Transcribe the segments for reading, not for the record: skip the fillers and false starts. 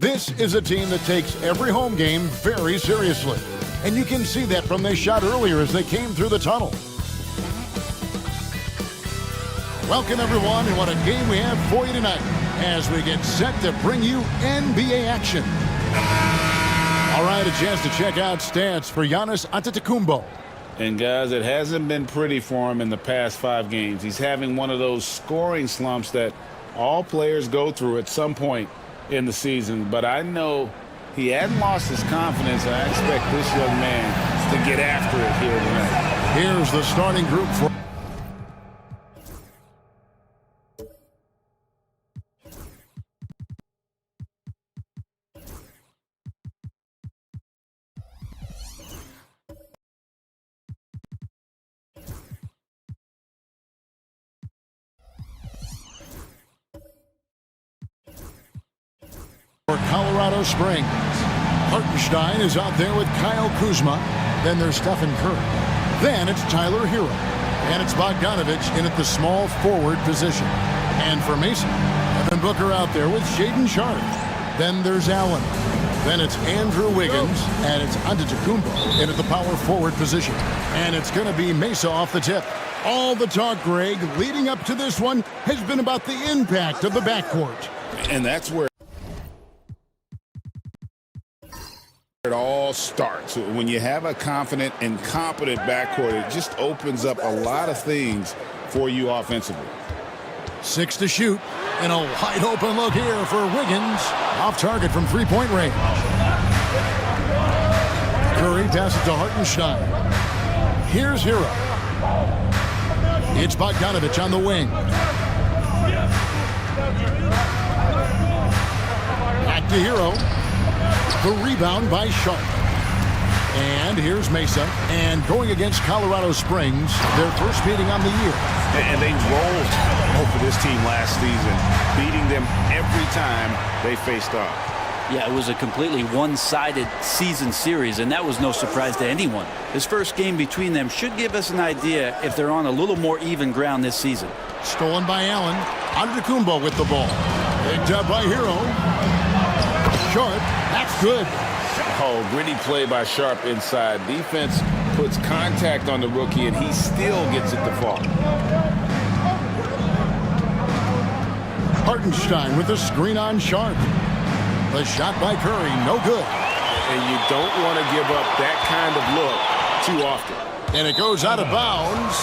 This is a team that takes every home game very seriously. And you can see that from their shot earlier as they came through the tunnel. Welcome, everyone, and what a game we have for you tonight as we get set to bring you NBA action. All right, a chance to check out stats for Giannis Antetokounmpo. And, guys, it hasn't been pretty for him in the past 5 games. He's having one of those scoring slumps that all players go through at some point in the season. But I know he hadn't lost his confidence. I expect this young man to get after it here tonight. Here's the starting group for Colorado Springs. Hartenstein is out there with Kyle Kuzma. Then there's Stephen Curry. Then it's Tyler Hero. And it's Bogdanovich in at the small forward position. And for Mason, Devin Booker out there with Shaedon Sharpe. Then there's Allen. Then it's Andrew Wiggins. And it's Antetokounmpo in at the power forward position. And it's going to be Mesa off the tip. All the talk, Greg, leading up to this one has been about the impact of the backcourt. And that's where it all starts. When you have a confident and competent backcourt, it just opens up a lot of things for you offensively. 6 to shoot, and a wide open look here for Wiggins. Off target from three-point range. Curry passes to Hartenstein. Here's Hero. It's Bogdanovich on the wing. Back to Hero. The rebound by Sharpe. And here's Mesa. And going against Colorado Springs, their first meeting on the year. And they rolled over this team last season, beating them every time they faced off. Yeah, it was a completely one-sided season series, and that was no surprise to anyone. This first game between them should give us an idea if they're on a little more even ground this season. Stolen by Allen. Antetokounmpo with the ball. Picked up by Hero. Sharpe, that's good. Oh, gritty play by Sharpe inside. Defense puts contact on the rookie, and he still gets it to fall. Hartenstein with a screen on Sharpe. The shot by Curry, no good. And you don't want to give up that kind of look too often. And it goes out of bounds.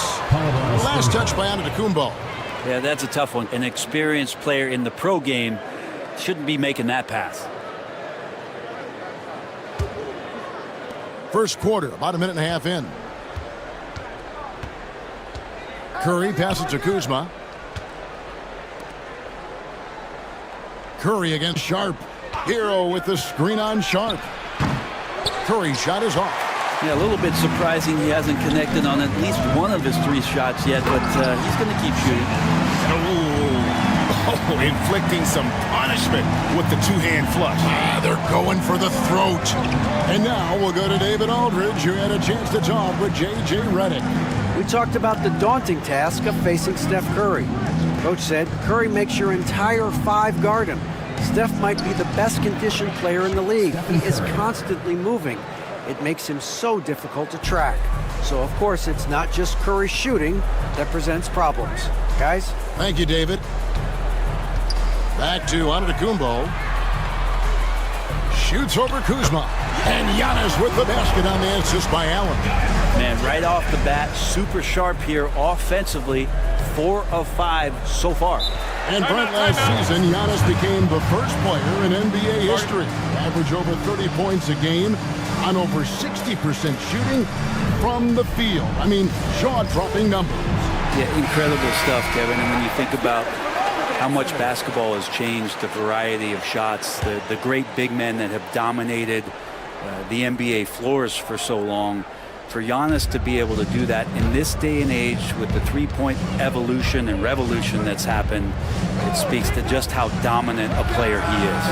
Last touch by Antetokounmpo. Yeah, that's a tough one. An experienced player in the pro game shouldn't be making that pass. First quarter, about a minute and a half in. Curry passes to Kuzma. Curry against Sharpe. Hero with the screen on Sharpe. Curry shot is off. Yeah, a little bit surprising he hasn't connected on at least one of his 3 shots yet, but he's going to keep shooting. Oh, inflicting some punishment with the 2-hand flush. They're going for the throat. And now we'll go to David Aldridge, who had a chance to talk with J.J. Redick. We talked about the daunting task of facing Steph Curry. Coach said Curry makes your entire 5 guard him. Steph might be the best conditioned player in the league. He is constantly moving. It makes him so difficult to track. So, of course, it's not just Curry shooting that presents problems. Guys? Thank you, David. Back to Antetokounmpo. Shoots over Kuzma. And Giannis with the basket on the assist by Allen. Man, right off the bat, super sharp here offensively. 4 of 5 so far. And Brent, last season, Giannis became the first player in NBA history to average over 30 points a game on over 60% shooting from the field. I mean, jaw-dropping numbers. Yeah, incredible stuff, Kevin. And when you think about how much basketball has changed, the variety of shots, the great big men that have dominated the NBA floors for so long, for Giannis to be able to do that in this day and age with the three-point evolution and revolution that's happened, it speaks to just how dominant a player he is.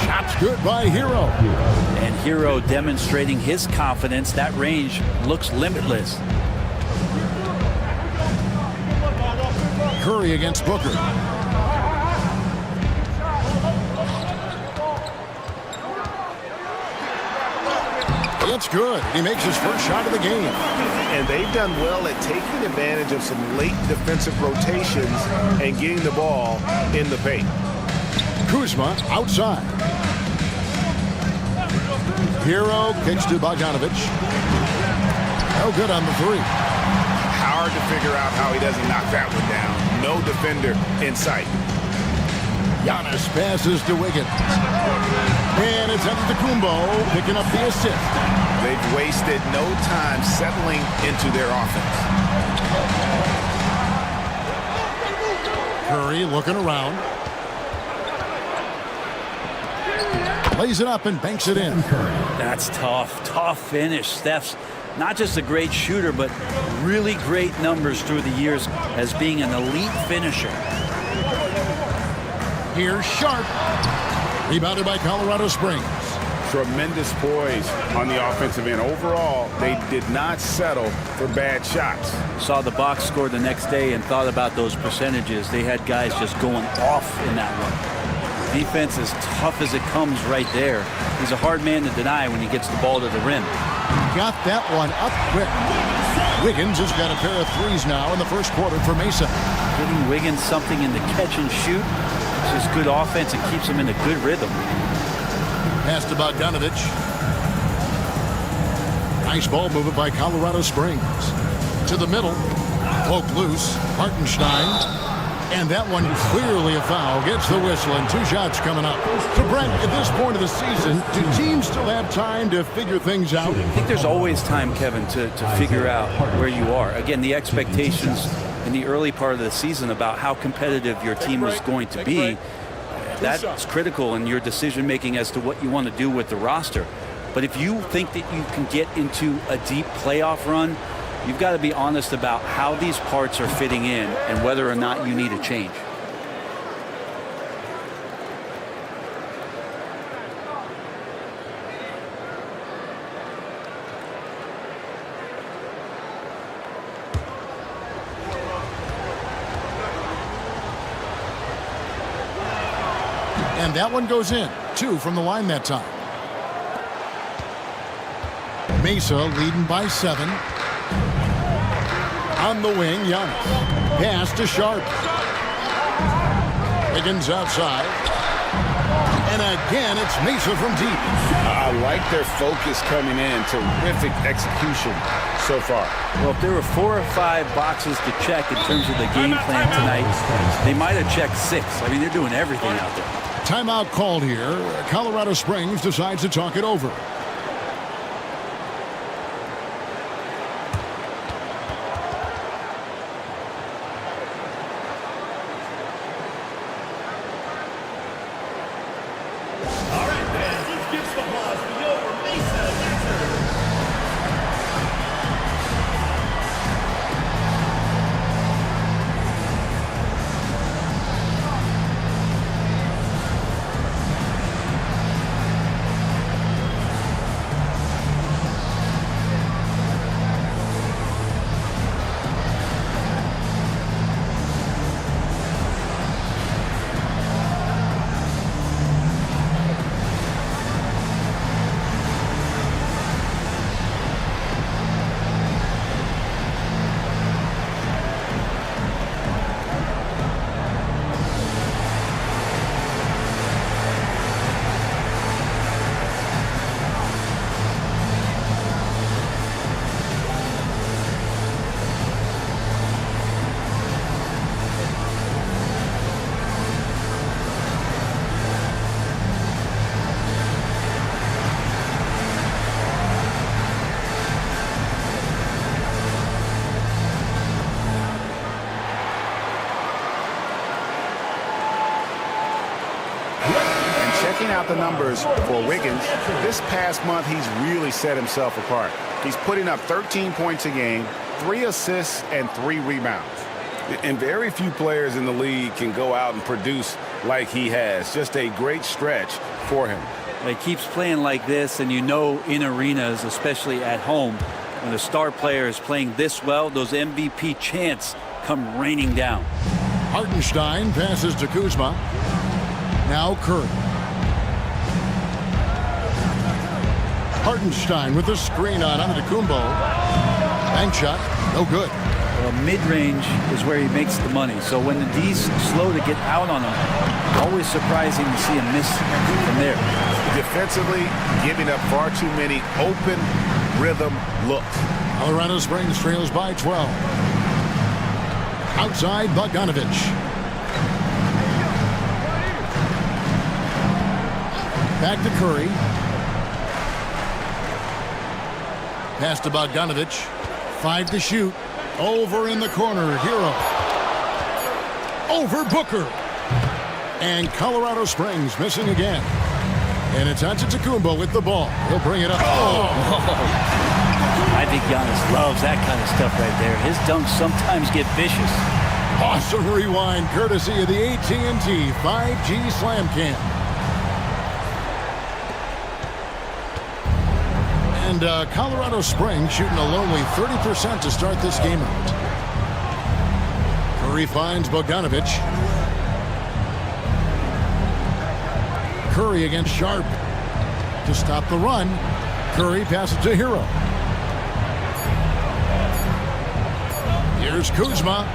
Shots good by Hero. And Hero demonstrating his confidence. That range looks limitless. Curry against Booker. It's good. He makes his first shot of the game. And they've done well at taking advantage of some late defensive rotations and getting the ball in the paint. Kuzma outside. Hero kicks to Bogdanovich. No good on the three. Hard to figure out how he doesn't knock that one down. No defender in sight. Giannis passes to Wiggins. And it's Antetokounmpo picking up the assist. They've wasted no time settling into their offense. Curry looking around. Lays it up and banks it in. That's tough. Tough finish. Steph's not just a great shooter, but really great numbers through the years as being an elite finisher. Here's Sharp. Rebounded by Colorado Springs. Tremendous poise on the offensive end. Overall, they did not settle for bad shots. Saw the box score the next day and thought about those percentages. They had guys just going off in that one. Defense as tough as it comes right there. He's a hard man to deny when he gets the ball to the rim. Got that one up quick. Wiggins has got a pair of threes now in the first quarter for Mesa. Giving Wiggins something in the catch and shoot. It's just good offense and keeps him in a good rhythm. Pass to Bogdanovich. Nice ball movement by Colorado Springs. To the middle. Poke loose. Hartenstein. And that one clearly a foul. Gets the whistle and 2 shots coming up. So Brent, at this point of the season, do teams still have time to figure things out? I think there's always time, Kevin, to figure out where you are. Again, the expectations in the early part of the season about how competitive your team is going to be, that's critical in your decision making as to what you want to do with the roster. But if you think that you can get into a deep playoff run, you've got to be honest about how these parts are fitting in and whether or not you need a change. And that one goes in. 2 from the line that time. Mesa leading by 7. On the wing, Giannis. Pass to Sharp. Wiggins outside. And again, it's Mesa from deep. I like their focus coming in. Terrific execution so far. Well, if there were 4 or 5 boxes to check in terms of the game plan tonight, they might have checked 6. I mean, they're doing everything out there. Timeout called here. Colorado Springs decides to talk it over. Out the numbers for Wiggins, this past month he's really set himself apart. He's putting up 13 points a game, 3 assists, and 3 rebounds. And very few players in the league can go out and produce like he has. Just a great stretch for him. He keeps playing like this, and you know in arenas, especially at home, when the star player is playing this well, those MVP chants come raining down. Hartenstein passes to Kuzma. Now Curry. Hartenstein with the screen on Antetokounmpo. Bank shot, no good. Well, mid-range is where he makes the money. So when the D's slow to get out on him, always surprising to see a miss from there. Defensively, giving up far too many open rhythm looks. Colorado Springs trails by 12. Outside, Bogdanovich. Back to Curry. Pass to Bogdanovich. 5 to shoot. Over in the corner, Hero. Over Booker. And Colorado Springs missing again. And it's Antetokounmpo with the ball. He'll bring it up. I think Giannis loves that kind of stuff right there. His dunks sometimes get vicious. Awesome rewind courtesy of the AT&T 5G Slam Cam. And Colorado Springs shooting a lonely 30% to start this game out. Curry finds Bogdanovich. Curry against Sharp to stop the run. Curry passes to Hero. Here's Kuzma.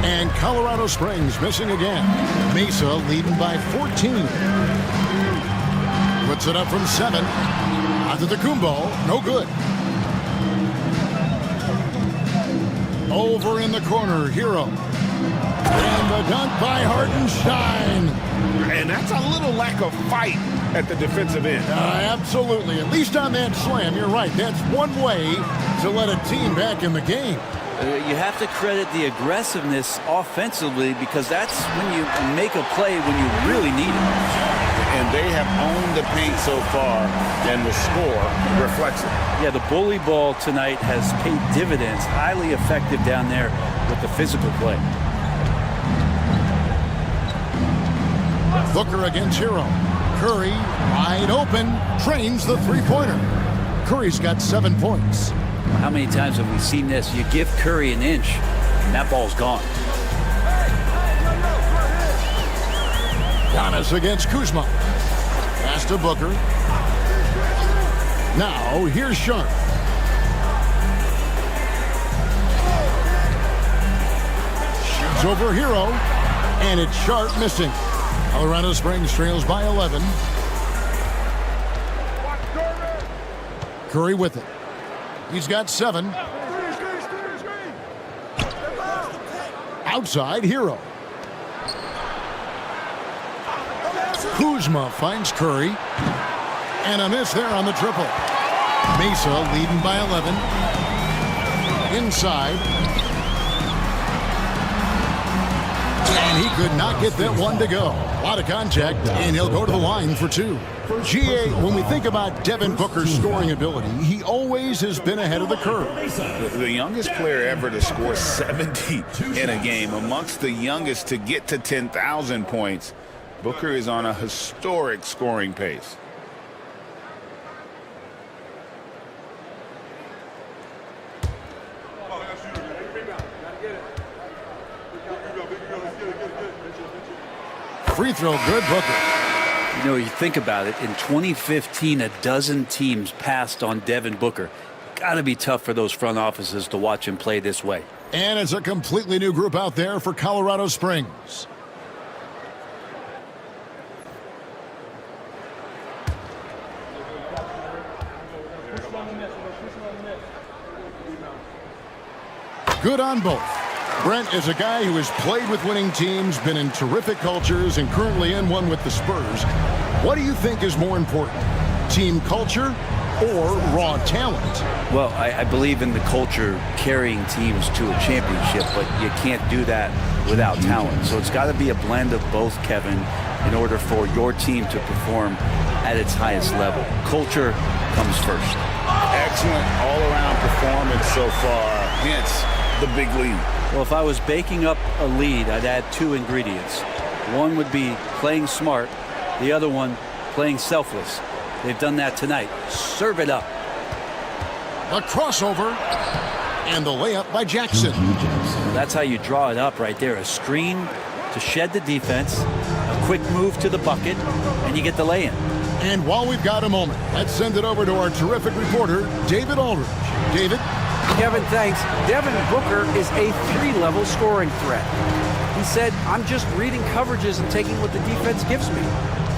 And Colorado Springs missing again. Mesa leading by 14. Puts it up from 7. Antetokounmpo, no good. Over in the corner, Hero. And the dunk by Hartenstein. And that's a little lack of fight at the defensive end. Absolutely. At least on that slam, you're right. That's one way to let a team back in the game. You have to credit the aggressiveness offensively because that's when you make a play when you really need it. And they have owned the paint so far, and the score reflects it. Yeah, the bully ball tonight has paid dividends. Highly effective down there with the physical play. Booker against Hero. Curry, wide open, trains the three-pointer. Curry's got 7 points. How many times have we seen this? You give Curry an inch, and that ball's gone. Giannis against Kuzma. Pass to Booker. Now, here's Sharp. Shoots over Hero, and it's Sharp missing. Colorado Springs trails by 11. Curry with it. He's got 7. Outside, Hero. Kuzma finds Curry. And a miss there on the triple. Mesa leading by 11. Inside. And he could not get that one to go. A lot of contact, and he'll go to the line for 2. GA, when we think about Devin Booker's scoring ability, he always has been ahead of the curve. The youngest player ever to score 70 in a game, amongst the youngest to get to 10,000 points. Booker is on a historic scoring pace. Free throw good, Booker. You know, you think about it, in 2015, a dozen teams passed on Devin Booker. Got to be tough for those front offices to watch him play this way. And it's a completely new group out there for Colorado Springs. Good on both. Brent is a guy who has played with winning teams, been in terrific cultures, and currently in one with the Spurs. What do you think is more important, team culture or raw talent? Well, I believe in the culture carrying teams to a championship, but you can't do that without talent. So it's got to be a blend of both, Kevin, in order for your team to perform at its highest level. Culture comes first. Excellent all-around performance so far, hence the big lead. Well, if I was baking up a lead, I'd add 2 ingredients. One would be playing smart. The other one, playing selfless. They've done that tonight. Serve it up. A crossover and the layup by Jackson. That's how you draw it up right there. A screen to shed the defense, a quick move to the bucket, and you get the lay-in. And while we've got a moment, let's send it over to our terrific reporter, David Aldridge. David? Kevin, thanks. Devin Booker is a 3-level scoring threat. He said, I'm just reading coverages and taking what the defense gives me.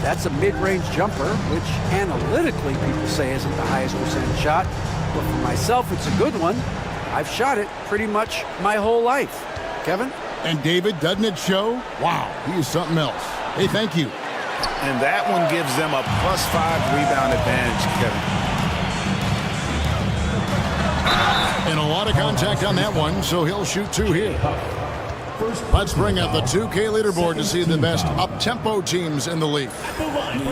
That's a mid-range jumper, which analytically people say isn't the highest percentage shot. But for myself, it's a good one. I've shot it pretty much my whole life. Kevin? And David, doesn't it show? Wow, he is something else. Hey, thank you. And that one gives them a +5 rebound advantage, Kevin. And a lot of contact on that one, so he'll shoot 2 here. Let's bring up the 2K leaderboard to see the best up-tempo teams in the league.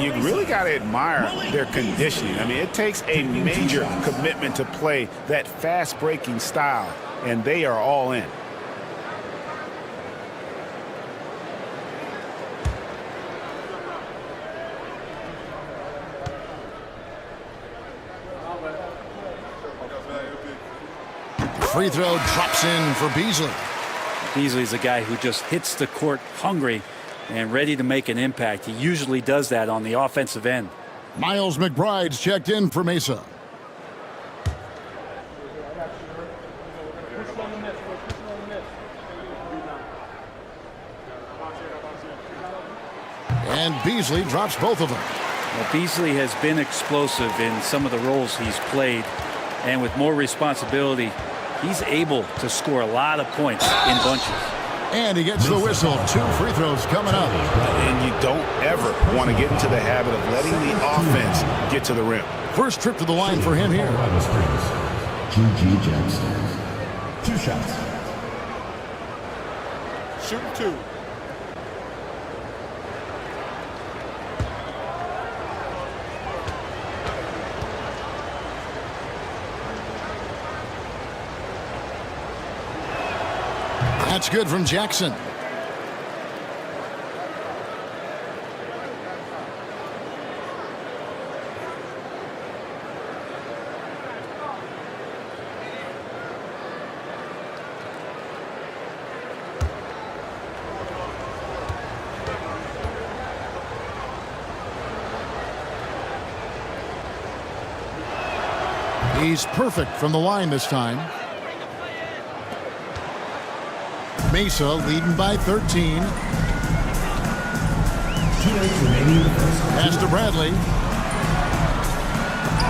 You really got to admire their conditioning. I mean, it takes a major commitment to play that fast-breaking style, and they are all in. Free throw drops in for Beasley. Beasley's a guy who just hits the court hungry and ready to make an impact. He usually does that on the offensive end. Miles McBride's checked in for Mesa. And Beasley drops both of them. Well, Beasley has been explosive in some of the roles he's played, and with more responsibility, he's able to score a lot of points in bunches. And he gets the whistle. 2 free throws coming up. And you don't ever want to get into the habit of letting the offense get to the rim. First trip to the line for him here. G.G. Jackson. 2 shots. Shooting 2. That's good from Jackson. He's perfect from the line this time. Mesa leading by 13. Pass to Bradley.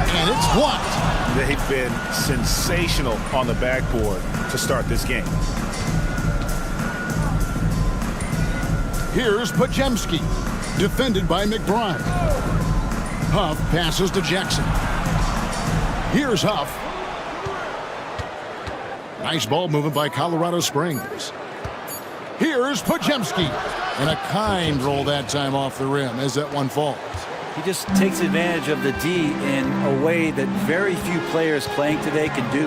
And it's blocked. They've been sensational on the backboard to start this game. Here's Pajemski, defended by McBride. Huff passes to Jackson. Here's Huff. Nice ball movement by Colorado Springs. Here's Pajemski. And a kind roll that time off the rim as that one falls. He just takes advantage of the D in a way that very few players playing today can do.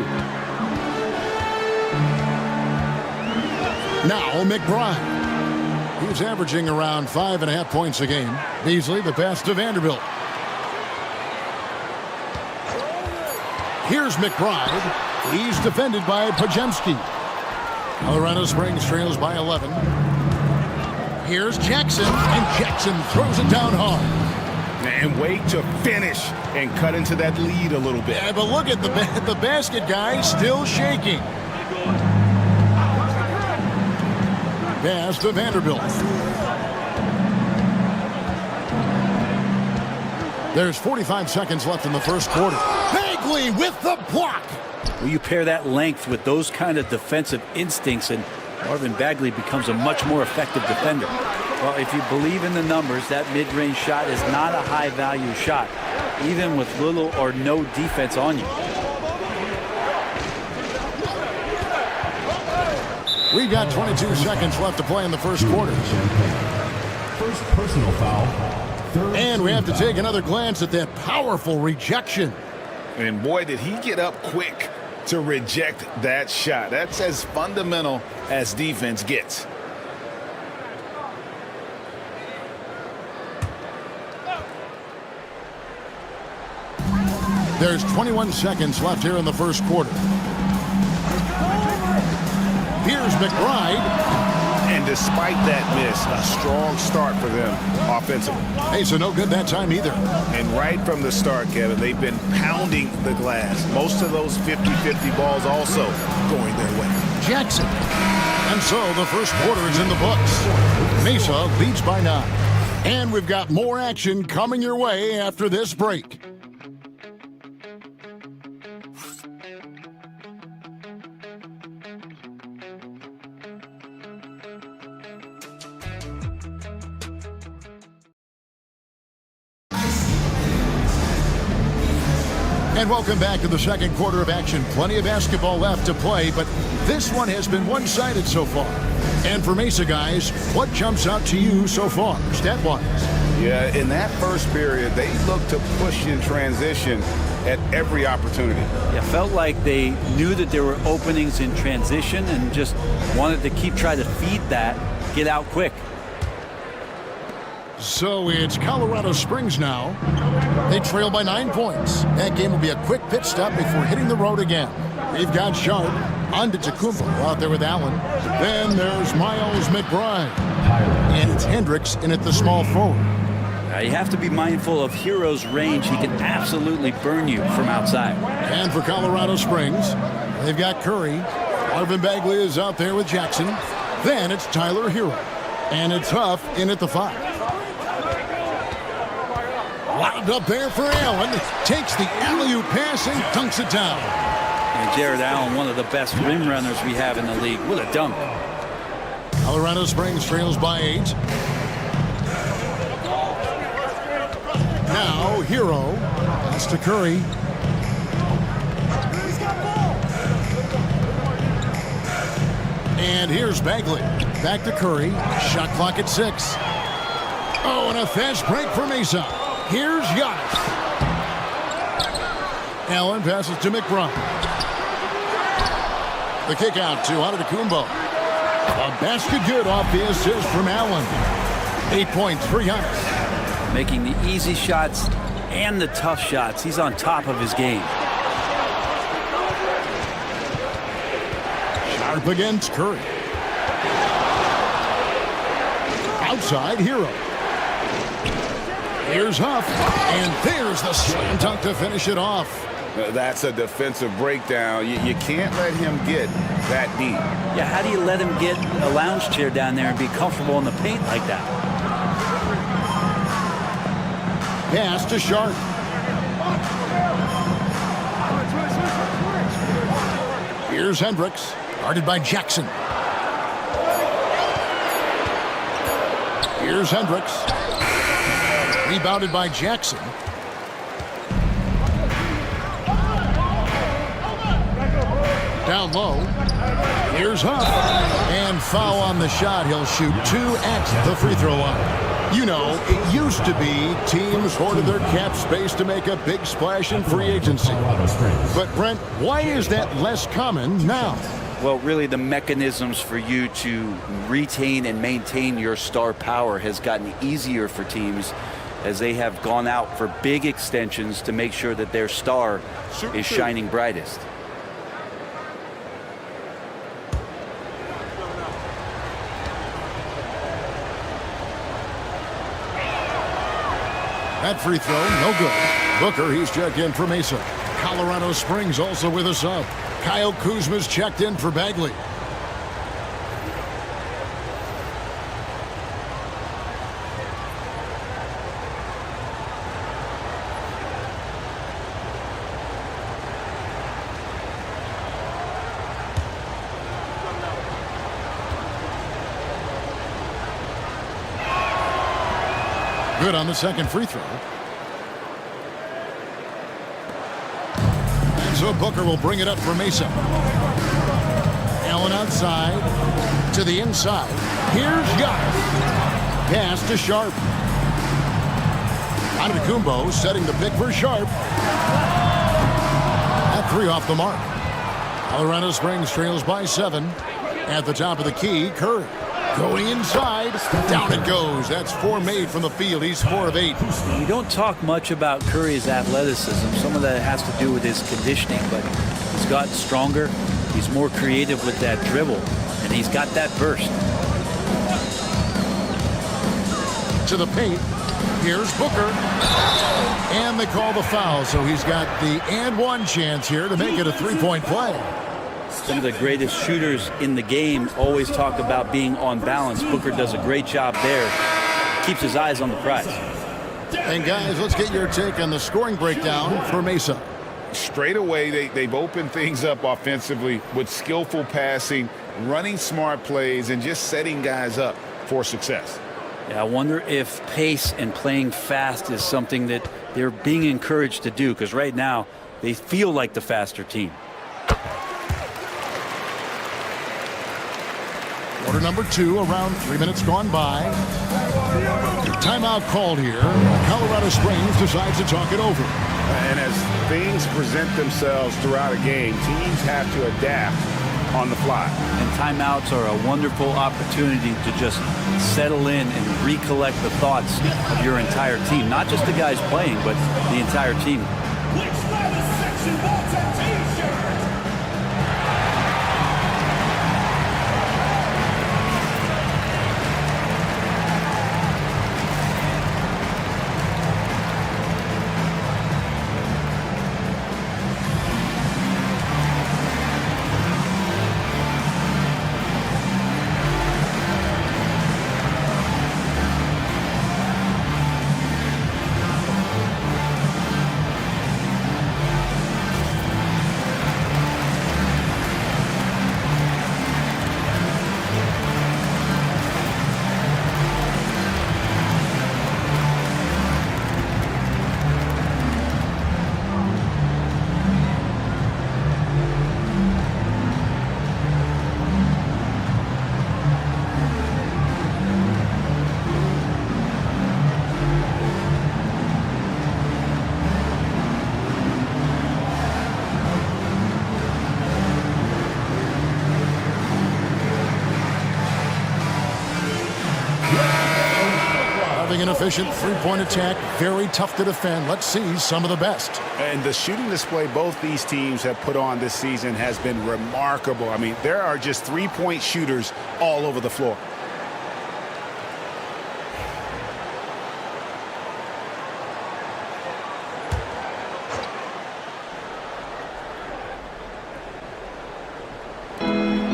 Now McBride. He's averaging around 5.5 points a game. Beasley, the pass to Vanderbilt. Here's McBride. He's defended by Pajemski. Colorado Springs trails by 11. Here's Jackson, and Jackson throws it down hard. And wait to finish and cut into that lead a little bit. Yeah, but look at the basket guy still shaking. Pass to Vanderbilt. There's 45 seconds left in the first quarter. Bagley with the block. Well, you pair that length with those kind of defensive instincts, and Marvin Bagley becomes a much more effective defender. Well, if you believe in the numbers, that mid-range shot is not a high-value shot, even with little or no defense on you. We've got 22 seconds left to play in the first quarter. First personal foul. And we have to take another glance at that powerful rejection. And boy, did he get up quick to reject that shot. That's as fundamental as defense gets. There's 21 seconds left here in the first quarter. Here's McBride. And despite that miss, a strong start for them offensively. Hey, so no good that time either. And right from the start, Kevin, they've been pounding the glass. Most of those 50-50 balls also going their way. Jackson. And so the first quarter is in the books. Mesa leads by 9. And we've got more action coming your way after this break. And welcome back to the second quarter of action. Plenty of basketball left to play, but this one has been one-sided so far. And for Mesa guys, what jumps out to you so far, stat-wise? Yeah, in that first period, they looked to push in transition at every opportunity. Yeah, felt like they knew that there were openings in transition and just wanted to keep trying to feed that, get out quick. So it's Colorado Springs now. They trail by 9 points. That game will be a quick pit stop before hitting the road again. We've got Sharp on to Tacumbo out there with Allen. Then there's Miles McBride. And it's Hendricks in at the small forward. You have to be mindful of Hero's range. He can absolutely burn you from outside. And for Colorado Springs, they've got Curry. Marvin Bagley is out there with Jackson. Then it's Tyler Hero. And it's Huff in at the 5. Lobbed up there for Allen. Takes the alley-oop pass and dunks it down. And Jared Allen, one of the best rim runners we have in the league. What a dunk. Colorado Springs trails by 8. Now Hero. Pass to Curry. And here's Bagley. Back to Curry. Shot clock at 6. Oh, and a fast break for Mesa. Here's Giannis. Allen passes to McBride. The kick out to Antetokounmpo. A basket good off the assist from Allen. 8 points for Giannis. Making the easy shots and the tough shots. He's on top of his game. Sharp against Curry. Outside Hero. Here's Huff, and there's the slam dunk to finish it off. That's a defensive breakdown. You can't let him get that deep. Yeah, how do you let him get a lounge chair down there and be comfortable in the paint like that? Pass to Sharp. Here's Hendricks, guarded by Jackson. Here's Hendricks. Rebounded by Jackson. Down low. Here's Huff. And foul on the shot. He'll shoot 2 at the free throw line. You know, it used to be teams hoarded their cap space to make a big splash in free agency. But, Brent, why is that less common now? Well, really the mechanisms for you to retain and maintain your star power has gotten easier for teams as they have gone out for big extensions to make sure that their star is shining brightest. That free throw, no good. Booker, he's checked in for Mesa. Colorado Springs also with a sub. Kyle Kuzma's checked in for Bagley. Good on the second free throw. And so Booker will bring it up for Mesa. Allen outside to the inside. Here's Giannis. Pass to Sharp. Antetokounmpo setting the pick for Sharp. That 3 off the mark. Colorado Springs trails by 7. At the top of the key, Curry. Going inside, down it goes. That's 4 made from the field. He's 4 of 8. We don't talk much about Curry's athleticism. Some of that has to do with his conditioning, but he's gotten stronger. He's more creative with that dribble, and he's got that burst. To the paint. Here's Booker. And they call the foul, so he's got the and one chance here to make it a three-point play. Some of the greatest shooters in the game always talk about being on balance. Booker does a great job there. Keeps his eyes on the prize. And guys, let's get your take on the scoring breakdown for Mesa. Straight away, they've opened things up offensively with skillful passing, running smart plays, and just setting guys up for success. Yeah, I wonder if pace and playing fast is something that they're being encouraged to do, because right now they feel like the faster team. Quarter number 2, around 3 minutes gone by. Timeout called here. Colorado Springs decides to talk it over. And as things present themselves throughout a game, teams have to adapt on the fly. And timeouts are a wonderful opportunity to just settle in and recollect the thoughts of your entire team. Not just the guys playing, but the entire team. Which latest section wants a t-shirt? An efficient three-point attack, very tough to defend. Let's see some of the best. And the shooting display both these teams have put on this season has been remarkable. I mean, there are just three-point shooters all over the floor.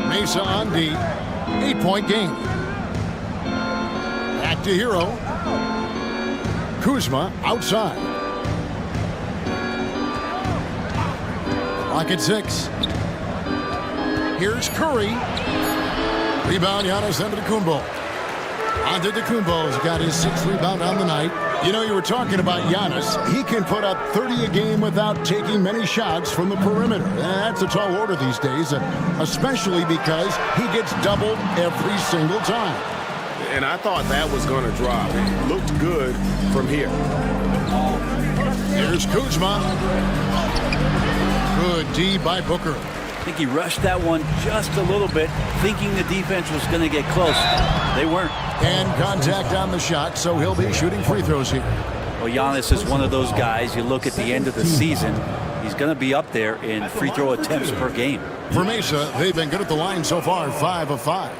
Mesa on D, 8-point game. Back to Hero. Kuzma outside. Clock at 6. Here's Curry. Rebound, Giannis Antetokounmpo. Antetokounmpo's got his 6th rebound on the night. You know, you were talking about Giannis. He can put up 30 a game without taking many shots from the perimeter. That's a tall order these days, especially because he gets doubled every single time. And I thought that was going to drop. It looked good from here. Here's Kuzma. Good D by Booker. I think he rushed that one just a little bit, thinking the defense was going to get close. They weren't. And contact on the shot, so he'll be shooting free throws here. Well, Giannis is one of those guys, you look at the end of the season, he's going to be up there in free throw attempts per game. For Mesa, they've been good at the line so far, 5 of 5.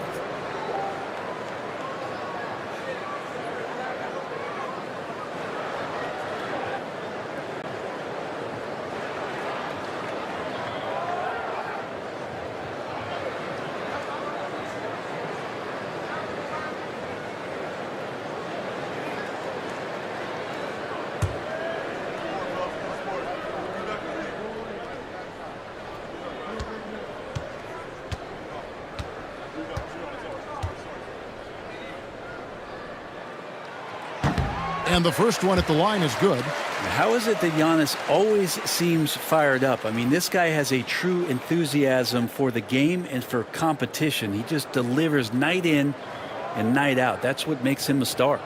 And the first one at the line is good. How is it that Giannis always seems fired up? I mean, this guy has a true enthusiasm for the game and for competition. He just delivers night in and night out. That's what makes him a star.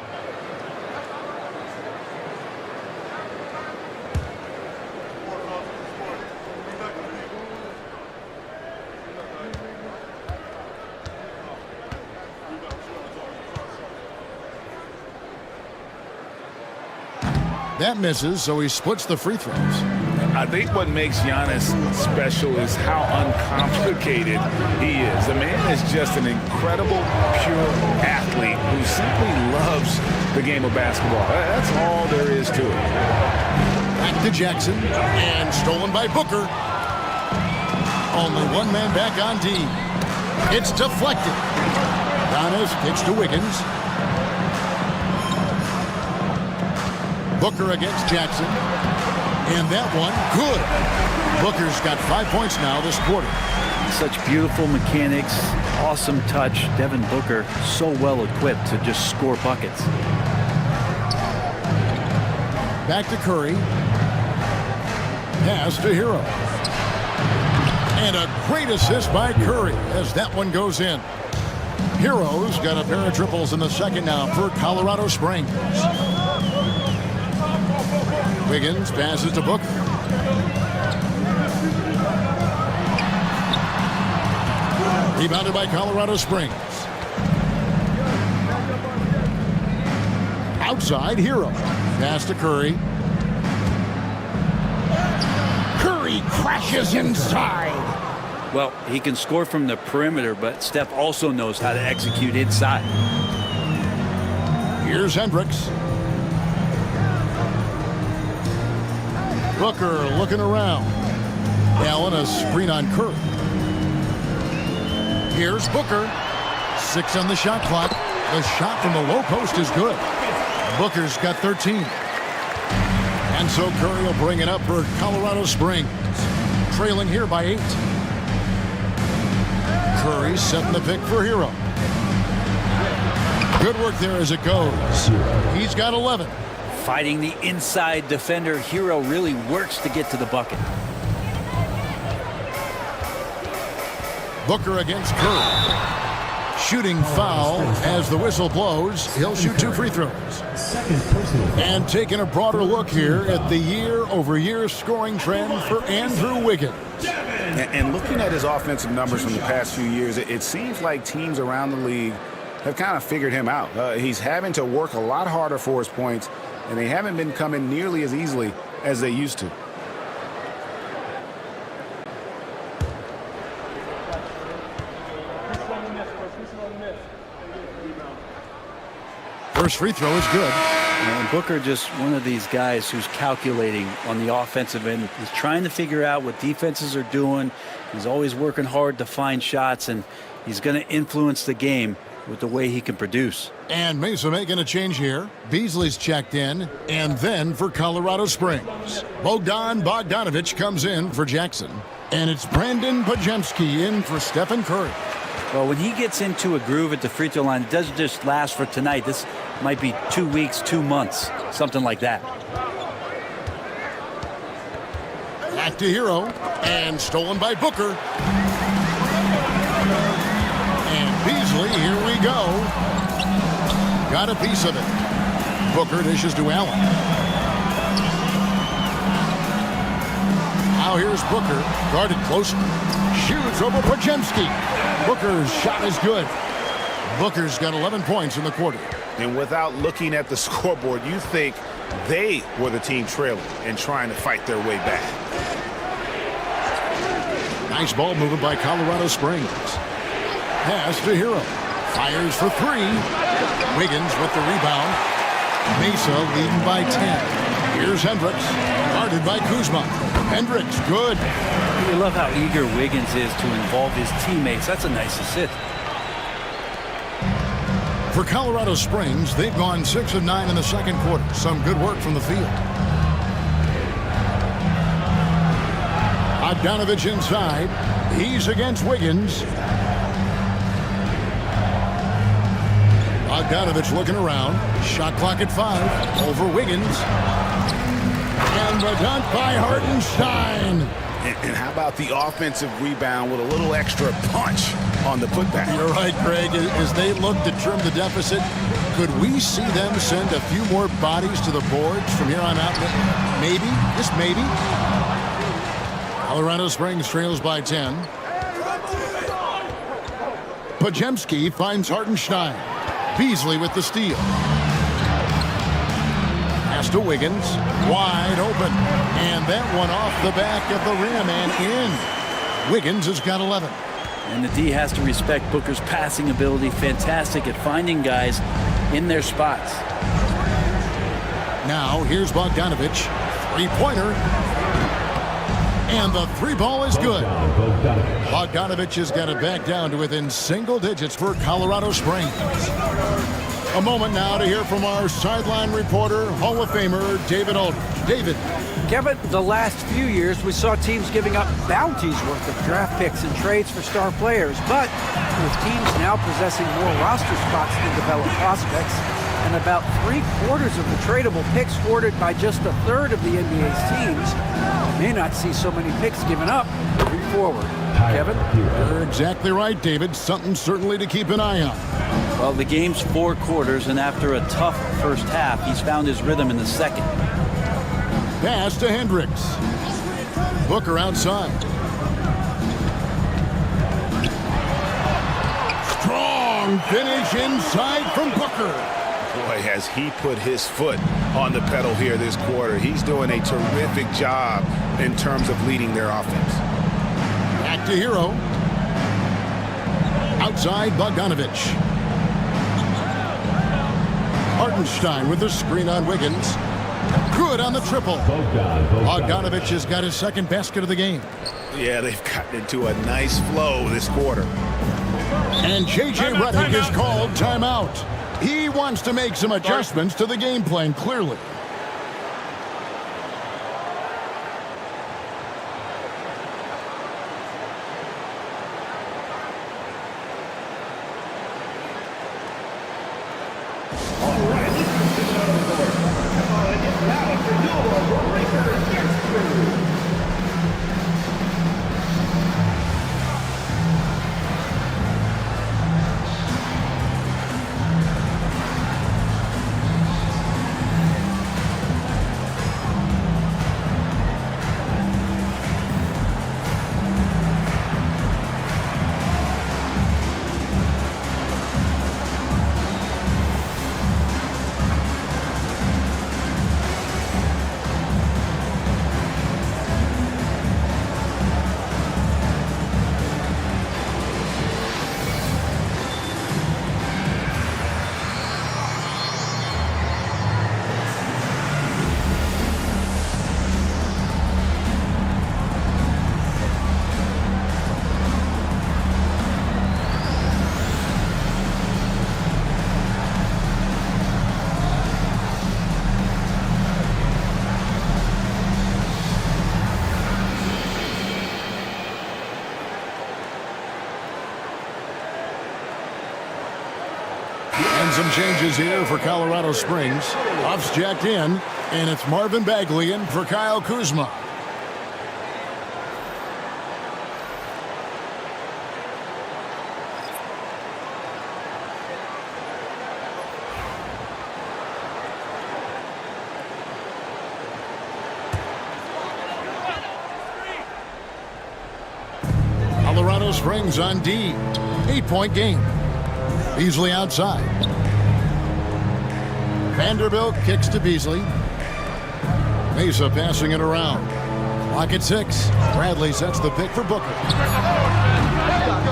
That misses, so he splits the free throws. I think what makes Giannis special is how uncomplicated he is. The man is just an incredible, pure athlete who simply loves the game of basketball. That's all there is to it. Back to Jackson, and stolen by Booker. Only one man back on D. It's deflected. Giannis kicks to Wiggins. Booker against Jackson. And that one, good. Booker's got 5 points now this quarter. Such beautiful mechanics, awesome touch. Devin Booker so well equipped to just score buckets. Back to Curry. Pass to Hero. And a great assist by Curry as that one goes in. Hero's got a pair of triples in the second now for Colorado Springs. Wiggins passes to Booker. Rebounded by Colorado Springs. Outside, Hero. Pass to Curry. Curry crashes inside. Well, he can score from the perimeter, but Steph also knows how to execute inside. Here's Hendricks. Booker looking around. Allen a screen on Curry. Here's Booker. 6 on the shot clock. The shot from the low post is good. Booker's got 13. And so Curry will bring it up for Colorado Springs. Trailing here by 8. Curry setting the pick for Hero. Good work there as it goes. He's got 11. Fighting the inside defender, Hero really works to get to the bucket. Booker against Curry. Shooting foul as the whistle blows. He'll shoot 2 free throws. And taking a broader look here at the year-over-year scoring trend for Andrew Wiggins. And looking at his offensive numbers from the past few years, it seems like teams around the league have kind of figured him out. He's having to work a lot harder for his points, and they haven't been coming nearly as easily as they used to. First free throw is good. And Booker just one of these guys who's calculating on the offensive end. He's trying to figure out what defenses are doing. He's always working hard to find shots, and he's going to influence the game with the way he can produce. And Mesa making a change here. Beasley's checked in, and then for Colorado Springs, Bogdan Bogdanovic comes in for Jackson. And it's Brandon Podziemski in for Stephen Curry. Well, when he gets into a groove at the free throw line, it doesn't just last for tonight. This might be 2 weeks, 2 months, something like that. Back to Hero, and stolen by Booker. And Beasley, here we go. Got a piece of it. Booker dishes to Allen. Now here's Booker, guarded closer. Shoots over Podziemski. Booker's shot is good. Booker's got 11 points in the quarter. And without looking at the scoreboard, you think they were the team trailing and trying to fight their way back. Nice ball movement by Colorado Springs. Pass to Hero. Fires for 3. Wiggins with the rebound. Mesa leading by 10. Here's Hendricks, guarded by Kuzma. Hendricks, good. We love how eager Wiggins is to involve his teammates. That's a nice assist. For Colorado Springs, they've gone 6 of 9 in the second quarter. Some good work from the field. Bogdanovic inside. He's against Wiggins. Bogdanovic looking around. Shot clock at 5. Over Wiggins. And the dunk by Hartenstein. And how about the offensive rebound with a little extra punch on the putback? You're right, Greg. As they look to trim the deficit, could we see them send a few more bodies to the boards from here on out? Maybe, just maybe. Colorado Springs trails by 10. Podziemski finds Hartenstein. Beasley with the steal. Pass to Wiggins. Wide open. And that one off the back of the rim and in. Wiggins has got 11. And the D has to respect Booker's passing ability. Fantastic at finding guys in their spots. Now here's Bogdanovich. Three-pointer. And the three ball is good. Bogdanovich has got it back down to within single digits for Colorado Springs. A moment now to hear from our sideline reporter, Hall of Famer David Aldridge. David. Kevin, the last few years we saw teams giving up bounties worth of draft picks and trades for star players. But with teams now possessing more roster spots than developed prospects, and about 3/4 of the tradable picks hoarded by just a third of the NBA's teams, we may not see so many picks given up moving forward. Kevin? You're exactly right, David. Something certainly to keep an eye on. Well, the game's 4 quarters, and after a tough first half, he's found his rhythm in the second. Pass to Hendricks. Booker outside. Strong finish inside from Booker. Boy, has he put his foot on the pedal here this quarter. He's doing a terrific job in terms of leading their offense. Back to Hero. Outside Bogdanovich. Hartenstein with the screen on Wiggins. Good on the triple. Bogdanovich has got his second basket of the game. Yeah, they've gotten into a nice flow this quarter. And J.J. Redick is called timeout. He wants to make some adjustments to the game plan, clearly. Some changes here for Colorado Springs. Puff's jacked in, and it's Marvin Bagley in for Kyle Kuzma. Colorado Springs on D. 8-point game. Beasley outside. Vanderbilt kicks to Beasley. Mesa passing it around. Clock at 6. Bradley sets the pick for Booker.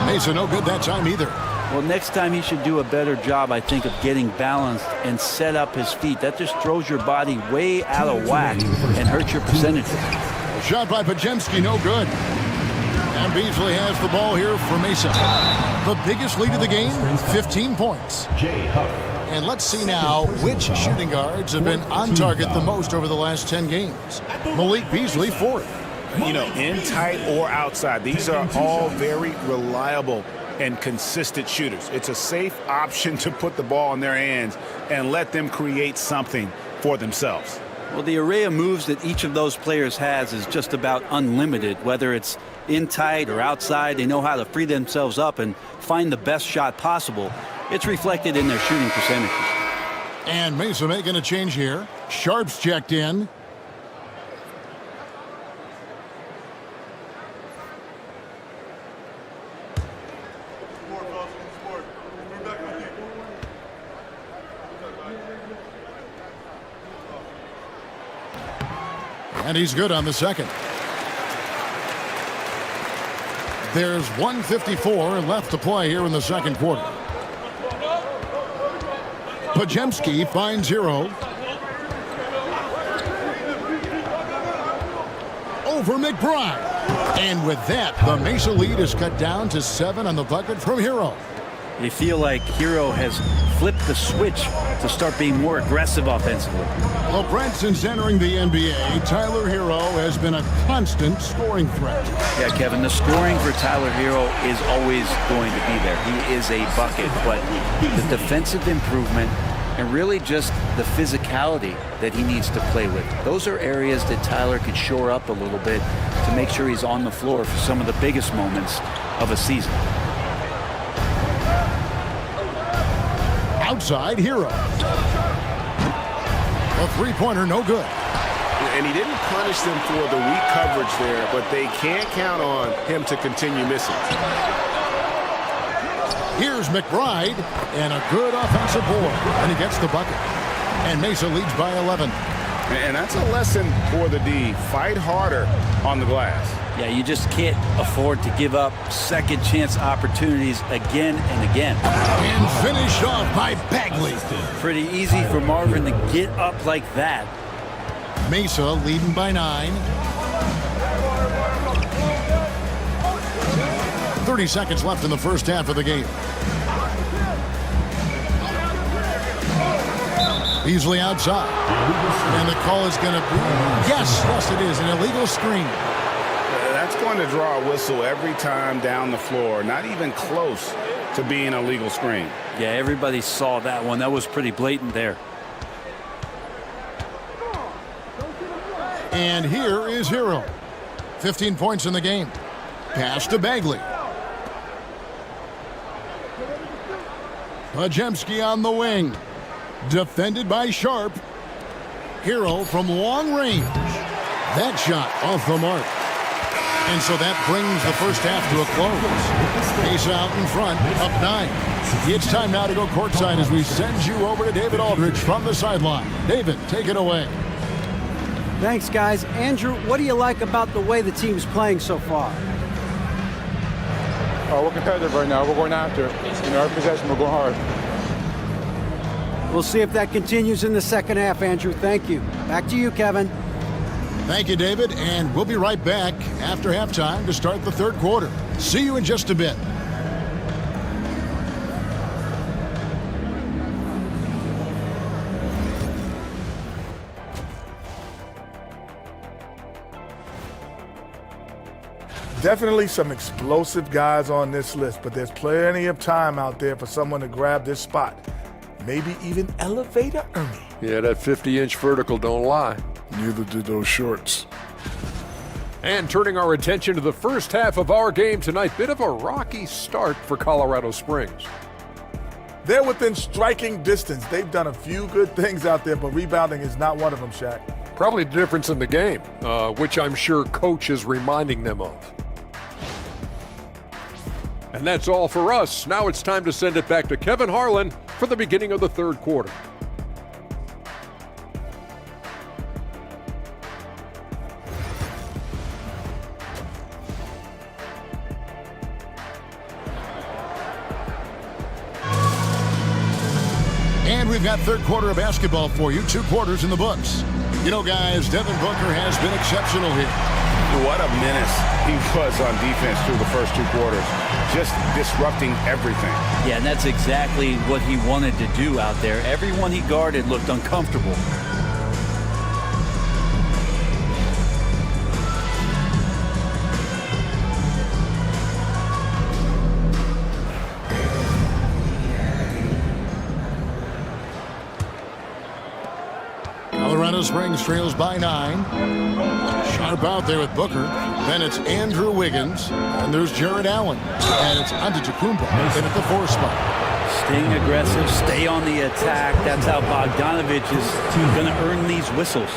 Mesa no good that time either. Well, next time he should do a better job, I think, of getting balanced and set up his feet. That just throws your body way out of whack and hurts your percentages. Shot by Pajemski, no good. And Beasley has the ball here for Mesa. The biggest lead of the game, 15 points. And let's see now which shooting guards have been on target the most over the last 10 games. Malik Beasley, 4th. You know, in tight or outside, these are all very reliable and consistent shooters. It's a safe option to put the ball in their hands and let them create something for themselves. Well, the array of moves that each of those players has is just about unlimited. Whether it's in tight or outside, they know how to free themselves up and find the best shot possible. It's reflected in their shooting percentages. And Mesa making a change here. Sharp's checked in. And he's good on the second. There's 1:54 left to play here in the second quarter. Pajemski finds Hero. Over McBride. And with that, the Mesa lead is cut down to 7 on the bucket from Hero. You feel like Hero has flipped the switch to start being more aggressive offensively. Well, Brent, since entering the NBA, Tyler Hero has been a constant scoring threat. Yeah, Kevin, the scoring for Tyler Hero is always going to be there. He is a bucket, but the defensive improvement and really just the physicality that he needs to play with. Those are areas that Tyler could shore up a little bit to make sure he's on the floor for some of the biggest moments of a season. Outside, Hero. A three-pointer, no good. And he didn't punish them for the weak coverage there, but they can't count on him to continue missing. Here's McBride, and a good offensive board, and he gets the bucket. And Mesa leads by 11. And that's a lesson for the D. Fight harder on the glass. Yeah, you just can't afford to give up second chance opportunities again and again. And finished off by Bagley. Pretty easy for Marvin to get up like that. Mesa leading by 9. 30 seconds left in the first half of the game. Beasley outside. And the call is going to be, yes, it is, an illegal screen. That's going to draw a whistle every time down the floor. Not even close to being a legal screen. Yeah, everybody saw that one. That was pretty blatant there. And here is Hero. 15 points in the game. Pass to Bagley. Pajemski on the wing. Defended by Sharp. Hero from long range. That shot off the mark. And so that brings the first half to a close. Mesa out in front, up 9. It's time now to go courtside as we send you over to David Aldridge from the sideline. David, take it away. Thanks, guys. Andrew, what do you like about the way the team's playing so far? We're competitive right now. We're going after it. Every possession, we're going hard. We'll see if that continues in the second half, Andrew. Thank you. Back to you, Kevin. Thank you, David, and we'll be right back after halftime to start the third quarter. See you in just a bit. Definitely some explosive guys on this list, but there's plenty of time out there for someone to grab this spot. Maybe even Elevator Ernie. Yeah, that 50-inch vertical don't lie. Neither did those shorts. And turning our attention to the first half of our game tonight, bit of a rocky start for Colorado Springs. They're within striking distance. They've done a few good things out there, but rebounding is not one of them, Shaq. Probably the difference in the game, which I'm sure Coach is reminding them of. And that's all for us. Now it's time to send it back to Kevin Harlan for the beginning of the third quarter. And we've got third quarter of basketball for you. 2 quarters in the books. You know, guys, Devin Booker has been exceptional here. What a menace he was on defense through the first 2 quarters. Just disrupting everything. Yeah, and that's exactly what he wanted to do out there. Everyone he guarded looked uncomfortable. Colorado Springs trails by 9. Sharp out there with Booker. Then it's Andrew Wiggins. And there's Jared Allen. And it's Antetokounmpo in at the 4 spot. Staying aggressive, stay on the attack. That's how Bogdanovich is going to earn these whistles.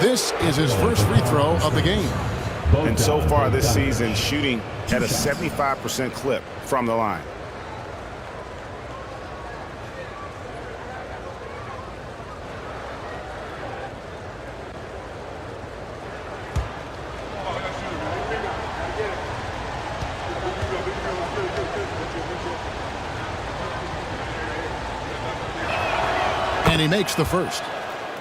This is his first free throw of the game. And so far this season, shooting at a 75% clip from the line. And he makes the first.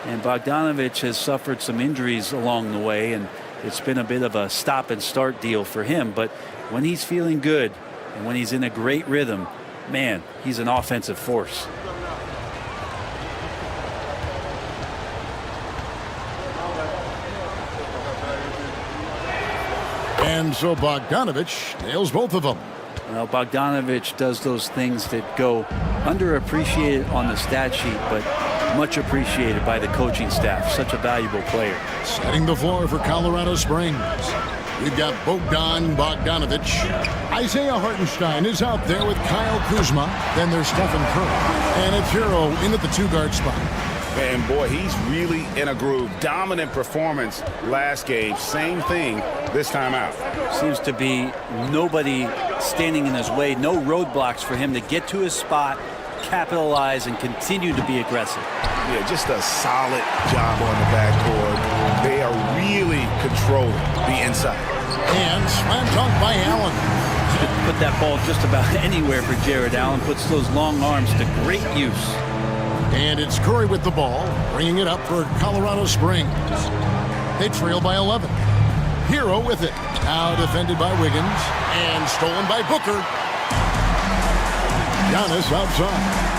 And Bogdanovich has suffered some injuries along the way, and it's been a bit of a stop and start deal for him. But when he's feeling good and when he's in a great rhythm, man, he's an offensive force. And so Bogdanovich nails both of them. Well, Bogdanovich does those things that go underappreciated on the stat sheet, but much appreciated by the coaching staff. Such a valuable player. Setting the floor for Colorado Springs. We've got Bogdanovich. Isaiah Hartenstein is out there with Kyle Kuzma. Then there's Stephen Curry. And it's Hero in at the 2-guard spot. And boy, he's really in a groove. Dominant performance last game. Same thing this time out. Seems to be nobody standing in his way. No roadblocks for him to get to his spot, capitalize, and continue to be aggressive. Yeah, just a solid job on the backboard. They are really controlling the inside. And slam dunk by Allen. Put that ball just about anywhere for Jared Allen. Puts those long arms to great use. And it's Curry with the ball, bringing it up for Colorado Springs. They trail by 11. Hero with it. Now defended by Wiggins. And stolen by Booker. Giannis outside.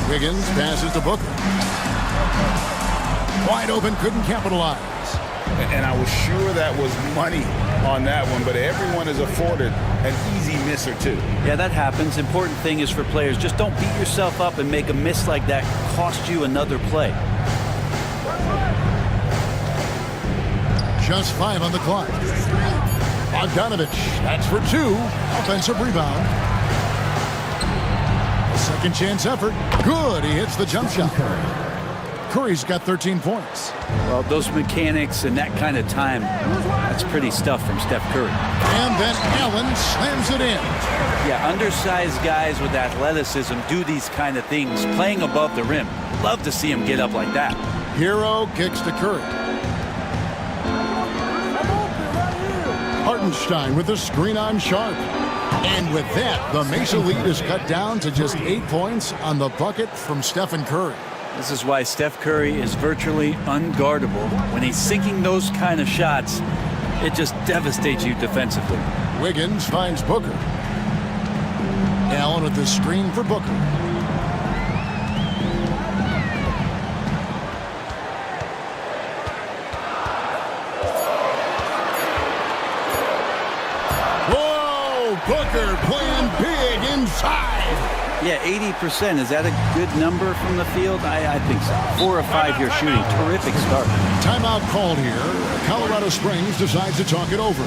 Wiggins passes to Booker. Wide open, couldn't capitalize. And I was sure that was money on that one, but everyone is afforded an easy miss or two. Yeah, that happens. Important thing is for players, just don't beat yourself up and make a miss like that cost you another play. Just 5 on the clock. Bogdanovich, that's for 2. Offensive rebound. A second chance effort. Good, he hits the jump shot. Curry's got 13 points. Well, those mechanics and that kind of time, that's pretty stuff from Steph Curry. And then Allen slams it in. Yeah, undersized guys with athleticism do these kind of things, playing above the rim. Love to see him get up like that. Hero kicks to Curry. Hartenstein with the screen on Sharp. And with that, the Mesa lead is cut down to just 8 points on the bucket from Stephen Curry. This is why Steph Curry is virtually unguardable. When he's sinking those kind of shots, it just devastates you defensively. Wiggins finds Booker. Allen with the screen for Booker. Whoa! Booker playing big inside. Yeah, 80%. Is that a good number from the field? I think so. 4 of 5 you're shooting. Terrific start. Timeout called here. Colorado Springs decides to talk it over.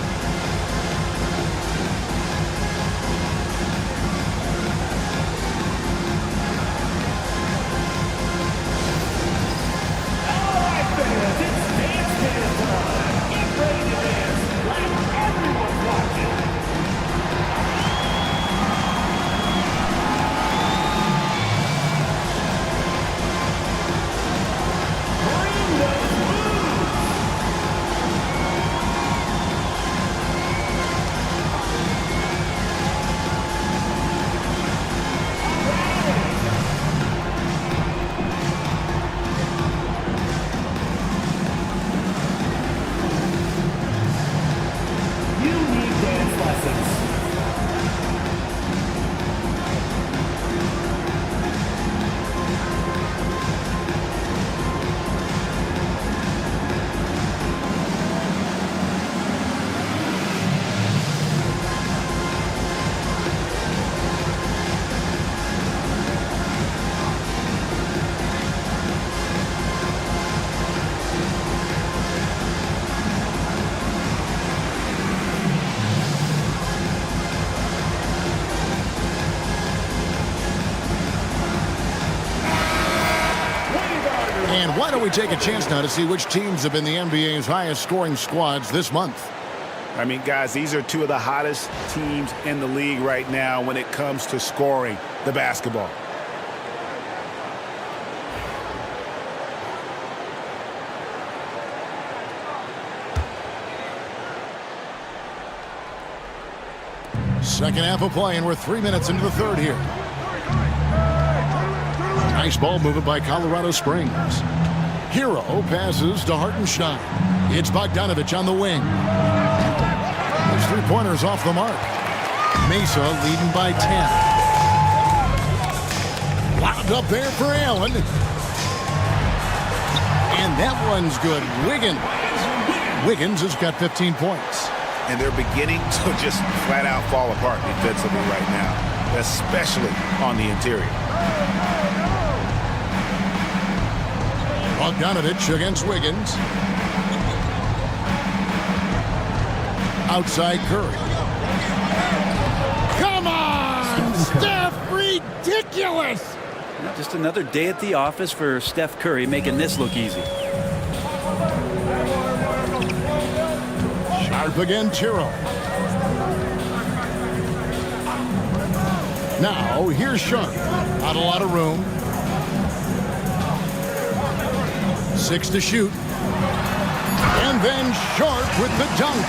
And why don't we take a chance now to see which teams have been the NBA's highest scoring squads this month. I mean, guys, these are two of the hottest teams in the league right now when it comes to scoring the basketball. Second half of play, and we're 3 minutes into the third here. Nice ball movement by Colorado Springs. Hero passes to Hartenstein. It's Bogdanovich on the wing. His three-pointers off the mark. Mesa leading by 10. Lobbed up there for Allen. And that one's good. Wiggins has got 15 points. And they're beginning to just flat out fall apart defensively right now, especially on the interior. Bogdanovich against Wiggins. Outside Curry. Come on, Steph! Ridiculous! Just another day at the office for Steph Curry, making this look easy. Sharp again, Tiro. Now, here's Sharp. Not a lot of room. 6 to shoot. And then Sharp with the dunk.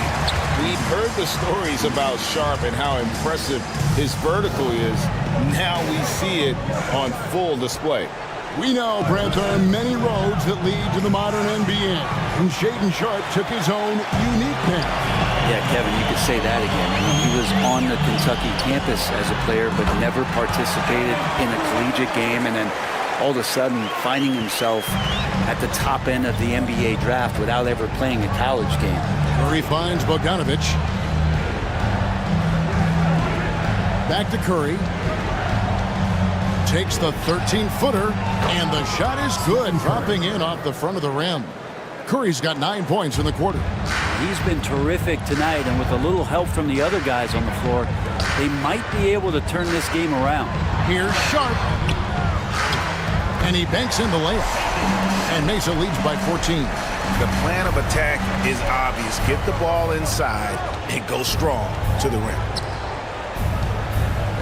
We've heard the stories about Sharp and how impressive his vertical is. Now we see it on full display. We know, Brent, there are many roads that lead to the modern NBA. And Shaedon Sharp took his own unique path. Yeah, Kevin, you could say that again. He was on the Kentucky campus as a player, but never participated in a collegiate game. And then all of a sudden finding himself at the top end of the NBA draft without ever playing a college game. Curry finds Bogdanovich. Back to Curry. Takes the 13-footer, and the shot is good, dropping in off the front of the rim. Curry's got 9 points in the quarter. He's been terrific tonight, and with a little help from the other guys on the floor, they might be able to turn this game around. Here's Sharp. And he banks in the layup. And Mesa leads by 14. The plan of attack is obvious. Get the ball inside and go strong to the rim.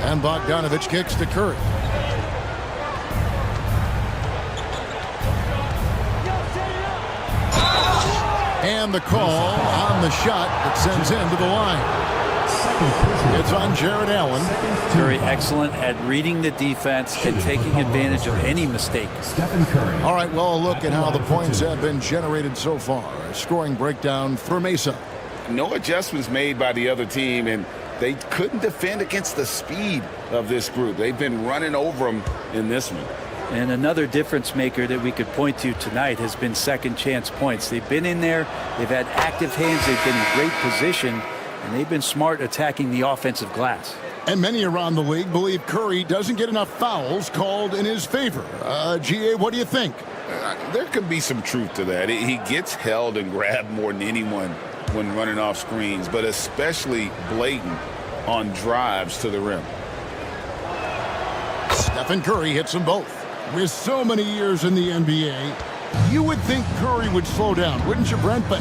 And Bogdanovich kicks to Curry. And the call on the shot that sends him to the line. It's on Jared Allen. Very excellent at reading the defense and taking advantage of any mistake. All right, well, a look at how the points have been generated so far. A scoring breakdown for Mesa. No adjustments made by the other team, and they couldn't defend against the speed of this group. They've been running over them in this one. And another difference maker that we could point to tonight has been second chance points. They've been in there, they've had active hands, they've been in great position, and they've been smart attacking the offensive glass. And many around the league believe Curry doesn't get enough fouls called in his favor. GA, what do you think? There could be some truth to that. He gets held and grabbed more than anyone when running off screens, but especially blatant on drives to the rim. Stephen Curry hits them both. With so many years in the NBA, you would think Curry would slow down, wouldn't you, Brent? But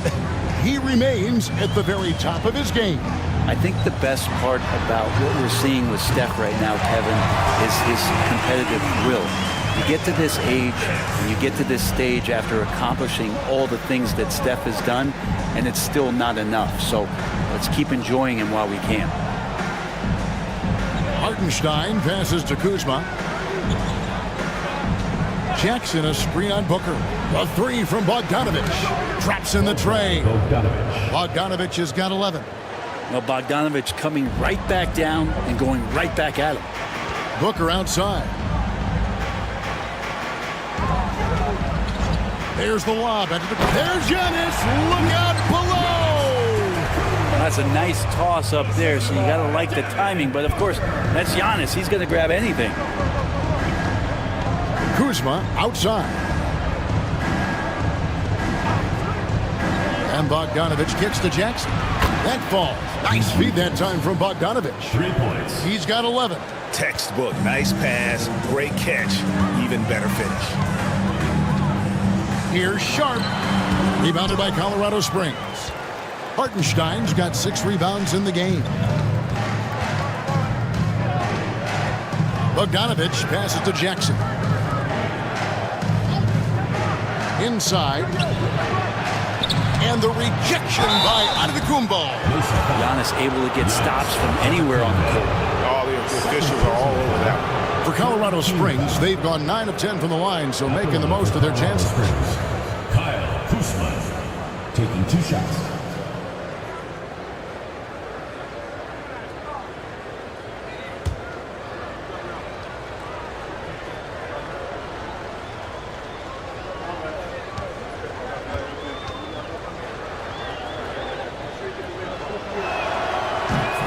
he remains at the very top of his game. I think the best part about what we're seeing with Steph right now, Kevin, is his competitive will. You get to this age, and you get to this stage after accomplishing all the things that Steph has done, and it's still not enough. So let's keep enjoying him while we can. Hartenstein passes to Kuzma. Jackson a screen on Booker. A three from Bogdanovich. Traps in the tray. Bogdanovich has got 11. Well, Bogdanovich coming right back down and going right back at him. Booker outside. There's the lob. There's Giannis. Look out below. That's a nice toss up there, so you got to like the timing. But, of course, that's Giannis. He's going to grab anything. Kuzma outside. And Bogdanovich kicks to Jackson. That falls. Nice feed that time from Bogdanovich. 3 points. He's got 11. Textbook. Nice pass. Great catch. Even better finish. Here's Sharp. Rebounded by Colorado Springs. Hartenstein's got 6 rebounds in the game. Bogdanovich passes to Jackson. Inside. And the rejection by Antetokounmpo. Giannis able to get stops from anywhere on the court. All the officials are all over that one. For Colorado Springs, they've gone 9 of 10 from the line, so making the most of their chances. Kyle Kuzma taking 2 shots.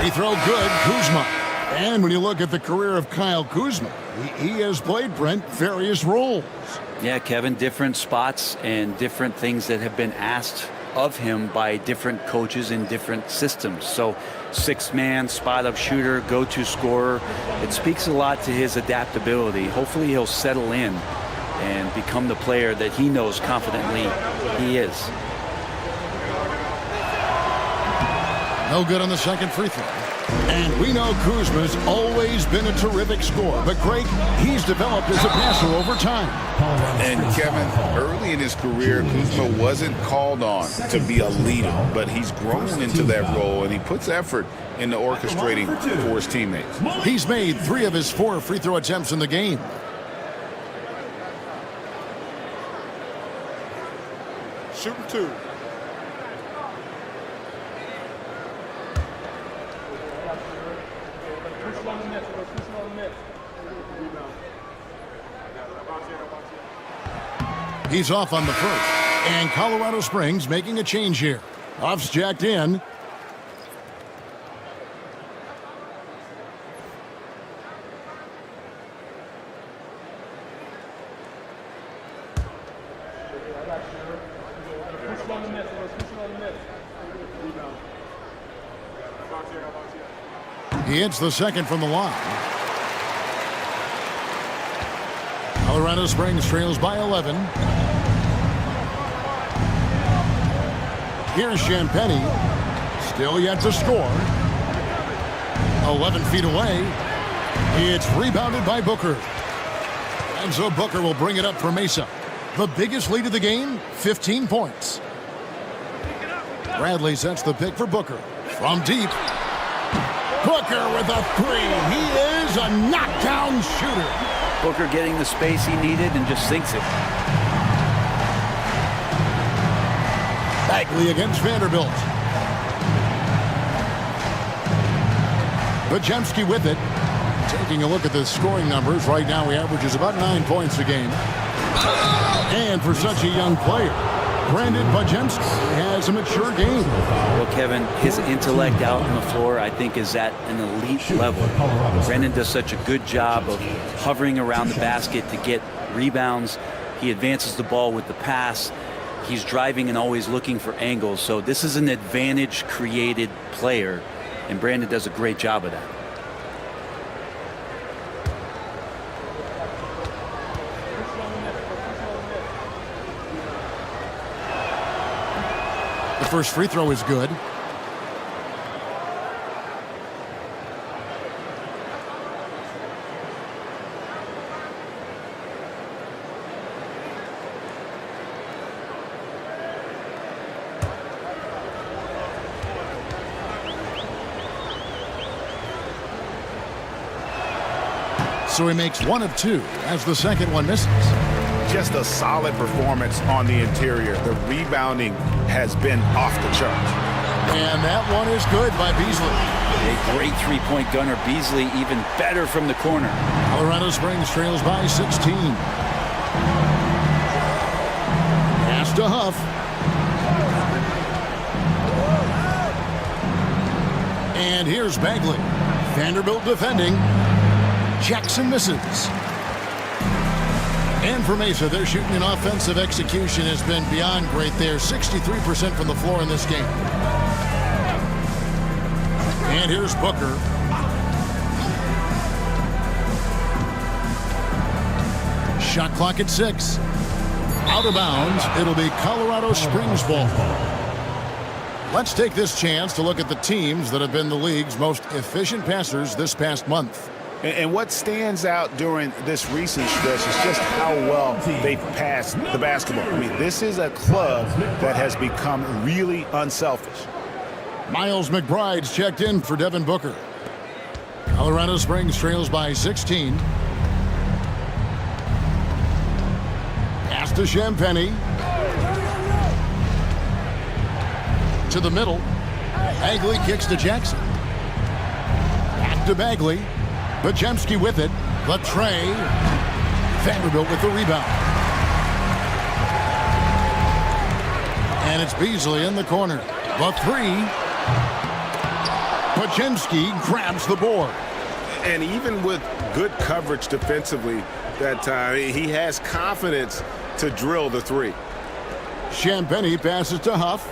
Free throw good, Kuzma. And when you look at the career of Kyle Kuzma, he has played, Brent, various roles. Yeah, Kevin, different spots and different things that have been asked of him by different coaches in different systems. So 6-man, spot-up shooter, go-to scorer. It speaks a lot to his adaptability. Hopefully he'll settle in and become the player that he knows confidently he is. No good on the second free throw. And we know Kuzma's always been a terrific scorer, but Greg, he's developed as a passer over time. And Kevin, early in his career, Kuzma wasn't called on to be a leader, but he's grown into that role, and he puts effort into orchestrating for his teammates. He's made 3 of his 4 free throw attempts in the game. Shooting 2. He's off on the first. And Colorado Springs making a change here. Off's jacked in. He hits the second from the line. Colorado Springs trails by 11. Here's Champagny. Still yet to score. 11 feet away. It's rebounded by Booker. And so Booker will bring it up for Mesa. The biggest lead of the game, 15 points. Bradley sets the pick for Booker. From deep. Booker with a 3. He is a knockdown shooter. Booker getting the space he needed and just sinks it. Bagley against Vanderbilt. Bajemski with it. Taking a look at the scoring numbers, right now he averages about 9 points a game. And for such a young player, Brandon Bajemski has a mature game. Well, Kevin, his intellect out on the floor, I think, is at an elite level. Brandon does such a good job of hovering around the basket to get rebounds. He advances the ball with the pass. He's driving and always looking for angles. So this is an advantage-created player, and Brandon does a great job of that. The first free throw is good. So he makes 1 of 2 as the second one misses. Just a solid performance on the interior. The rebounding has been off the charts. And that one is good by Beasley. A great three-point gunner. Beasley even better from the corner. Colorado Springs trails by 16. Pass to Huff. And here's Bagley. Vanderbilt defending. Jackson misses. And for Mesa, their shooting and offensive execution has been beyond great there. 63% from the floor in this game. And here's Booker. Shot clock at 6. Out of bounds. It'll be Colorado Springs ball. Let's take this chance to look at the teams that have been the league's most efficient passers this past month. And what stands out during this recent stretch is just how well they've passed the basketball. I mean, this is a club that has become really unselfish. Miles McBride's checked in for Devin Booker. Colorado Springs trails by 16. Pass to Champagnie. To the middle. Bagley kicks to Jackson. Back to Bagley. Bajemski with it. Latre. Vanderbilt with the rebound. And it's Beasley in the corner. The three. Bajemski grabs the board. And even with good coverage defensively that time, he has confidence to drill the three. Champagnie passes to Huff.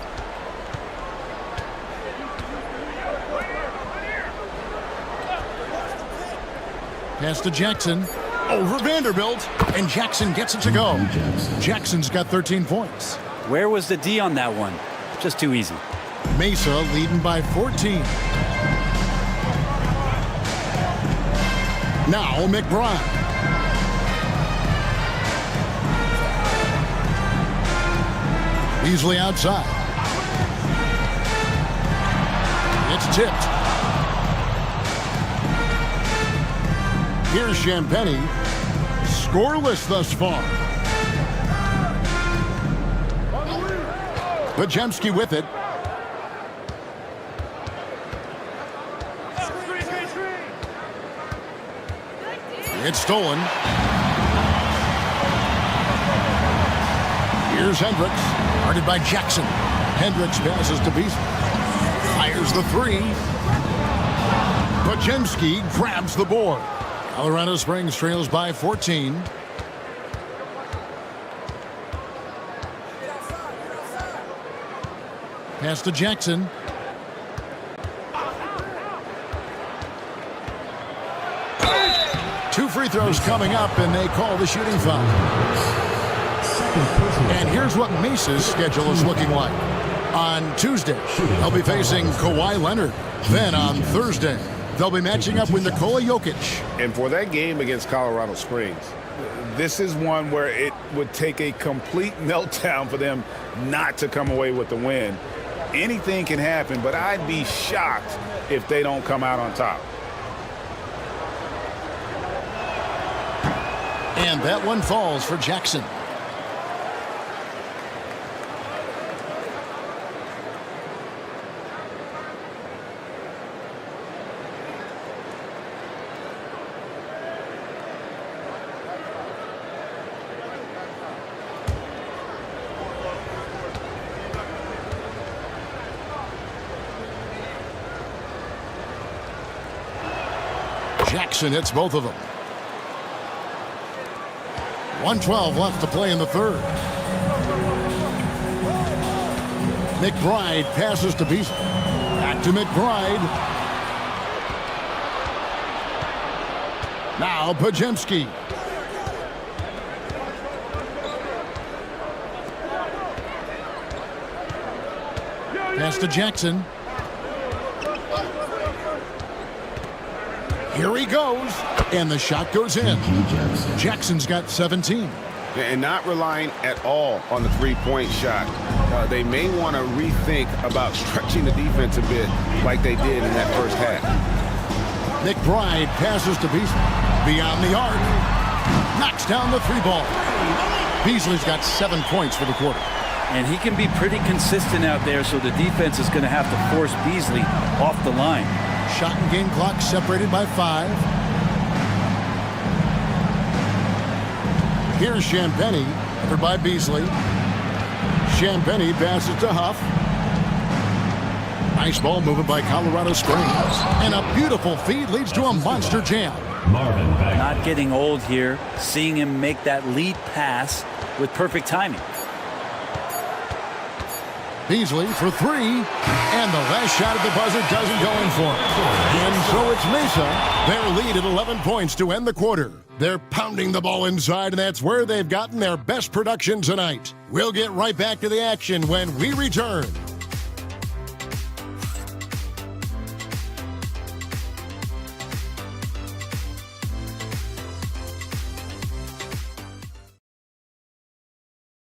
Pass to Jackson. Over Vanderbilt. And Jackson gets it to go. Jackson's got 13 points. Where was the D on that one? Just too easy. Mesa leading by 14. Now McBride. Beasley outside. It's tipped. Here's Champagnie. Scoreless thus far. Bajemski with it. It's stolen. Here's Hendricks. Guarded by Jackson. Hendricks passes to Beasley. Fires the three. Bajemski grabs the board. Colorado Springs trails by 14. Pass to Jackson. Two free throws coming up, and they call the shooting foul. And here's what Mesa's schedule is looking like. On Tuesday, they'll be facing Kawhi Leonard. Then on Thursday, they'll be matching up with Nikola Jokic. And for that game against Colorado Springs, this is one where it would take a complete meltdown for them not to come away with the win. Anything can happen, but I'd be shocked if they don't come out on top. And that one falls for Jackson. Jackson hits both of them. 1:12 left to play in the third. McBride passes to Beasley. Back to McBride. Now Bajemski. Pass to Jackson. Here he goes, and the shot goes in. Jackson's got 17. And not relying at all on the three-point shot. They may want to rethink about stretching the defense a bit like they did in that first half. McBride passes to Beasley. Beyond the arc. Knocks down the three ball. Beasley's got 7 points for the quarter. And he can be pretty consistent out there, so the defense is going to have to force Beasley off the line. Shot and game clock separated by 5. Here's Champagnie, covered by Beasley. Champagnie passes to Huff. Nice ball movement by Colorado Springs. And a beautiful feed leads to a monster jam. Not getting old here, seeing him make that lead pass with perfect timing. Beasley for 3, and the last shot at the buzzer doesn't go in for him. And so it's Mesa. Their lead at 11 points to end the quarter. They're pounding the ball inside, and that's where they've gotten their best production tonight. We'll get right back to the action when we return.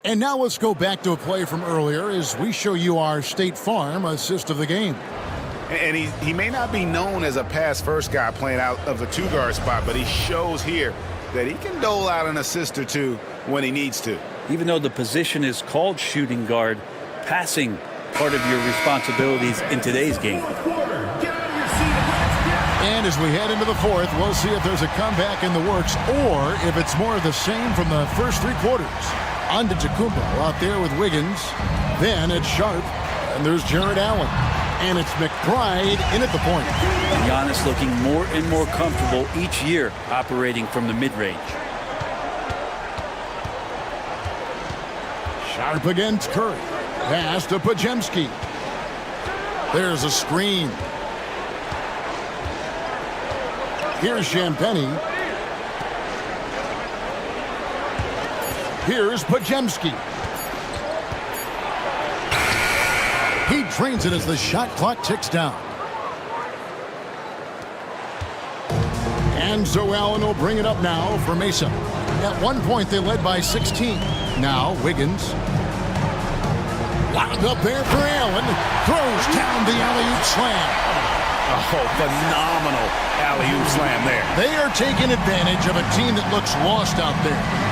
And now let's go back to a play from earlier as we show you our State Farm assist of the game. And he may not be known as a pass-first guy playing out of the two-guard spot, but he shows here that he can dole out an assist or two when he needs to. Even though the position is called shooting guard, passing part of your responsibilities in today's game. And as we head into the fourth, we'll see if there's a comeback in the works or if it's more of the same from the first three quarters. Antetokounmpo out there with Wiggins. Then it's Sharp, and there's Jared Allen. And it's McBride in at the point. Giannis looking more and more comfortable each year operating from the mid-range. Sharp against Curry. Pass to Podziemski. There's a screen. Here's Champagnie. Here's Podziemski. He drains it as the shot clock ticks down. And so Allen will bring it up now for Mesa. At one point, they led by 16. Now, Wiggins. Wound up there for Allen. Throws down the alley-oop slam. Oh, phenomenal alley-oop slam there. They are taking advantage of a team that looks lost out there.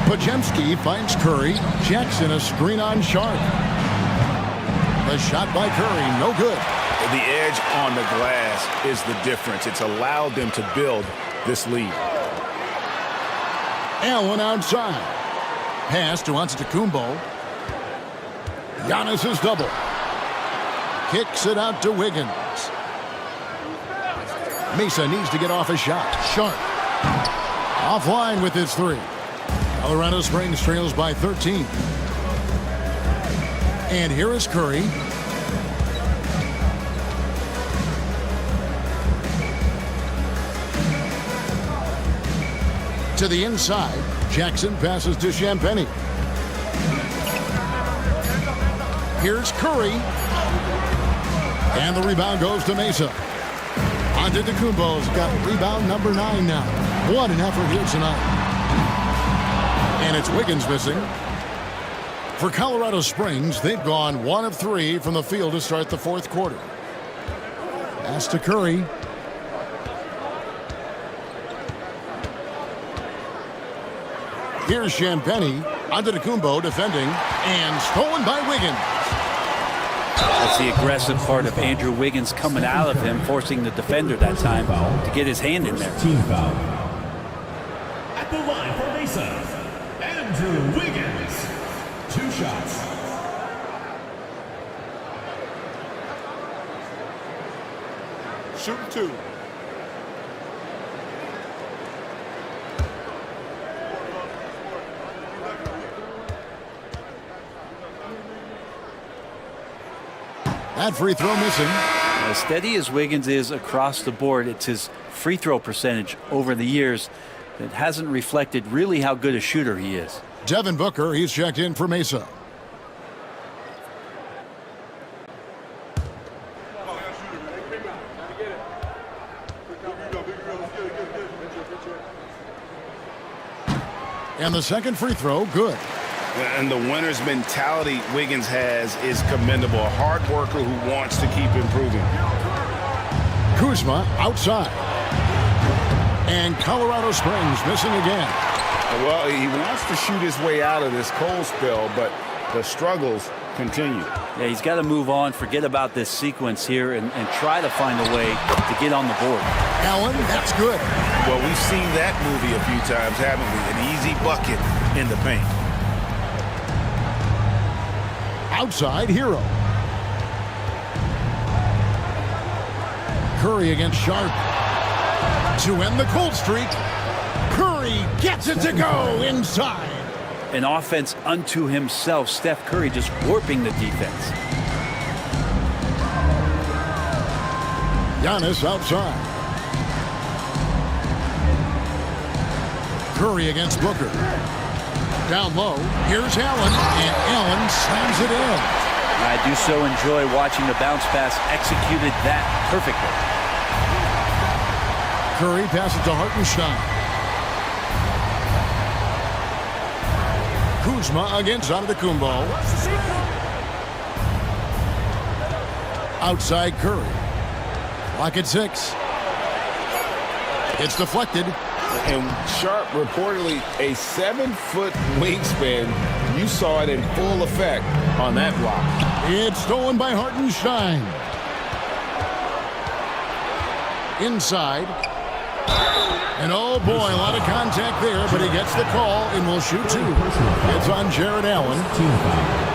Podziemski finds Curry. Jackson a screen on Sharp. The shot by Curry, no good. The edge on the glass is the difference. It's allowed them to build this lead. Allen outside. Pass to Antetokounmpo. Giannis is double. Kicks it out to Wiggins. Mesa needs to get off a shot. Sharp. Offline with his three. Colorado Springs trails by 13. And here is Curry. To the inside. Jackson passes to Champagnie. Here's Curry. And the rebound goes to Mesa. Antetokounmpo's got rebound number 9 now. What an effort here tonight. And it's Wiggins missing. For Colorado Springs, they've gone 1 of 3 from the field to start the fourth quarter. Pass to Curry. Here's Champagnie. Antetokounmpo defending. And stolen by Wiggins. That's the aggressive part of Andrew Wiggins coming out of him, forcing the defender that time to get his hand in there. Team foul. At the line for Mesa, Andrew Wiggins. 2 shots. Shooting 2. That free throw missing. As steady as Wiggins is across the board, it's his free throw percentage over the years that hasn't reflected really how good a shooter he is. Devin Booker, he's checked in for Mesa. And the second free throw, good. And the winner's mentality Wiggins has is commendable. A hard worker who wants to keep improving. Kuzma outside. And Colorado Springs missing again. Well, he wants to shoot his way out of this cold spell, but the struggles continue. Yeah, he's got to move on, forget about this sequence here, and try to find a way to get on the board. Allen, that's good. Well, we've seen that movie a few times, haven't we? An easy bucket in the paint. Outside, Hero. Curry against Sharp. To end the cold streak. Curry gets it to go inside. An offense unto himself. Steph Curry just warping the defense. Giannis outside. Curry against Booker. Down low. Here's Allen. And Allen slams it in. I do so enjoy watching the bounce pass executed that perfectly. Curry passes to Hartenstein. Kuzma against Antetokounmpo. Outside Curry. Clock at 6. It's deflected. And Sharp reportedly a 7-foot wingspan. You saw it in full effect on that block. It's stolen by Hartenstein. Inside. And oh boy, a lot of contact there, but he gets the call and will shoot 2. It's on Jared Allen. Team foul.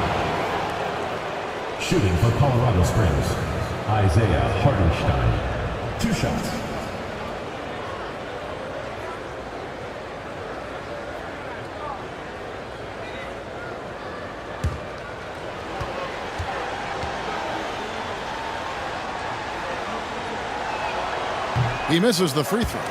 Shooting for Colorado Springs, Isaiah Hartenstein. 2 shots. He misses the free throw.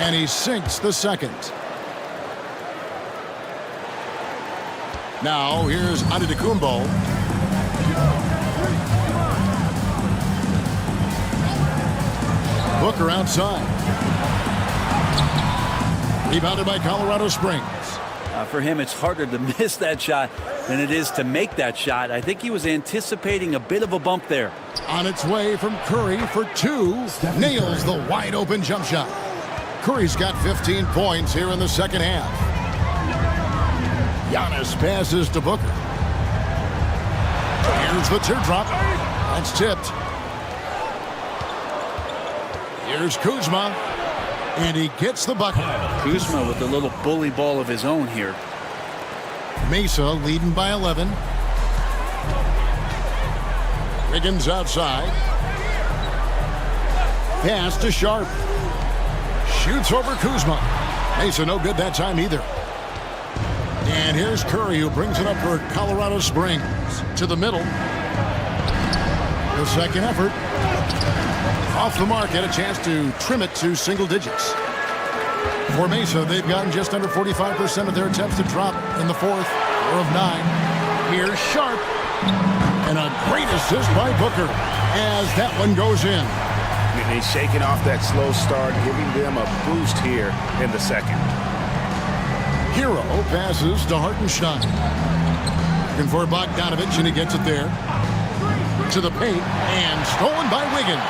And he sinks the second. Now here's Antetokounmpo. Booker outside. Rebounded by Colorado Springs. For him, it's harder to miss that shot than it is to make that shot. I think he was anticipating a bit of a bump there. On its way from Curry for 2. Nails the wide open jump shot. Curry's got 15 points here in the second half. Giannis passes to Booker. Here's the teardrop. That's tipped. Here's Kuzma. And he gets the bucket. Kuzma with a little bully ball of his own here. Mesa leading by 11. Wiggins outside. Pass to Sharp. Shoots over Kuzma. Mesa no good that time either. And here's Curry, who brings it up for Colorado Springs. To the middle. The second effort. Off the mark, had a chance to trim it to single digits. For Mesa, they've gotten just under 45% of their attempts to drop in the fourth, or of 9. Here's Sharp. And a great assist by Booker as that one goes in. And he's shaking off that slow start, giving them a boost here in the second. Hero passes to Hartenstein. Looking for Bogdanovich, and he gets it there. To the paint, and stolen by Wiggins.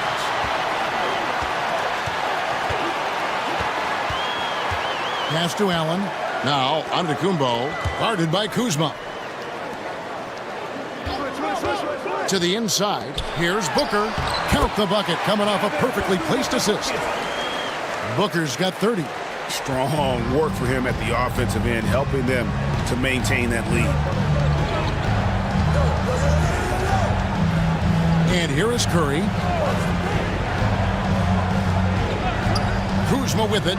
Pass to Allen. Now Antetokounmpo, guarded by Kuzma. To the inside. Here's Booker. Count the bucket, coming off a perfectly placed assist. Booker's got 30. Strong work for him at the offensive end, helping them to maintain that lead. And here is Curry. Kuzma with it.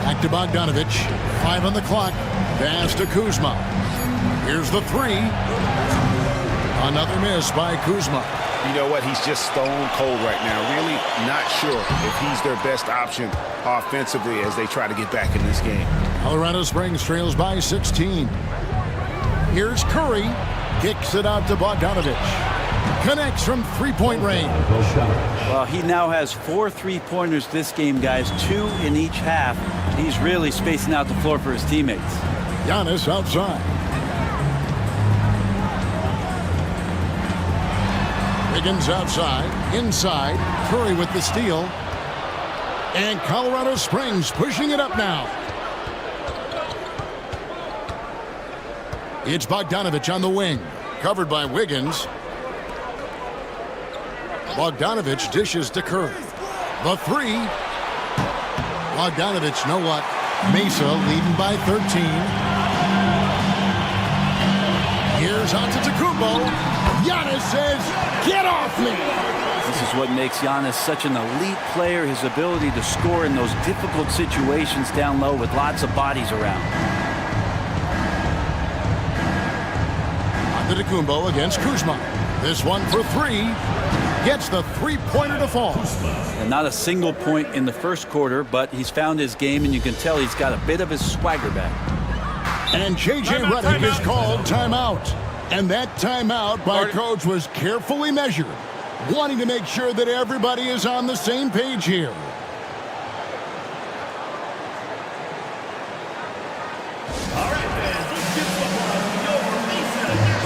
Back to Bogdanovich. 5 on the clock. Pass to Kuzma. Here's the 3. Another miss by Kuzma. You know what? He's just stone cold right now. Really not sure if he's their best option offensively as they try to get back in this game. Colorado Springs trails by 16. Here's Curry. Kicks it out to Bogdanovich. Connects from three-point range. Well, he now has 4 3-pointers this game, guys. 2 in each half. He's really spacing out the floor for his teammates. Giannis outside. Wiggins outside. Inside. Curry with the steal. And Colorado Springs pushing it up now. It's Bogdanovich on the wing. Covered by Wiggins. Bogdanovich dishes to Curry. The 3. Bogdanovich, no luck. Mesa leading by 13. Here's Antetokounmpo. Giannis says, "Get off me!" This is what makes Giannis such an elite player, his ability to score in those difficult situations down low with lots of bodies around. Antetokounmpo against Kuzma. This one for 3. Gets the three-pointer to fall. And not a single point in the first quarter, but he's found his game, and you can tell he's got a bit of his swagger back. And J.J. Redick is called timeout. And that timeout by Coach was carefully measured, wanting to make sure that everybody is on the same page here. All right, fans, let's give some love to your Mesa.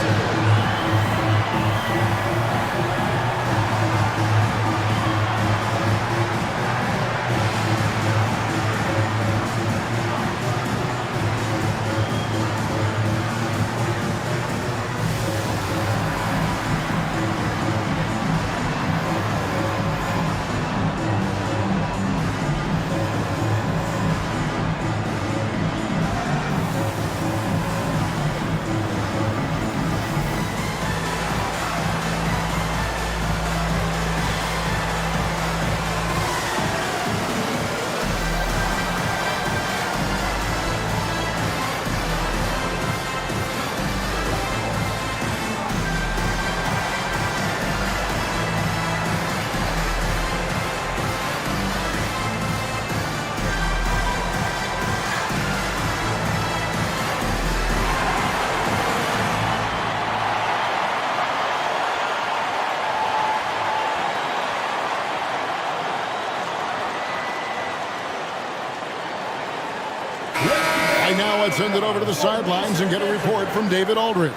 And now let's send it over to the sidelines and get a report from David Aldridge.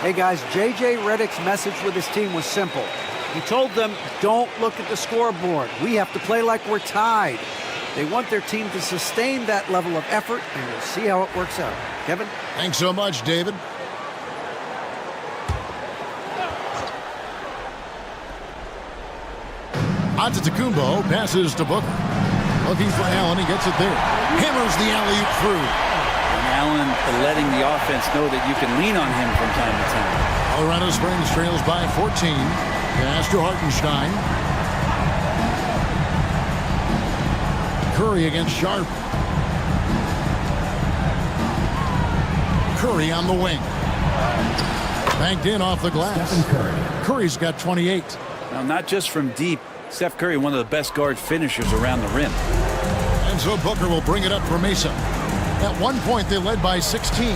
Hey guys, J.J. Redick's message with his team was simple. He told them, don't look at the scoreboard. We have to play like we're tied. They want their team to sustain that level of effort, and we'll see how it works out. Kevin? Thanks so much, David. Antetokounmpo passes to Booker. Looking for Allen, he gets it there. Hammers the alley-oop through. And Allen letting the offense know that you can lean on him from time to time. Colorado Springs trails by 14. Pass to Hartenstein. Curry against Sharp. Curry on the wing. Banked in off the glass. Curry's got 28. Now, not just from deep. Steph Curry, one of the best guard finishers around the rim. And so Booker will bring it up for Mesa. At one point, they led by 16.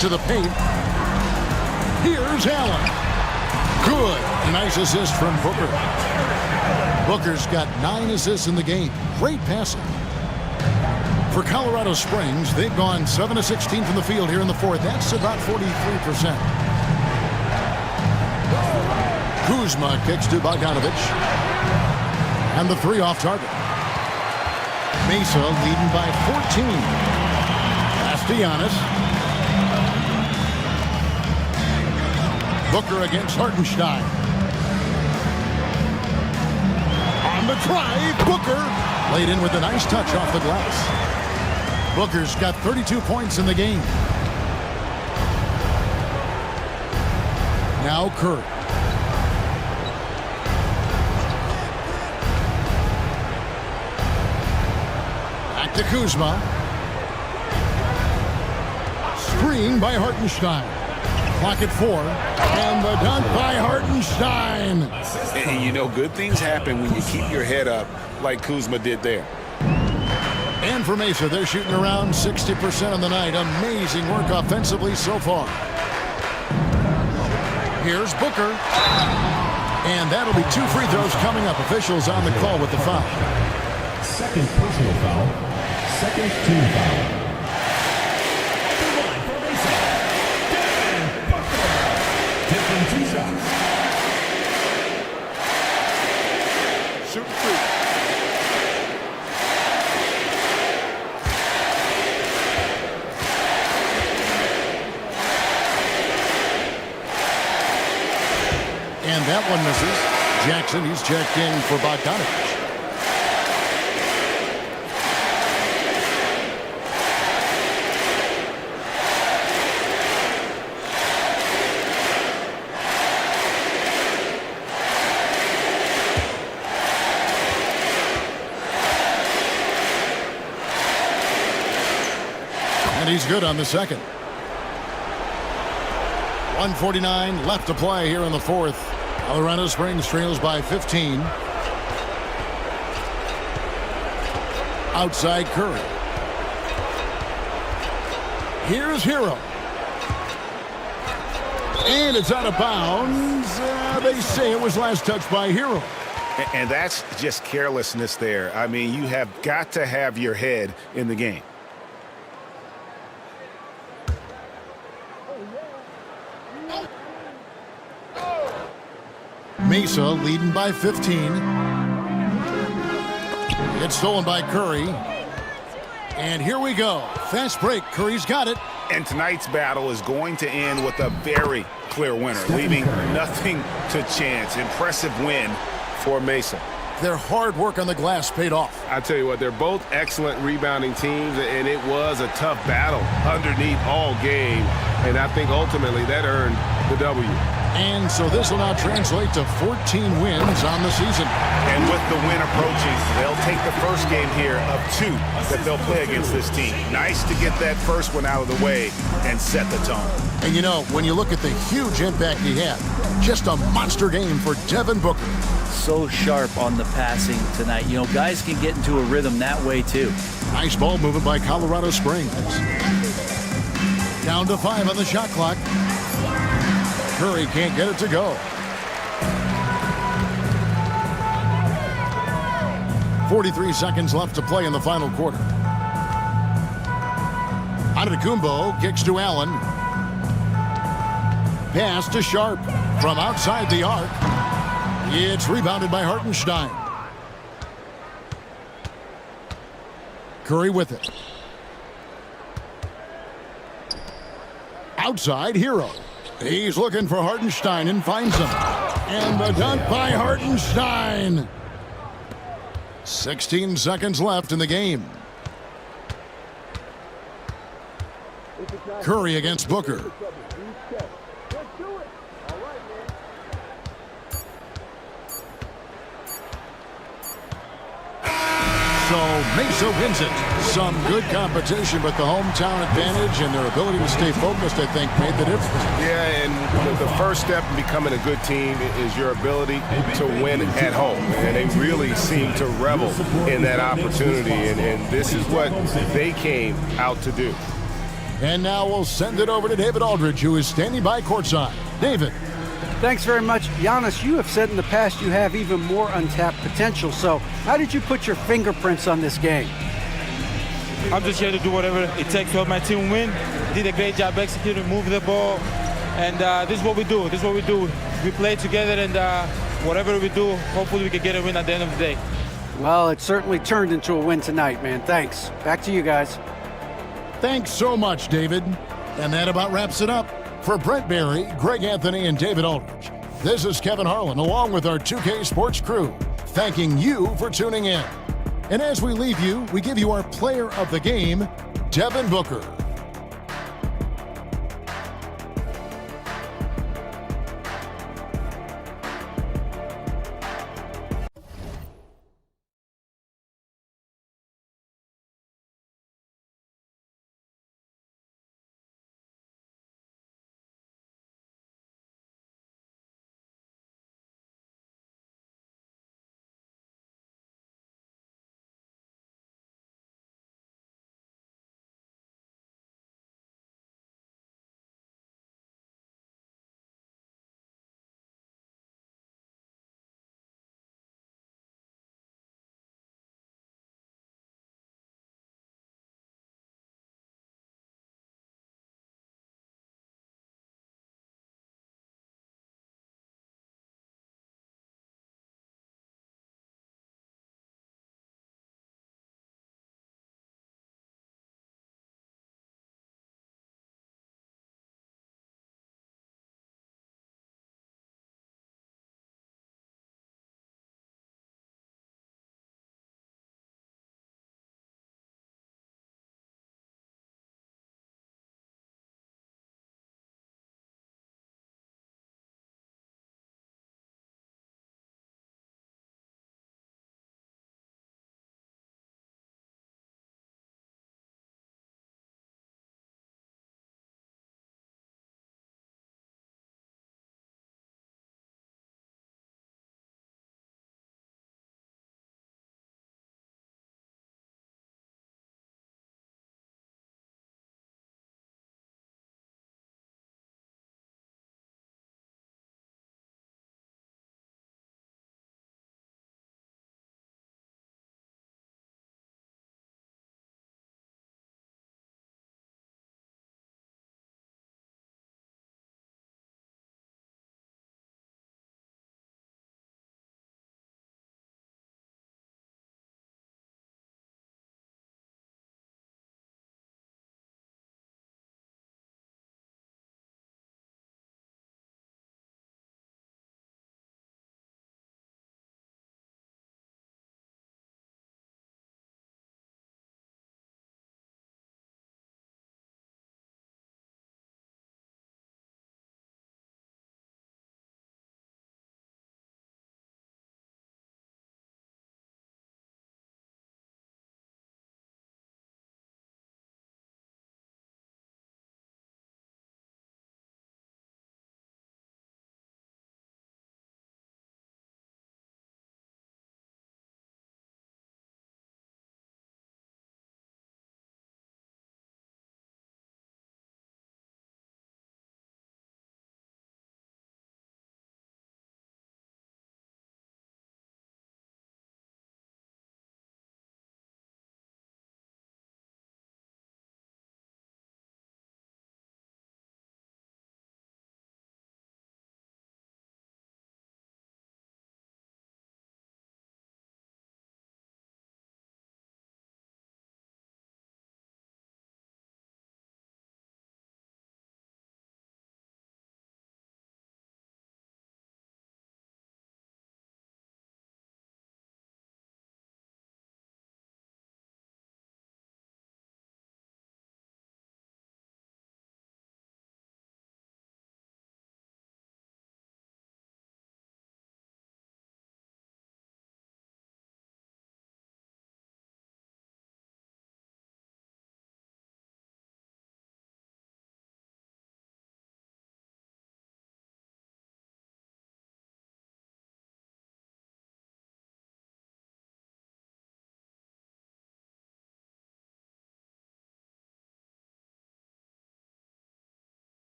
To the paint. Here's Allen. Good. Nice assist from Booker. Booker's got 9 assists in the game. Great passing. For Colorado Springs, they've gone 7 of 16 from the field here in the fourth. That's about 43%. Kuzma kicks to Bogdanovich. And the 3 off target. Mesa leading by 14. Pass to Giannis. Booker against Hartenstein. On the drive, Booker laid in with a nice touch off the glass. Booker's got 32 points in the game. Now Curry. Back to Kuzma. Screen by Hartenstein. Clock at 4. And the dunk by Hartenstein. And you know, good things happen when you keep your head up like Kuzma did there. And for Mesa, they're shooting around 60% on the night. Amazing work offensively so far. Here's Booker. And that'll be 2 free throws coming up. Officials on the call with the foul. Second personal foul. Second team foul. Taking 2 shots. Shoot free. And that one misses. Jackson, he's checked in for Bogdanovich. And he's good on the second. 1:49 left to play here in the fourth. Colorado Springs trails by 15. Outside Curry. Here's Hero. And it's out of bounds. They say it was last touched by Hero. And that's just carelessness there. I mean, you have got to have your head in the game. Mesa leading by 15. It's stolen by Curry. And here we go. Fast break. Curry's got it. And tonight's battle is going to end with a very clear winner, leaving nothing to chance. Impressive win for Mesa. Their hard work on the glass paid off. I tell you what, they're both excellent rebounding teams, and it was a tough battle underneath all game. And I think ultimately that earned the W. And so this will now translate to 14 wins on the season. And with the win approaching, they'll take the first game here of 2 that they'll play against this team. Nice to get that first one out of the way and set the tone. And you know, when you look at the huge impact he had, just a monster game for Devin Booker. So sharp on the passing tonight. You know, guys can get into a rhythm that way too. Nice ball movement by Colorado Springs. Down to 5 on the shot clock. Curry can't get it to go. 43 seconds left to play in the final quarter. Antetokounmpo kicks to Allen. Pass to Sharp from outside the arc. It's rebounded by Hartenstein. Curry with it. Outside Hero. He's looking for Hartenstein and finds him. And the dunk by Hartenstein. 16 seconds left in the game. Curry against Booker. So Mesa wins it. Some good competition, but the hometown advantage and their ability to stay focused, I think, made the difference. Yeah, and the first step in becoming a good team is your ability to win at home. And they really seem to revel in that opportunity, and this is what they came out to do. And now we'll send it over to David Aldridge, who is standing by courtside. David. Thanks very much. Giannis, you have said in the past you have even more untapped potential. So how did you put your fingerprints on this game? I'm just here to do whatever it takes to help my team win. Did a great job executing, moving the ball. And this is what we do. This is what we do. We play together, and whatever we do, hopefully we can get a win at the end of the day. Well, it certainly turned into a win tonight, man. Thanks. Back to you guys. Thanks so much, David. And that about wraps it up. For Brent Barry, Greg Anthony, and David Aldridge, this is Kevin Harlan along with our 2K Sports crew, thanking you for tuning in. And as we leave you, we give you our player of the game, Devin Booker.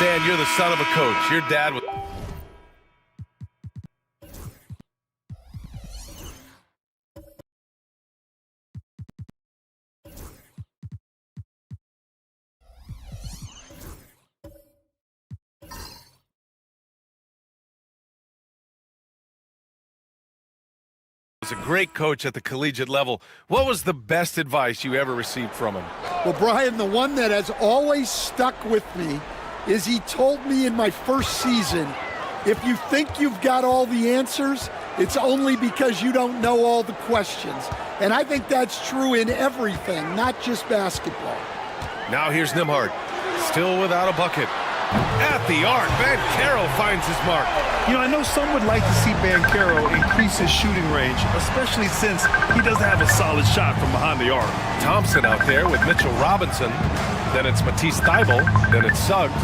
Dan, you're the son of a coach. Your dad was... was a great coach at the collegiate level. What was the best advice you ever received from him? Well, Brian, the one that has always stuck with me is he told me in my first season, if you think you've got all the answers, it's only because you don't know all the questions. And I think that's true in everything, not just basketball. Now here's Nembhard, still without a bucket. At the arc, Banchero finds his mark. You know, I know some would like to see Banchero increase his shooting range, especially since he doesn't have a solid shot from behind the arc. Thompson out there with Mitchell Robinson. Then it's Matisse Thybulle. Then it's Suggs.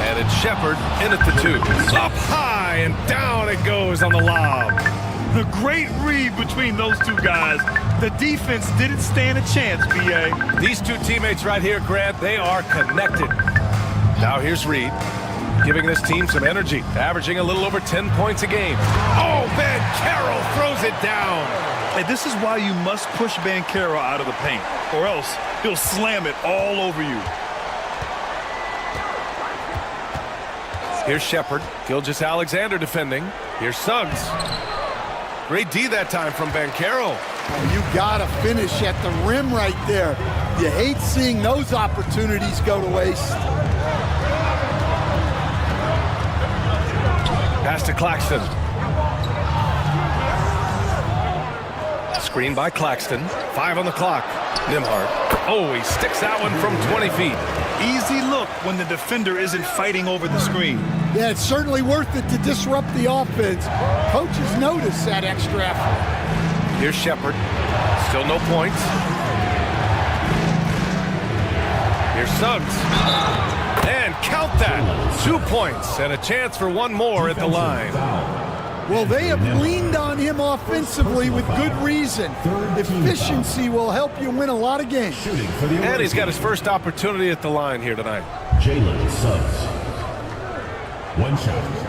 And it's Shepard in at the 2. Up high and down it goes on the lob. The great read between those two guys. The defense didn't stand a chance, B.A. These two teammates right here, Grant, they are connected. Now here's Reed, giving this team some energy, averaging a little over 10 points a game. Oh, Banchero throws it down. And this is why you must push Banchero out of the paint, or else he'll slam it all over you. Here's Shepard, Gilgeous-Alexander defending. Here's Suggs. Great D that time from Banchero. You gotta finish at the rim right there. You hate seeing those opportunities go to waste. Pass to Claxton. Screen by Claxton. 5 on the clock. Nembhard. Oh, he sticks that one from 20 feet. Easy look when the defender isn't fighting over the screen. Yeah, it's certainly worth it to disrupt the offense. Coaches notice that extra effort. Here's Shepard. Still no points. Here's Suggs. And count that. 2 points and a chance for one more at the line. Well, they have leaned on him offensively with good reason. Efficiency will help you win a lot of games. And he's got his first opportunity at the line here tonight. Jalen Suggs. 1 shot.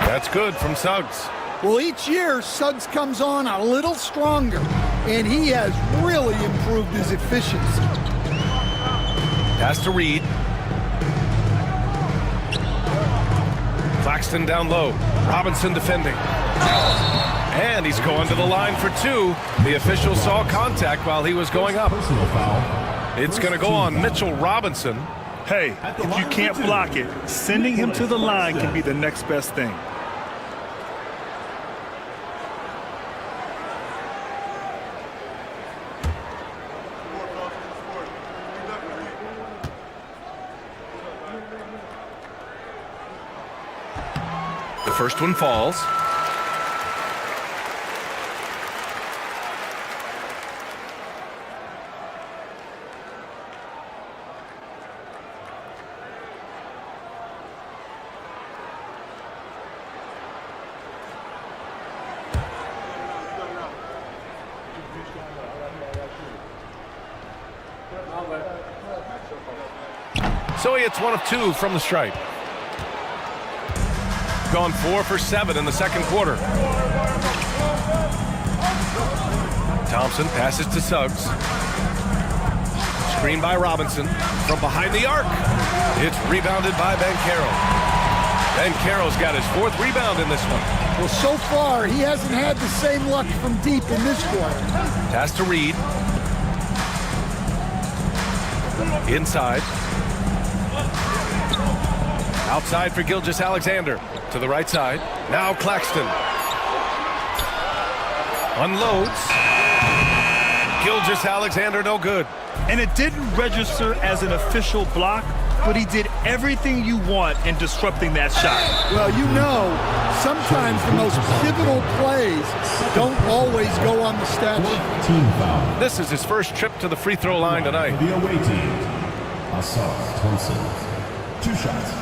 That's good from Suggs. Well, each year, Suggs comes on a little stronger, and he has really improved his efficiency. Pass to Reed. Claxton down low. Robinson defending. And he's going to the line for 2. The official saw contact while he was going up. It's going to go on Mitchell Robinson. Hey, if you can't block it, sending him to the line can be the next best thing. The first one falls. So he hits 1 of 2 from the stripe. Gone 4 for 7 in the second quarter. Thompson passes to Suggs. Screen by Robinson from behind the arc. It's rebounded by Banchero. Banchero's got his 4th rebound in this one. Well, so far, he hasn't had the same luck from deep in this quarter. Pass to Reed. Inside. Outside for Gilgeous-Alexander. To the right side. Now Claxton. Unloads. Gilgeous-Alexander no good. And it didn't register as an official block, but he did everything you want in disrupting that shot. Well, you know, sometimes the most pivotal plays don't always go on the stat sheet. Team foul. This is his first trip to the free throw line tonight. The away team. Assault Thompson. 2 shots.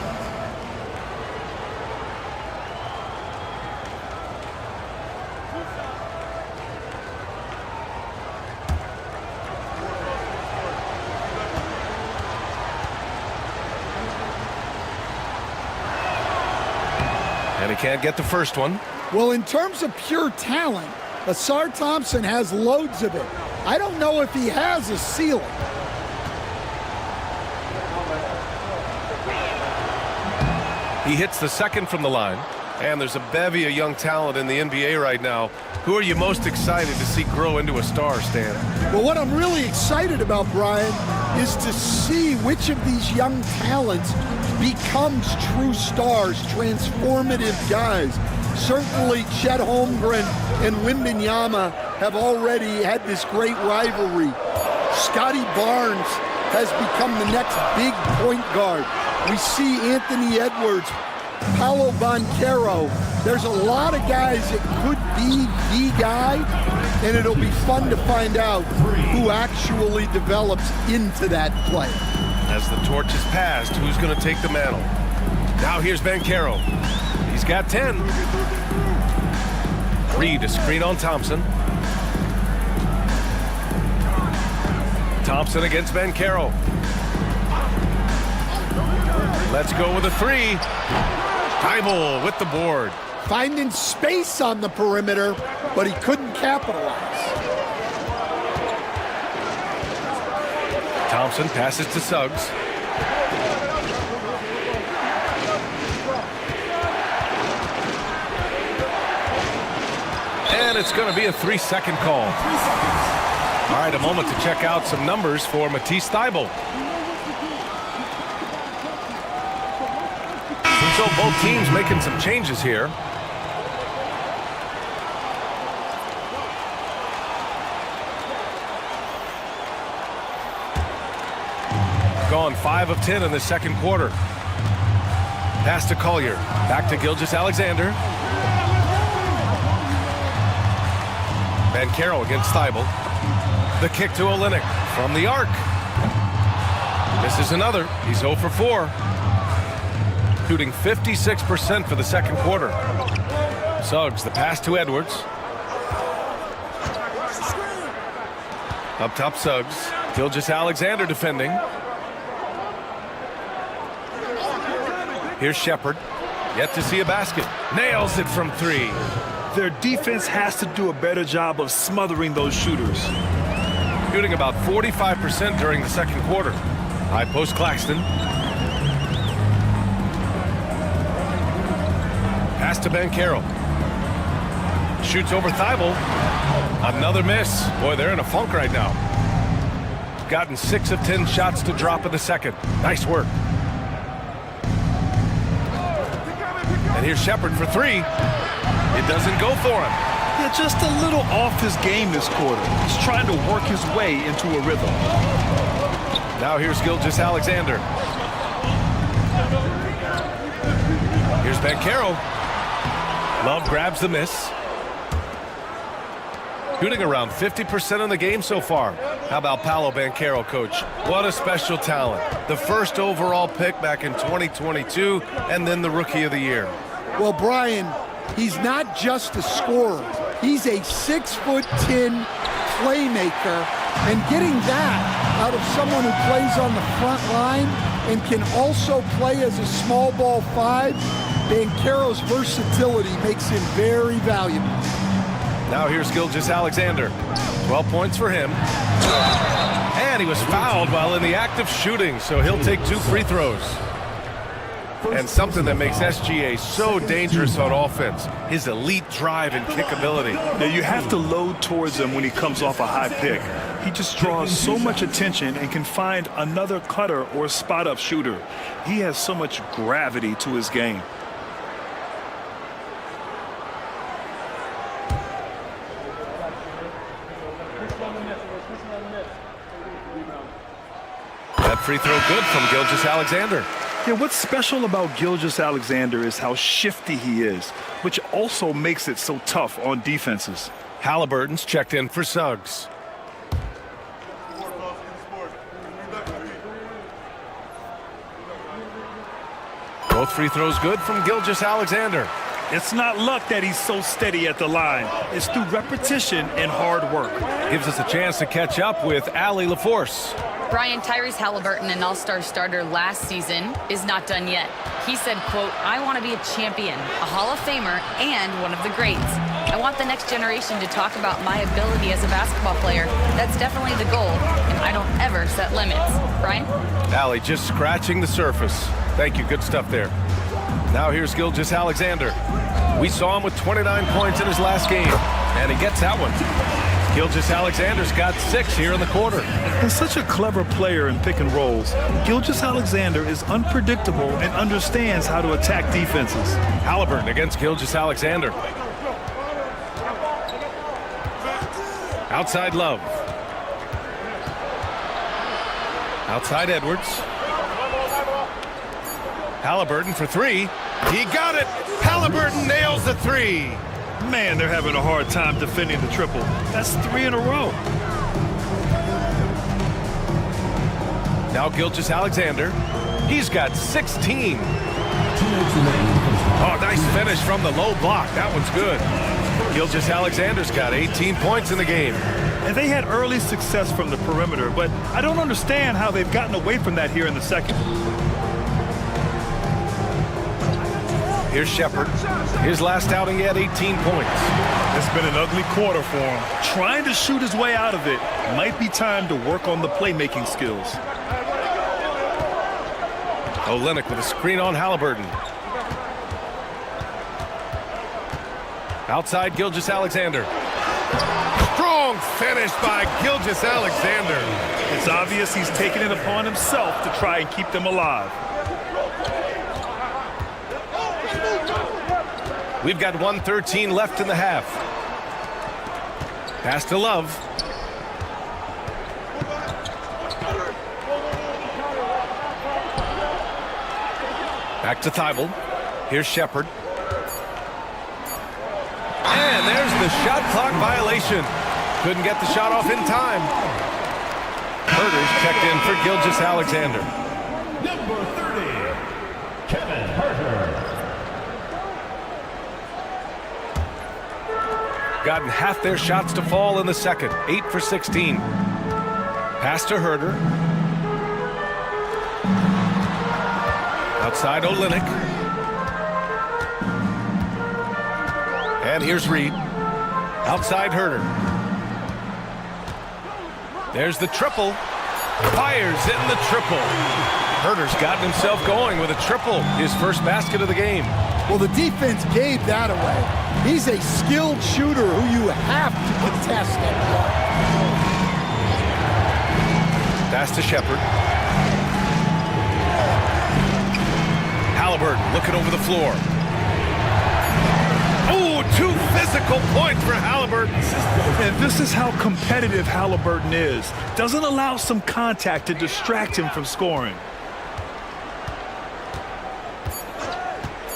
can't get the first one. Well, in terms of pure talent, Asar Thompson has loads of it. I don't know if he has a ceiling. He hits the second from the line. And there's a bevy of young talent in the NBA right now. Who are you most excited to see grow into a star, Stan? Well, what I'm really excited about, Brian, is to see which of these young talents becomes true stars, transformative guys. Certainly, Chet Holmgren and Wembanyama have already had this great rivalry. Scotty Barnes has become the next big point guard. We see Anthony Edwards, Paolo Banchero. There's a lot of guys that could be the guy, and it'll be fun to find out who actually develops into that play. As the torch is passed, who's going to take the mantle? Now here's Banchero. He's got 10. Reed, a screen on Thompson. Thompson against Banchero. Let's go with a three. Thybulle with the board. Finding space on the perimeter, but he couldn't capitalize. Thompson passes to Suggs. And it's going to be a 3-second call. All right, a moment to check out some numbers for Matisse Thybulle. So both teams making some changes here. Gone 5 of 10 in the second quarter. Pass to Collier. Back to Gilgeous-Alexander. Banchero against Thybulle. The kick to Olynyk from the arc. This is another. He's 0 for 4. Shooting 56% for the second quarter. Suggs, the pass to Edwards. Up top, Suggs. Gilgeous-Alexander defending. Here's Shepherd. Yet to see a basket. Nails it from 3. Their defense has to do a better job of smothering those shooters. Shooting about 45% during the second quarter. High post Claxton. Pass to Banchero. Shoots over Thybulle. Another miss. Boy, they're in a funk right now. Gotten 6 of 10 shots to drop in the second. Nice work. And here's Shepherd for 3. It doesn't go for him. Yeah, just a little off his game this quarter. He's trying to work his way into a rhythm. Now here's Gilgeous-Alexander. Here's Banchero. Love grabs the miss. Shooting around 50% in the game so far. How about Paolo Banchero, coach? What a special talent. The first overall pick back in 2022, and then the Rookie of the Year. Well, Brian, he's not just a scorer. He's a 6'10" playmaker, and getting that out of someone who plays on the front line and can also play as a small ball 5, Banchero's versatility makes him very valuable. Now here's Gilgeous-Alexander. 12 points for him. And he was fouled while in the act of shooting, so he'll take 2 free throws. And something that makes SGA so dangerous on offense, his elite drive and kick ability. Now you have to load towards him when he comes off a high pick. He just draws so much attention and can find another cutter or spot-up shooter. He has so much gravity to his game. That free throw good from Gilgeous-Alexander. Yeah, what's special about Gilgeous-Alexander is how shifty he is, which also makes it so tough on defenses. Halliburton's checked in for Suggs. Both free throws good from Gilgeous-Alexander. It's not luck that he's so steady at the line. It's through repetition and hard work. Gives us a chance to catch up with Allie LaForce. Brian, Tyrese Halliburton, an all-star starter last season, is not done yet. He said, quote, "I want to be a champion, a Hall of Famer, and one of the greats. I want the next generation to talk about my ability as a basketball player. That's definitely the goal, and I don't ever set limits." Brian? Allie just scratching the surface. Thank you. Good stuff there. Now here's Gilgeous-Alexander. We saw him with 29 points in his last game, and he gets that one. Gilgeous-Alexander's got 6 here in the quarter. He's such a clever player in pick and rolls. Gilgeous-Alexander is unpredictable and understands how to attack defenses. Halliburton against Gilgeous-Alexander. Outside Love. Outside Edwards. Halliburton for 3. He got it. Halliburton nails the 3. Man, they're having a hard time defending the triple. That's 3 in a row. Now Gilgeous-Alexander. He's got 16. Oh, nice finish from the low block. That one's good. Gilgeous-Alexander's got 18 points in the game. And they had early success from the perimeter, but I don't understand how they've gotten away from that here in the second. Here's Shepherd. His last outing, he had 18 points. It's been an ugly quarter for him. Trying to shoot his way out of it. Might be time to work on the playmaking skills. Olynyk with a screen on Halliburton. Outside Gilgeous-Alexander. Strong finish by Gilgeous-Alexander. It's obvious he's taken it upon himself to try and keep them alive. We've got 1:13 left in the half. Pass to Love. Back to Thibault. Here's Shepherd. And there's the shot clock violation. Couldn't get the shot off in time. Herter's checked in for Gilgeous-Alexander. Number 30, Kevin Herter. Gotten half their shots to fall in the second. 8 for 16. Pass to Herter. Outside Olynyk. And here's Reed. Outside Herter. There's the triple. Fires in the triple. Herter's gotten himself going with a triple. His first basket of the game. Well, the defense gave that away. He's a skilled shooter who you have to contest and block. Pass to Shepherd. Halliburton looking over the floor. Oh, 2 physical points for Halliburton. And this is how competitive Halliburton is. Doesn't allow some contact to distract him from scoring.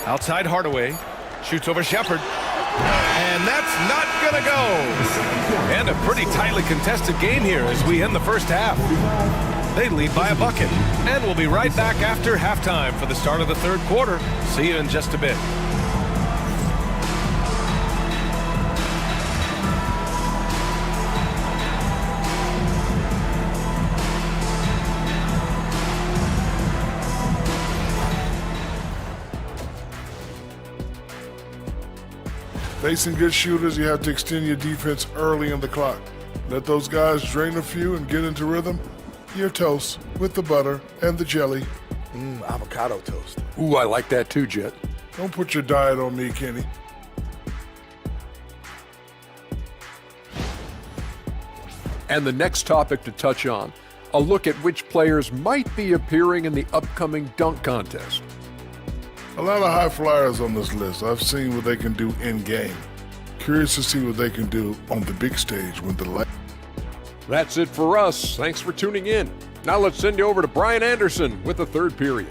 Outside Hardaway. Shoots over Shepherd. And that's not going to go. And a pretty tightly contested game here as we end the first half. They lead by a bucket. And we'll be right back after halftime for the start of the third quarter. See you in just a bit. Facing good shooters, you have to extend your defense early in the clock. Let those guys drain a few and get into rhythm. Your toast with the butter and the jelly. Avocado toast. Ooh, I like that too, Jet. Don't put your diet on me, Kenny. And the next topic to touch on, a look at which players might be appearing in the upcoming dunk contest. A lot of high flyers on this list. I've seen what they can do in game. Curious to see what they can do on the big stage when the light. That's it for us. Thanks for tuning in. Now let's send you over to Brian Anderson with the third period.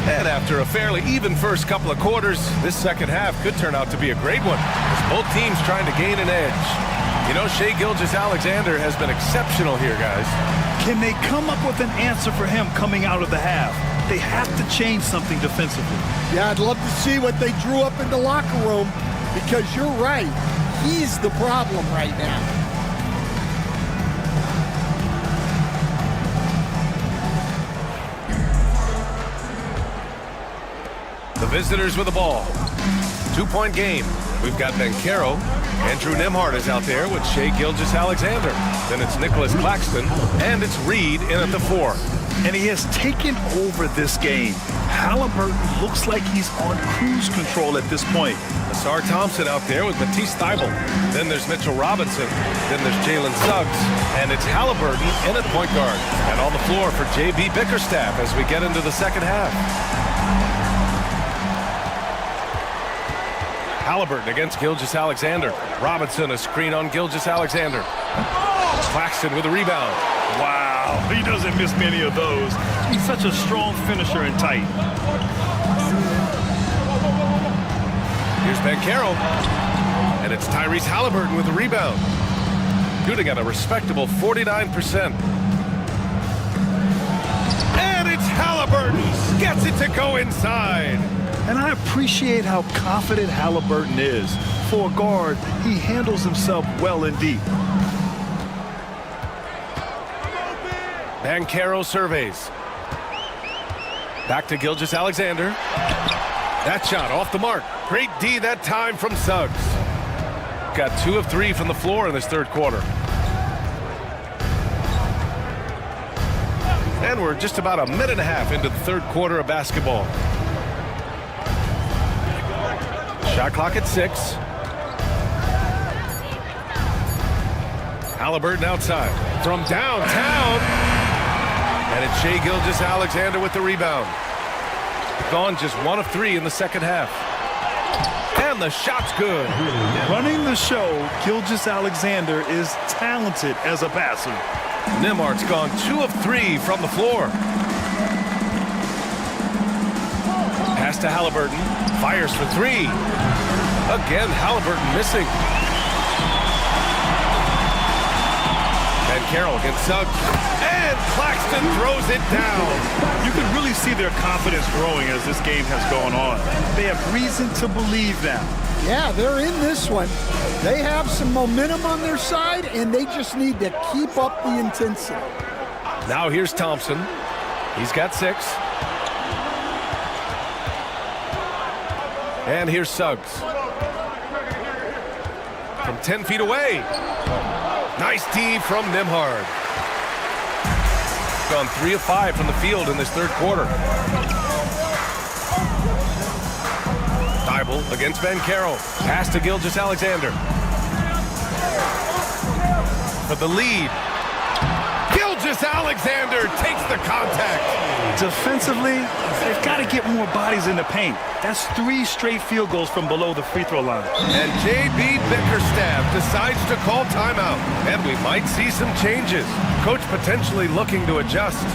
And after a fairly even first couple of quarters, this second half could turn out to be a great one as both teams trying to gain an edge. You know, Shai Gilgeous-Alexander has been exceptional here, guys. Can they come up with an answer for him coming out of the half? they have to change something defensively. Yeah, I'd love to see what they drew up in the locker room, because you're right. He's the problem right now. The visitors with the ball. 2-point game. We've got Bencaro. Andrew Nembhard is out there with Shai Gilgeous-Alexander. Then it's Nicholas Claxton, and it's Reed in at the 4. And he has taken over this game. Halliburton looks like he's on cruise control at this point. Asar Thompson out there with Matisse Thybulle. Then there's Mitchell Robinson. Then there's Jalen Suggs. And it's Halliburton in at point guard. And on the floor for J.B. Bickerstaff as we get into the second half. Halliburton against Gilgeous-Alexander. Robinson a screen on Gilgeous-Alexander. Claxton with a rebound. Wow, he doesn't miss many of those. He's such a strong finisher and tight. Here's Bencaro. And it's Tyrese Halliburton with the rebound. Shooting at a respectable 49%. And it's Halliburton. Gets it to go inside. And I appreciate how confident Halliburton is. For a guard, he handles himself well and deep. Bencaro surveys. Back to Gilgeous-Alexander. That shot off the mark. Great D that time from Suggs. Got 2 of 3 from the floor in this third quarter. And we're just about a minute and a half into the third quarter of basketball. Shot clock at 6. Halliburton outside. From downtown. And it's Shai Gilgeous-Alexander with the rebound. Gone just 1 of 3 in the second half. And the shot's good. Running the show, Gilgeous-Alexander is talented as a passer. Nembhard's gone 2 of 3 from the floor. Pass to Halliburton. Fires for 3. Again, Halliburton missing. Bencaro against Suggs. And Claxton throws it down. You can really see their confidence growing as this game has gone on. They have reason to believe now. Yeah, they're in this one. They have some momentum on their side, and they just need to keep up the intensity. Now here's Thompson. He's got 6. And here's Suggs. From 10 feet away. Nice D from Nembhard. Gone 3 of 5 from the field in this third quarter. Thybulle against Bencaro. Pass to Gilgeous-Alexander. For the lead. Gilgeous-Alexander takes the contact. Defensively, they've got to get more bodies in the paint. That's 3 straight field goals from below the free throw line. And J.B. Bickerstaff decides to call timeout. And we might see some changes. Coach potentially looking to adjust.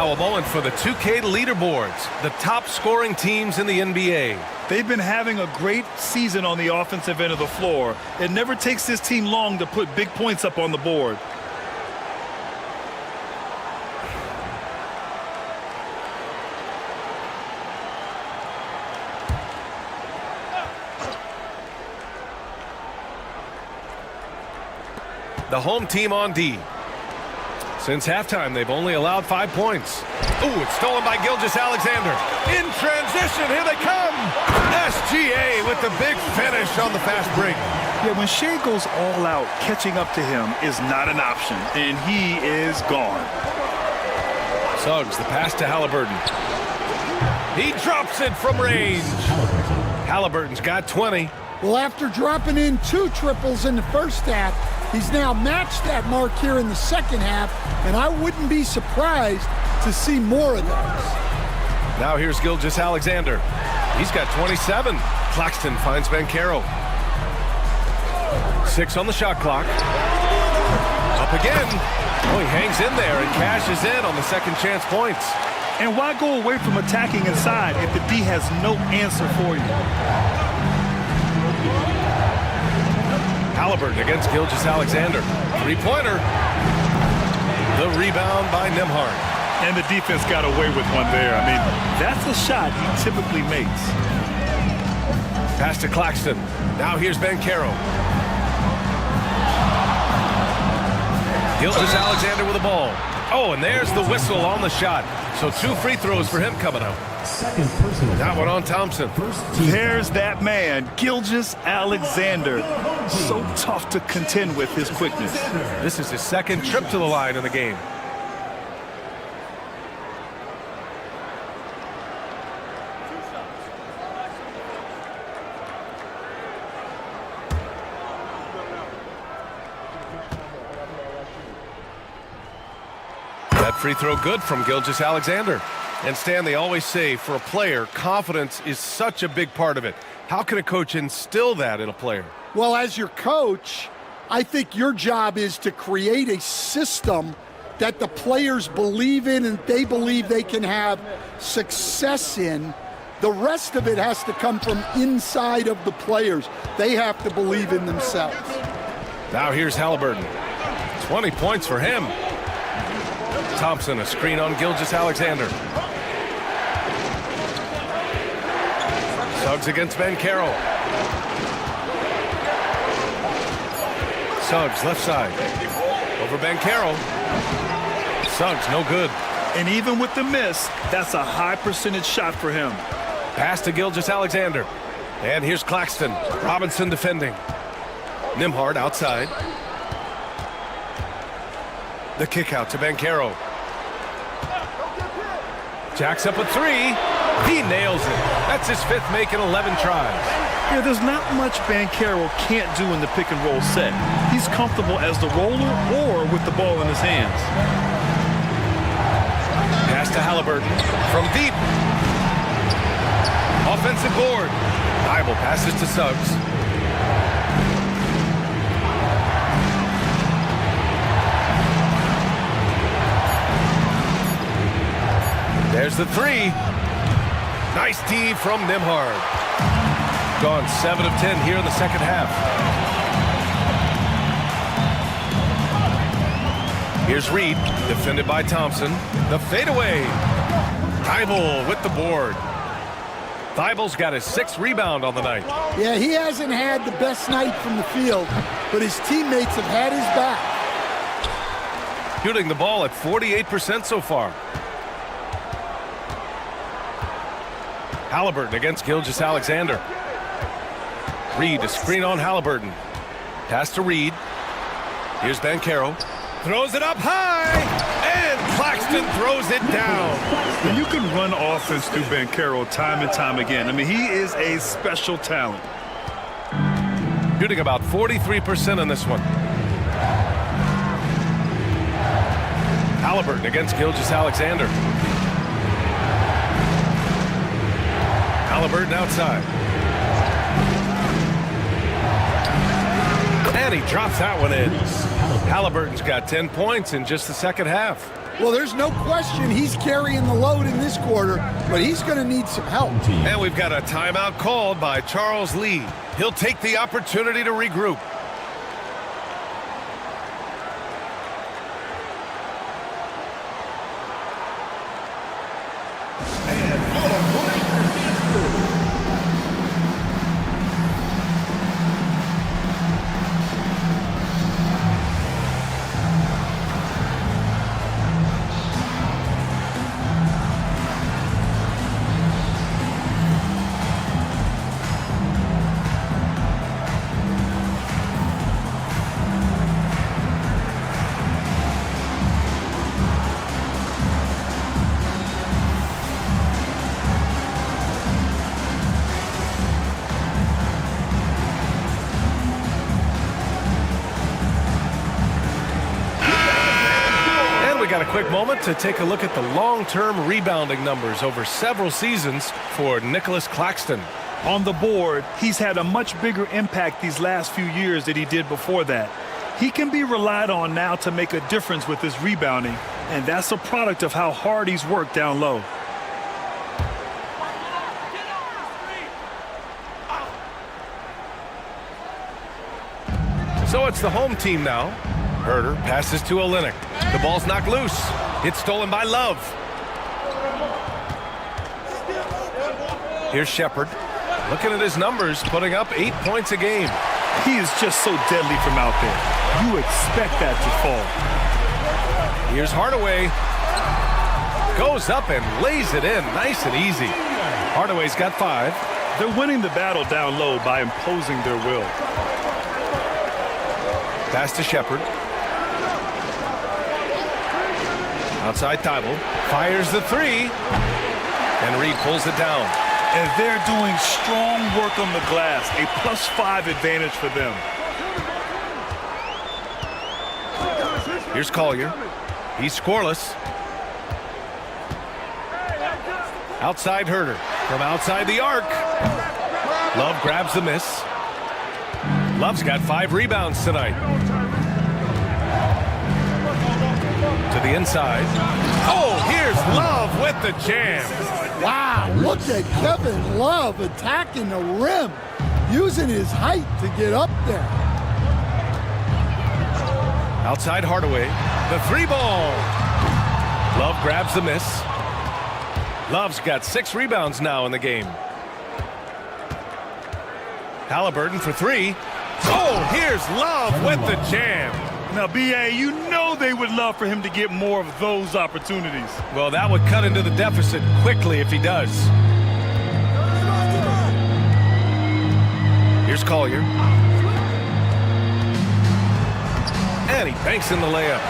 Now a moment for the 2K leaderboards, the top scoring teams in the NBA. They've been having a great season on the offensive end of the floor. It never takes this team long to put big points up on the board. The home team on D. Since halftime, they've only allowed 5 points. Ooh, it's stolen by Gilgeous-Alexander. In transition, here they come. SGA with the big finish on the fast break. Yeah, when Shea goes all out, catching up to him is not an option, and he is gone. Suggs, the pass to Halliburton. He drops it from range. Halliburton's got 20. Well, after dropping in 2 triples in the first half, he's now matched that mark here in the second half, and I wouldn't be surprised to see more of those. Now here's Gilgeous-Alexander. He's got 27. Claxton finds Banchero. 6 on the shot clock. Up again. Oh, he hangs in there and cashes in on the second chance points. And why go away from attacking inside if the D has no answer for you? Halliburton against Gilgeous-Alexander. Three-pointer. The rebound by Nembhard. And the defense got away with one there. I mean, that's a shot he typically makes. Pass to Claxton. Now here's Banchero. Gilgeous-Alexander with the ball. Oh, and there's the whistle on the shot. So 2 free throws for him coming up. That one on Thompson. There's that man, Gilgeous-Alexander. So tough to contend with his quickness. This is his second trip to the line in the game. That free throw good from Gilgeous-Alexander. And Stan, they always say for a player, confidence is such a big part of it. How can a coach instill that in a player? Well, as your coach, I think your job is to create a system that the players believe in and they believe they can have success in. The rest of it has to come from inside of the players. They have to believe in themselves. Now here's Halliburton. 20 points for him. Thompson, a screen on Gilgeous-Alexander. Suggs against Banchero. Suggs, left side. Over Banchero. Suggs, no good. And even with the miss, that's a high percentage shot for him. Pass to Gilgeous-Alexander. And here's Claxton. Robinson defending. Nembhard outside. The kick out to Banchero. Jacks up a 3. He nails it. That's his 5th make in 11 tries. Yeah, there's not much Banchero can't do in the pick and roll set. He's comfortable as the roller or with the ball in his hands. Pass to Halliburton from deep. Offensive board. Bible passes to Suggs. There's the 3. Nice D from Nembhard. Gone 7 of 10 here in the second half. Here's Reed, defended by Thompson. The fadeaway. Thibault with the board. Thibault's got his 6th rebound on the night. Yeah, he hasn't had the best night from the field, but his teammates have had his back. Shooting the ball at 48% so far. Halliburton against Gilgeous-Alexander. Reed, a screen on Halliburton. Pass to Reed. Here's Banchero. Throws it up high, and Claxton throws it down. And you can run offense through Banchero time and time again. I mean, he is a special talent. Shooting about 43% in this one. Halliburton against Gilgeous-Alexander. Halliburton outside. And he drops that one in. Halliburton's got 10 points in just the second half. Well, there's no question he's carrying the load in this quarter, but he's going to need some help. And we've got a timeout called by Charles Lee. He'll take the opportunity to regroup. Got a quick moment to take a look at the long-term rebounding numbers over several seasons for Nicholas Claxton. On the board, he's had a much bigger impact these last few years than he did before that. He can be relied on now to make a difference with his rebounding, and that's a product of how hard he's worked down low. So it's the home team now. Herder passes to Olynyk. The ball's knocked loose. It's stolen by Love. Here's Shepherd. Looking at his numbers, putting up 8 points a game. He is just so deadly from out there. You expect that to fall. Here's Hardaway. Goes up and lays it in. Nice and easy. Hardaway's got 5. They're winning the battle down low by imposing their will. Pass to Shepherd. Outside Thibault. Fires the 3. And Reed pulls it down. And they're doing strong work on the glass. A +5 advantage for them. Here's Collier. He's scoreless. Outside Herder. From outside the arc. Love grabs the miss. Love's got 5 rebounds tonight. To the inside. Oh, here's Love with the jam. Wow, look at Kevin Love attacking the rim, using his height to get up there. Outside Hardaway. The 3 ball. Love grabs the miss. Love's got 6 rebounds now in the game. Halliburton for 3. Oh, here's Love with the jam. Now, B.A., you know they would love for him to get more of those opportunities. Well, that would cut into the deficit quickly if he does. Here's Collier. And he banks in the layup.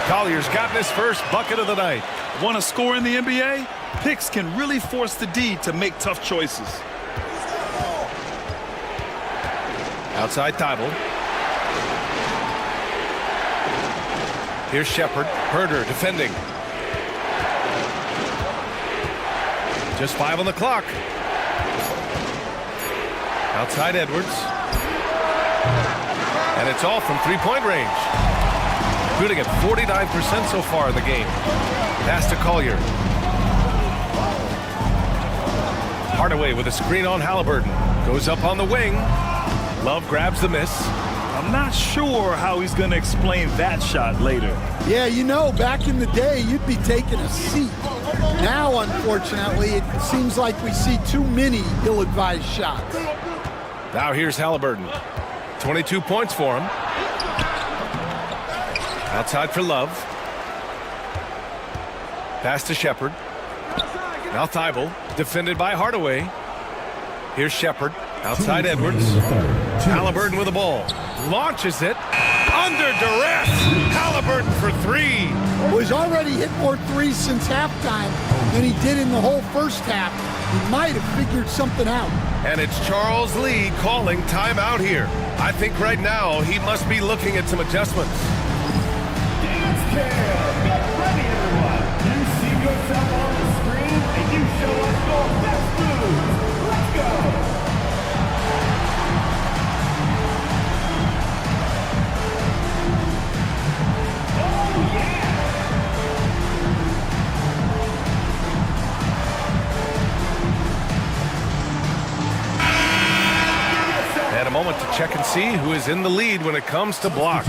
Collier's gotten his first bucket of the night. Want to score in the NBA? Picks can really force the D to make tough choices. Outside Thibault. Here's Shepherd. Herder defending. Just 5 on the clock. Outside Edwards. And it's all from 3-point range. Shooting at 49% so far in the game. Pass to Collier. Hardaway with a screen on Halliburton. Goes up on the wing. Love grabs the miss. I'm not sure how he's going to explain that shot later. Yeah, you know, back in the day, you'd be taking a seat. Now, unfortunately, it seems like we see too many ill-advised shots. Now here's Halliburton. 22 points for him. Outside for Love. Pass to Shepherd. Now Thibault, defended by Hardaway. Here's Shepherd. Outside Edwards. Halliburton with the ball. Launches it. Under duress. Halliburton for 3. Well, he's already hit more threes since halftime than he did in the whole first half. He might have figured something out. And it's Charles Lee calling timeout here. I think right now he must be looking at some adjustments. Dance care. Get ready, everyone. You see yourself on the screen, and you show us your best moves. Let's go. moment to check and see who is in the lead when it comes to blocks.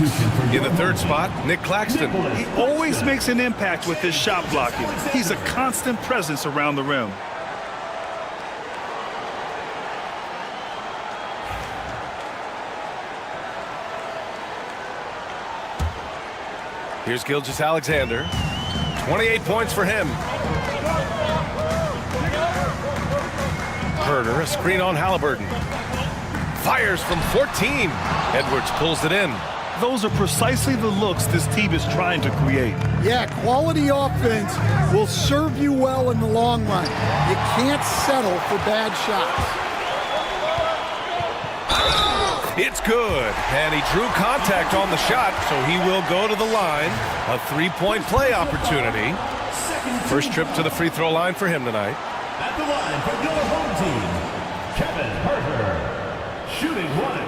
In the third spot, Nick Claxton. He always makes an impact with his shot blocking. He's a constant presence around the rim. Here's Gilgeous-Alexander. 28 points for him. Herder, a screen on Halliburton. Fires from 14. Edwards pulls it in. Those are precisely the looks this team is trying to create. Yeah, quality offense will serve you well in the long run. You can't settle for bad shots. It's good, and he drew contact on the shot, so he will go to the line. A three-point play opportunity. First trip to the free throw line for him tonight. At the line for your home team, Kevin Herter, shooting one.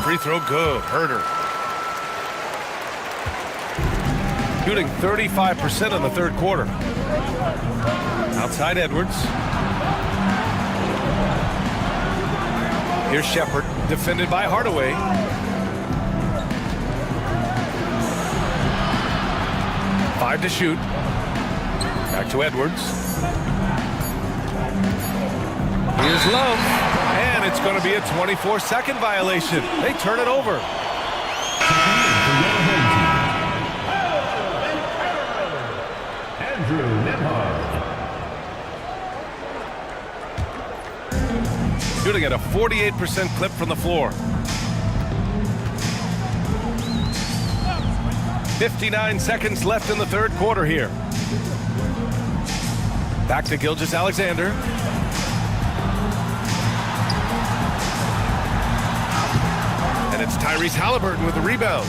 Free throw good. Herter. Shooting 35% in the third quarter. Outside Edwards. Here's Shepard, defended by Hardaway. Five to shoot. Back to Edwards. Here's Love. And it's going to be a 24-second violation. They turn it over. Andrew Nemhard. Shooting at a 48% clip from the floor. 59 seconds left in the third quarter here. Back to Gilgeous-Alexander. And it's Tyrese Halliburton with the rebound.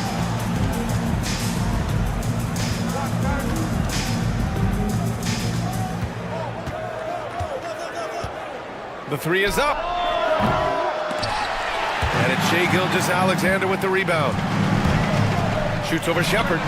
The three is up. And it's Shai Gilgeous-Alexander with the rebound. Shoots over Shepard.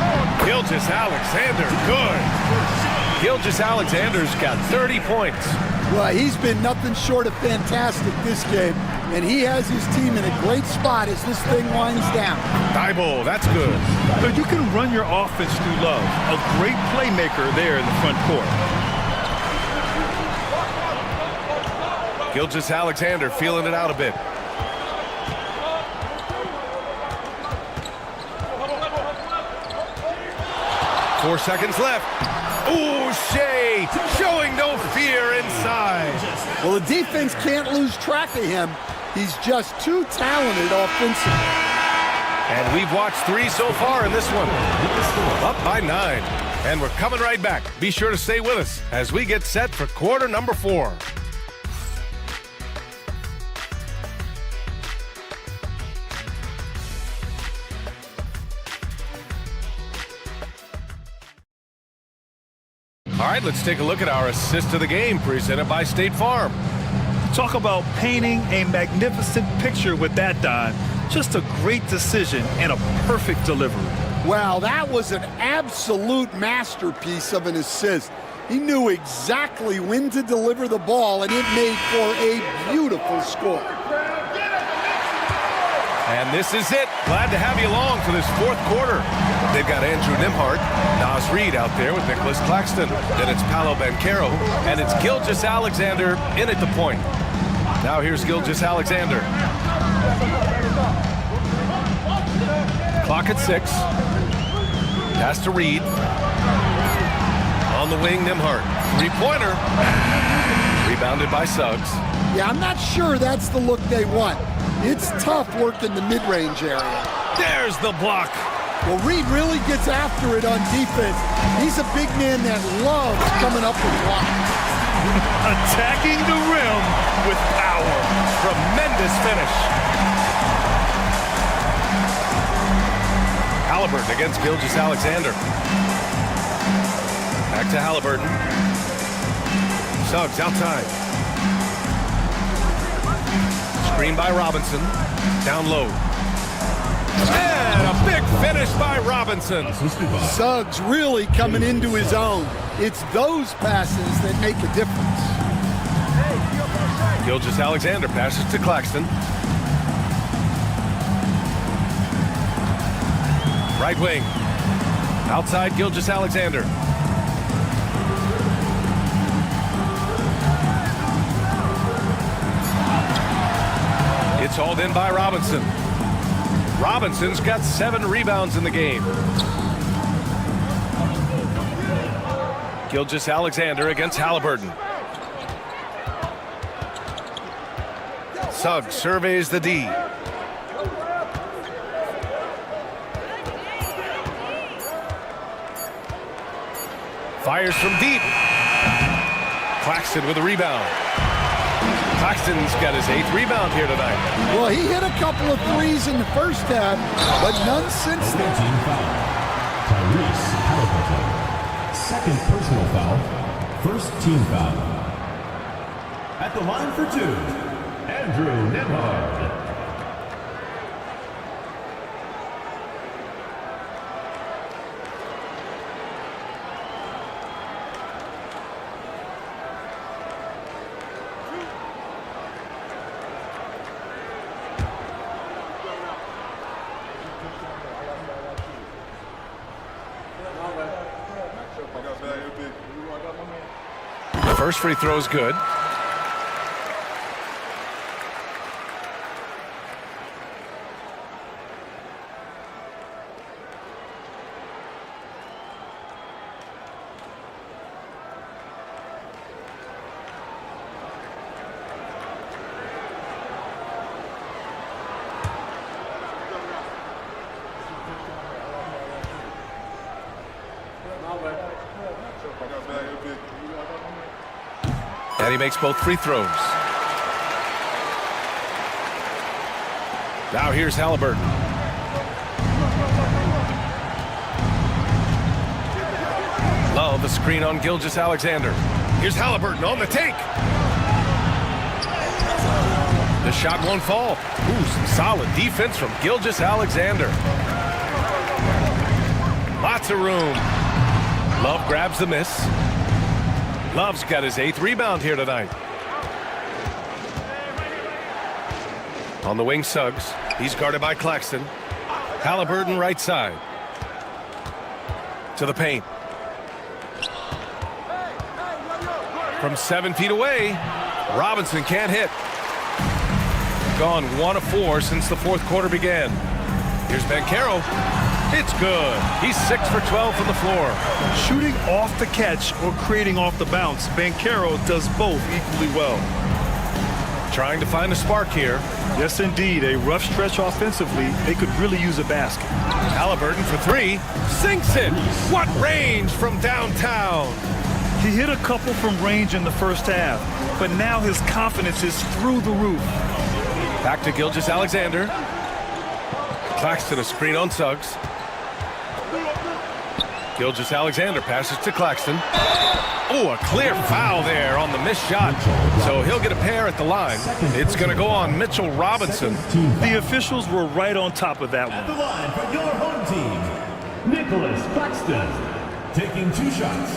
Gilgeous-Alexander, good. Gilgeous-Alexander's got 30 points. Well, he's been nothing short of fantastic this game, and he has his team in a great spot as this thing winds down. Thibault, that's good. So you can run your offense through Love, a great playmaker there in the front court. Gilgeous-Alexander feeling it out a bit. Four seconds left. Ooh, Shai showing no fear inside. Well, the defense can't lose track of him. He's just too talented offensively. And we've watched three so far in this one. Up by 9. And we're coming right back. Be sure to stay with us as we get set for quarter number 4. All right, let's take a look at our assist of the game presented by State Farm. Talk about painting a magnificent picture with that, Don. Just a great decision and a perfect delivery. Wow, that was an absolute masterpiece of an assist. He knew exactly when to deliver the ball, and it made for a beautiful score. And this is it. Glad to have you along for this fourth quarter. They've got Andrew Nemhard, Naz Reid out there with Nicholas Claxton. Then it's Paolo Banchero, and it's Gilgeous-Alexander in at the point. Now here's Gilgeous-Alexander. Clock at 6. Pass to Reid. On the wing, Nemhard. Three-pointer. Rebounded by Suggs. Yeah, I'm not sure that's the look they want. It's tough working the mid-range area. There's the block. Well, Reid really gets after it on defense. He's a big man that loves coming up with blocks. Attacking the rim with power. Tremendous finish. Halliburton against Gilgeous-Alexander. Back to Halliburton. Suggs outside. Screen by Robinson. Down low. And a big finish by Robinson. Suggs really coming into his own. It's those passes that make a difference. Gilgeous-Alexander passes to Claxton. Right wing. Outside Gilgeous-Alexander. It's hauled in by Robinson. Robinson's got 7 rebounds in the game. Gilgeous-Alexander against Halliburton. Suggs surveys the D. Fires from deep. Claxton with a rebound. Claxton's got his 8th rebound here tonight. Well, he hit a couple of threes in the first half, but none since then. Tyrese Halliburton. Second personal foul. First team foul. At the line for 2, Andrew Nembhard. First free throw is good. And he makes both free throws. Now here's Halliburton. Love the screen on Gilgeous-Alexander. Here's Halliburton on the take. The shot won't fall. Ooh, some solid defense from Gilgeous-Alexander. Lots of room. Love grabs the miss. Love's got his 8th rebound here tonight. On the wing, Suggs. He's guarded by Claxton. Halliburton right side. To the paint. From 7 feet away, Robinson can't hit. Gone 1 of 4 since the 4th quarter began. Here's Banchero. It's good. He's 6 for 12 from the floor. Shooting off the catch or creating off the bounce, Banchero does both equally well. Trying to find a spark here. Yes, indeed. A rough stretch offensively. They could really use a basket. Halliburton for 3. Sinks it. What range from downtown. He hit a couple from range in the first half, but now his confidence is through the roof. Back to Gilgeous-Alexander. Claxton a screen on Suggs. Gilgeous-Alexander passes to Claxton. Oh, a clear foul there on the missed shot. So he'll get a pair at the line. It's going to go on Mitchell Robinson. The officials were right on top of that one. At the line for your home team, Nicholas Claxton, taking 2 shots.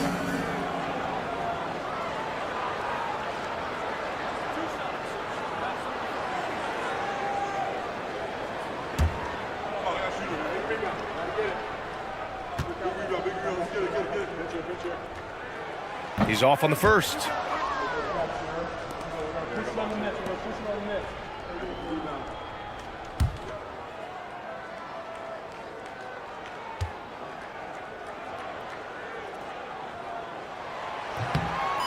He's off on the first.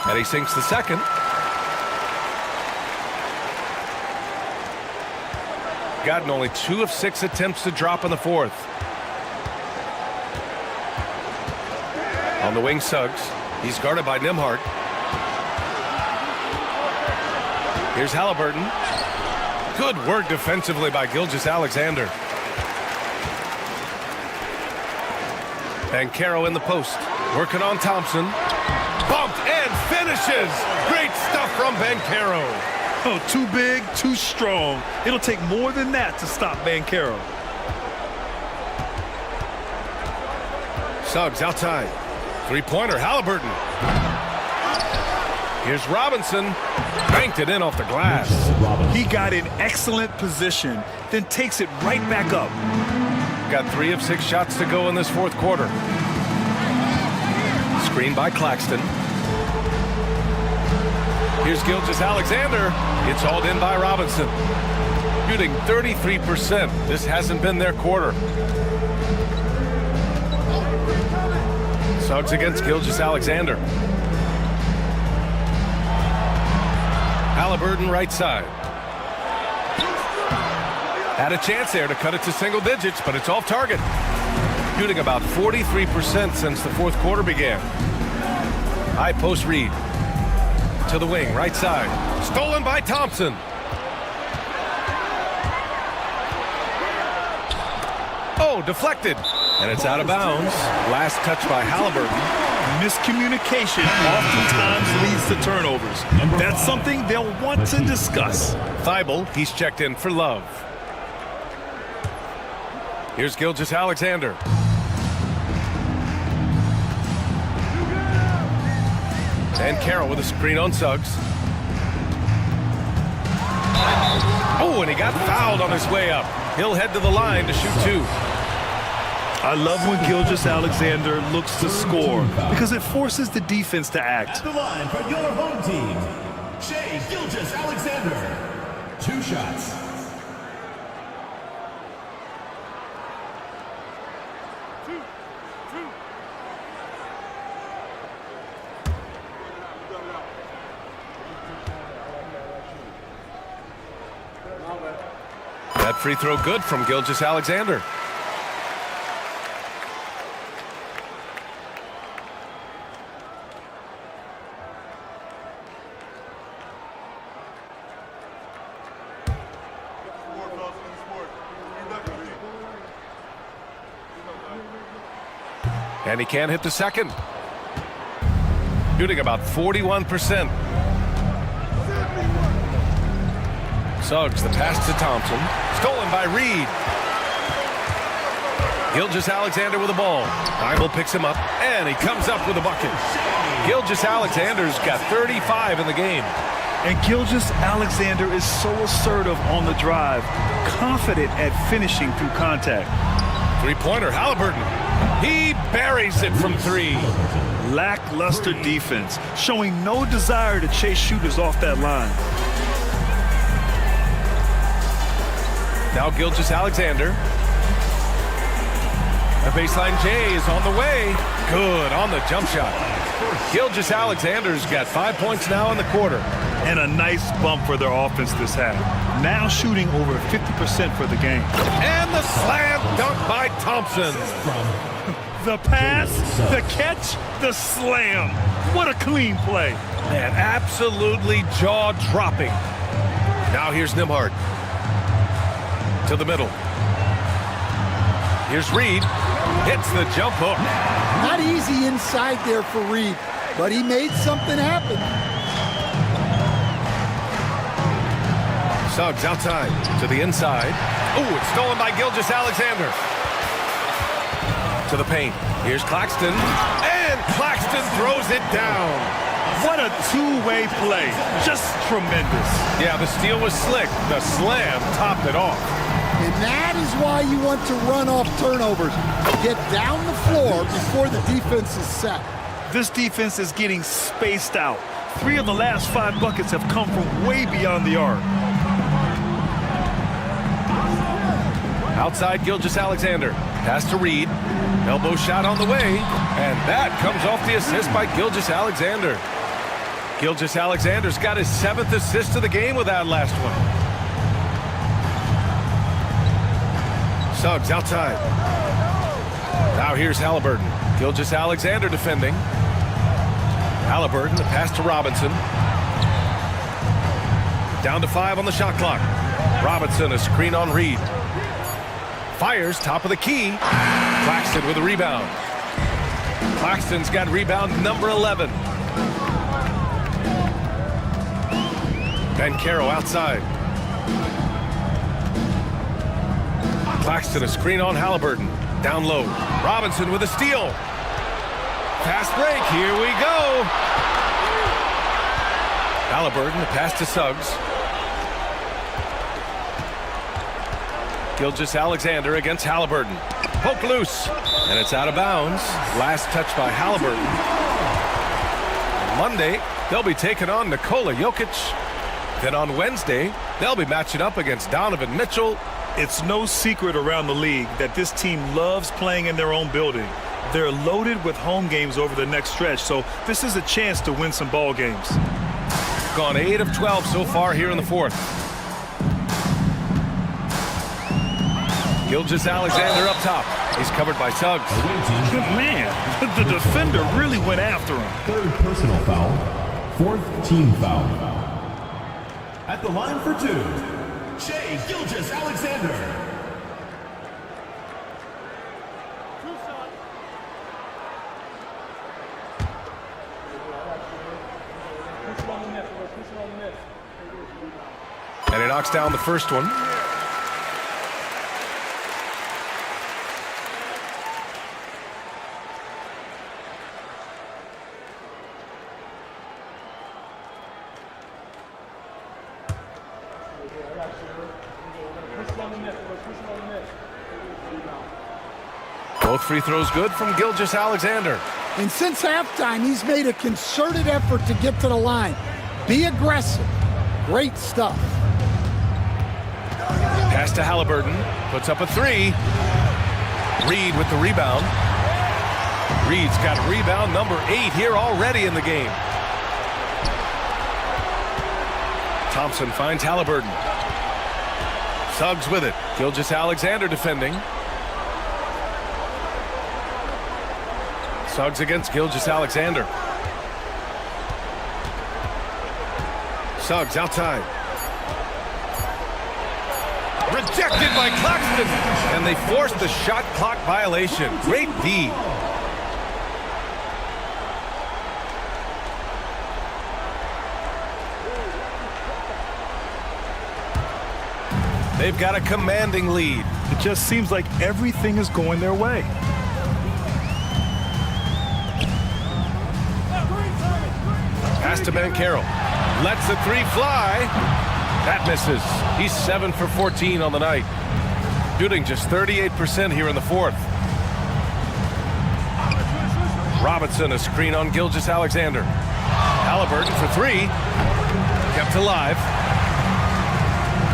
And he sinks the second. Gotten only 2 of 6 attempts to drop in the 4th. On the wing, Suggs. He's guarded by Nembhard. Here's Halliburton. Good work defensively by Gilgeous-Alexander. Banchero in the post. Working on Thompson. Bumped and finished. finishes. Great stuff from Banchero. Oh, too big, too strong. It'll take more than that to stop Banchero. Suggs outside. Three-pointer, Halliburton. Here's Robinson. Banked it in off the glass. He got in excellent position, then takes it right back up. Got 3 of 6 shots to go in this fourth quarter. Screen by Claxton. Here's Gilgeous-Alexander. It's hauled in by Robinson. Shooting 33%. This hasn't been their quarter. Suggs against Gilgeous-Alexander. Halliburton right side. Had a chance there to cut it to single digits, but it's off target. Shooting about 43% since the fourth quarter began. High post Reed. To the wing, right side. Stolen by Thompson. Oh, deflected. And it's out of bounds. Last touch by Halliburton. Miscommunication oftentimes leads to turnovers. That's something they'll want to discuss. Thibault, he's checked in for Love. Here's Gilgeous-Alexander. And Carroll with a screen on Suggs. Oh, and he got fouled on his way up. He'll head to the line to shoot 2. I love when Gilgeous-Alexander looks to score because it forces the defense to act. At the line for your home team, Shai Gilgeous-Alexander. 2 shots. That free throw good from Gilgeous-Alexander. And he can't hit the second. Shooting about 41%. Suggs, the pass to Thompson. Stolen by Reed. Gilgeous-Alexander with the ball. Thibault picks him up, and he comes up with a bucket. Gilgeous-Alexander's got 35 in the game. And Gilgeous-Alexander is so assertive on the drive, confident at finishing through contact. Three-pointer, Halliburton. He buries it from 3. Lackluster defense, showing no desire to chase shooters off that line. Now Gilgeous-Alexander. The baseline J is on the way. Good on the jump shot. Gilgeous-Alexander's got 5 points now in the quarter. And a nice bump for their offense this half. Now shooting over 50% for the game. And the slam dunk by Thompson. The pass, the catch, the slam. What a clean play. Man, absolutely jaw-dropping. Now here's Nembhard. To the middle. Here's Reed. Hits the jump hook. Not easy inside there for Reed, but he made something happen. Suggs outside to the inside. Oh, it's stolen by Gilgeous-Alexander. To the paint. Here's Claxton. And Claxton throws it down. What a two-way play. Just tremendous. Yeah, the steal was slick. The slam topped it off. And that is why you want to run off turnovers. Get down the floor before the defense is set. This defense is getting spaced out. 3 of the last 5 buckets have come from way beyond the arc. Outside Gilgeous-Alexander. Pass to Reed. Elbow shot on the way. And that comes off the assist by Gilgeous-Alexander. Gilgeous-Alexander's got his 7th assist of the game with that last one. Suggs outside. Now here's Halliburton. Gilgeous-Alexander defending. Halliburton, the pass to Robinson. Down to 5 on the shot clock. Robinson, a screen on Reed. Fires, top of the key. Claxton with a rebound. Claxton's got rebound number 11. Caro outside. Claxton a screen on Halliburton. Down low. Robinson with a steal. Fast break. Here we go. Halliburton, a pass to Suggs. Gilgeous-Alexander against Halliburton. Poke loose. And it's out of bounds. Last touch by Halliburton. Monday, they'll be taking on Nikola Jokic. Then on Wednesday, they'll be matching up against Donovan Mitchell. It's no secret around the league that this team loves playing in their own building. They're loaded with home games over the next stretch, so this is a chance to win some ball games. Gone 8 of 12 so far here in the fourth. Gilgeous-Alexander up top. He's covered by Suggs. Man, the defender really went after him. Third personal foul. Fourth team foul. At the line for two, Shai Gilgeous-Alexander. And he knocks down the first one. Both free throws good from Gilgeous-Alexander. And since halftime, he's made a concerted effort to get to the line. Be aggressive. Great stuff. Pass to Halliburton. Puts up a three. Reed with the rebound. Reed's got rebound number 8 here already in the game. Thompson finds Halliburton. Suggs with it. Gilgeous-Alexander defending. Suggs against Gilgeous-Alexander. Suggs outside. Rejected by Claxton. And they forced the shot clock violation. Great D. They've got a commanding lead. It just seems like everything is going their way. Pass to Caro. Lets the three fly. That misses. He's 7 for 14 on the night. Shooting just 38% here in the fourth. Robinson a screen on Gilgeous-Alexander. Halliburton for 3. Kept alive.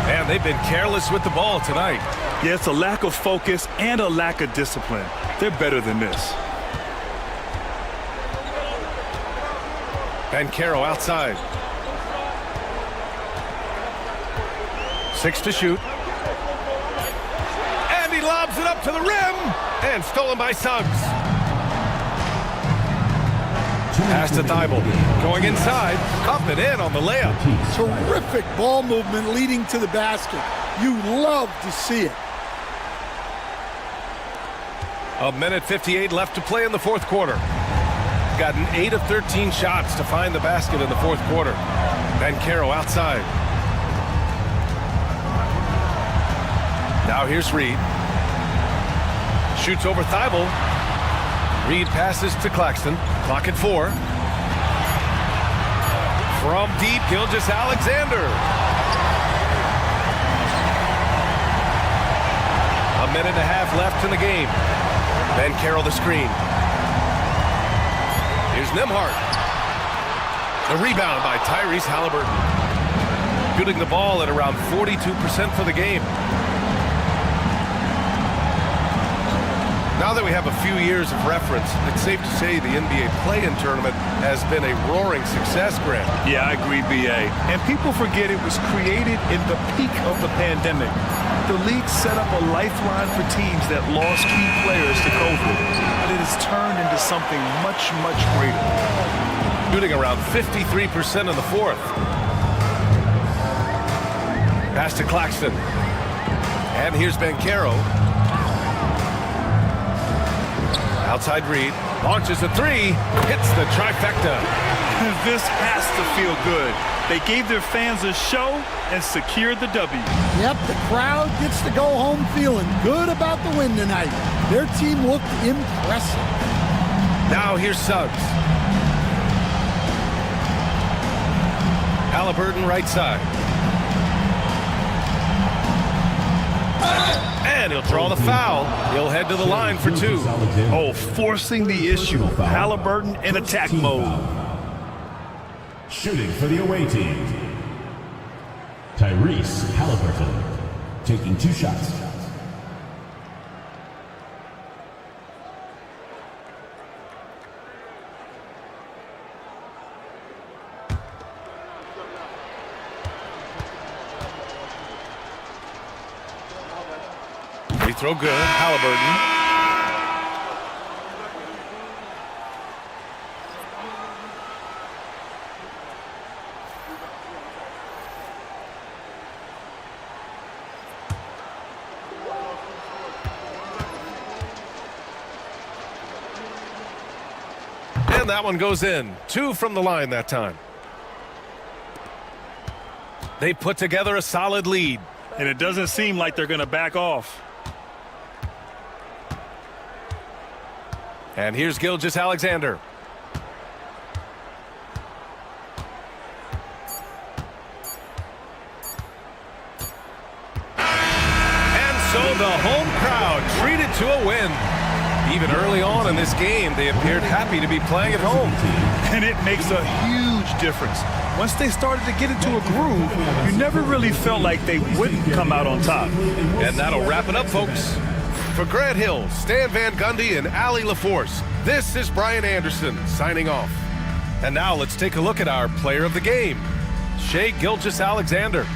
Man, they've been careless with the ball tonight. Yeah, it's a lack of focus and a lack of discipline. They're better than this. Caro outside. 6 to shoot. And he lobs it up to the rim. And stolen by Suggs. Pass to Thibault. Going inside. Up and in on the layup. Terrific ball movement leading to the basket. You love to see it. A minute 58 left to play in the fourth quarter. Gotten 8 of 13 shots to find the basket in the fourth quarter. Caro outside. Now here's Reed. Shoots over Thibault. Reed passes to Claxton. Clock at 4. From deep, Gilgeous-Alexander. A minute and a half left in the game. Caro the screen. Here's Nembhard. The rebound by Tyrese Halliburton. Shooting the ball at around 42% for the game. Now that we have a few years of reference, it's safe to say the NBA play-in tournament has been a roaring success, Grant. Yeah, I agree, B.A. And people forget it was created in the peak of the pandemic. The league set up a lifeline for teams that lost key players to COVID, but it has turned into something much, much greater. Shooting around 53% in the fourth. Pass to Claxton. And here's Caro. Outside Reed. Launches a three, hits the trifecta. This has to feel good. They gave their fans a show and secured the W. Yep, the crowd gets to go home feeling good about the win tonight. Their team looked impressive. Now here's Suggs. Halliburton right side. And he'll draw the foul. He'll head to the line for two. Oh, forcing the issue. Halliburton in attack mode. Shooting for the away team, Tyrese Halliburton, taking 2 shots. Free throw good. Halliburton. And that one goes in. 2 from the line that time. They put together a solid lead. And it doesn't seem like they're going to back off. And here's Gilgeous-Alexander. And so the home crowd treated to a win. Even early on in this game, they appeared happy to be playing at home. And it makes a huge difference. Once they started to get into a groove, you never really felt like they wouldn't come out on top. And that'll wrap it up, folks. For Grant Hill, Stan Van Gundy, and Allie LaForce, this is Brian Anderson signing off. And now let's take a look at our player of the game, Shai Gilgeous-Alexander.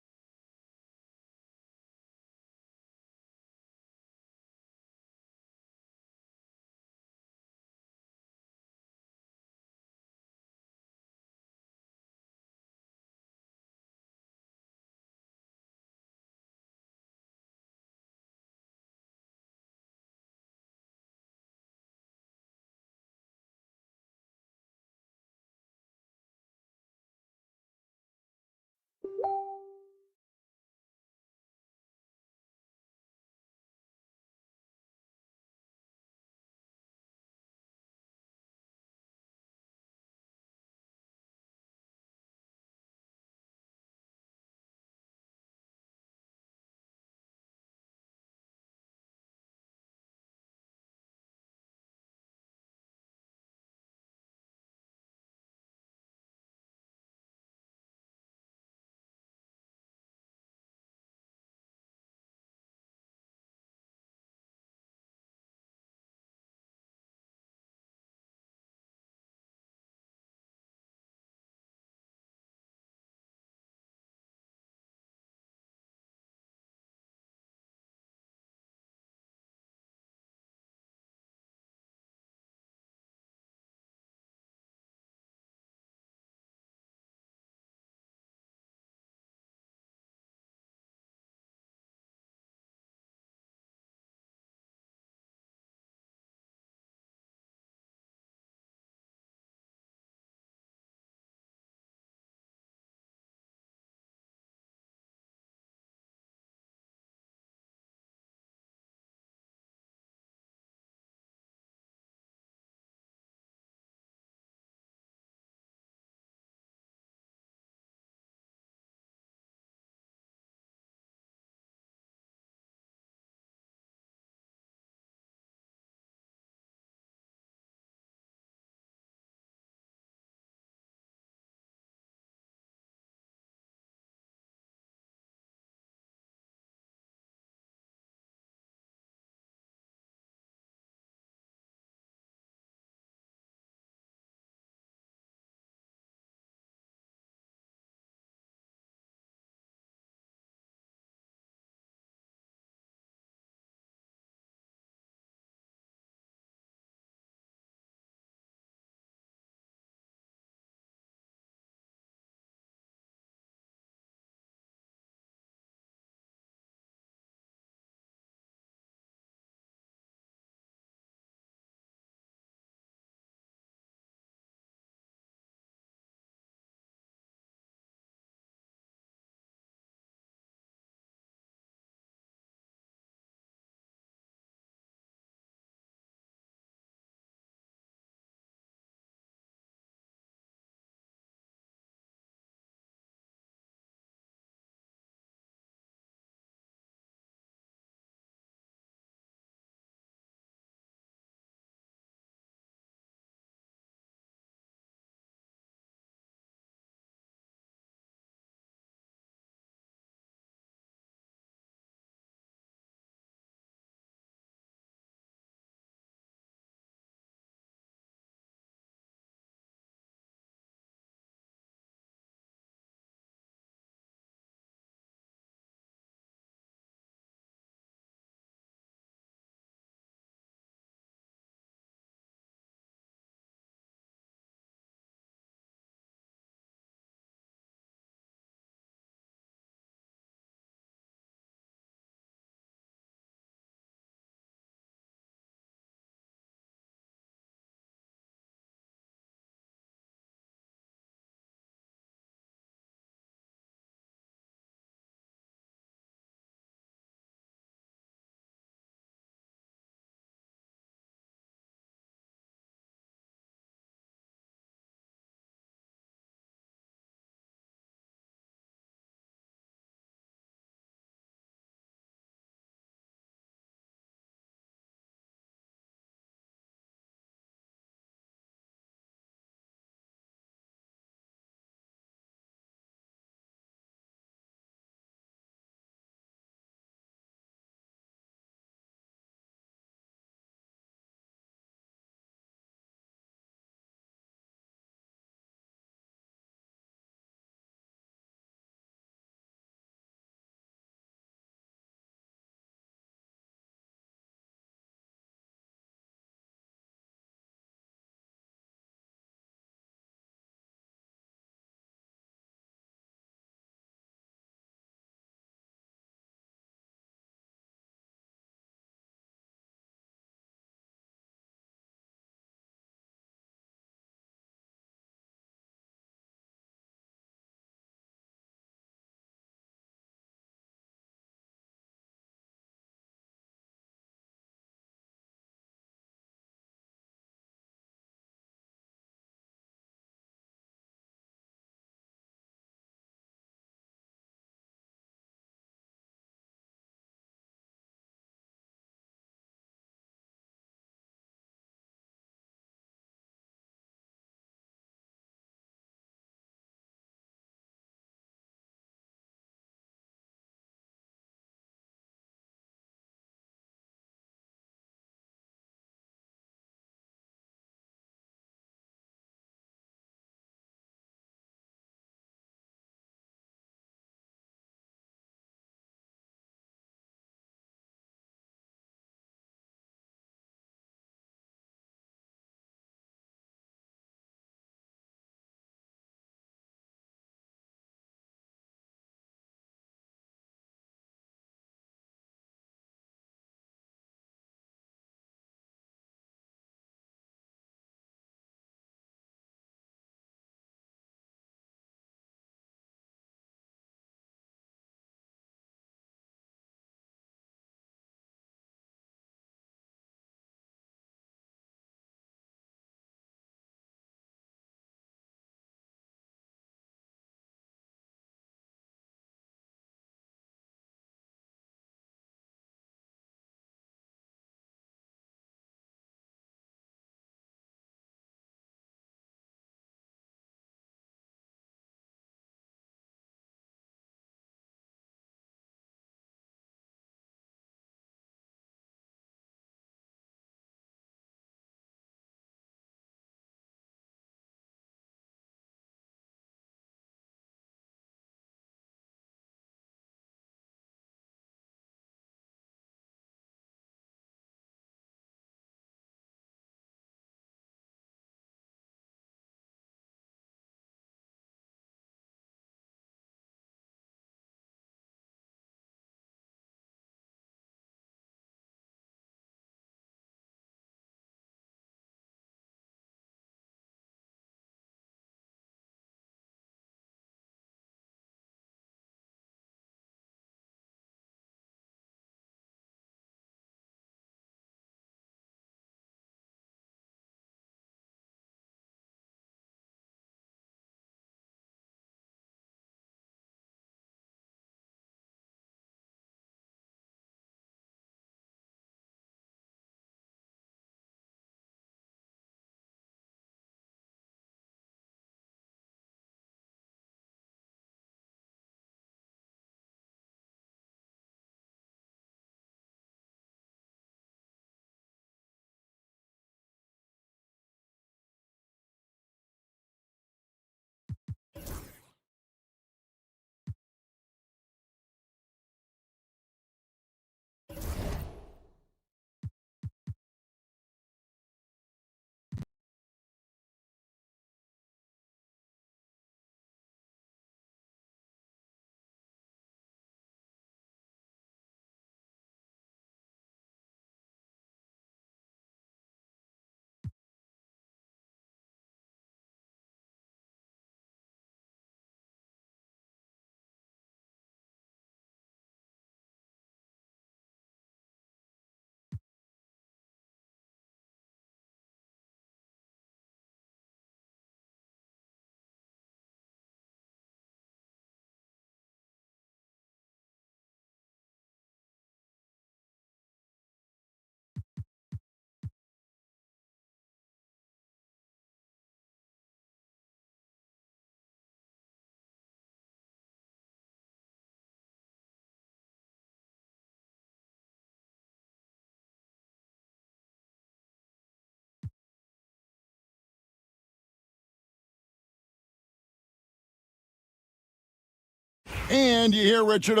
And you hear Richard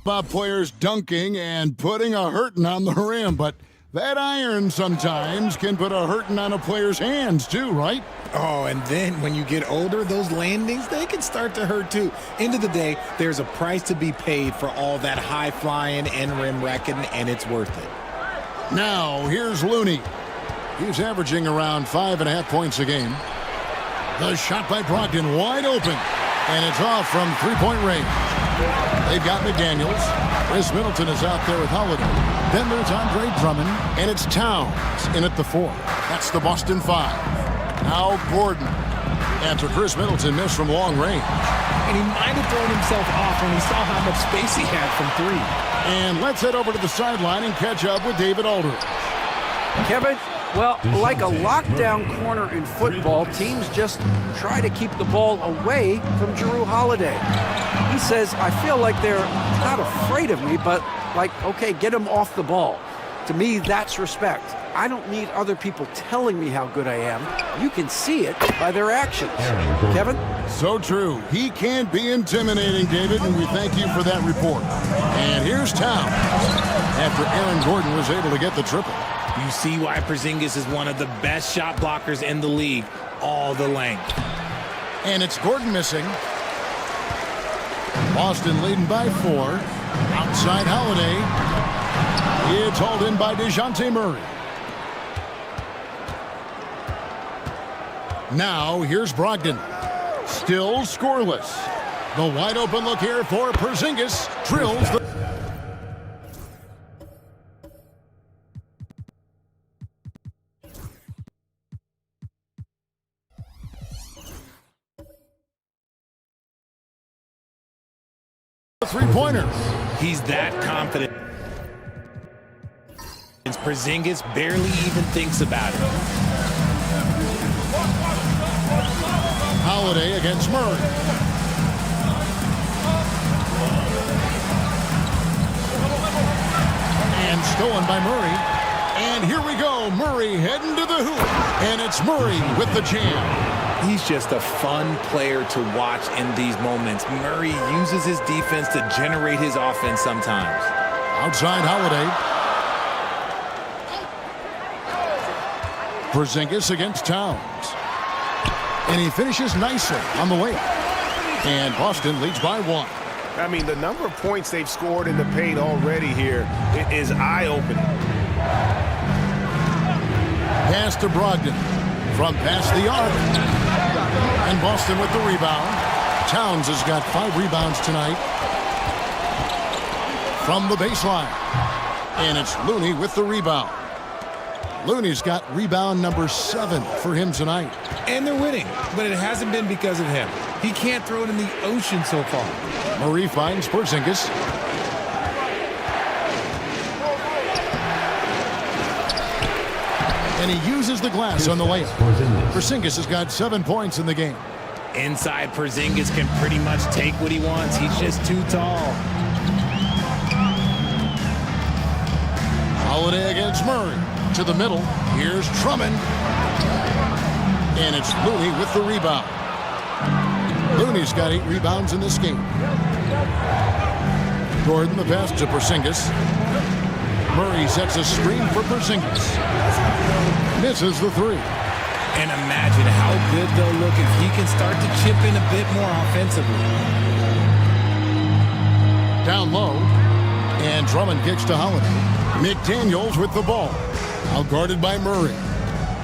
about players dunking and putting a hurting on the rim, but that iron sometimes can put a hurting on a player's hands too, right? Oh, and then when you get older, those landings, they can start to hurt too. End of the day, there's a price to be paid for all that high flying and rim wrecking, and it's worth it. Now, here's Looney. He's averaging around 5.5 points a game. The shot by Brogdon wide open, and it's off from three-point range. They've got McDaniels. Chris Middleton is out there with Holiday. Then there's Andre Drummond, and it's Towns in at the 4. That's the Boston 5. Now Gordon, after Chris Middleton missed from long range. And he might have thrown himself off when he saw how much space he had from 3. And let's head over to the sideline and catch up with David Aldridge. Kevin, well, like a lockdown corner in football, teams just try to keep the ball away from Jrue Holiday. He says, I feel like they're not afraid of me, but like, okay, get him off the ball. To me, that's respect. I don't need other people telling me how good I am. You can see it by their actions. Kevin? So true. He can be intimidating, David, and we thank you for that report. And here's Towns after Aaron Gordon was able to get the triple. You see why Porzingis is one of the best shot blockers in the league, all the length. And it's Gordon missing. Boston leading by 4. Outside Holiday. It's hauled in by DeJounte Murray. Now here's Brogdon. Still scoreless. The wide open look here for Porzingis. Drills the... three-pointer. He's that confident. Porzingis barely even thinks about it. Holiday against Murray. And stolen by Murray. And here we go. Murray heading to the hoop. And it's Murray with the jam. He's just a fun player to watch in these moments. Murray uses his defense to generate his offense sometimes. Outside Holiday. Porzingis against Towns. And he finishes nicely on the way. And Boston leads by 1. I mean, the number of points they've scored in the paint already here is eye-opening. Pass to Brogdon from past the arc. And Boston with the rebound. Towns has got 5 rebounds tonight. From the baseline. And it's Looney with the rebound. Looney's got rebound number 7 for him tonight. And they're winning, but it hasn't been because of him. He can't throw it in the ocean so far. Murray finds Porzingis. And he uses the glass on the layup. Porzingis has got 7 points in the game. Inside, Porzingis can pretty much take what he wants. He's just too tall. Holiday against Murray. To the middle. Here's Drummond. And it's Looney with the rebound. Looney's got 8 rebounds in this game. Gordon the pass to Porzingis. Murray sets a screen for Porzingis. Misses the 3. And imagine how good they'll look if he can start to chip in a bit more offensively. Down low. And Drummond kicks to Holiday. McDaniels with the ball. Outguarded by Murray.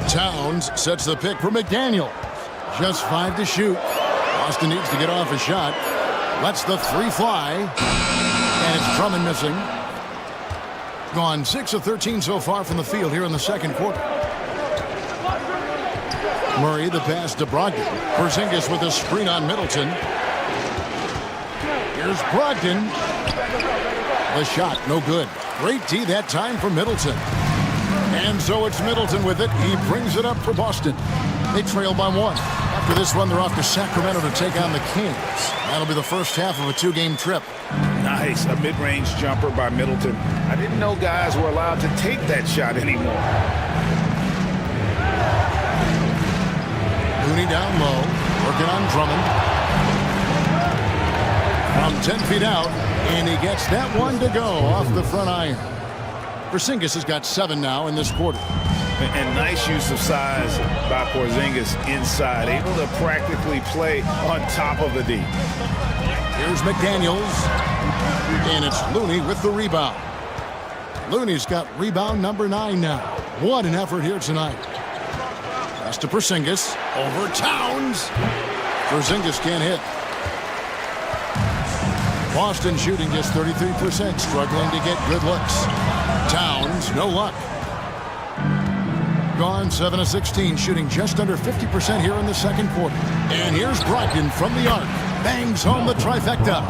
Towns sets the pick for McDaniel. Just 5 to shoot. Boston needs to get off a shot. Lets the 3 fly. And it's Drummond missing. Gone 6 of 13 so far from the field here in the second quarter. Murray the pass to Brogdon. Porzingis with a screen on Middleton. Here's Brogdon. The shot, no good. Great D that time for Middleton. And so it's Middleton with it. He brings it up for Boston. They trail by 1. After this one, they're off to Sacramento to take on the Kings. That'll be the first half of a 2-game trip. Nice, a mid-range jumper by Middleton. I didn't know guys were allowed to take that shot anymore. Looney down low, working on Drummond. From 10 feet out, and he gets that one to go off the front iron. Porzingis has got 7 now in this quarter. And nice use of size by Porzingis inside, able to practically play on top of the D. Here's McDaniels, and it's Looney with the rebound. Looney's got rebound number 9 now. What an effort here tonight. Pass to Porzingis, over Towns. Porzingis can't hit. Boston shooting just 33%, struggling to get good looks. Towns, no luck. Gone 7 of 16, shooting just under 50% here in the second quarter. And here's Brogdon from the arc. Bangs home the trifecta.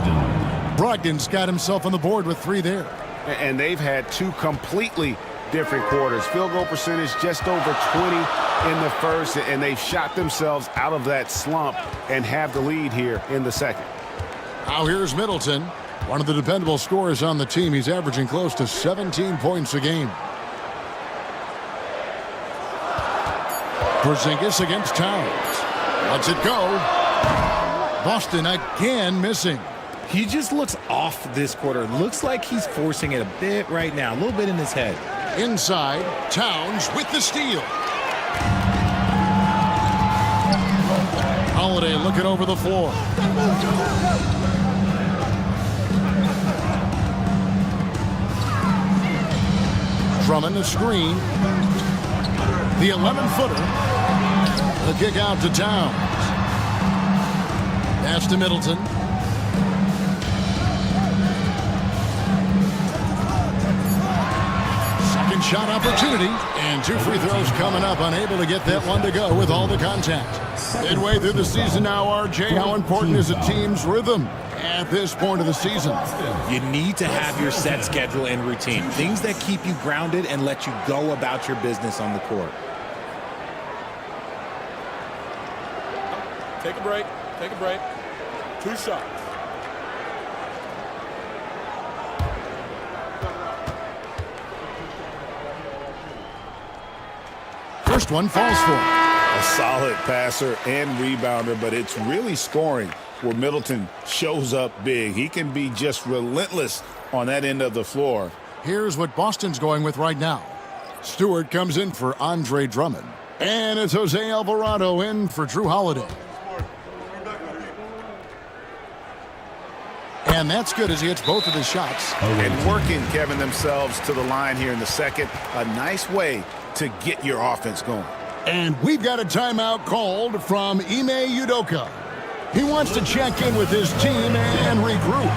Brogdon's got himself on the board with 3 there. And they've had 2 completely different quarters. Field goal percentage just over 20 in the first, and they've shot themselves out of that slump and have the lead here in the second. Now here's Middleton, one of the dependable scorers on the team. He's averaging close to 17 points a game. Porzingis against Towns. Lets it go. Boston again missing. He just looks off this quarter. Looks like he's forcing it a bit right now. A little bit in his head. Inside, Towns with the steal. Holiday looking over the floor. Drummond a screen. The 11-footer. The kick out to Towns. Pass to Middleton. Second shot opportunity. And 2 free throws coming up. Unable to get that one to go with all the contact. Midway through the season now, RJ. How important is a team's rhythm at this point of the season? You need to have your set schedule and routine. Things that keep you grounded and let you go about your business on the court. Take a break. Take a break. 2 shots. First one falls for him. A solid passer and rebounder, but it's really scoring where Middleton shows up big. He can be just relentless on that end of the floor. Here's what Boston's going with right now. Stewart comes in for Andre Drummond. And it's Jose Alvarado in for Drew Holiday. And that's good as he hits both of his shots. And working, Kevin, themselves to the line here in the second. A nice way to get your offense going. And we've got a timeout called from Ime Udoka. He wants to check in with his team and regroup.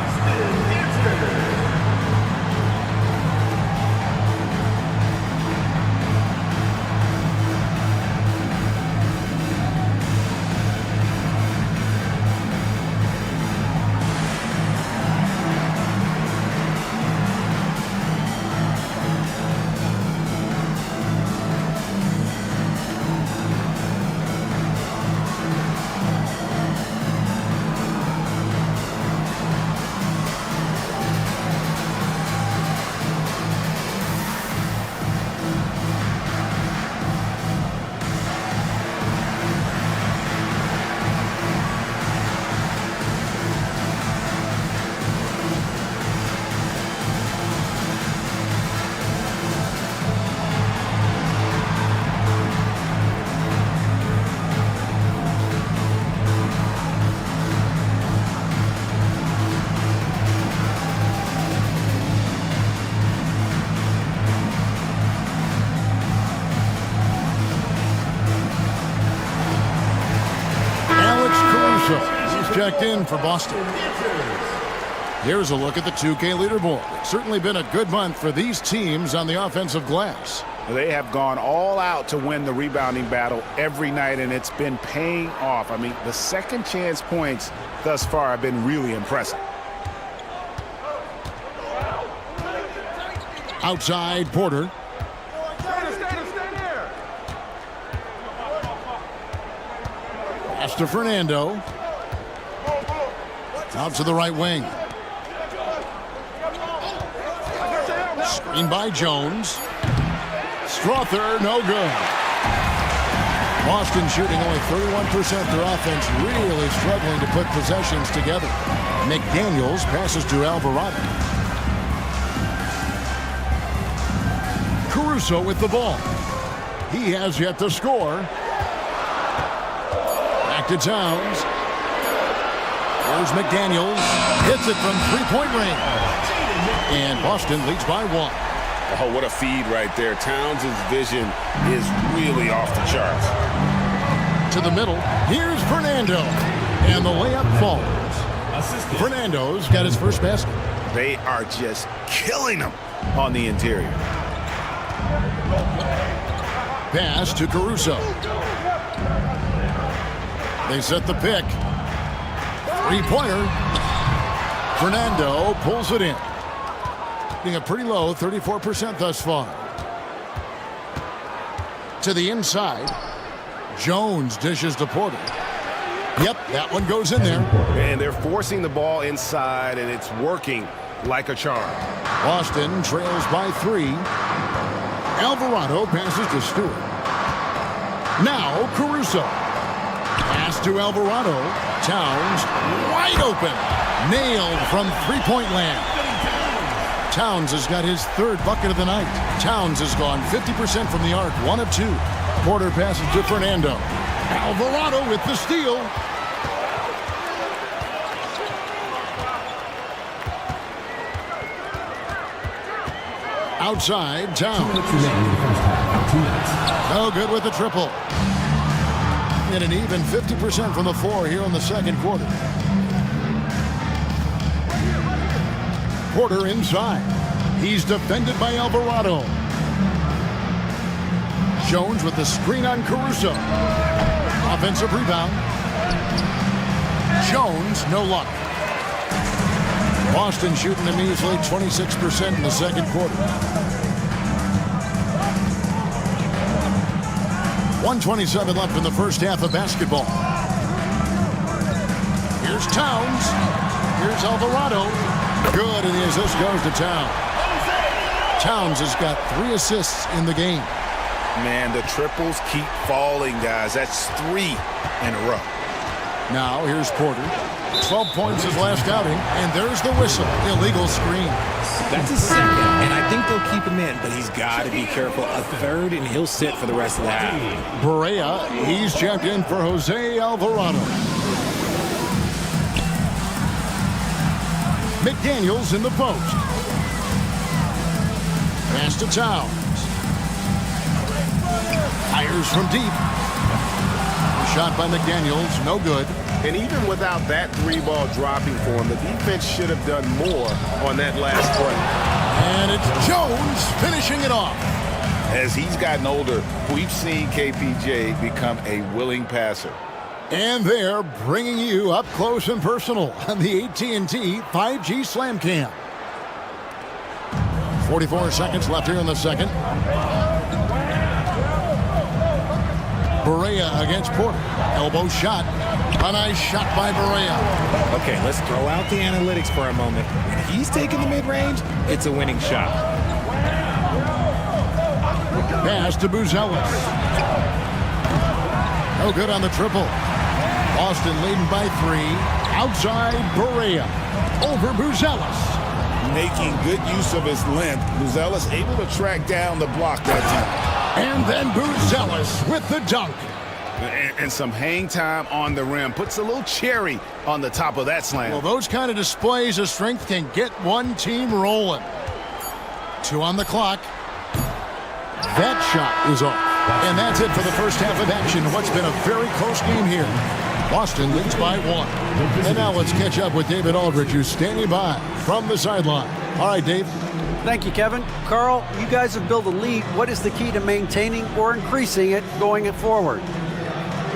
Checked in for Boston. Here's a look at the 2K leaderboard. It's certainly been a good month for these teams on the offensive glass. They have gone all out to win the rebounding battle every night, and it's been paying off. I mean, the second chance points thus far have been really impressive. Outside, Porter. Pass to Fernando. Out to the right wing. Screen by Jones. Strother, no good. Boston shooting only 31%. Their offense really struggling to put possessions together. McDaniels passes to Alvarado. Caruso with the ball. He has yet to score. Back to Towns. Here's McDaniels. Hits it from three-point range. And Boston leads by 1. Oh, what a feed right there. Towns' vision is really off the charts. To the middle. Here's Fernando. And the layup falls. Fernando's got his first basket. They are just killing him on the interior. Pass to Caruso. They set the pick. Three-pointer. Fernando pulls it in. Being a pretty low 34% thus far. To the inside. Jones dishes to Porter. Yep, that one goes in there. And they're forcing the ball inside, and it's working like a charm. Boston trails by 3. Alvarado passes to Stewart. Now Caruso. Pass to Alvarado. Towns wide open. Nailed from three-point land. Towns has got his third bucket of the night. Towns has gone 50% from the arc, 1 of 2. Porter passes to Fernando. Alvarado with the steal. Outside, Towns. No good with the triple. And an even 50% from the floor here in the second quarter. Porter inside. He's defended by Alvarado. Jones with the screen on Caruso. Offensive rebound. Jones, no luck. Boston shooting a measly 26% in the second quarter. 1:27 left in the first half of basketball. Here's Towns. Here's Alvarado. Good, and the assist goes to Towns. Towns has got 3 assists in the game. Man, the triples keep falling, guys. That's 3 in a row. Now, here's Porter. 12 points his last outing, and there's the whistle. Illegal screen. That's a second, and I think they'll keep him in, but he's got to be careful. A third, and he'll sit for the rest of the half. Barea, he's checked in for Jose Alvarado. McDaniels in the post. Pass to Towns. Fires from deep. Shot by McDaniels, no good. And even without that 3-ball dropping for him, the defense should have done more on that last play. And it's Jones finishing it off. As he's gotten older, we've seen KPJ become a willing passer. And they're bringing you up close and personal on the AT&T 5G Slam Cam. 44 seconds left here in the second. Barea against Porter. Elbow shot. A nice shot by Barea. Okay, let's throw out the analytics for a moment. When he's taking the mid-range, it's a winning shot. Pass to Buzelis. No good on the triple. Boston leading by 3. Outside, Barea. Over Buzelis. Making good use of his length. Buzelis able to track down the block that time. And then Buzelis with the dunk. And some hang time on the rim. Puts a little cherry on the top of that slam. Well, those kind of displays of strength can get one team rolling. 2 on the clock. That shot is off. And that's it for the first half of action. What's been a very close game here. Boston leads by 1. And now let's catch up with David Aldridge, who's standing by from the sideline. All right, Dave. Thank you, Kevin. Carl, you guys have built a lead. What is the key to maintaining or increasing it going forward?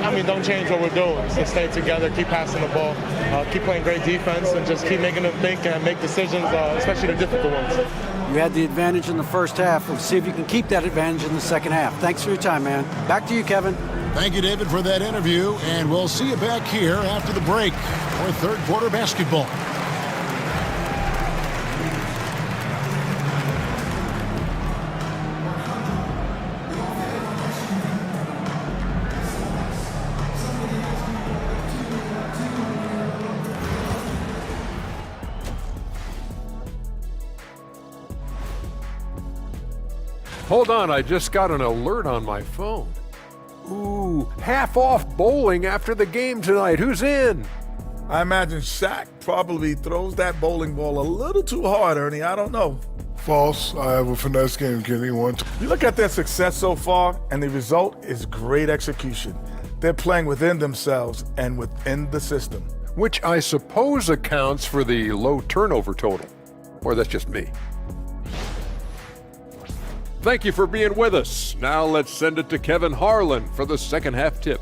I mean, don't change what we're doing. So stay together, keep passing the ball, keep playing great defense, and just keep making them think and make decisions, especially the difficult ones. You had the advantage in the first half. We'll see if you can keep that advantage in the second half. Thanks for your time, man. Back to you, Kevin. Thank you, David, for that interview, and we'll see you back here after the break for third quarter basketball. Hold on, I just got an alert on my phone. Ooh, half off bowling after the game tonight. Who's in? I imagine Shaq probably throws that bowling ball a little too hard, Ernie. I don't know. False. I have a finesse game, Kenny. You look at their success so far, and the result is great execution. They're playing within themselves and within the system. Which I suppose accounts for the low turnover total. Or that's just me. Thank you for being with us. Now let's send it to Kevin Harlan for the second half tip.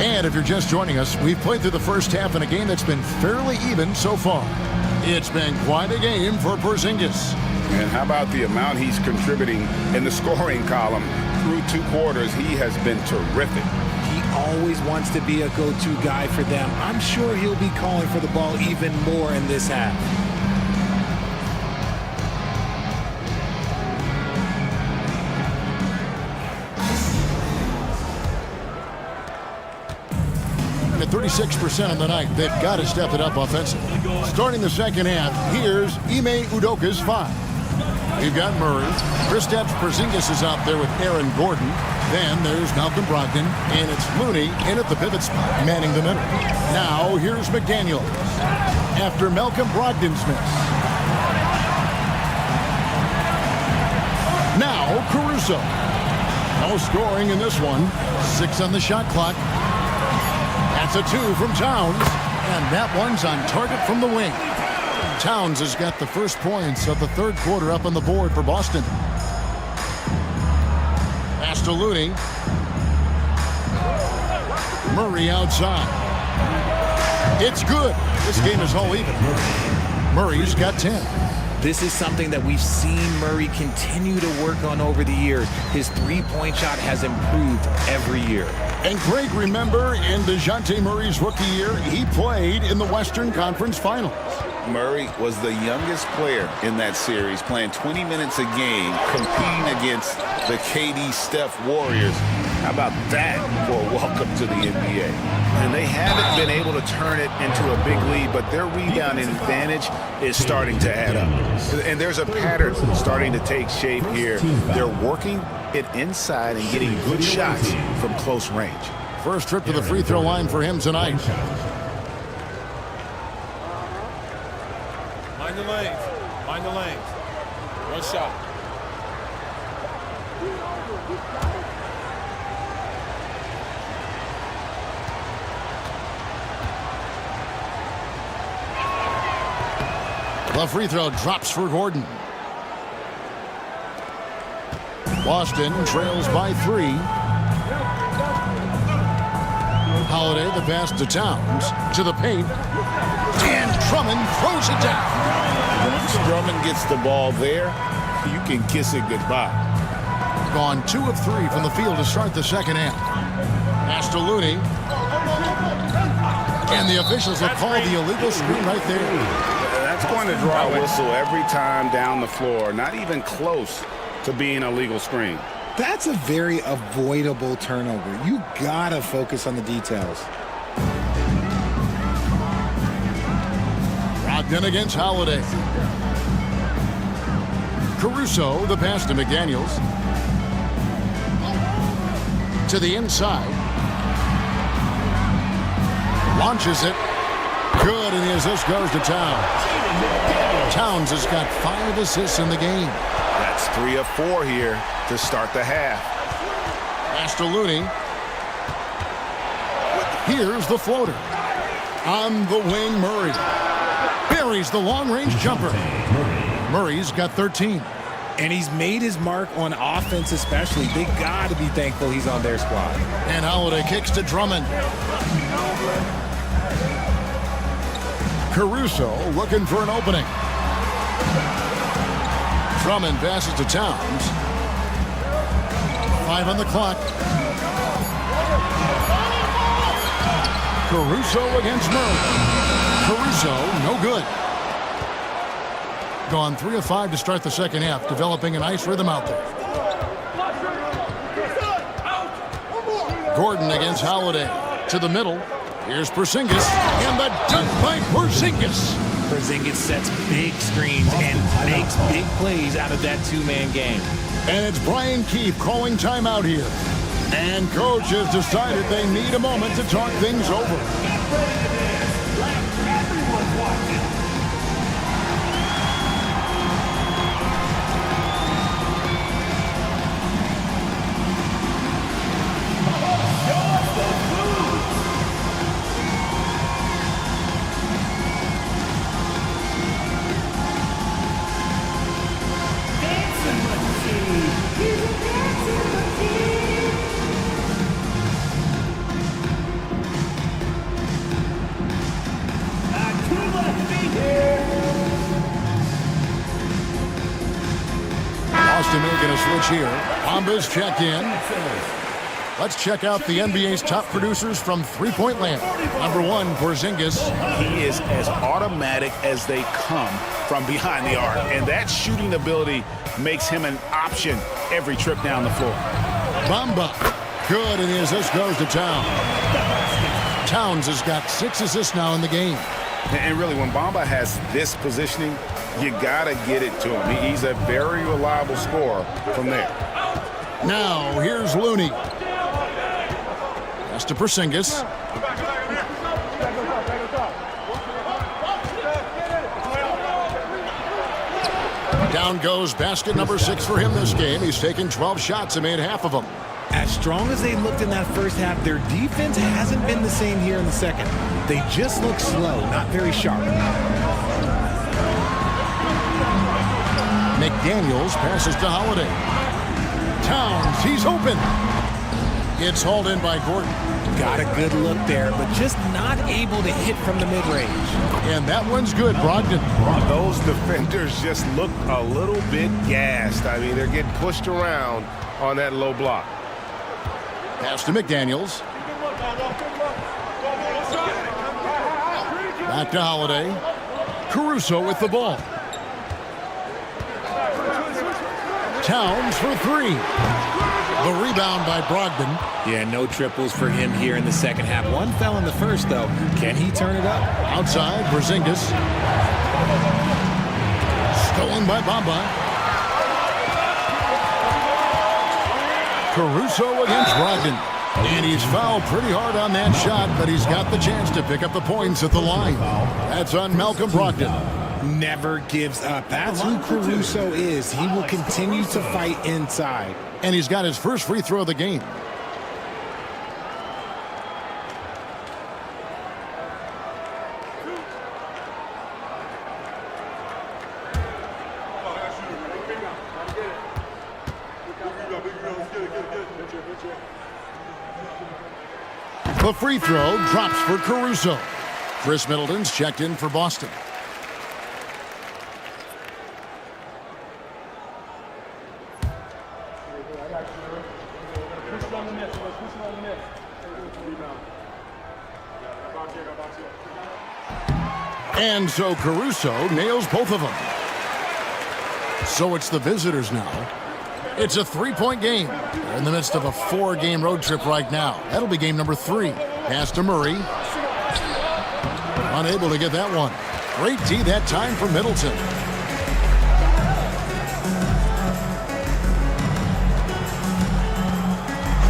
And if you're just joining us, we've played through the first half in a game that's been fairly even so far. It's been quite a game for Porzingis. And how about the amount he's contributing in the scoring column through 2 quarters? He has been terrific. He always wants to be a go-to guy for them. I'm sure he'll be calling for the ball even more in this half. At 36% on the night, they've got to step it up offensively. Starting the second half, here's Ime Udoka's 5. We've got Murray. Kristaps Porzingis is out there with Aaron Gordon. Then there's Malcolm Brogdon, and it's Looney in at the pivot spot, manning the middle. Now here's McDaniels after Malcolm Brogdon's miss. Now Caruso. No scoring in this one. 6 on the shot clock. That's a 2 from Towns, and that one's on target from the wing. Towns has got the first points of the third quarter up on the board for Boston. Pass to Looney. Murray outside. It's good. This game is all even. Murray's got 10. This is something that we've seen Murray continue to work on over the years. His three-point shot has improved every year. And Greg, remember in DeJounte Murray's rookie year, he played in the Western Conference Finals. Murray was the youngest player in that series, playing 20 minutes a game, competing against the KD Steph Warriors. How about that for a welcome to the NBA? And they haven't been able to turn it into a big lead, but their rebounding advantage is starting to add up. And there's a pattern starting to take shape here. They're working it inside and getting good shots from close range. First trip to the free throw line for him tonight. Mind the lanes. Mind the lanes. One shot. The free throw drops for Gordon. Boston trails by 3. Holiday, the pass to Towns, to the paint, and Drummond throws it down. Once Drummond gets the ball there, you can kiss it goodbye. Gone 2 of 3 from the field to start the second half. Pass to Looney. And the officials have called the illegal screen right there. That's going to draw a whistle every time down the floor. Not even close to being a legal screen. That's a very avoidable turnover. You gotta focus on the details. Brogdon against Holiday. Caruso, the pass to McDaniels. To the inside. Launches it. Good, and the assist goes to Towns. Towns has got 5 assists in the game. That's 3 of 4 here to start the half. Pass to Looney. Here's the floater. On the wing, Murray. Buries the long-range jumper. Murray's got 13. And he's made his mark on offense especially. They got to be thankful he's on their squad. And Holiday kicks to Drummond. Caruso looking for an opening. Drummond passes to Towns. 5 on the clock. Caruso against Murray. Caruso, no good. Gone 3 of 5 to start the second half, developing a nice rhythm out there. Gordon against Holiday. To the middle. Here's Porzingis. And the dunk by Porzingis. Porzingis sets big screens and makes big plays out of that two-man game. And it's Brian Keefe calling timeout here. And coach has decided they need a moment to talk things over. Making a switch here. Bamba's checked in. Let's check out the NBA's top producers from three-point land. Number 1, Porzingis. He is as automatic as they come from behind the arc, and that shooting ability makes him an option every trip down the floor. Bamba. Good, and the assist goes to Towns. Towns has got 6 assists now in the game. And really, when Bamba has this positioning, you got to get it to him. He's a very reliable scorer from there. Now, here's Looney. Pass to Porzingis. Down goes basket number 6 for him this game. He's taken 12 shots and made half of them. As strong as they looked in that first half, their defense hasn't been the same here in the second. They just look slow, not very sharp. McDaniels passes to Holiday. Towns, he's open. It's hauled in by Gordon. Got a good look there, but just not able to hit from the mid-range. And that one's good, Brogdon. Those defenders just look a little bit gassed. I mean, they're getting pushed around on that low block. Pass to McDaniels. Back to Holiday. Caruso with the ball. Towns for 3. The rebound by Brogdon. Yeah, no triples for him here in the second half. One fell in the first, though. Can he turn it up? Outside, Porzingis. Stolen by Bamba. Caruso against Brogdon. And he's fouled pretty hard on that shot, but he's got the chance to pick up the points at the line. That's on Malcolm Brogdon. Never gives up. That's who Caruso is. He will continue to fight inside. And he's got his first free throw of the game. The free throw drops for Caruso. Chris Middleton's checked in for Boston. And so Caruso nails both of them. So it's the visitors now. It's a 3-point game. They're in the midst of a 4-game road trip right now. That'll be game number 3. Pass to Murray. Unable to get that one. Great D that time for Middleton.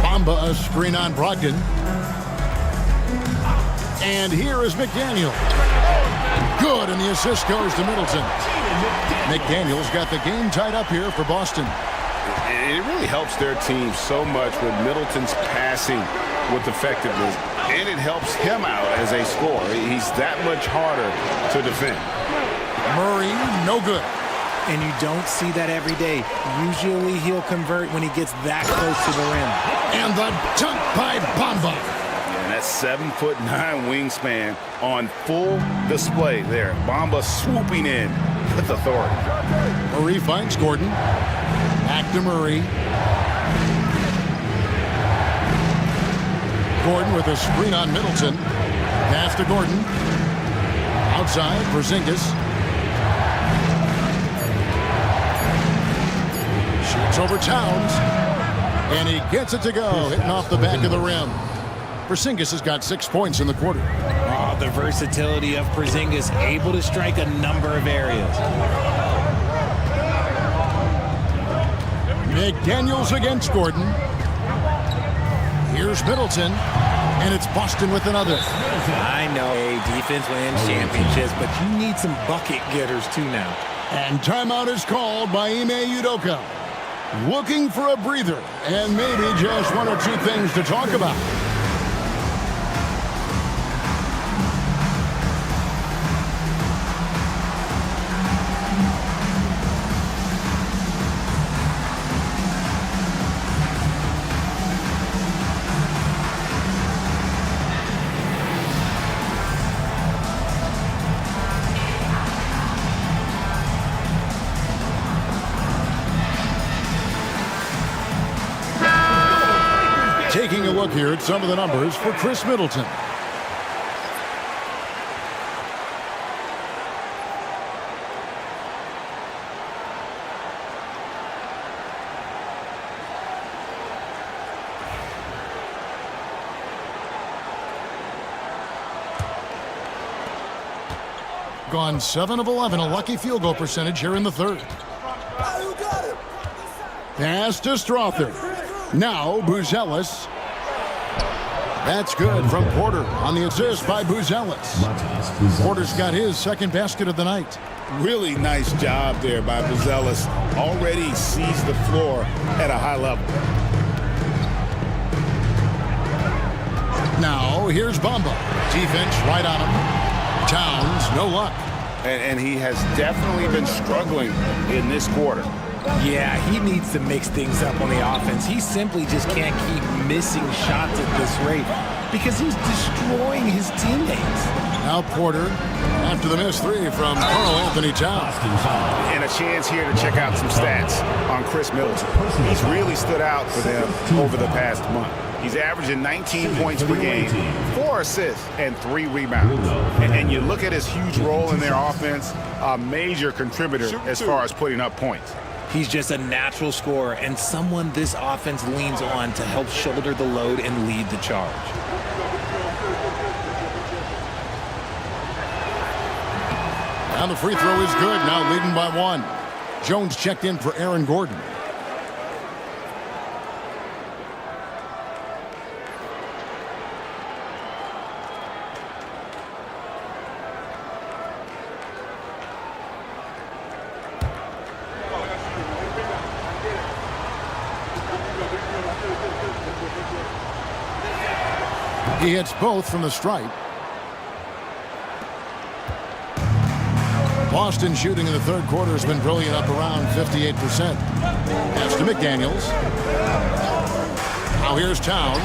Bamba a screen on Brogdon. And here is McDaniel. Good, and the assist goes to Middleton. McDaniel's got the game tied up here for Boston. It really helps their team so much with Middleton's passing with effectiveness, and it helps him out as a scorer. He's that much harder to defend. Murray, no good. And you don't see that every day. Usually he'll convert when he gets that close to the rim. And the dunk by Bamba. And that 7'9" wingspan on full display there. Bamba swooping in with authority. Murray finds Gordon. Back to Murray. Gordon with a screen on Middleton. Pass to Gordon. Outside, Porzingis. Shoots over Towns. And he gets it to go, hitting off the back of the rim. Porzingis has got 6 points in the quarter. Oh, the versatility of Porzingis, able to strike a number of areas. McDaniels against Gordon. Here's Middleton, and it's Boston with another. I know defense wins championships, but you need some bucket getters too now. And timeout is called by Ime Udoka. Looking for a breather, and maybe just one or two things to talk about. Taking a look here at some of the numbers for Chris Middleton. Gone 7 of 11, a lucky field goal percentage here in the third. Pass to Strother. Now Buzelis. That's good from Porter on the assist by Buzelis. Porter's got his second basket of the night. Really nice job there by Buzelis. Already sees the floor at a high level. Now here's Bamba. Defense right on him. Towns, no luck. And he has definitely been struggling in this quarter. Yeah, he needs to mix things up on the offense. He simply just can't keep missing shots at this rate because he's destroying his teammates. Now Porter after the missed three from Karl Anthony Towns. And a chance here to check out some stats on Chris Middleton. He's really stood out for them over the past month. He's averaging 19 points per game, 4 assists, and 3 rebounds. And you look at his huge role in their offense, a major contributor as far as putting up points. He's just a natural scorer and someone this offense leans on to help shoulder the load and lead the charge. And the free throw is good, now leading by 1. Jones checked in for Aaron Gordon. He hits both from the stripe. Boston shooting in the third quarter has been brilliant, up around 58%. Pass to McDaniels. Now here's Towns.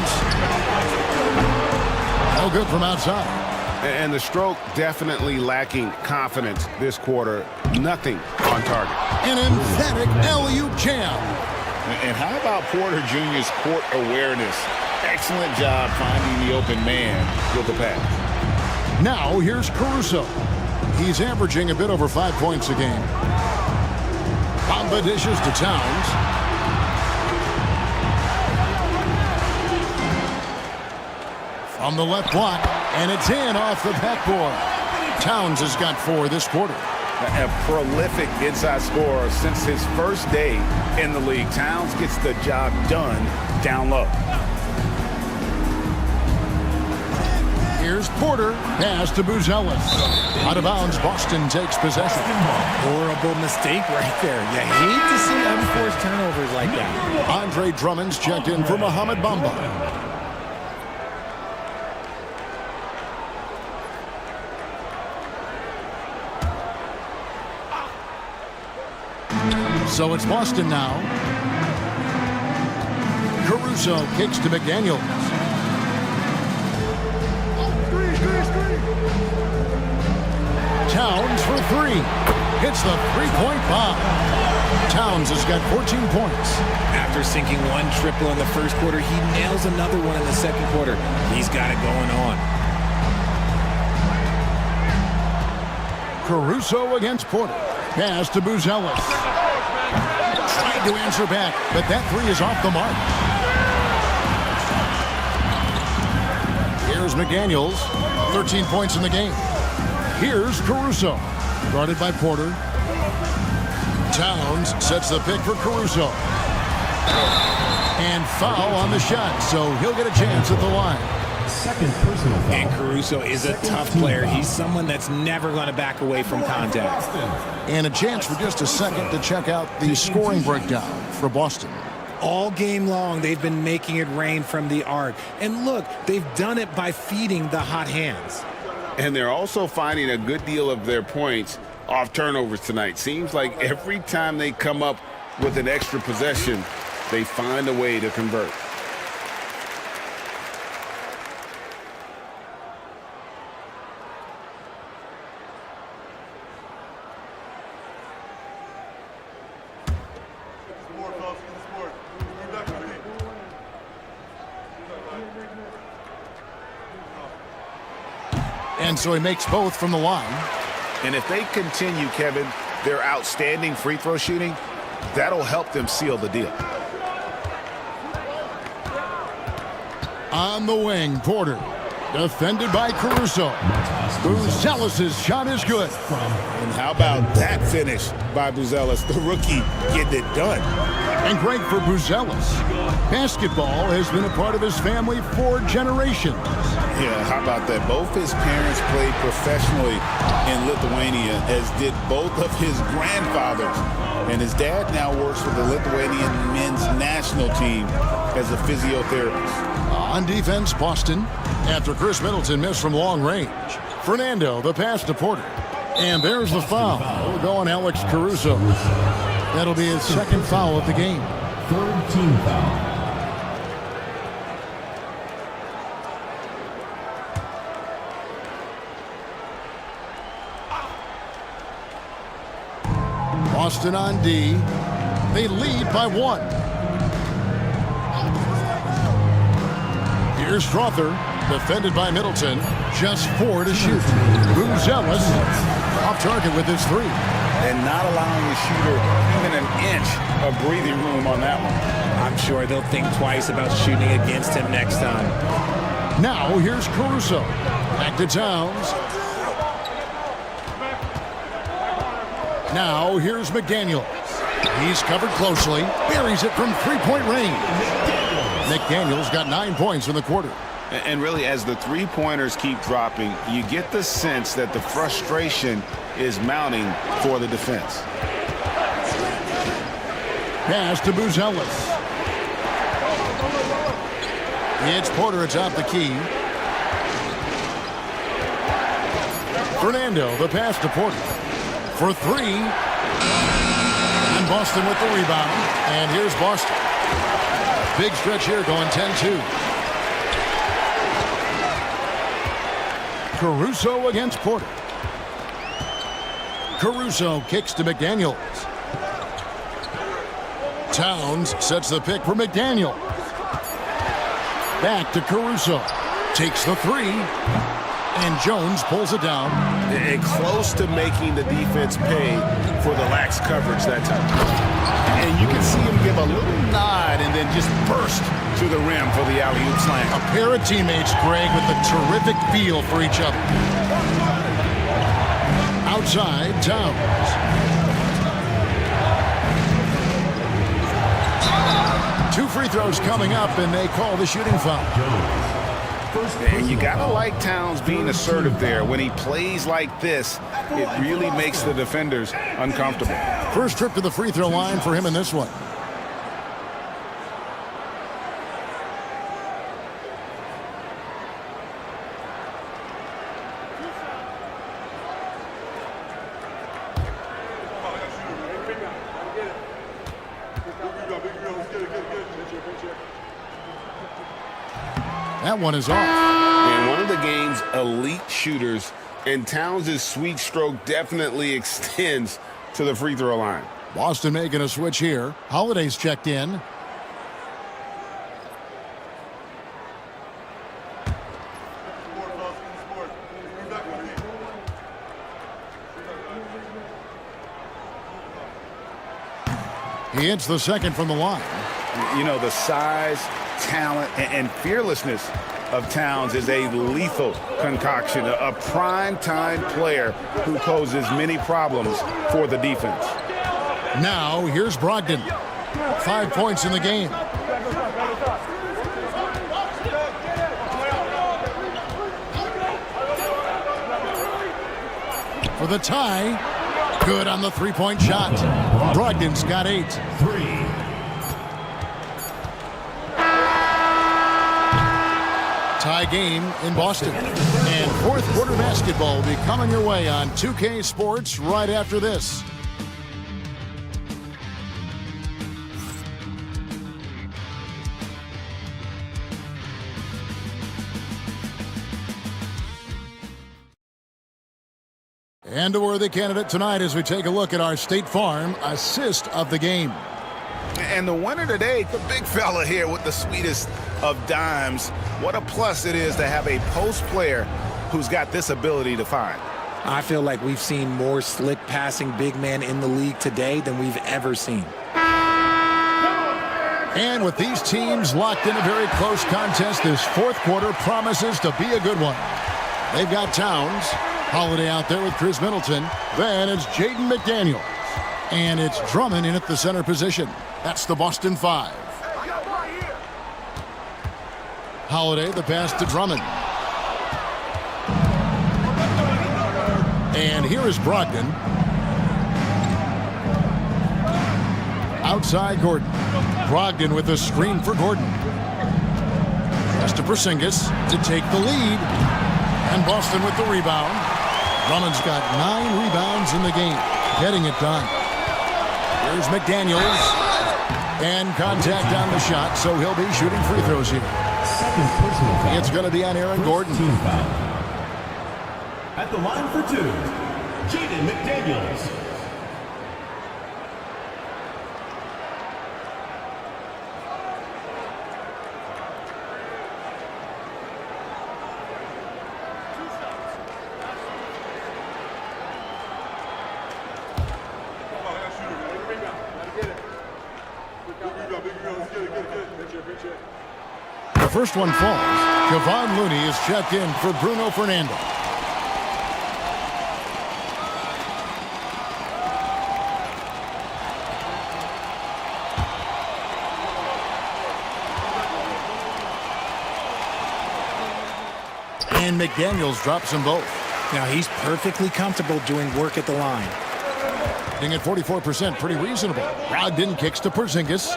No good from outside. And the stroke definitely lacking confidence this quarter. Nothing on target. An emphatic alley-oop jam. And how about Porter Jr.'s court awareness? Excellent job finding the open man with the pass. Now here's Caruso. He's averaging a bit over 5 points a game. Bamba dishes to Towns. From the left block, and it's in off the backboard. Towns has got 4 this quarter. A prolific inside scorer since his first day in the league. Towns gets the job done down low. Here's Porter. Pass to Buzelis. Out of bounds, Boston takes possession. Horrible mistake right there. You hate to see unforced turnovers like that. Andre Drummond's checked in for Mohamed Bamba. So it's Boston now. Caruso kicks to McDaniels. Towns for 3. Hits the three-point bomb. Towns has got 14 points. After sinking 1 triple in the first quarter, he nails another one in the second quarter. He's got it going on. Caruso against Porter. Pass to Buzelis. Trying to answer back, but that 3 is off the mark. There's McDaniels, 13 points in the game. Here's Caruso, guarded by Porter. Towns sets the pick for Caruso. And foul on the shot, so he'll get a chance at the line. Second personal foul. And Caruso is a tough player. He's someone that's never going to back away from contact. And a chance for just a second to check out the scoring breakdown for Boston. All game long, they've been making it rain from the arc. And look, they've done it by feeding the hot hands. And they're also finding a good deal of their points off turnovers tonight. Seems like every time they come up with an extra possession, they find a way to convert. And so he makes both from the line. And if they continue, Kevin, their outstanding free throw shooting, that'll help them seal the deal. On the wing, Porter. Defended by Caruso. Buzelis' shot is good. And how about that finish by Buzelis, the rookie, getting it done. And great for Buzelis. Basketball has been a part of his family for generations. Yeah, how about that? Both his parents played professionally in Lithuania, as did both of his grandfathers. And his dad now works for the Lithuanian men's national team as a physiotherapist. On defense, Boston, after Chris Middleton missed from long range. Fernando, the pass to Porter. And there's the foul. It'll go on Alex Caruso. That'll be his second foul of the game. Third team foul. Boston on D. They lead by 1. Here's Strother, defended by Middleton. Just 4 to shoot. Buzelis off target with his 3. And not allowing the shooter even an inch of breathing room on that one. I'm sure they'll think twice about shooting against him next time. Now here's Caruso. Back to Towns. Now here's McDaniels. He's covered closely. Buries it from three-point range. McDaniels got 9 points in the quarter. And really, as the three-pointers keep dropping, you get the sense that the frustration is mounting for the defense. Pass to Buzelis. It's Porter atop the key. Fernando, the pass to Porter. For 3. And Boston with the rebound. And here's Boston. Big stretch here going 10-2. Caruso against Porter. Caruso kicks to McDaniels. Towns sets the pick for McDaniels. Back to Caruso. Takes the 3. And Jones pulls it down. And close to making the defense pay for the lax coverage that time. And you can see him give a little nod and then just burst to the rim for the alley-oop slam. A pair of teammates, Greg, with a terrific feel for each other. Outside, Towns. Two free throws coming up, and they call the shooting foul. And you gotta like Towns being assertive there. When he plays like this, it really makes the defenders uncomfortable. First trip to the free throw line for him in this one. That one is off. And one of the game's elite shooters, and Towns' sweet stroke definitely extends to the free throw line. Boston making a switch here. Holiday's checked in. He hits the second from the line. You know, the size, talent, and fearlessness of Towns is a lethal concoction, a prime-time player who poses many problems for the defense. Now, here's Brogdon. 5 points in the game. For the tie. Good on the three-point shot. Brogdon's got 8. Tie game in Boston. And fourth quarter basketball will be coming your way on 2K Sports right after this. And a worthy candidate tonight as we take a look at our State Farm assist of the game. And the winner today, the big fella here with the sweetest of dimes. What a plus it is to have a post player who's got this ability to find. I feel like we've seen more slick passing big men in the league today than we've ever seen. And with these teams locked in a very close contest, this fourth quarter promises to be a good one. They've got Towns. Holiday out there with Chris Middleton. Then it's Jaden McDaniels. And it's Drummond in at the center position. That's the Boston 5. Holiday, the pass to Drummond. And here is Brogdon. Outside Gordon. Brogdon with a screen for Gordon. Pass to Porzingis to take the lead. And Boston with the rebound. Drummond's got 9 rebounds in the game, getting it done. Here's McDaniels. And contact on the shot, so he'll be shooting free throws here. It's going to be on Aaron Gordon. At the line for 2, Jaden McDaniels. The first one falls. Kevon Looney is checked in for Bruno Fernando. And McDaniels drops them both. Now he's perfectly comfortable doing work at the line. Hitting at 44%, pretty reasonable. Brogdon kicks to Porzingis.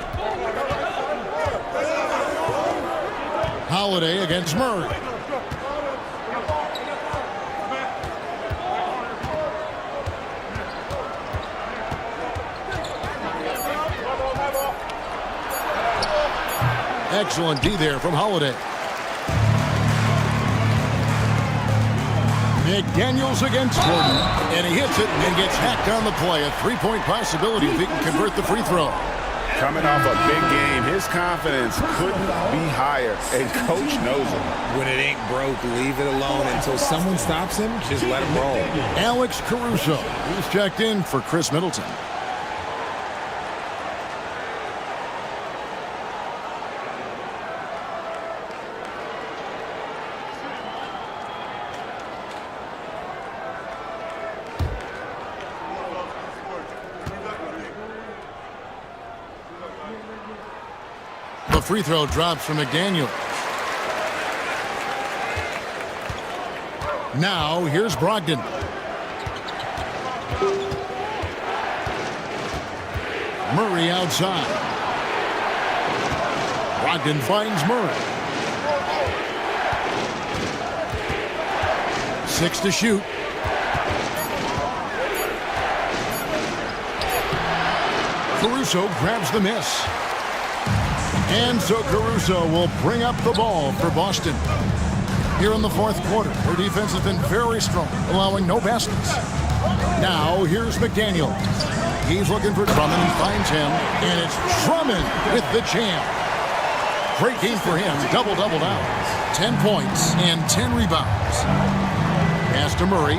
Holiday against Murray. Excellent D there from Holiday. McDaniels against Gordon, and he hits it and gets hacked on the play. A three-point possibility if he can convert the free throw. Coming off a big game, his confidence couldn't be higher, and coach knows it. When it ain't broke, leave it alone until someone stops him. Just let him roll. Alex Caruso, he's checked in for Chris Middleton. The free throw drops from McDaniels. Now, here's Brogdon. Murray outside. Brogdon finds Murray. 6 to shoot. Caruso grabs the miss. And so Caruso will bring up the ball for Boston. Here in the fourth quarter, their defense has been very strong, allowing no baskets. Now, here's McDaniel. He's looking for Drummond. He finds him, and it's Drummond with the jam. Great game for him. Double-double now. 10 points and 10 rebounds. Pass to Murray.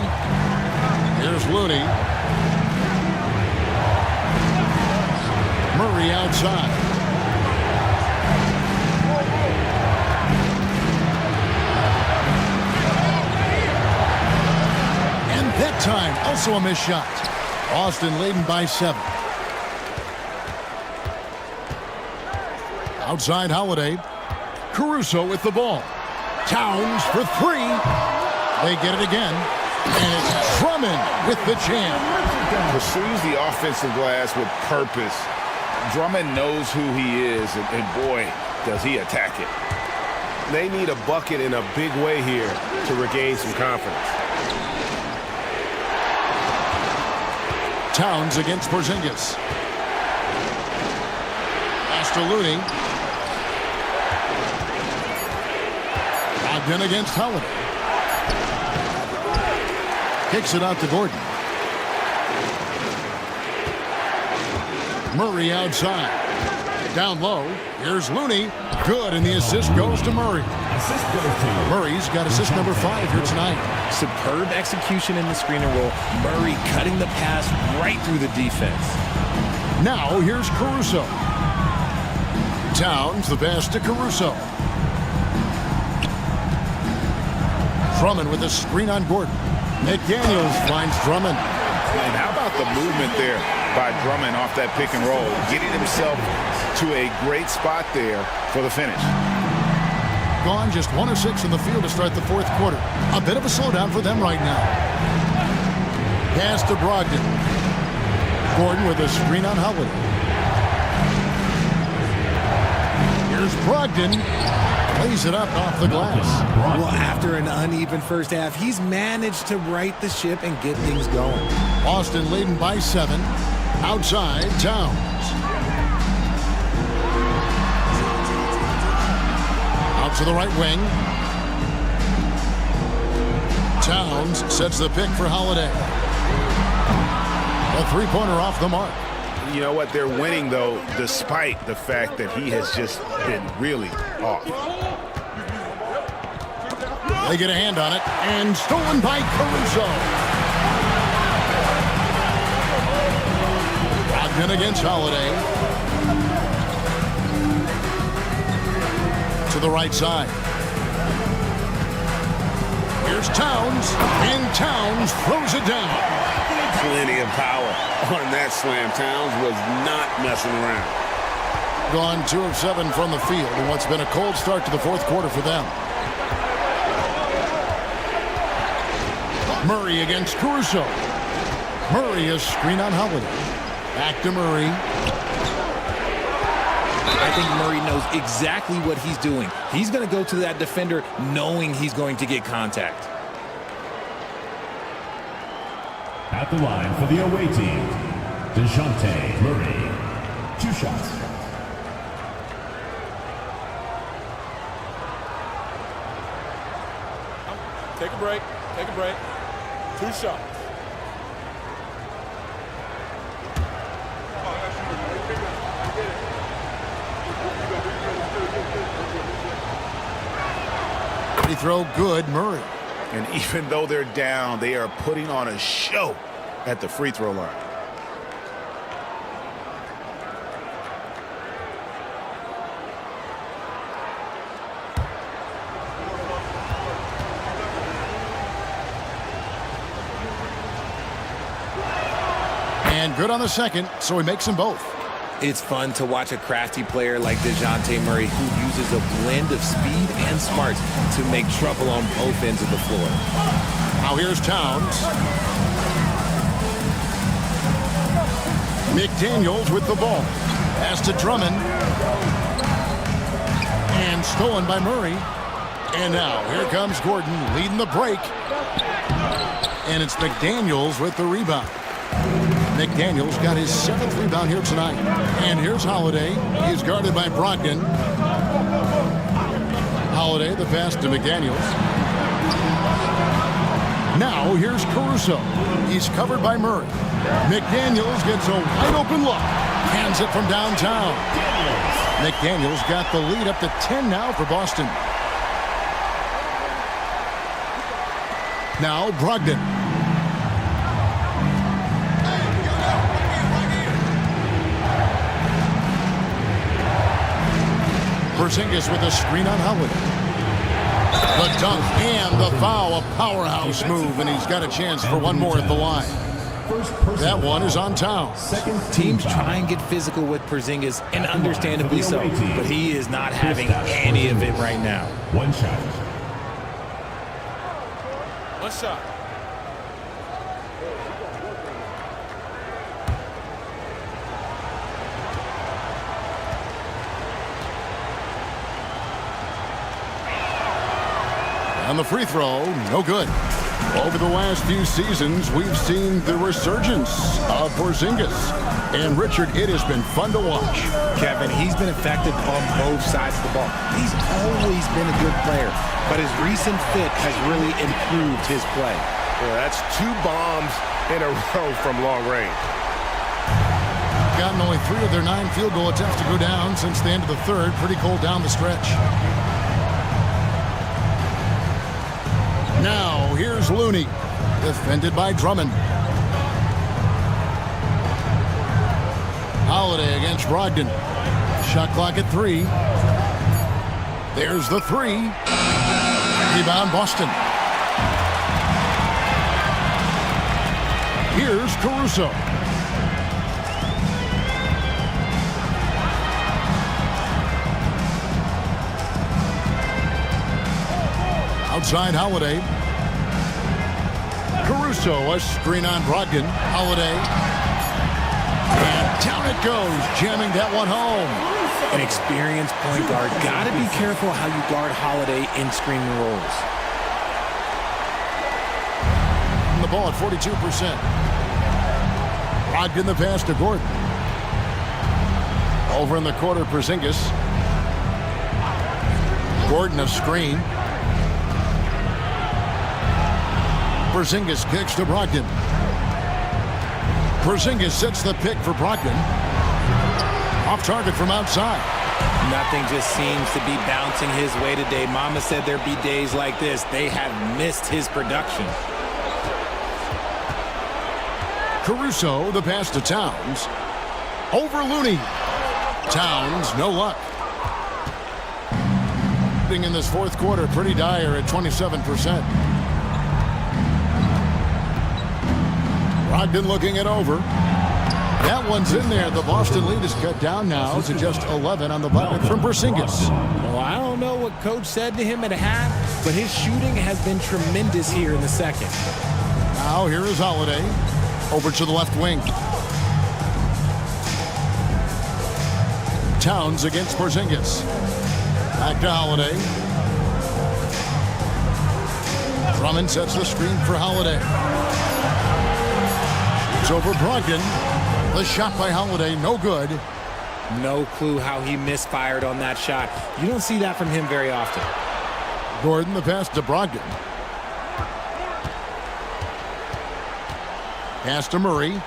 Here's Looney. Murray outside. time. Also a missed shot. Boston leading by 7. Outside Holiday. Caruso with the ball. Towns for 3. They get it again. And it's Drummond with the jam. Pursues the offensive glass with purpose. Drummond knows who he is, and boy, does he attack it. They need a bucket in a big way here to regain some confidence. Towns against Porzingis. Pass to Looney. Ogden against Holiday. Kicks it out to Gordon. Murray outside. Down low. Here's Looney. Good, and the assist goes to Murray. Murray's got assist number 5 here tonight. Superb execution in the screen and roll. Murray cutting the pass right through the defense. Now here's Caruso. Towns the pass to Caruso. Drummond with a screen on Gordon. McDaniels finds Drummond. And how about the movement there by Drummond off that pick and roll, getting himself to a great spot there for the finish. Gone just 1 of 6 in the field to start the 4th quarter. A bit of a slowdown for them right now. Pass to Brogdon. Gordon with a screen on Holiday. Here's Brogdon. Plays it up off the glass. Well, after an uneven first half, he's managed to right the ship and get things going. Boston leading by 7. Outside, Towns. Out to the right wing. Towns sets the pick for Holiday. A 3-pointer off the mark. You know what? They're winning, though, despite the fact that he has just been really off. They get a hand on it, and stolen by Caruso. Ogden against Holiday. To the right side. Here's Towns, and Towns throws it down. Plenty of power on that slam. Towns was not messing around. Gone 2 of 7 from the field in what's been a cold start to the 4th quarter for them. Murray against Caruso. Murray is screen on Holiday. Back to Murray. I think Murray knows exactly what he's doing. He's going to go to that defender knowing he's going to get contact. At the line for the away team, DeJounte Murray. 2 shots. Take a break. Take a break. 2 shots. Free throw good, Murray. And even though they're down, they are putting on a show at the free throw line. And good on the second, so he makes them both. It's fun to watch a crafty player like DeJounte Murray who uses a blend of speed and smarts to make trouble on both ends of the floor. Now here's Towns. McDaniels with the ball. Pass to Drummond. And stolen by Murray. And now here comes Gordon leading the break. And it's McDaniels with the rebound. McDaniels got his 7th rebound here tonight. And here's Holiday. He's guarded by Brogdon. Holiday, the pass to McDaniels. Now here's Caruso. He's covered by Murray. McDaniels gets a wide open look. Hands it from downtown. McDaniels got the lead up to 10 now for Boston. Now Brogdon. Porzingis with a screen on Holiday. The dunk and the foul, a powerhouse move, and he's got a chance for one more at the line. That one is on Towns. Teams try and get physical with Porzingis, and understandably so, but he is not having any of it right now. One shot. One shot. And the free throw, no good. Over the last few seasons, we've seen the resurgence of Porzingis. And Richard, it has been fun to watch. Kevin, he's been effective on both sides of the ball. He's always been a good player, but his recent fit has really improved his play. Well, that's 2 bombs in a row from long range. Gotten only 3 of their 9 field goal attempts to go down since the end of the third. Pretty cold down the stretch. Now, here's Looney, defended by Drummond. Holiday against Brogdon. Shot clock at 3. There's the 3. Rebound Boston. Here's Caruso. Outside Holiday. Caruso, a screen on Brogdon. Holiday. And down it goes, jamming that one home. An experienced point guard. Got to be careful how you guard Holiday in screen rolls. The ball at 42%. Brogdon the pass to Gordon. Over in the corner, Porzingis. Gordon a screen. Porzingis kicks to Brogdon. Porzingis sets the pick for Brogdon. Off target from outside. Nothing just seems to be bouncing his way today. Mama said there'd be days like this. They have missed his production. Caruso, the pass to Towns. Over Looney. Towns, no luck. In this fourth quarter, pretty dire at 27%. Brogdon looking it over. That one's in there. The Boston lead is cut down now to just 11 on the bucket from Porzingis. Well, I don't know what coach said to him at half, but his shooting has been tremendous here in the second. Now here is Holiday. Over to the left wing. Towns against Porzingis. Back to Holiday. Drummond sets the screen for Holiday. It's over Brogdon. The shot by Holiday, no good. No clue how he misfired on that shot. You don't see that from him very often. Gordon, the pass to Brogdon. Pass to Murray.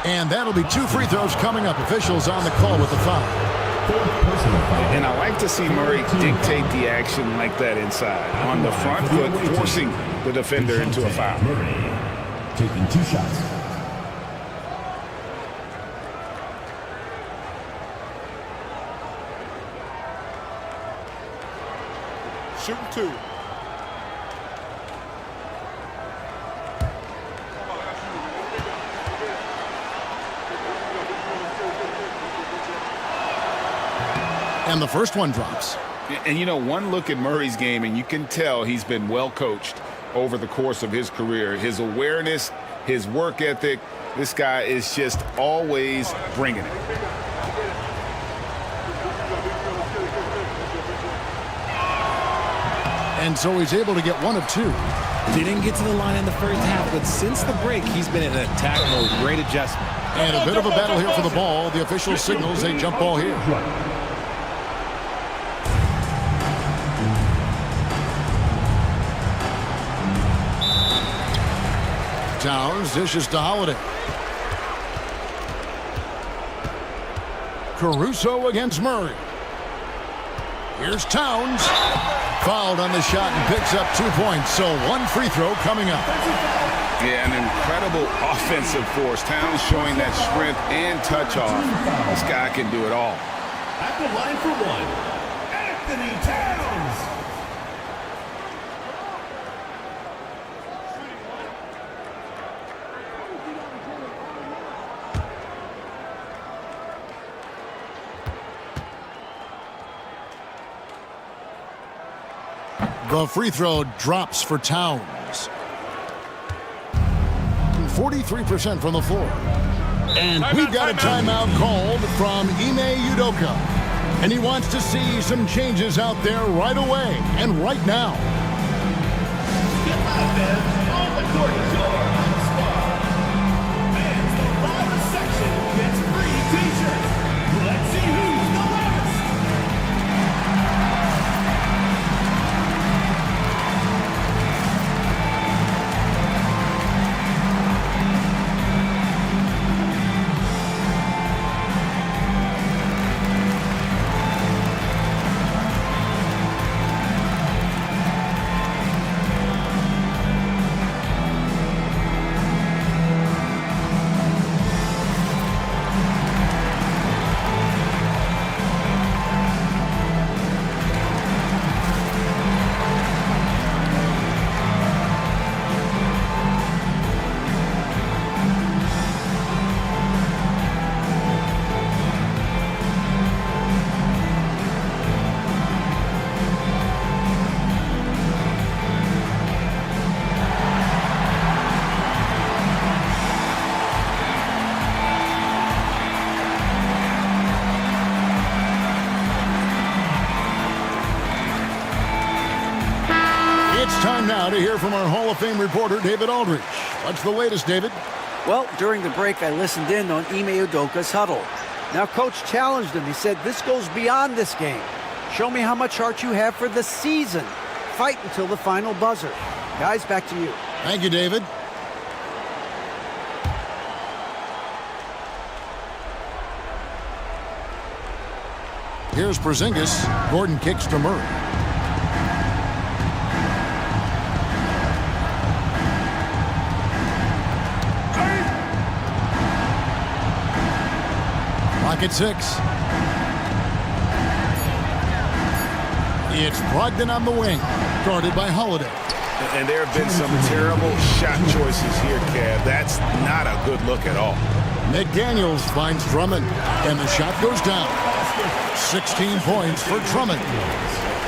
And that'll be 2 free throws coming up. Officials on the call with the foul. And I like to see Murray dictate the action like that inside. On the front foot, forcing the defender into a foul. Murray taking 2 shots. Shooting 2. And the first one drops. And, you know, one look at Murray's game, and you can tell he's been well coached over the course of his career. His awareness, his work ethic, this guy is just always bringing it. And so he's able to get 1 of 2. Didn't get to the line in the first half, but since the break, he's been in attack mode. Great adjustment. And a bit of a battle here for the ball. The official signals a jump ball here. Towns dishes to Holiday. Caruso against Murray. Here's Towns. Fouled on the shot and picks up 2 points. So 1 free throw coming up. Yeah, an incredible offensive force. Towns showing that strength and touch off. This guy can do it all. At the line for one, Anthony Towns. The free throw drops for Towns. 43% from the floor. And we've got a timeout called from Ime Udoka. And he wants to see some changes out there right away and right now. On the court is your spot. Fans, the loudest section gets free t-shirts. Let's see who's the loudest. Time now to hear from our Hall of Fame reporter, David Aldridge. What's the latest, David? Well, during the break, I listened in on Ime Udoka's huddle. Now, Coach challenged him. He said, this goes beyond this game. Show me how much heart you have for the season. Fight until the final buzzer. Guys, back to you. Thank you, David. Here's Porzingis. Gordon kicks to Murray. At 6. It's Brogdon on the wing, guarded by Holiday. And there have been some terrible shot choices here, Kev. That's not a good look at all. McDaniels finds Drummond, and the shot goes down. 16 points for Drummond.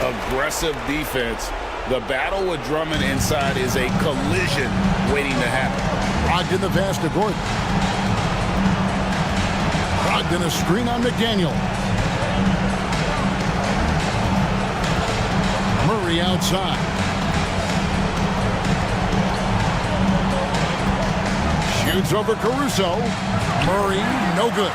Aggressive defense. The battle with Drummond inside is a collision waiting to happen. Brogdon the pass to Gordon. Brogdon a screen on McDaniel. Murray outside. Shoots over Caruso. Murray, no good.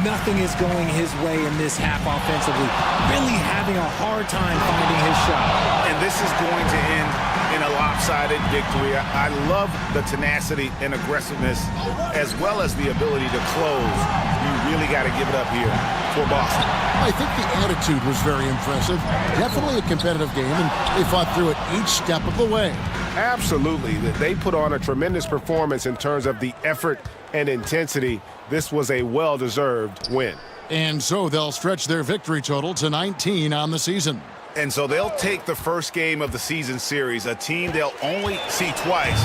Nothing is going his way in this half offensively. Really having a hard time finding his shot. And this is going to end in a lopsided victory. I love the tenacity and aggressiveness as well as the ability to close. You really got to give it up here for Boston. I think the attitude was very impressive. Definitely a competitive game, and they fought through it each step of the way. Absolutely. They put on a tremendous performance in terms of the effort and intensity. This was a well-deserved win. And so they'll stretch their victory total to 19 on the season. And so they'll take the first game of the season series, a team they'll only see twice.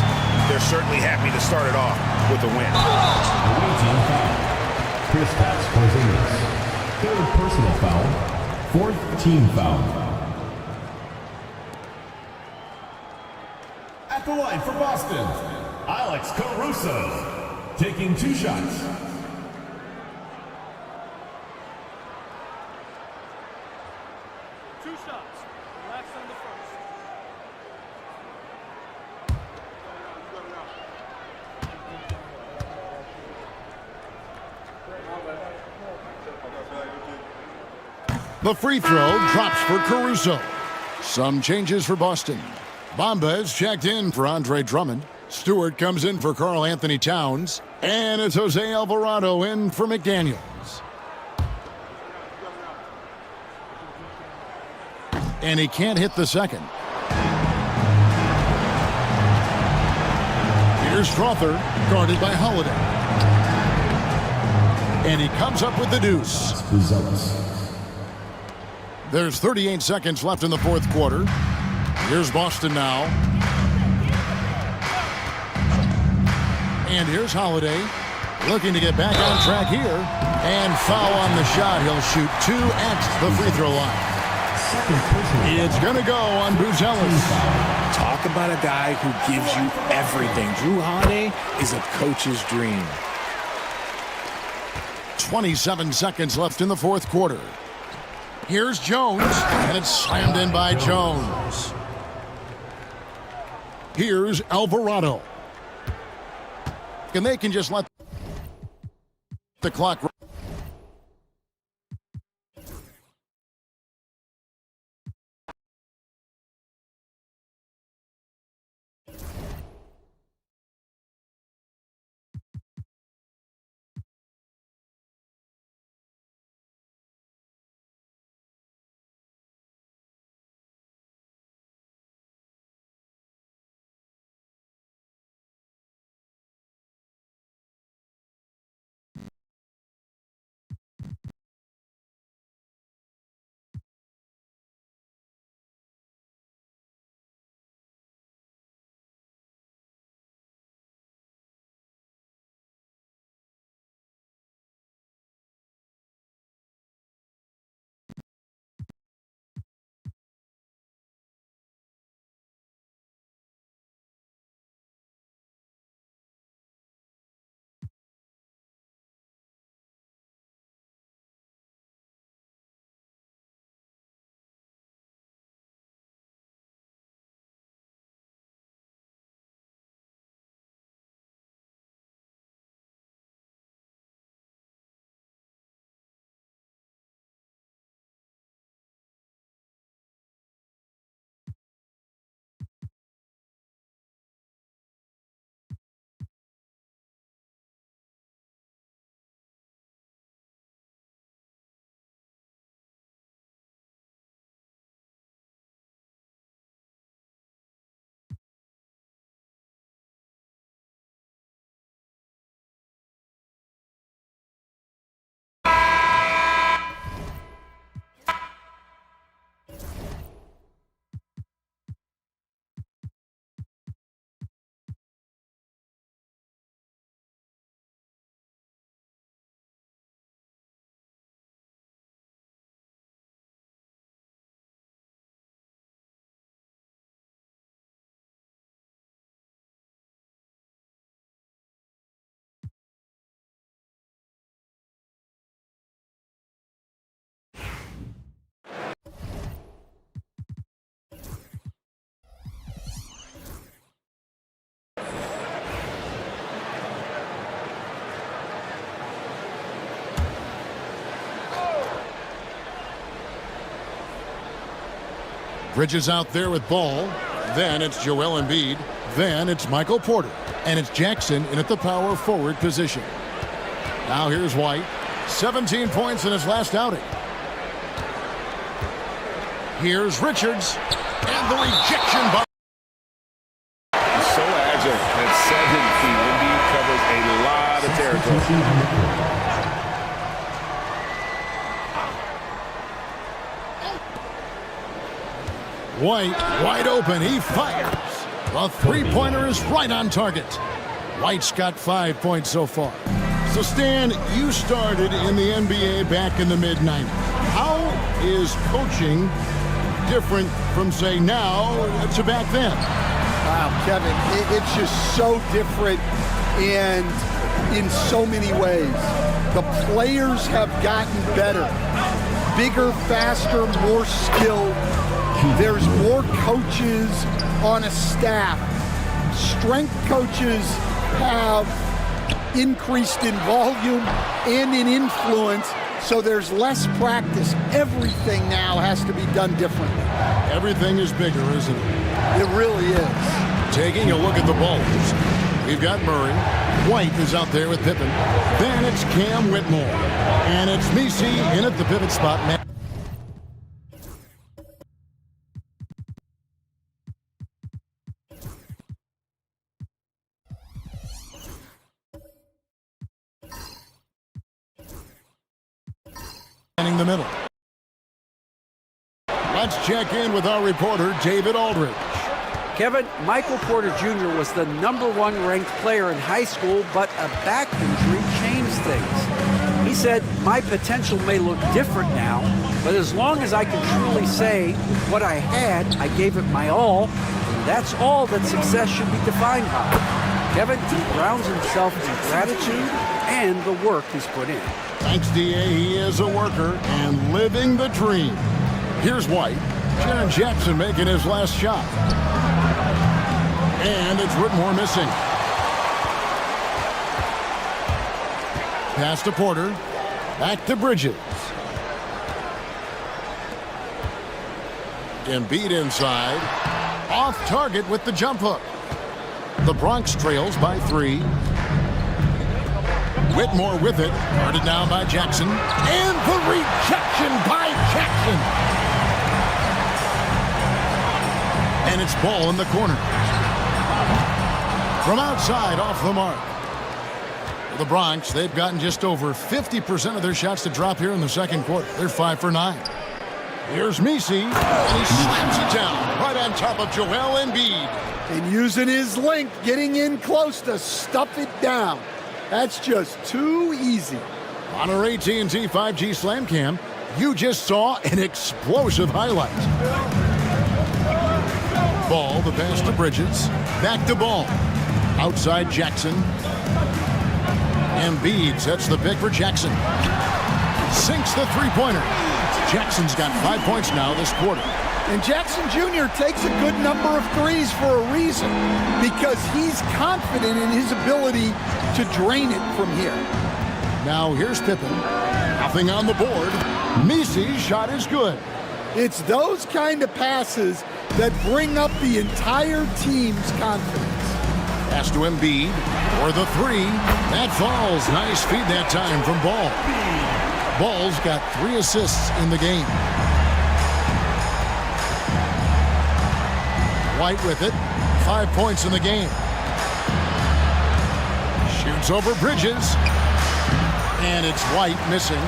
They're certainly happy to start it off with a win. Kristaps Porzingis, third personal foul, fourth team foul. At the line for Boston, Alex Caruso, taking 2 shots. The free throw drops for Caruso. Some changes for Boston. Bamba is checked in for Andre Drummond. Stewart comes in for Karl Anthony Towns. And it's Jose Alvarado in for McDaniels. And he can't hit the second. Here's Strother, guarded by Holiday. And he comes up with the deuce. There's 38 seconds left in the fourth quarter. Here's Boston now. And here's Holiday, looking to get back on track here. And foul on the shot. He'll shoot 2 at the free throw line. It's going to go on Buzelis. Talk about a guy who gives you everything. Drew Holiday is a coach's dream. 27 seconds left in the fourth quarter. Here's Jones, and it's slammed in by Jones. Here's Alvarado. And they can just let the clock run. Bridges out there with ball. Then it's Joel Embiid. Then it's Michael Porter. And it's Jackson in at the power forward position. Now here's White. 17 points in his last outing. Here's Richards. And the rejection by... He's so agile at 7 feet. Embiid covers a lot of territory. White wide open. He fires. The three-pointer is right on target. White's got 5 points so far. So, Stan, you started in the NBA back in the mid-90s. How is coaching different from, say, now to back then? Wow, Kevin, it's just so different and in so many ways. The players have gotten better. Bigger, faster, more skilled. There's more coaches on a staff. Strength coaches have increased in volume and in influence, so there's less practice. Everything now has to be done differently. Everything is bigger, isn't it? It really is. Taking a look at the Bulls, we've got Murray. White is out there with Pippen. Then it's Cam Whitmore. And it's Messi in at the pivot spot. The middle. Let's check in with our reporter, David Aldridge. Kevin, Michael Porter Jr. was the #1 ranked player in high school, but a back injury changed things. He said, my potential may look different now, but as long as I can truly say what I had, I gave it my all. That's all that success should be defined by. Kevin grounds himself in gratitude and the work he's put in. Thanks, D.A. He is a worker and living the dream. Here's White. Jaren Jackson making his last shot. And it's Whitmore missing. Pass to Porter. Back to Bridges. Embiid inside. Off target with the jump hook. The Bronx trails by 3. Whitmore with it. Guarded now by Jackson. And the rejection by Jackson. And it's ball in the corner. From outside, off the mark. The Bronx, they've gotten just over 50% of their shots to drop here in the second quarter. They're 5 for 9. Here's Messi, and he slams it down right on top of Joel Embiid. And using his length, getting in close to stuff it down. That's just too easy. On our AT&T 5G Slam Cam, you just saw an explosive highlight. Ball, the pass to Bridges. Back to Ball. Outside Jackson. Embiid sets the pick for Jackson. Sinks the three-pointer. Jackson's got 5 points now this quarter. And Jackson Jr. takes a good number of threes for a reason, because he's confident in his ability to drain it from here. Now here's Pippen. Nothing on the board. Messi's shot is good. It's those kind of passes that bring up the entire team's confidence. Pass to Embiid for the 3. That falls. Nice feed that time from Ball. Ball's got 3 assists in the game. White with it. 5 points in the game. Shoots over Bridges. And it's White missing.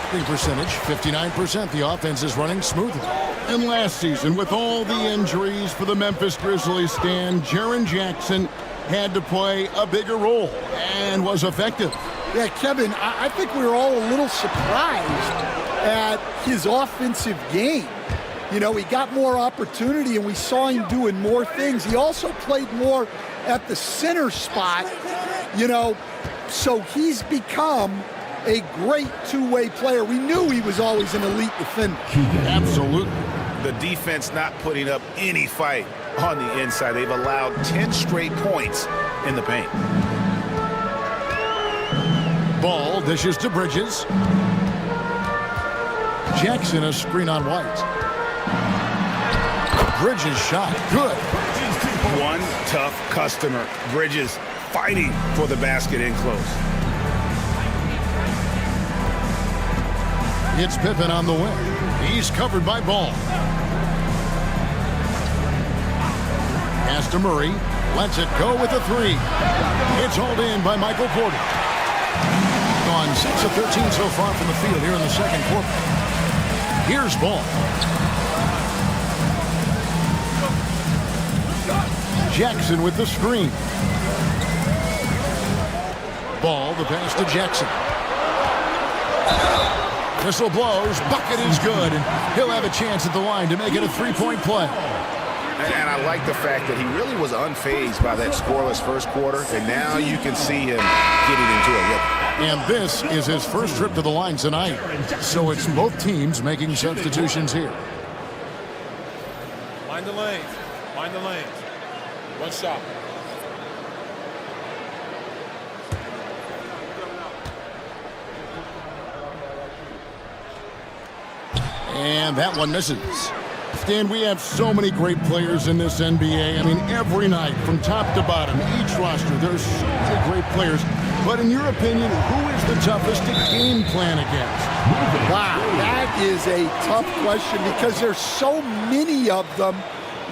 Shooting percentage, 59%. The offense is running smoothly. And last season, with all the injuries for the Memphis Grizzlies, Jaren Jackson had to play a bigger role and was effective. Yeah, Kevin, I think we were all a little surprised at his offensive game. You know, he got more opportunity and we saw him doing more things. He also played more at the center spot, you know, so he's become a great two-way player. We knew he was always an elite defender. Absolutely. The defense not putting up any fight on the inside. They've allowed 10 straight points in the paint. Ball dishes to Bridges. Jackson a screen on White. Bridges shot good. One tough customer. Bridges fighting for the basket in close. It's Pippen on the wing. He's covered by Ball. Pass to Murray. Lets it go with a 3. It's hauled in by Michael Porter. Gone 6 of 13 so far from the field here in the second quarter. Here's Ball. Jackson with the screen. Ball, the pass to Jackson. Whistle blows. Bucket is good. And he'll have a chance at the line to make it a 3-point play. And I like the fact that he really was unfazed by that scoreless first quarter. And now you can see him getting into a rhythm. And this is his first trip to the line tonight. So it's both teams making substitutions here. Mind the lanes. Mind the lanes. One shot. And that one misses. Stan, we have so many great players in this NBA. I mean, every night, from top to bottom, each roster, there's so many great players. But in your opinion, who is the toughest to game plan against? Wow, that is a tough question because there's so many of them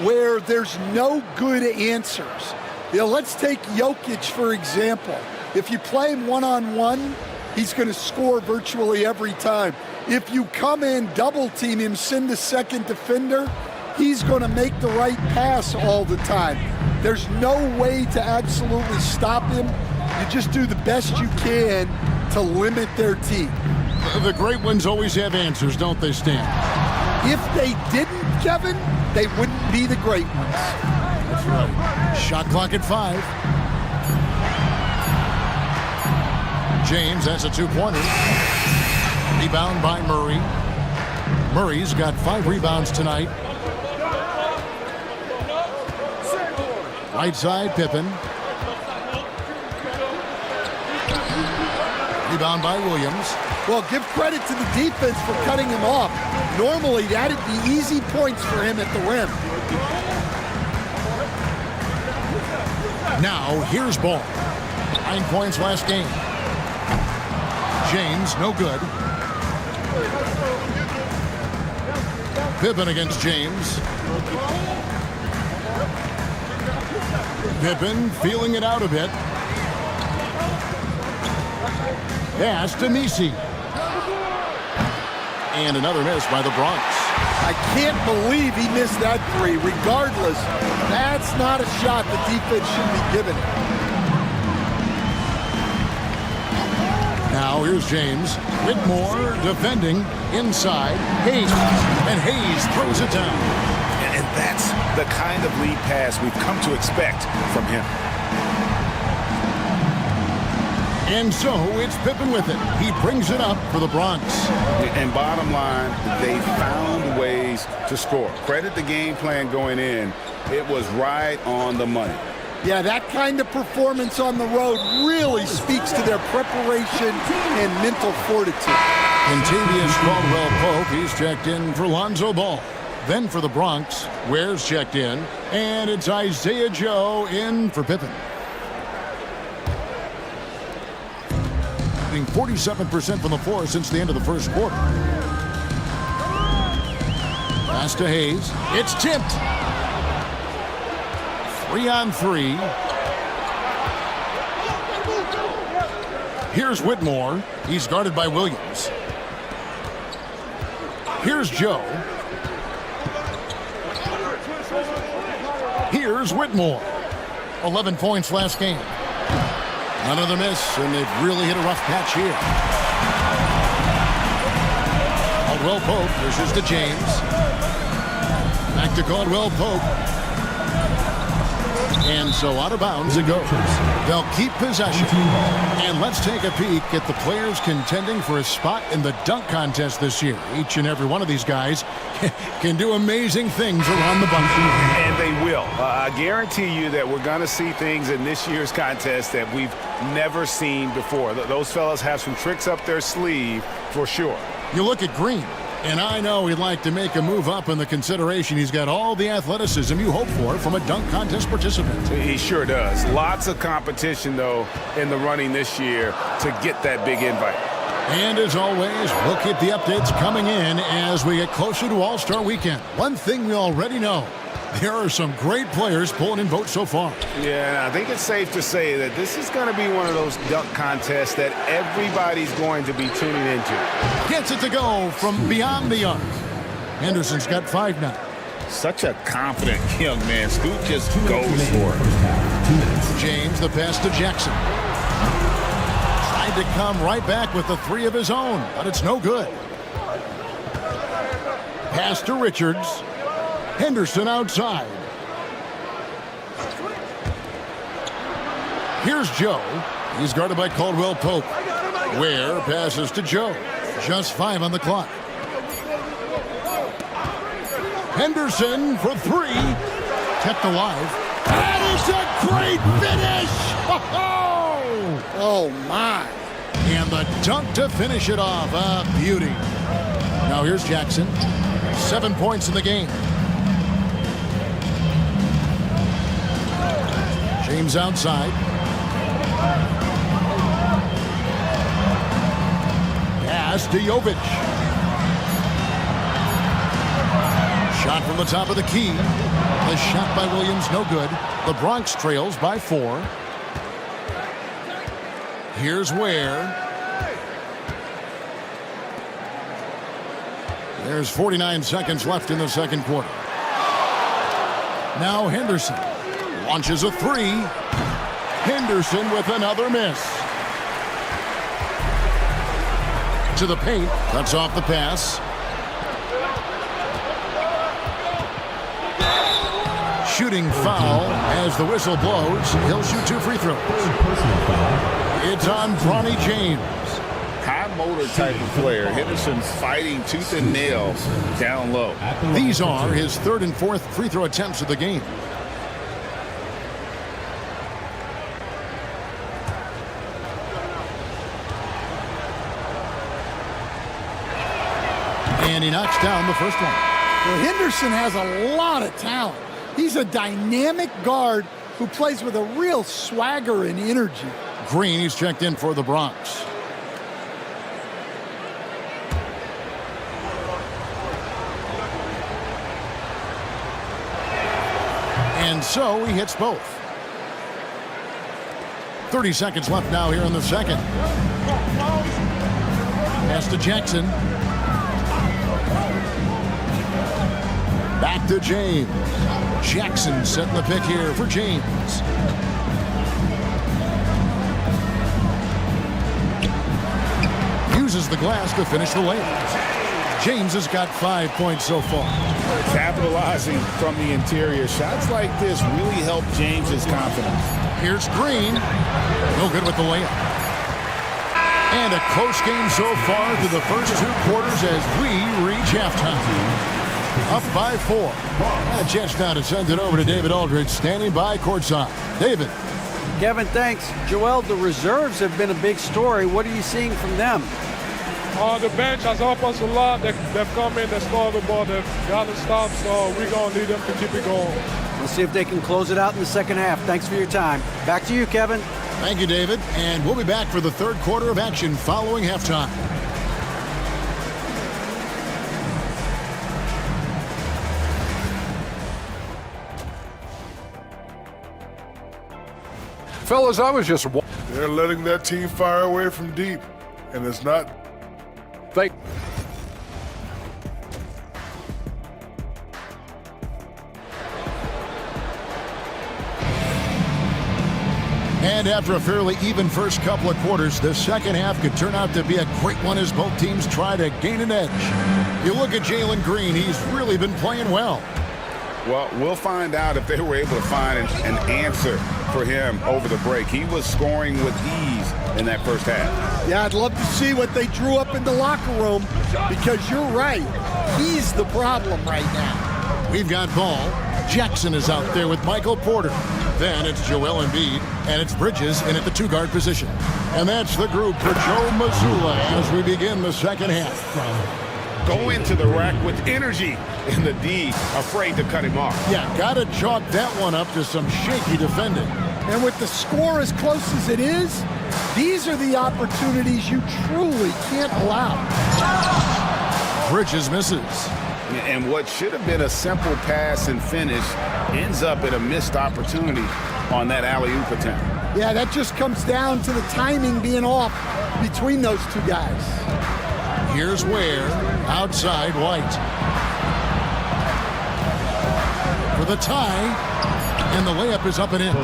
where there's no good answers. You know, let's take Jokic, for example. If you play him one-on-one, he's going to score virtually every time. If you come in, double team him, send a second defender, he's going to make the right pass all the time. There's no way to absolutely stop him. You just do the best you can to limit their team. The great ones always have answers, don't they, Stan? If they didn't, Kevin, they wouldn't be the great ones. That's right. Shot clock at 5. James, that's a 2-pointer. Rebound by Murray. Murray's got 5 rebounds tonight. Right side, Pippen. Rebound by Williams. Well, give credit to the defense for cutting him off. Normally, that'd be easy points for him at the rim. Now, here's Ball. 9 points last game. James, no good. Pippen against James. Pippen feeling it out a bit. Pass to Messi. And another miss by the Bronx. I can't believe he missed that 3. Regardless, that's not a shot the defense should be giving him. Now here's James. Whitmore defending inside. Hayes. And Hayes throws it down. And that's the kind of lead pass we've come to expect from him. And so it's Pippen with it. He brings it up for the Bronx. And bottom line, they found ways to score. Credit the game plan going in. It was right on the money. Yeah, that kind of performance on the road really speaks to their preparation and mental fortitude. Contavious Caldwell-Pope, he's checked in for Lonzo Ball. Then for the Bronx, Ware's checked in. And it's Isaiah Joe in for Pippen. 47% from the floor since the end of the first quarter. Pass to Hayes. It's tipped. 3-on-3. Here's Whitmore. He's guarded by Williams. Here's Joe. Here's Whitmore. 11 points last game. Another miss, and they've really hit a rough patch here. Caldwell-Pope pushes to James. Back to Caldwell-Pope. And so out of bounds it goes. They'll keep possession. And let's take a peek at the players contending for a spot in the dunk contest this year. Each and every one of these guys can do amazing things around the bucket. And they will. I guarantee you that we're going to see things in this year's contest that we've never seen before. Those fellas have some tricks up their sleeve for sure. You look at Green, and I know he'd like to make a move up in the consideration. He's got all the athleticism you hope for from a dunk contest participant. He sure does. Lots of competition, though, in the running this year to get that big invite. And as always, we'll keep the updates coming in as we get closer to All-Star Weekend. One thing we already know, there are some great players pulling in votes so far. Yeah, I think it's safe to say that this is going to be one of those dunk contests that everybody's going to be tuning into. Gets it to go from beyond the arc. Henderson's got 5 now. Such a confident young man. Scoot just goes for it. James, the pass to Jackson. Tried to come right back with the 3 of his own, but it's no good. Pass to Richards. Henderson outside. Here's Joe. He's guarded by Caldwell-Pope. Ware passes to Joe. Just 5 on the clock. Henderson for 3. Kept alive. That is a great finish! Oh, my. And the dunk to finish it off. A beauty. Now here's Jackson. 7 points in the game. James outside. Pass to Jovic. Shot from the top of the key. The shot by Williams, no good. The Bronx trails by 4. Here's Ware. There's 49 seconds left in the second quarter. Now Henderson launches a three. Henderson with another miss. To the paint, cuts off the pass. Shooting foul as the whistle blows. He'll shoot 2 free throws. It's on Bronny James. High motor type of player. Henderson's fighting tooth and nail down low. These are his 3rd and 4th free throw attempts of the game. And he knocks down the first one. Well, Henderson has a lot of talent. He's a dynamic guard who plays with a real swagger and energy. Green, he's checked in for the Bronx. And so he hits both. 30 seconds left now here in the second. Pass to Jackson. Back to James. Jackson setting the pick here for James. Uses the glass to finish the layup. James has got 5 points so far. Capitalizing from the interior. Shots like this really help James's confidence. Here's Green. No good with the layup. And a close game so far through the first 2 quarters as we reach halftime. Up by 4. And a chance now to send it over to David Aldridge, standing by courtside. David. Kevin, thanks. Joel, the reserves have been a big story. What are you seeing from them? The bench has helped us a lot. They've come in, they scored the ball, they've gotten stops, so we're going to need them to keep it going. We'll see if they can close it out in the second half. Thanks for your time. Back to you, Kevin. Thank you, David. And we'll be back for the 3rd quarter of action following halftime. Fellas, I was just... They're letting that team fire away from deep, and it's not... And after a fairly even first couple of quarters, the second half could turn out to be a great one as both teams try to gain an edge. You look at Jalen Green, he's really been playing well. Well, we'll find out if they were able to find an answer for him over the break. He was scoring with ease in that first half. Yeah, I'd love to see what they drew up in the locker room, because you're right. He's the problem right now. We've got ball. Jackson is out there with Michael Porter. Then it's Joel Embiid, and it's Bridges in at the 2-guard position. And that's the group for Joe Mazzulla as we begin the second half. Go into the rack with energy, and the D afraid to cut him off. Yeah, got to chalk that one up to some shaky defending. And with the score as close as it is, these are the opportunities you truly can't allow. Bridges misses. And what should have been a simple pass and finish ends up in a missed opportunity on that alley-oop attempt. Yeah, that just comes down to the timing being off between those two guys. Here's Ware, outside White. For the tie, and the layup is up and in.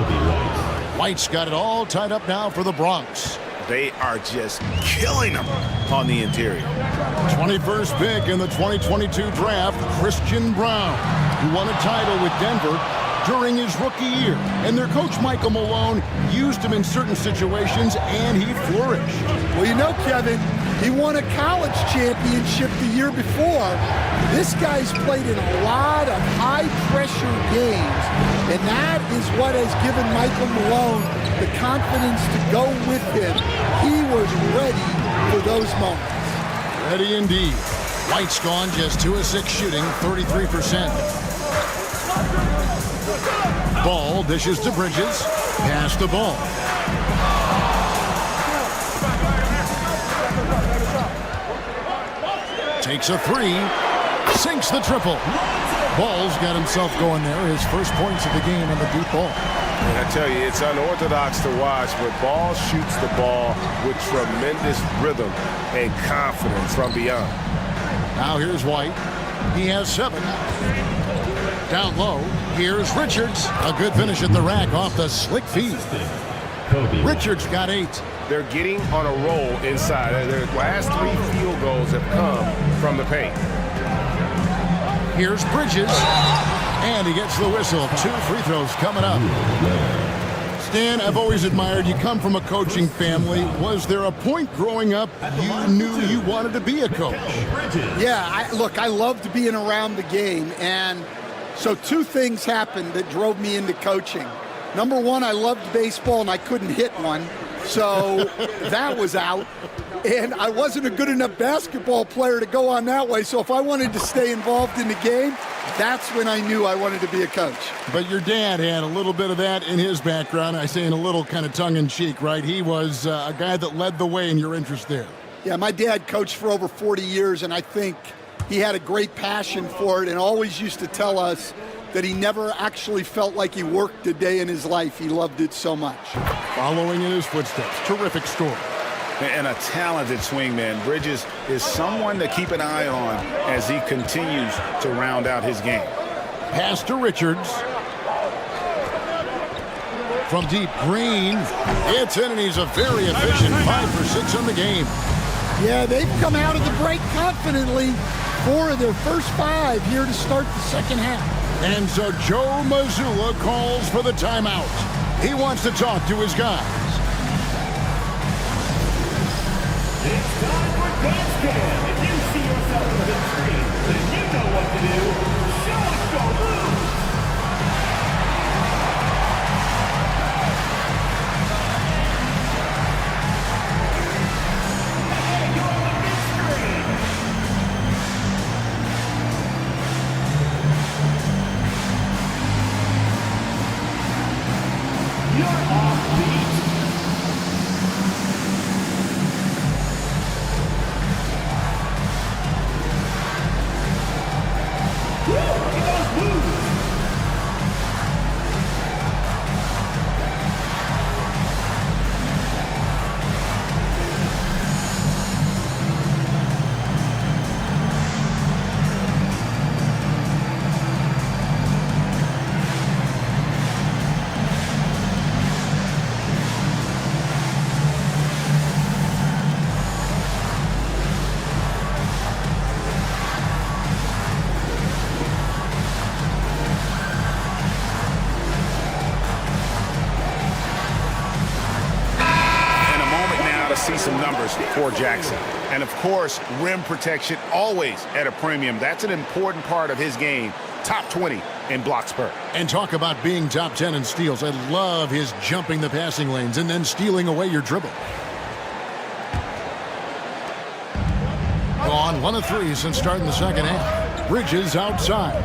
White's got it all tied up now for the Bronx. They are just killing them on the interior. 21st pick in the 2022 draft, Christian Brown, who won a title with Denver during his rookie year. And their coach, Michael Malone, used him in certain situations, and he flourished. Well, you know, Kevin, he won a college championship the year before. This guy's played in a lot of high-pressure games, and that is what has given Michael Malone the confidence to go with him. He was ready for those moments. Ready indeed. White's gone just 2 of 6 shooting, 33%. Ball dishes to Bridges. Pass the ball. Takes a 3. Sinks the triple. Ball's got himself going there. His first points of the game on the deep ball. And I tell you, it's unorthodox to watch, but Ball shoots the ball with tremendous rhythm and confidence from beyond. Now here's White. He has 7. Down low, here's Richards. A good finish at the rack off the slick feed. Richards got 8. They're getting on a roll inside. Their last 3 field goals have come from the paint. Here's Bridges. And he gets the whistle. 2 free throws coming up. Stan, I've always admired you. Come from a coaching family. Was there a point growing up you knew you wanted to be a coach? Yeah, look, I loved being around the game. And so 2 things happened that drove me into coaching. Number 1, I loved baseball and I couldn't hit one. So that was out. And I wasn't a good enough basketball player to go on that way. So if I wanted to stay involved in the game, that's when I knew I wanted to be a coach. But your dad had a little bit of that in his background. I say in a little kind of tongue-in-cheek, right? He was a guy that led the way in your interest there. Yeah, my dad coached for over 40 years, and I think he had a great passion for it and always used to tell us that he never actually felt like he worked a day in his life. He loved it so much. Following in his footsteps, terrific score. And a talented swingman. Bridges is someone to keep an eye on as he continues to round out his game. Pass to Richards. From deep, Green. It's in, and he's a very efficient 5 for 6 on the game. Yeah, they've come out of the break confidently. 4 of their first 5 here to start the second half. And so Joe Mazzulla calls for the timeout. He wants to talk to his guys. It's time for God's Cam. If you see yourself on the screen, then you know what to do. Show us your moves. Hey, you're on the big screen. You're off beat. See some numbers for Jackson. And of course, rim protection always at a premium. That's an important part of his game. Top 20 in blocks per. And talk about being top 10 in steals. I love his jumping the passing lanes and then stealing away your dribble. Gone 1 of 3 since starting the second half. Bridges outside.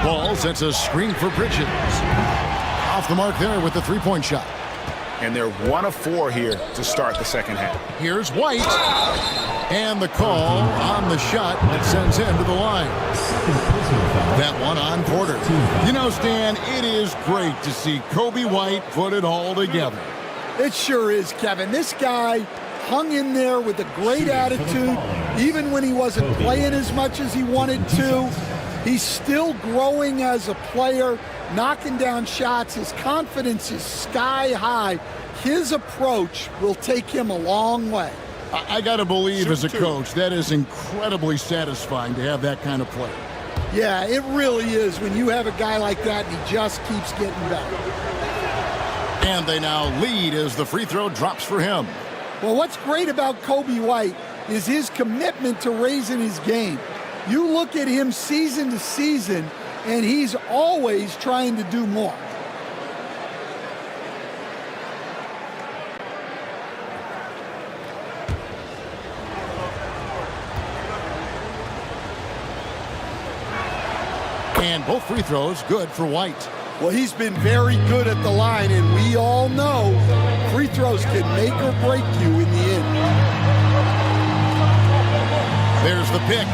Ball sets a screen for Bridges. Off the mark there with the 3-point shot. And they're 1 of 4 here to start the second half. Here's White. And the call on the shot that sends him to the line. That one on Porter. You know, Stan, it is great to see Kobe White put it all together. It sure is, Kevin. This guy hung in there with a great attitude. Even when he wasn't playing as much as he wanted to, he's still growing as a player, knocking down shots. His confidence is sky high. His approach will take him a long way. I got to believe as a coach, that is incredibly satisfying to have that kind of play. Yeah, it really is when you have a guy like that and he just keeps getting better. And they now lead as the free throw drops for him. Well, what's great about Kobe White is his commitment to raising his game. You look at him season to season, and he's always trying to do more. And both free throws good for White. Well, he's been very good at the line, and we all know free throws can make or break you in the end. There's the pick.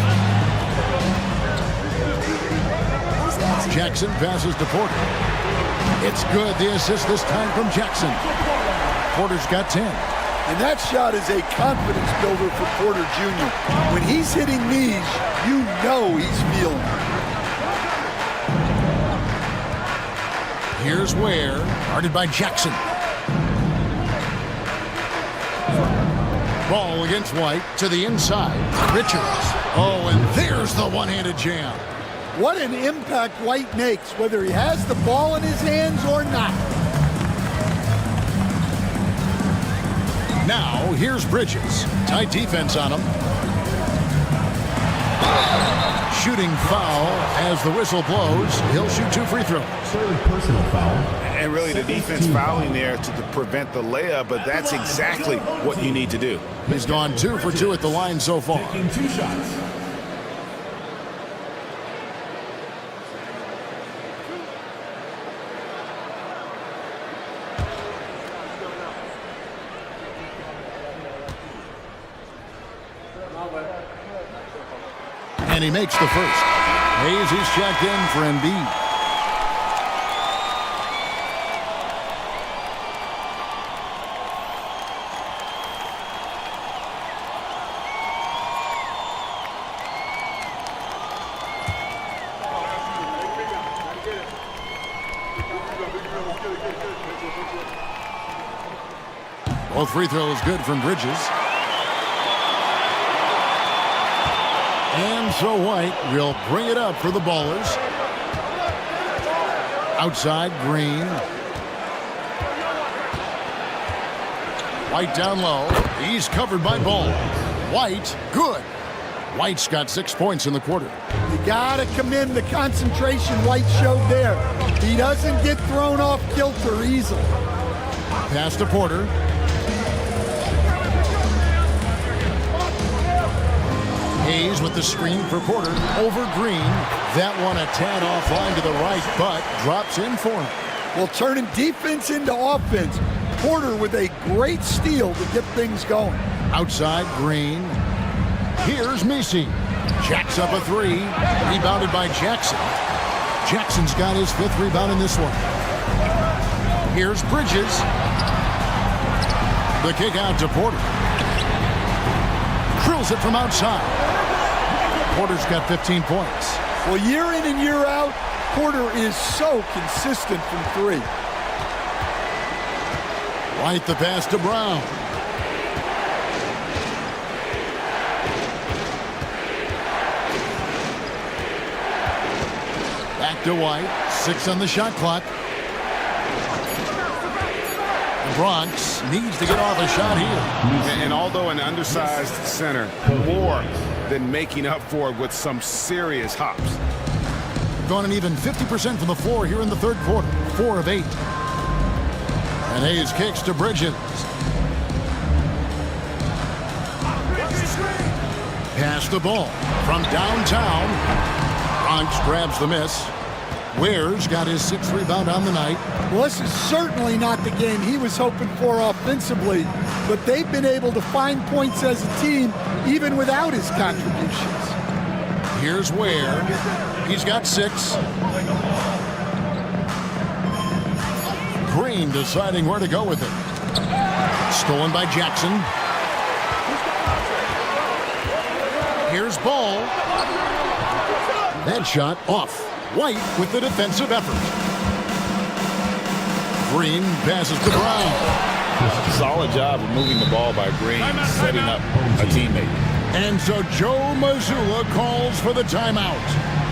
Jackson passes to Porter. It's good. The assist this time from Jackson. Porter's got 10. And that shot is a confidence builder for Porter Jr. When he's hitting these, you know he's feeling it. Here's Ware, guarded by Jackson. Ball against White to the inside. Richards. Oh, and there's the one-handed jam. What an impact White makes, whether he has the ball in his hands or not. Now, here's Bridges. Tight defense on him. Shooting foul as the whistle blows. He'll shoot 2 free throws. Personal foul. And really the defense fouling there to prevent the layup, but that's exactly what you need to do. He's gone 2 for 2 at the line so far. Taking 2 shots. And he makes the first. Hayes is checked in for Embiid. Both free throws good from Bridges. And so White will bring it up for the Ballers. Outside, Green. White down low. He's covered by Ball. White, good. White's got 6 points in the quarter. You gotta commend the concentration White showed there. He doesn't get thrown off kilter easily. Pass to Porter. Hayes with the screen for Porter over Green. That one a tad offline to the right, but drops in for him. Well, turning defense into offense. Porter with a great steal to get things going. Outside, Green. Here's Messi. Jacks up a 3. Rebounded by Jackson. Jackson's got his 5th rebound in this one. Here's Bridges. The kick out to Porter. Drills it from outside. Porter's got 15 points. Well, year in and year out, Porter is so consistent from 3. White the pass to Brown. Back to White. 6 on the shot clock. The Bronx needs to get off a shot here. And although an undersized center, more than making up for it with some serious hops. Gone an even 50% from the floor here in the third quarter. 4 of 8. And Hayes kicks to Bridges. Pass the ball from downtown. Bronx grabs the miss. Ware's got his 6th rebound on the night. Well, this is certainly not the game he was hoping for offensively, but they've been able to find points as a team even without his contributions. Here's Ware. He's got 6. Green deciding where to go with it. Stolen by Jackson. Here's Ball. That shot off. White with the defensive effort. Green passes to Brown. Solid job of moving the ball by Green, setting up a teammate. And so Joe Mazzulla calls for the timeout.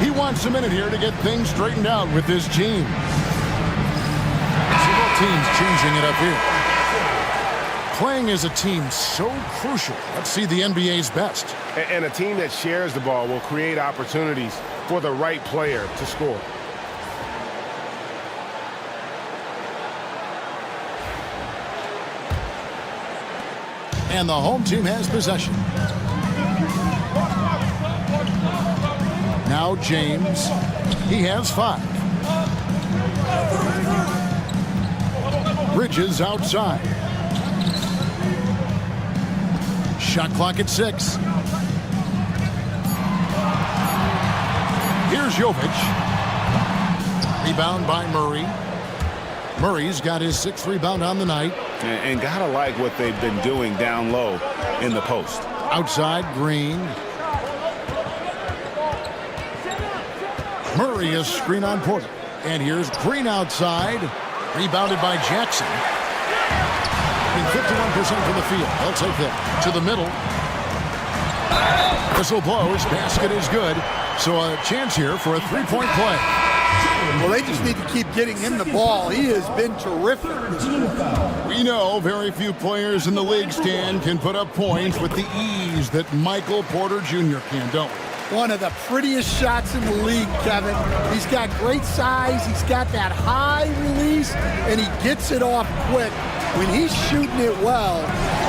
He wants a minute here to get things straightened out with his team. So both teams changing it up here. Playing as a team so crucial. Let's see the NBA's best. And a team that shares the ball will create opportunities for the right player to score. And the home team has possession. Now James. He has 5. Bridges outside. Shot clock at 6. Here's Jovic. Rebound by Murray. Murray's got his 6th rebound on the night. And gotta like what they've been doing down low in the post. Outside, Green. Murray is screen on Porter. And here's Green outside. Rebounded by Jackson. 51% from the field. They'll take that to the middle. Whistle blows. Basket is good. So a chance here for a three-point play. Well, they just need to keep getting him the ball. He has been terrific. We know very few players in the league, Stan, can put up points with the ease that Michael Porter Jr. can, don't we? One of the prettiest shots in the league, Kevin. He's got great size. He's got that high release, and he gets it off quick. When he's shooting it well,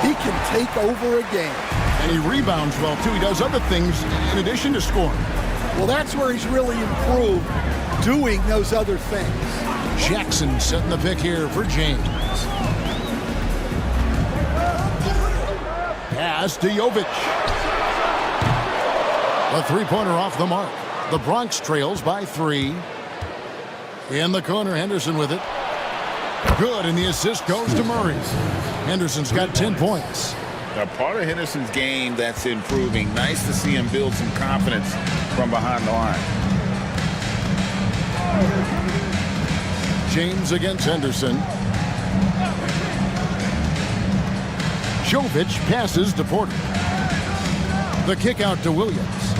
he can take over a game. And he rebounds well, too. He does other things in addition to scoring. Well, that's where he's really improved, doing those other things. Jackson setting the pick here for James. Pass to Jovic. A three-pointer off the mark. The Bronx trails by 3. In the corner, Henderson with it. Good, and the assist goes to Murray. Henderson's got 10 points. A part of Henderson's game that's improving. Nice to see him build some confidence from behind the line. James against Henderson. Jovic passes to Porter. The kick out to Williams.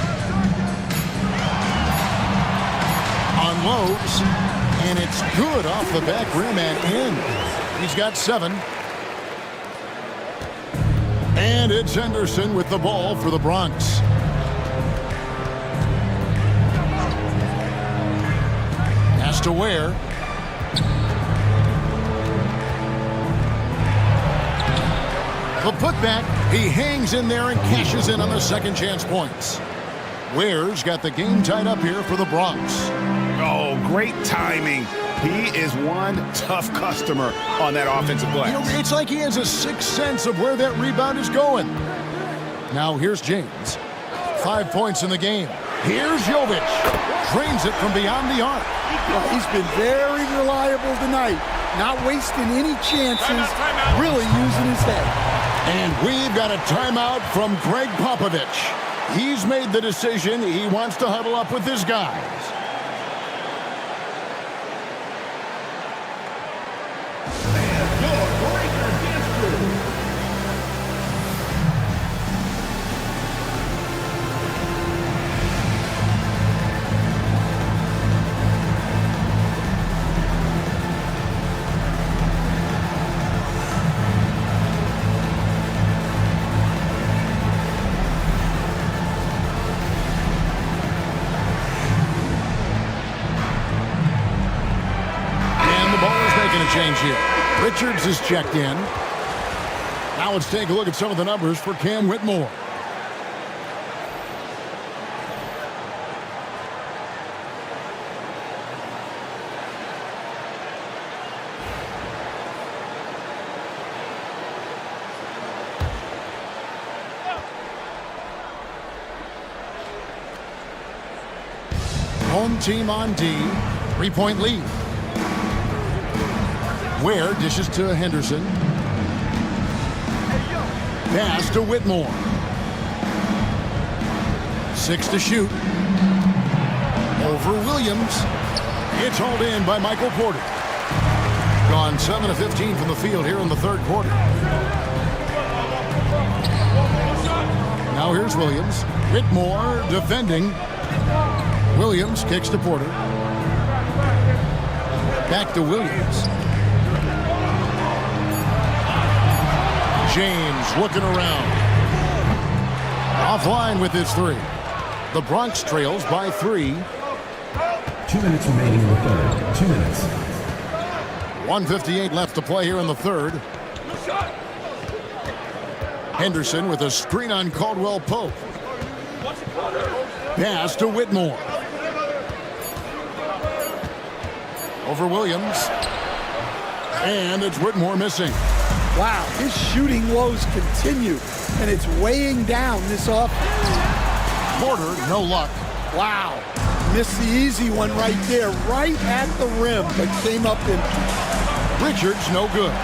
Unloads, and it's good off the back rim and in. He's got 7. And it's Henderson with the ball for the Bronx. Pass to Ware. The putback, he hangs in there and cashes in on the second chance points. Ware's got the game tied up here for the Bronx. Oh, great timing. He is one tough customer on that offensive glass. You know, it's like he has a sixth sense of where that rebound is going. Now here's James. 5 points in the game. Here's Jovic. Drains it from beyond the arc. Well, he's been very reliable tonight. Not wasting any chances. Really using his head. And we've got a timeout from Greg Popovich. He's made the decision. He wants to huddle up with his guys. Change here. Richards is checked in. Now let's take a look at some of the numbers for Cam Whitmore. Home team on D. 3-point lead. Ware dishes to Henderson. Pass to Whitmore. 6 to shoot. Over Williams. It's hauled in by Michael Porter. Gone 7 of 15 from the field here in the third quarter. Now here's Williams. Whitmore defending. Williams kicks to Porter. Back to Williams. James looking around. Offline with his 3. The Bronx trails by 3. 2 minutes remaining in the third. 2 minutes. 1:58 left to play here in the third. Henderson with a screen on Caldwell Pope. Pass to Whitmore. Over Williams. And it's Whitmore missing. Wow, his shooting woes continue, and it's weighing down this offense. Porter, no luck. Wow, missed the easy one right there, right at the rim, but came up empty. Richards, no good.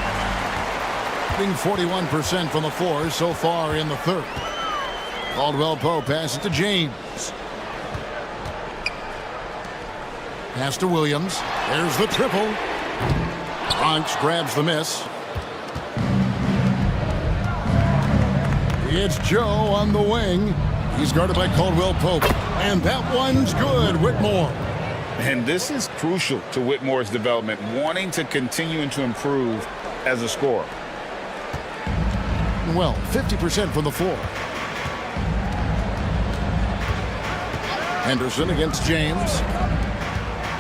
shooting 41% from the floor so far in the third. Caldwell Pope passes to James. Pass to Williams. There's the triple. Bronx grabs the miss. It's Joe on the wing. He's guarded by Caldwell Pope. And that one's good. Whitmore. And this is crucial to Whitmore's development, wanting to continue to improve as a scorer. Well, 50% from the floor. Henderson against James.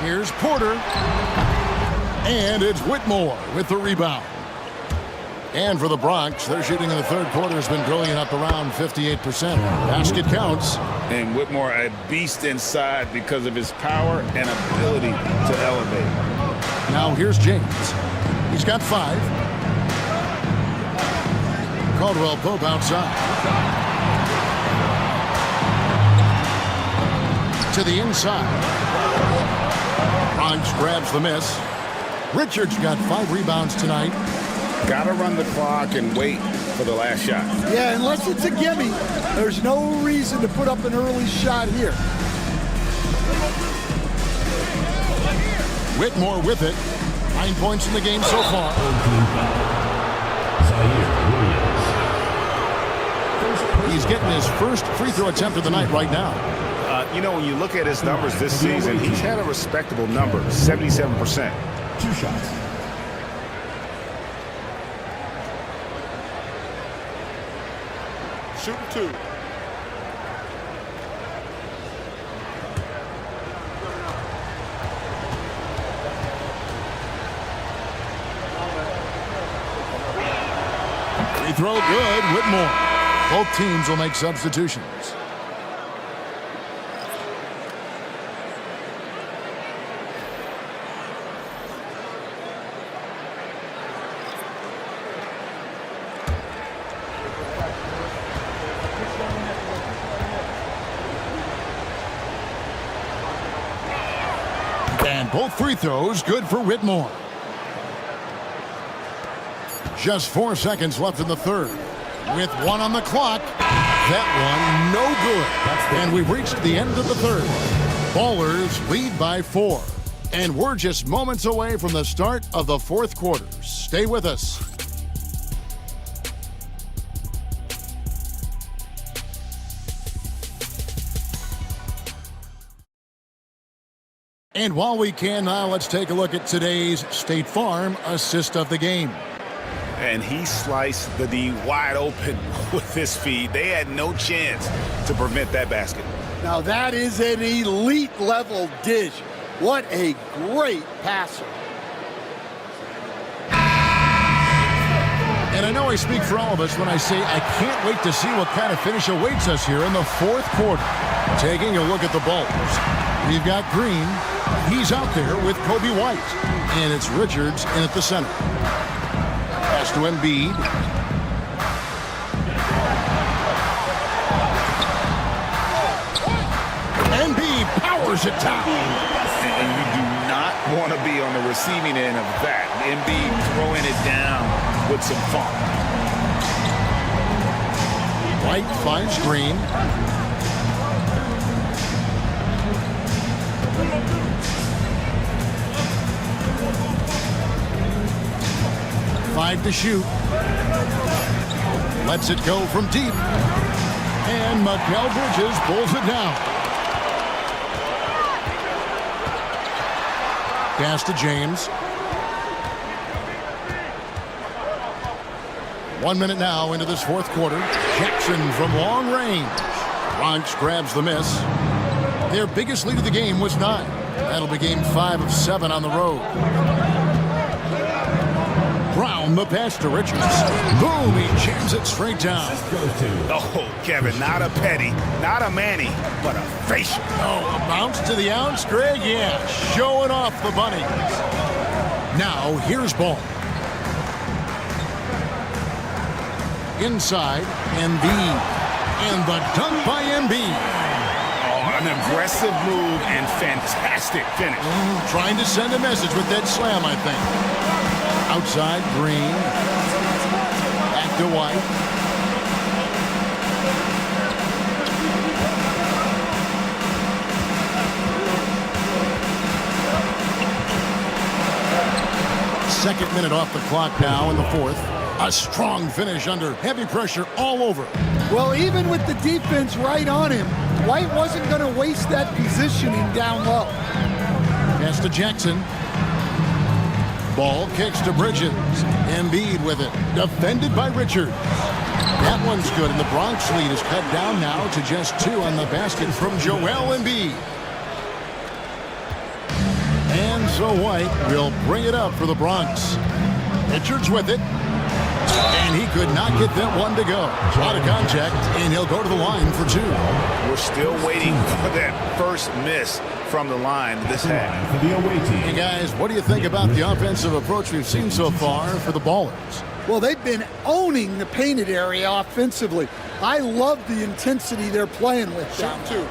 Here's Porter. And it's Whitmore with the rebound. And for the Bronx, their shooting in the third quarter has been brilliant, up around 58%. Basket counts. And Whitmore, a beast inside because of his power and ability to elevate. Now here's James. He's got 5. Caldwell Pope outside. To the inside. Bronx grabs the miss. Richards got 5 rebounds tonight. Got to run the clock and wait for the last shot. Yeah, unless it's a gimme, there's no reason to put up an early shot here. Whitmore with it. 9 points in the game so far. He's getting his first free throw attempt of the night right now. You know, when you look at his numbers this season, he's had a respectable number, 77%. 2 shots. Shooting 2. Free throw good. Whitmore. Both teams will make substitutions. And both free throws good for Whitmore. Just 4 seconds left in the third. With 1 on the clock. That one no good. And we've reached the end of the third. Ballers lead by 4. And we're just moments away from the start of the fourth quarter. Stay with us. And while we can now, let's take a look at today's State Farm assist of the game. And he sliced the D wide open with his feed. They had no chance to prevent that basket. Now that is an elite level dish. What a great passer. And I know I speak for all of us when I say I can't wait to see what kind of finish awaits us here in the fourth quarter. Taking a look at the Bulls. We've got Green. He's out there with Kobe White. And it's Richards in at the center. Pass to Embiid. Embiid powers it down. And you do not want to be on the receiving end of that. Embiid throwing it down with some funk. White finds Green. Five to shoot. Lets it go from deep. And Mikal Bridges pulls it down. Pass to James. 1 minute now into this fourth quarter. Jackson from long range. Bronx grabs the miss. Their biggest lead of the game was 9. That'll be game 5 of 7 on the road. Brown the pass to Richards. Boom, he jams it straight down. Oh, Kevin, not a petty, not a Manny, but a facial. Oh, a bounce to the ounce, Greg? Yeah, showing off the bunny. Now, here's Ball. Inside, Embiid. And the dunk by Embiid. Oh, an aggressive move and fantastic finish. Trying to send a message with that slam, I think. Outside, Green. to White. Second minute off the clock now in the fourth. A strong finish under heavy pressure all over. Well, even with the defense right on him, White wasn't going to waste that positioning down low. Pass to Jackson. Ball kicks to Bridges. Embiid with it. Defended by Richards. That one's good, and the Bronx lead is cut down now to just 2 on the basket from Joel Embiid. And so White will bring it up for the Bronx. Richards with it. And he could not get that one to go. Out of contact, and he'll go to the line for 2. We're still waiting for that first miss from the line this half. Hey guys, what do you think about the offensive approach we've seen so far for the Ballers? Well, they've been owning the painted area offensively. I love the intensity they're playing with down there.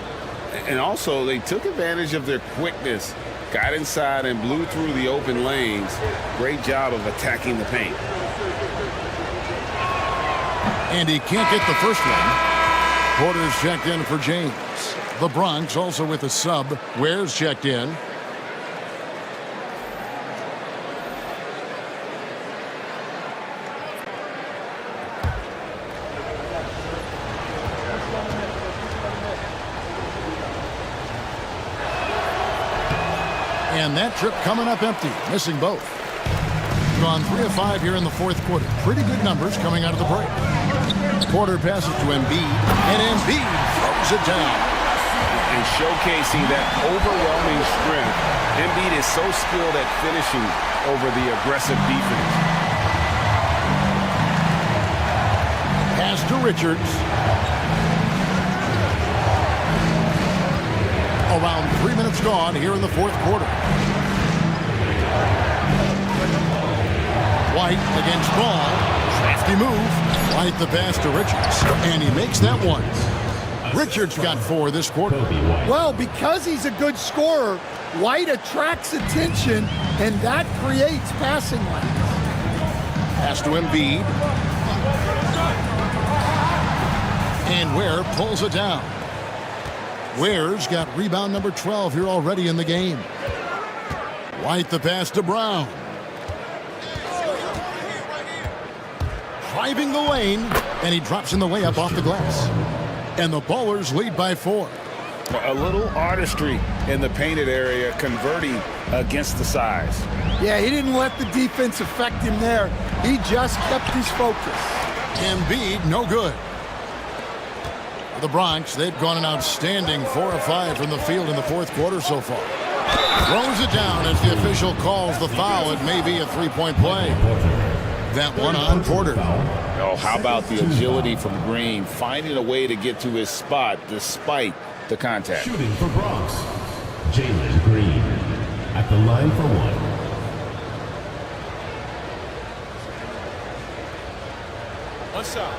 And also, they took advantage of their quickness, got inside and blew through the open lanes. Great job of attacking the paint. And he can't get the first one. Porter's checked in for James. The Bronx also with a sub. Ware's checked in. And that trip coming up empty, missing both. Gone 3 of 5 here in the fourth quarter. Pretty good numbers coming out of the break. Porter passes to Embiid, and Embiid throws it down. And showcasing that overwhelming strength, Embiid is so skilled at finishing over the aggressive defense. Pass to Richards. Around 3 minutes gone here in the fourth quarter. White against Ball. Crafty move. White the pass to Richards. And he makes that one. Richards got 4 this quarter. Well, because he's a good scorer, White attracts attention, and that creates passing lanes. Pass to Embiid. And Ware pulls it down. Ware's got rebound number 12 here already in the game. White the pass to Brown. Driving the lane, and he drops in the layup off the glass. And the Ballers lead by 4. A little artistry in the painted area, converting against the size. Yeah, he didn't let the defense affect him there. He just kept his focus. Embiid, no good. The Bronx, they've gone an outstanding 4 of 5 from the field in the fourth quarter so far. Throws it down as the official calls the foul. It may be a 3-point play. That one on Porter. Oh, how about the agility from Green, finding a way to get to his spot despite the contact. Shooting for Bronx, Jalen Green at the line for 1. One shot.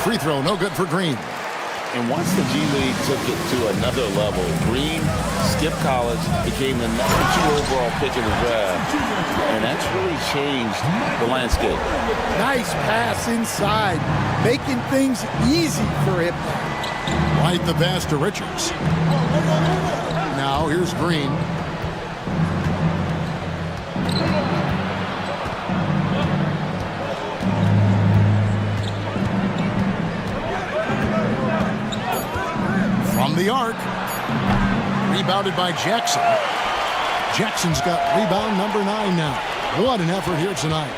Free throw, no good for Green. And once the G League took it to another level, Green skipped college, became the number 2 overall pick in the draft, and that's really changed the landscape. Nice pass inside, making things easy for him. Right the pass to Richards. Now here's Green. From the arc. Rebounded by Jackson. Jackson's got rebound number 9 now. What an effort here tonight.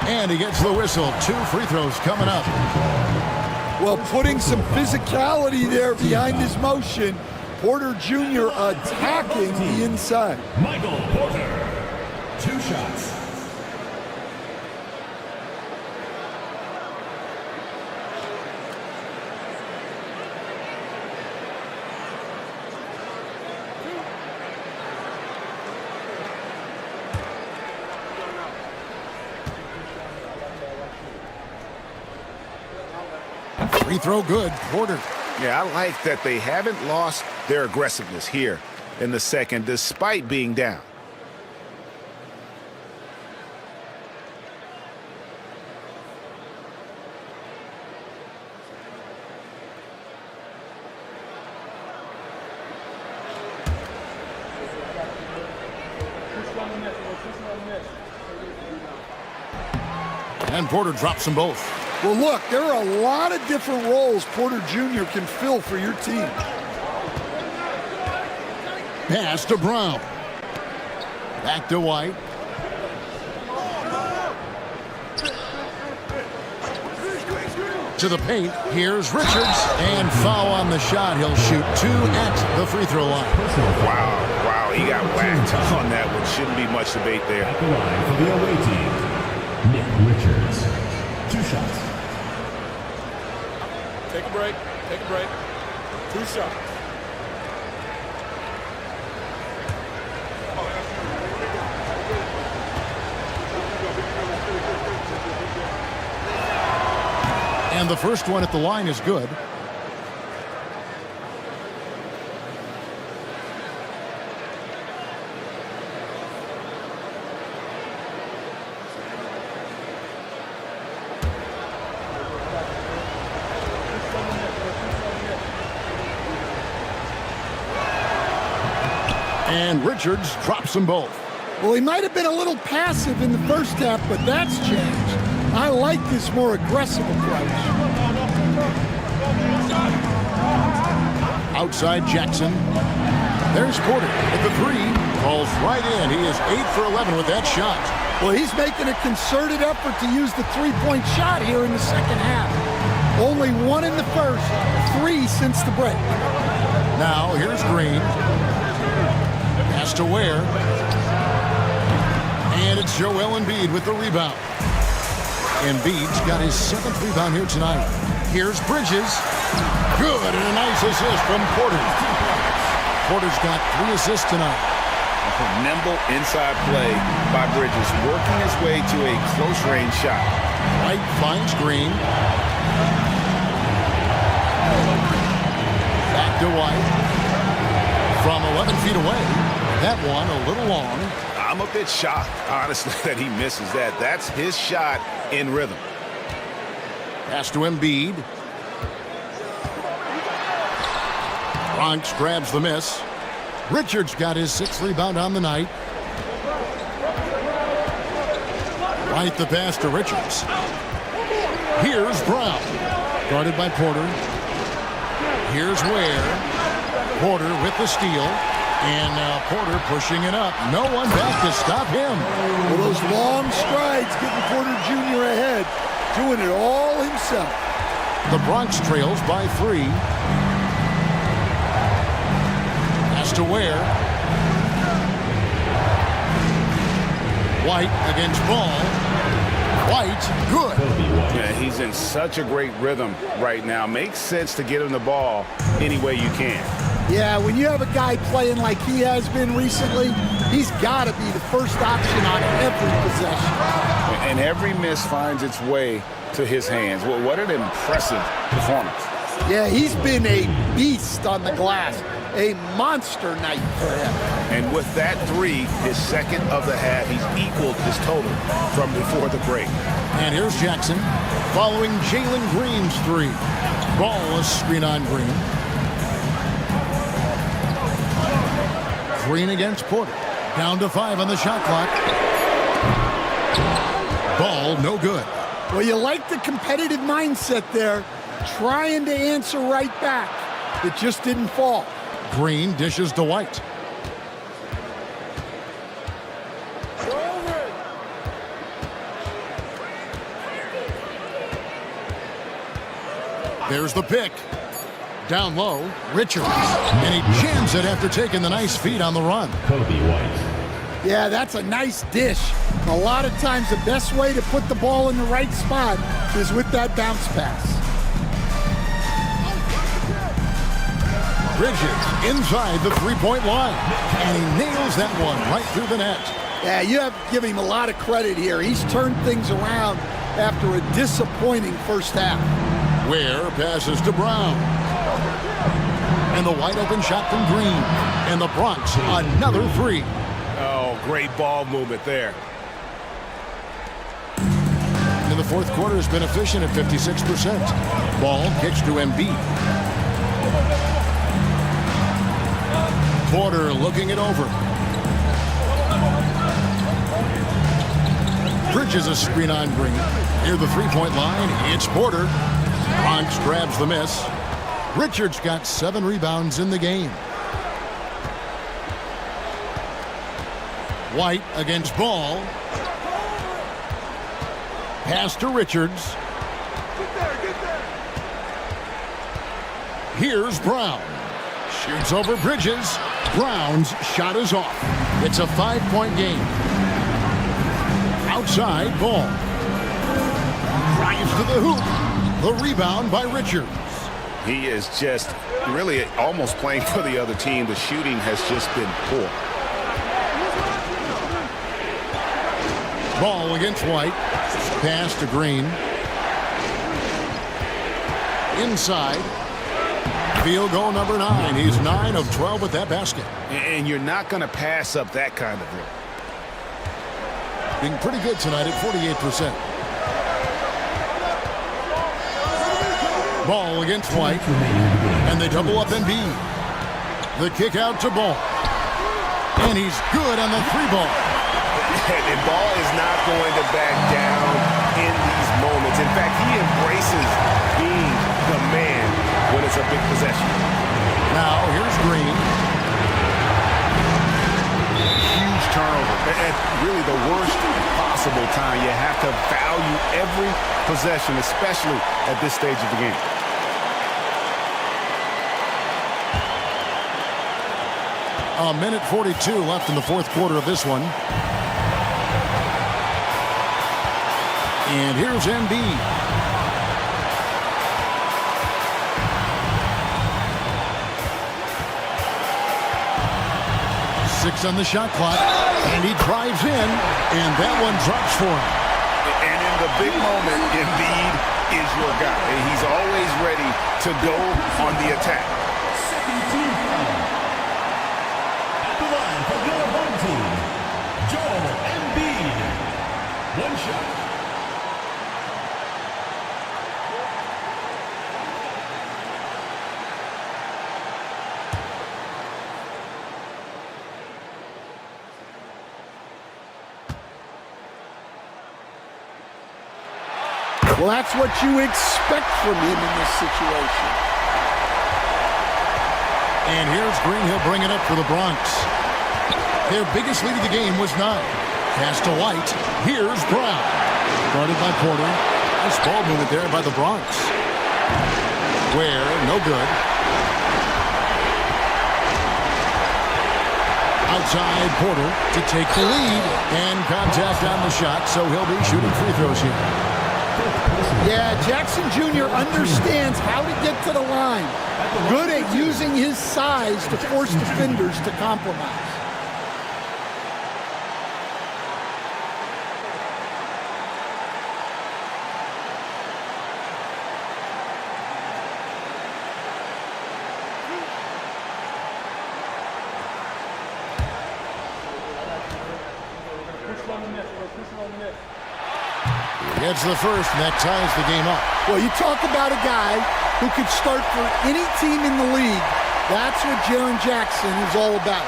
And he gets the whistle. 2 free throws coming up. Well, putting some physicality there behind his motion. Porter Jr. attacking the inside. Michael Porter, 2 shots. Free throw good. Porter Yeah, I like that they haven't lost their aggressiveness here in the second, despite being down. And Porter drops them both. Well, look, there are a lot of different roles Porter Jr. can fill for your team. Pass to Brown. Back to White. To the paint. Here's Richards. And foul on the shot. He'll shoot 2 at the free throw line. Wow, he got whacked on that one. Shouldn't be much debate there. At the line for the away team, Nick Richards. 2 shots. Take a break. Take a break. 2 shots. And the first one at the line is good. And Richards drops them both. Well, he might have been a little passive in the first half, but that's changed. I like this more aggressive approach. Outside Jackson. There's Porter at the 3. Falls right in. He is 8 for 11 with that shot. Well, he's making a concerted effort to use the three-point shot here in the second half. Only 1 in the first, 3 since the break. Now, here's Green. Pass to Ware. And it's Joel Embiid with the rebound. Embiid's got his 7th rebound here tonight. Here's Bridges. Good, and a nice assist from Porter. Porter's got 3 assists tonight. Nimble inside play by Bridges, working his way to a close-range shot. White finds Green. Back to White. From 11 feet away. That one a little long. I'm a bit shocked, honestly, that he misses that. That's his shot in rhythm. Pass to Embiid. Bronx grabs the miss. Richards got his 6th rebound on the night. Right the pass to Richards. Here's Brown. Guarded by Porter. Here's Ware. Porter with the steal. And now Porter pushing it up. No one back to stop him. Well, those long strides getting Porter Jr. ahead. Doing it all himself. The Bronx trails by 3. Pass to Ware. White against Ball. White, good. Yeah, he's in such a great rhythm right now. Makes sense to get him the ball any way you can. Yeah, when you have a guy playing like he has been recently, he's got to be the first option on every possession. And every miss finds its way to his hands. Well, what an impressive performance. Yeah, he's been a beast on the glass. A monster night for him. And with that 3, his 2nd of the half, he's equaled his total from before the break. And here's Jackson following Jalen Green's 3. Ball a screen on Green. Green against Porter. Down to 5 on the shot clock. Ball no good. Well, you like the competitive mindset there. Trying to answer right back. It just didn't fall. Green dishes to White. There's the pick. Down low, Richards. And he jams it after taking the nice feed on the run. Kobe White. Yeah, that's a nice dish. A lot of times the best way to put the ball in the right spot is with that bounce pass. Bridges inside the three-point line. And he nails that one right through the net. Yeah, you have to give him a lot of credit here. He's turned things around after a disappointing first half. Ware passes to Brown. And the wide open shot from Green. And the Bronx, another three. Oh, great ball movement there. In the fourth quarter has been efficient at 56%. Ball kicks to Embiid. Porter looking it over. Bridges a screen on Green. Near the three-point line, it's Porter. Bronx grabs the miss. Richards got 7 rebounds in the game. White against Ball. Pass to Richards. Here's Brown. Shoots over Bridges. Brown's shot is off. It's a 5-point game. Outside, Ball. Drives to the hoop. The rebound by Richards. He is just really almost playing for the other team. The shooting has just been poor. Ball against White. Pass to Green. Inside. Field goal number 9. He's 9 of 12 with that basket. And you're not going to pass up that kind of look. Being pretty good tonight at 48%. Ball against White. And they double up Embiid. The kick out to Ball. And he's good on the 3-ball. And Ball is not going to back down in these moments. In fact, he embraces being the man when it's a big possession. Now, here's Green. Huge turnover. At really the worst possible time. You have to value every possession, especially at this stage of the game. A minute 42 left in the fourth quarter of this one. And here's Embiid. Six on the shot clock. And he drives in. And that one drops for him. And in the big moment, Embiid is your guy. He's always ready to go on the attack. Second team foul. At the line for the other home team, Joel Embiid. One shot. Well, that's what you expect from him in this situation. And here's Green. He'll bring it up for the Bronx. Their biggest lead of the game was 9. Pass to White. Here's Brown. Guarded by Porter. Nice ball movement there by the Bronx. Ware, no good. Outside Porter to take the lead. And contact on the shot, so he'll be shooting free throws here. Yeah, Jackson Jr. understands how to get to the line. Good at using his size to force defenders to compromise. Gets the first, and that ties the game up. Well, you talk about a guy who could start for any team in the league. That's what Jaren Jackson is all about.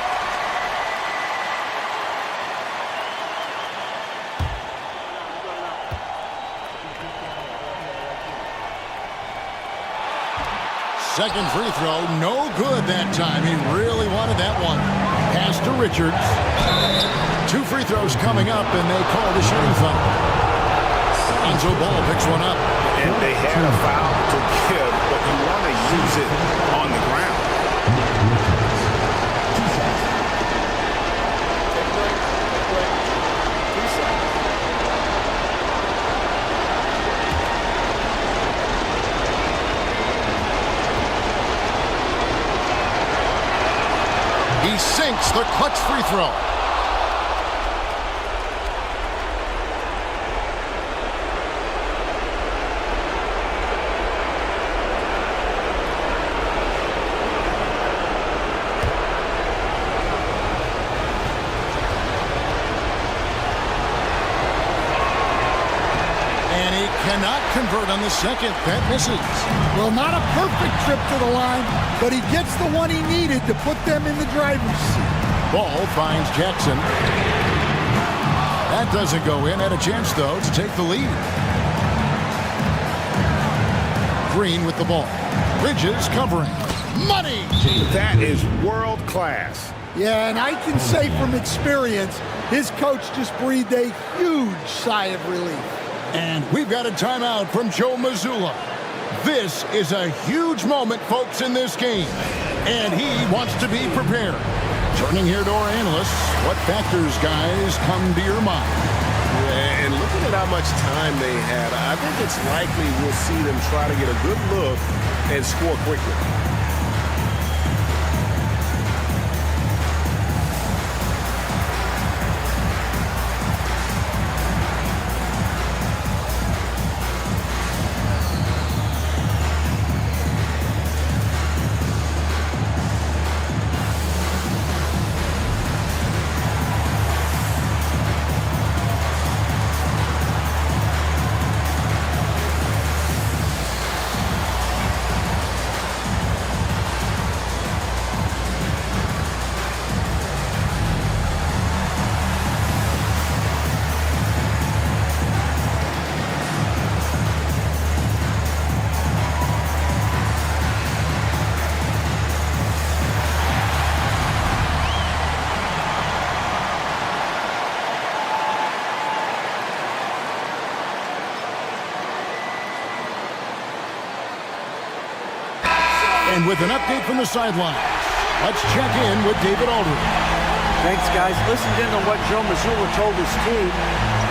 Second free throw, no good that time. He really wanted that one. Pass to Richards. 2 free throws coming up, and they call the shooting foul. Lonzo Ball picks one up. And they had a foul to give, but you want to use it on the ground. He sinks the clutch free throw. cannot convert on the second. That misses. Well, not a perfect trip to the line, but he gets the one he needed to put them in the driver's seat. Ball finds Jackson. That doesn't go in. Had a chance, though, to take the lead. Green with the ball. Bridges covering. Money! That is world class. Yeah, and I can say from experience, his coach just breathed a huge sigh of relief. And we've got a timeout from Joe Mazzulla. This is a huge moment, folks, in this game. And he wants to be prepared. Turning here to our analysts, what factors, guys, come to your mind? And looking at how much time they had, I think it's likely we'll see them try to get a good look and score quickly. And with an update from the sidelines, let's check in with David Aldridge. Thanks, guys. Listened in on what Joe Mazzulla told his team.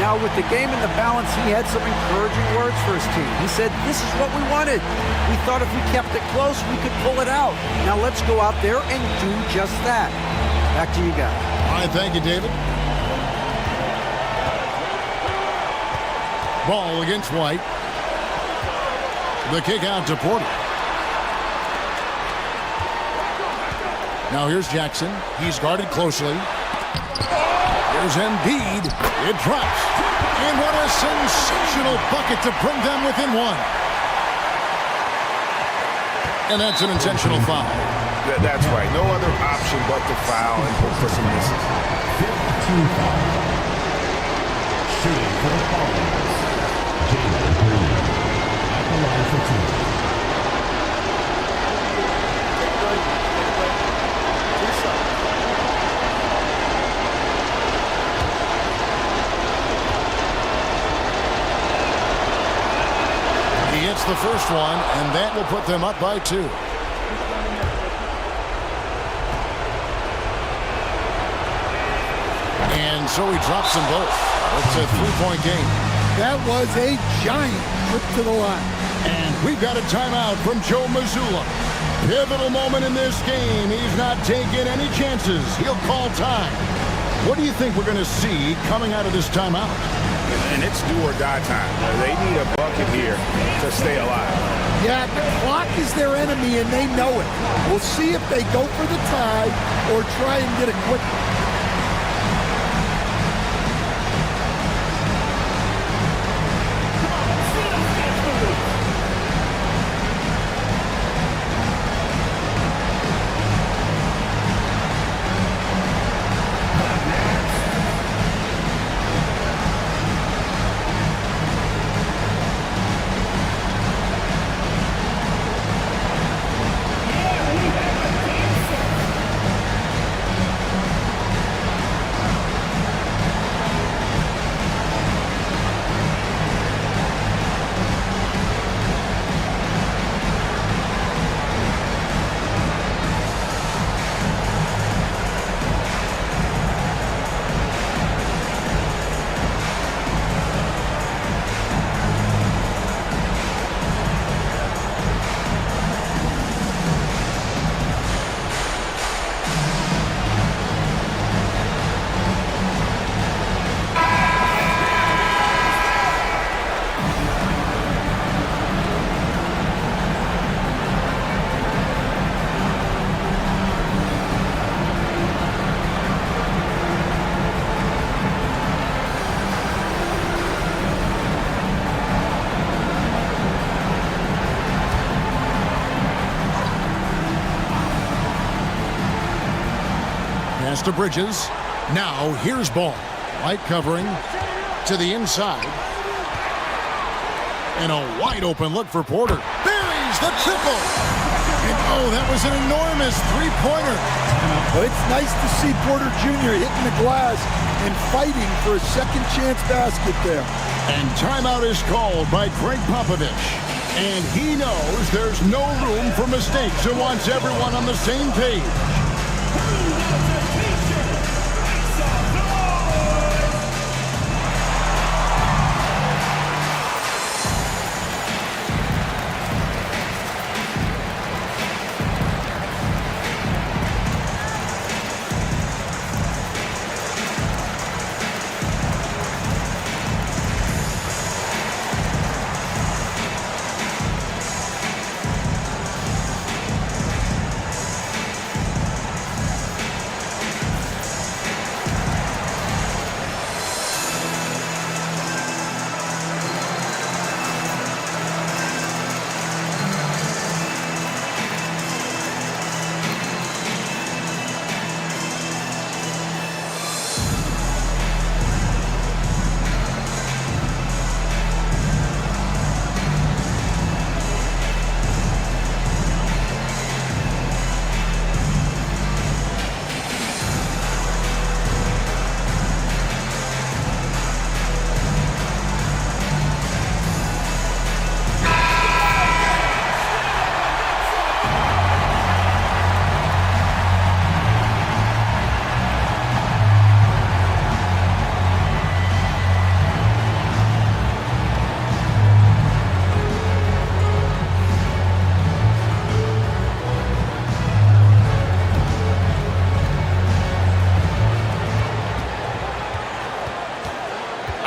Now, with the game in the balance, he had some encouraging words for his team. He said, this is what we wanted. We thought if we kept it close, we could pull it out. Now, let's go out there and do just that. Back to you guys. All right, thank you, David. Ball against White. The kick out to Porter. Now here's Jackson. He's guarded closely. Here's Embiid. It drops. And what a sensational bucket to bring them within one. And that's an intentional foul. That's right. No other option but to foul and hope for some misses. 15 foul. Shooting for the Falcons. Jalen Green at the line for two. He hits the first one, and that will put them up by 2. And so he drops them both. It's a 3-point game. That was a giant trip to the line. And we've got a timeout from Joe Mazzulla. Pivotal moment in this game. He's not taking any chances. He'll call time. What do you think we're going to see coming out of this timeout? And it's do or die time. They need a bucket here to stay alive. Yeah, the clock is their enemy, and they know it. We'll see if they go for the tie or try and get a quick. Pass to Bridges. Now here's ball. Light covering to the inside. And a wide open look for Porter. Buries the triple. And oh, that was an enormous three-pointer. But it's nice to see Porter Jr. hitting the glass and fighting for a second chance basket there. And timeout is called by Greg Popovich. And he knows there's no room for mistakes and wants everyone on the same page.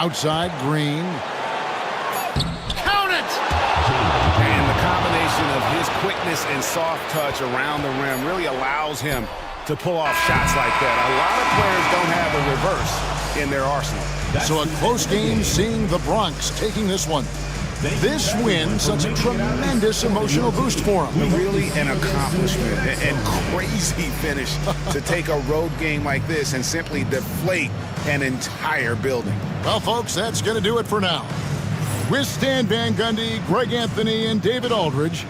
Outside, Green. Count it! And the combination of his quickness and soft touch around the rim really allows him to pull off shots like that. A lot of players don't have the reverse in their arsenal. So a close game, seeing the Bronx taking this one. This win, such a tremendous emotional boost for them. Really an accomplishment and crazy finish to take a road game like this and simply deflate an entire building. Well, folks, that's going to do it for now. With Stan Van Gundy, Greg Anthony, and David Aldridge,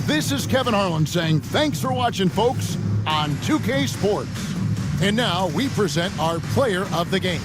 this is Kevin Harlan saying thanks for watching, folks, on 2K Sports. And now we present our player of the game.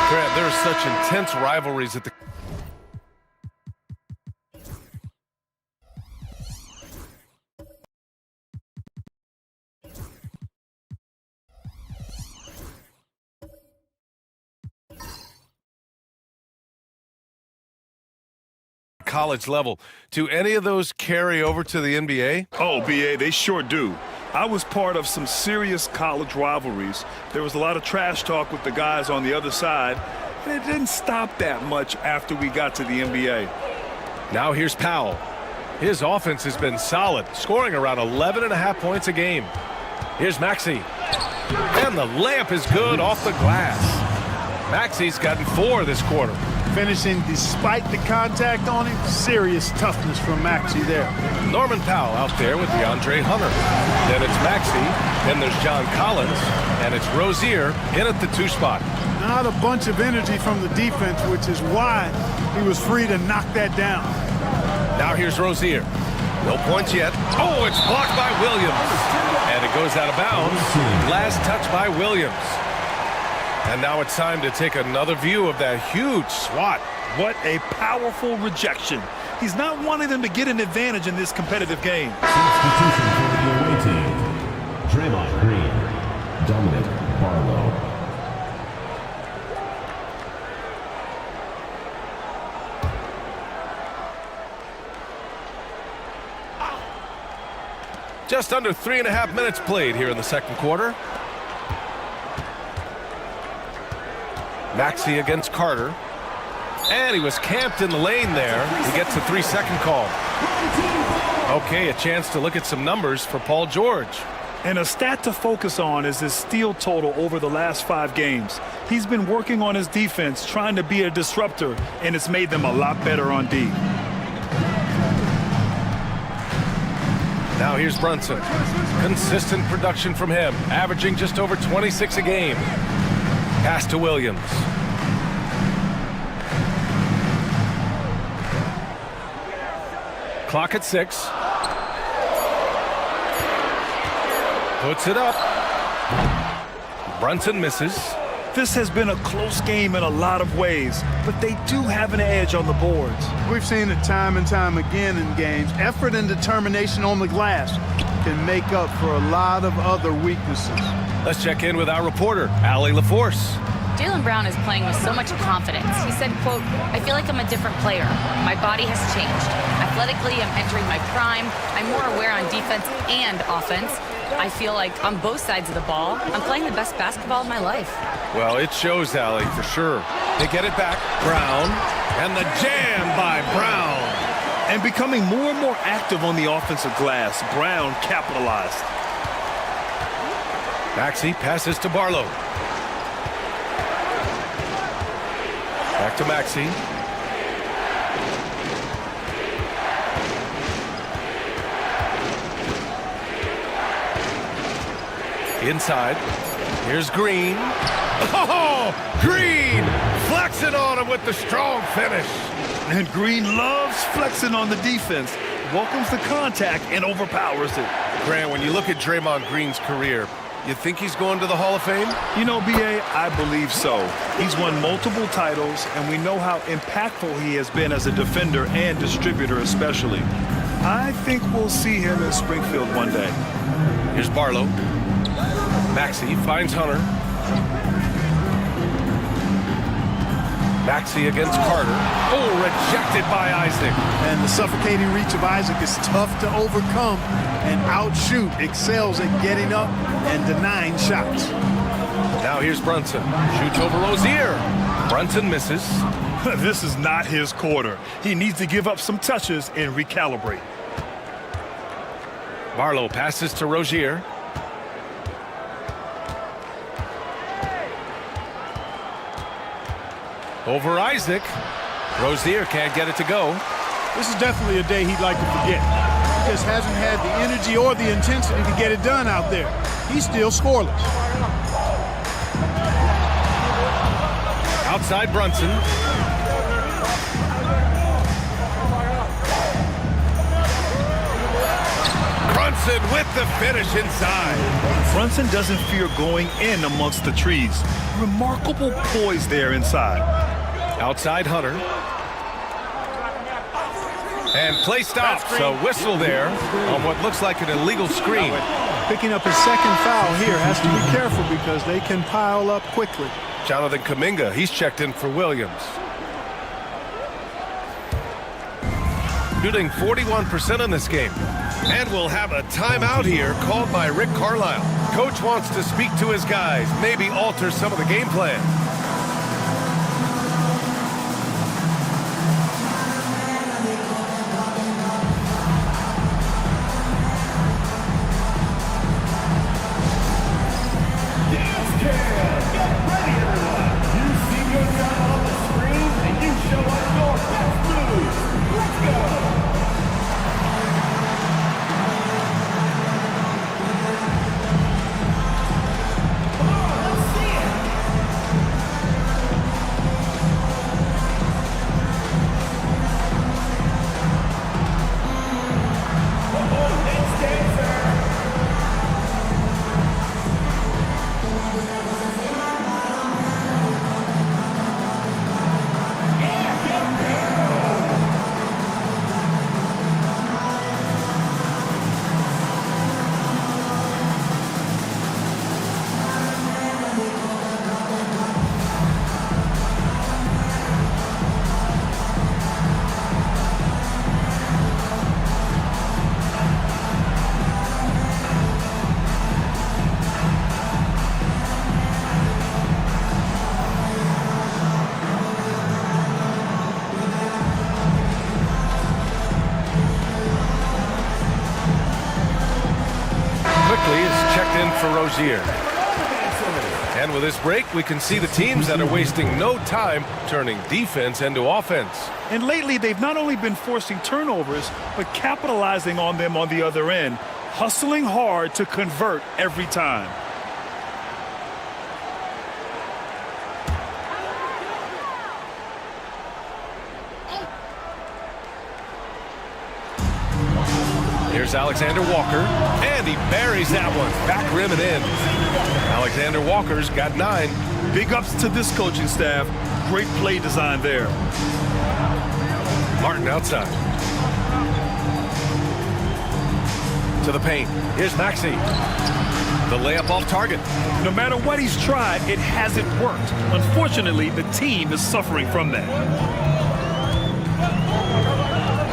Grant, there are such intense rivalries at the college level. Do any of those carry over to the NBA? Oh, BA, they sure do. I was part of some serious college rivalries. There was a lot of trash talk with the guys on the other side, and it didn't stop that much after we got to the NBA. Now here's Powell. His offense has been solid, scoring around 11.5 points a game. Here's Maxey. And the layup is good off the glass. Maxey's gotten 4 this quarter. Finishing despite the contact on him. Serious toughness from Maxey there. Norman Powell out there with DeAndre Hunter. Then it's Maxey. Then there's John Collins. And it's Rozier in at the 2 spot. Not a bunch of energy from the defense, which is why he was free to knock that down. Now here's Rozier. No points yet. Oh, it's blocked by Williams. And it goes out of bounds. Last touch by Williams. And now it's time to take another view of that huge swat. What a powerful rejection. He's not wanting them to get an advantage in this competitive game. Substitution for the away team. Draymond Green. Dominic Barlow. Just under 3.5 minutes played here in the second quarter. Maxey against Carter. And he was camped in the lane there. He gets a 3-second call. Okay, a chance to look at some numbers for Paul George. And a stat to focus on is his steal total over the last 5 games. He's been working on his defense, trying to be a disruptor, and it's made them a lot better on D. Now here's Brunson. Consistent production from him, averaging just over 26 a game. Pass to Williams. Clock at 6. Puts it up. Brunson misses. This has been a close game in a lot of ways, but they do have an edge on the boards. We've seen it time and time again in games. Effort and determination on the glass can make up for a lot of other weaknesses. Let's check in with our reporter, Allie LaForce. Jaylen Brown is playing with so much confidence. He said, quote, "I feel like I'm a different player. My body has changed. Athletically, I'm entering my prime. I'm more aware on defense and offense. I feel like on both sides of the ball, I'm playing the best basketball of my life." Well, it shows, Allie, for sure. They get it back. Brown. And the jam by Brown. And becoming more and more active on the offensive glass, Brown capitalized. Maxey passes to Barlow. Back to Maxey. Inside. Here's Green. Oh, Green flexing on him with the strong finish. And Green loves flexing on the defense. Welcomes the contact and overpowers it. Grant, when you look at Draymond Green's career, you think he's going to the Hall of Fame? You know, B.A., I believe so. He's won multiple titles, and we know how impactful he has been as a defender and distributor especially. I think we'll see him in Springfield one day. Here's Barlow. Maxey finds Hunter. Maxey against Carter. Oh, rejected by Isaac. And the suffocating reach of Isaac is tough to overcome, and outshoot excels at getting up and denying shots. Now here's Brunson. Shoots over Rozier. Brunson misses. This is not his quarter. He needs to give up some touches and recalibrate. Barlow passes to Rozier. Over Isaac. Rozier can't get it to go. This is definitely a day he'd like to forget. He just hasn't had the energy or the intensity to get it done out there. He's still scoreless. Outside Brunson. Brunson with the finish inside. Brunson doesn't fear going in amongst the trees. Remarkable poise there inside. Outside Hunter. And play stops. A whistle there on what looks like an illegal screen. Picking up his second foul here. Has to be careful because they can pile up quickly. Jonathan Kuminga, he's checked in for Williams. Shooting 41% in this game. And we'll have a timeout here called by Rick Carlisle. Coach wants to speak to his guys, maybe alter some of the game plan. For Rozier. And with this break, we can see the teams that are wasting no time turning defense into offense. And lately, they've not only been forcing turnovers, but capitalizing on them on the other end, hustling hard to convert every time. Here's Alexander Walker, and he buries that one. Back rim and in. Alexander Walker's got 9. Big ups to this coaching staff. Great play design there. Martin outside. To the paint. Here's Maxey. The layup off target. No matter what he's tried, it hasn't worked. Unfortunately, the team is suffering from that.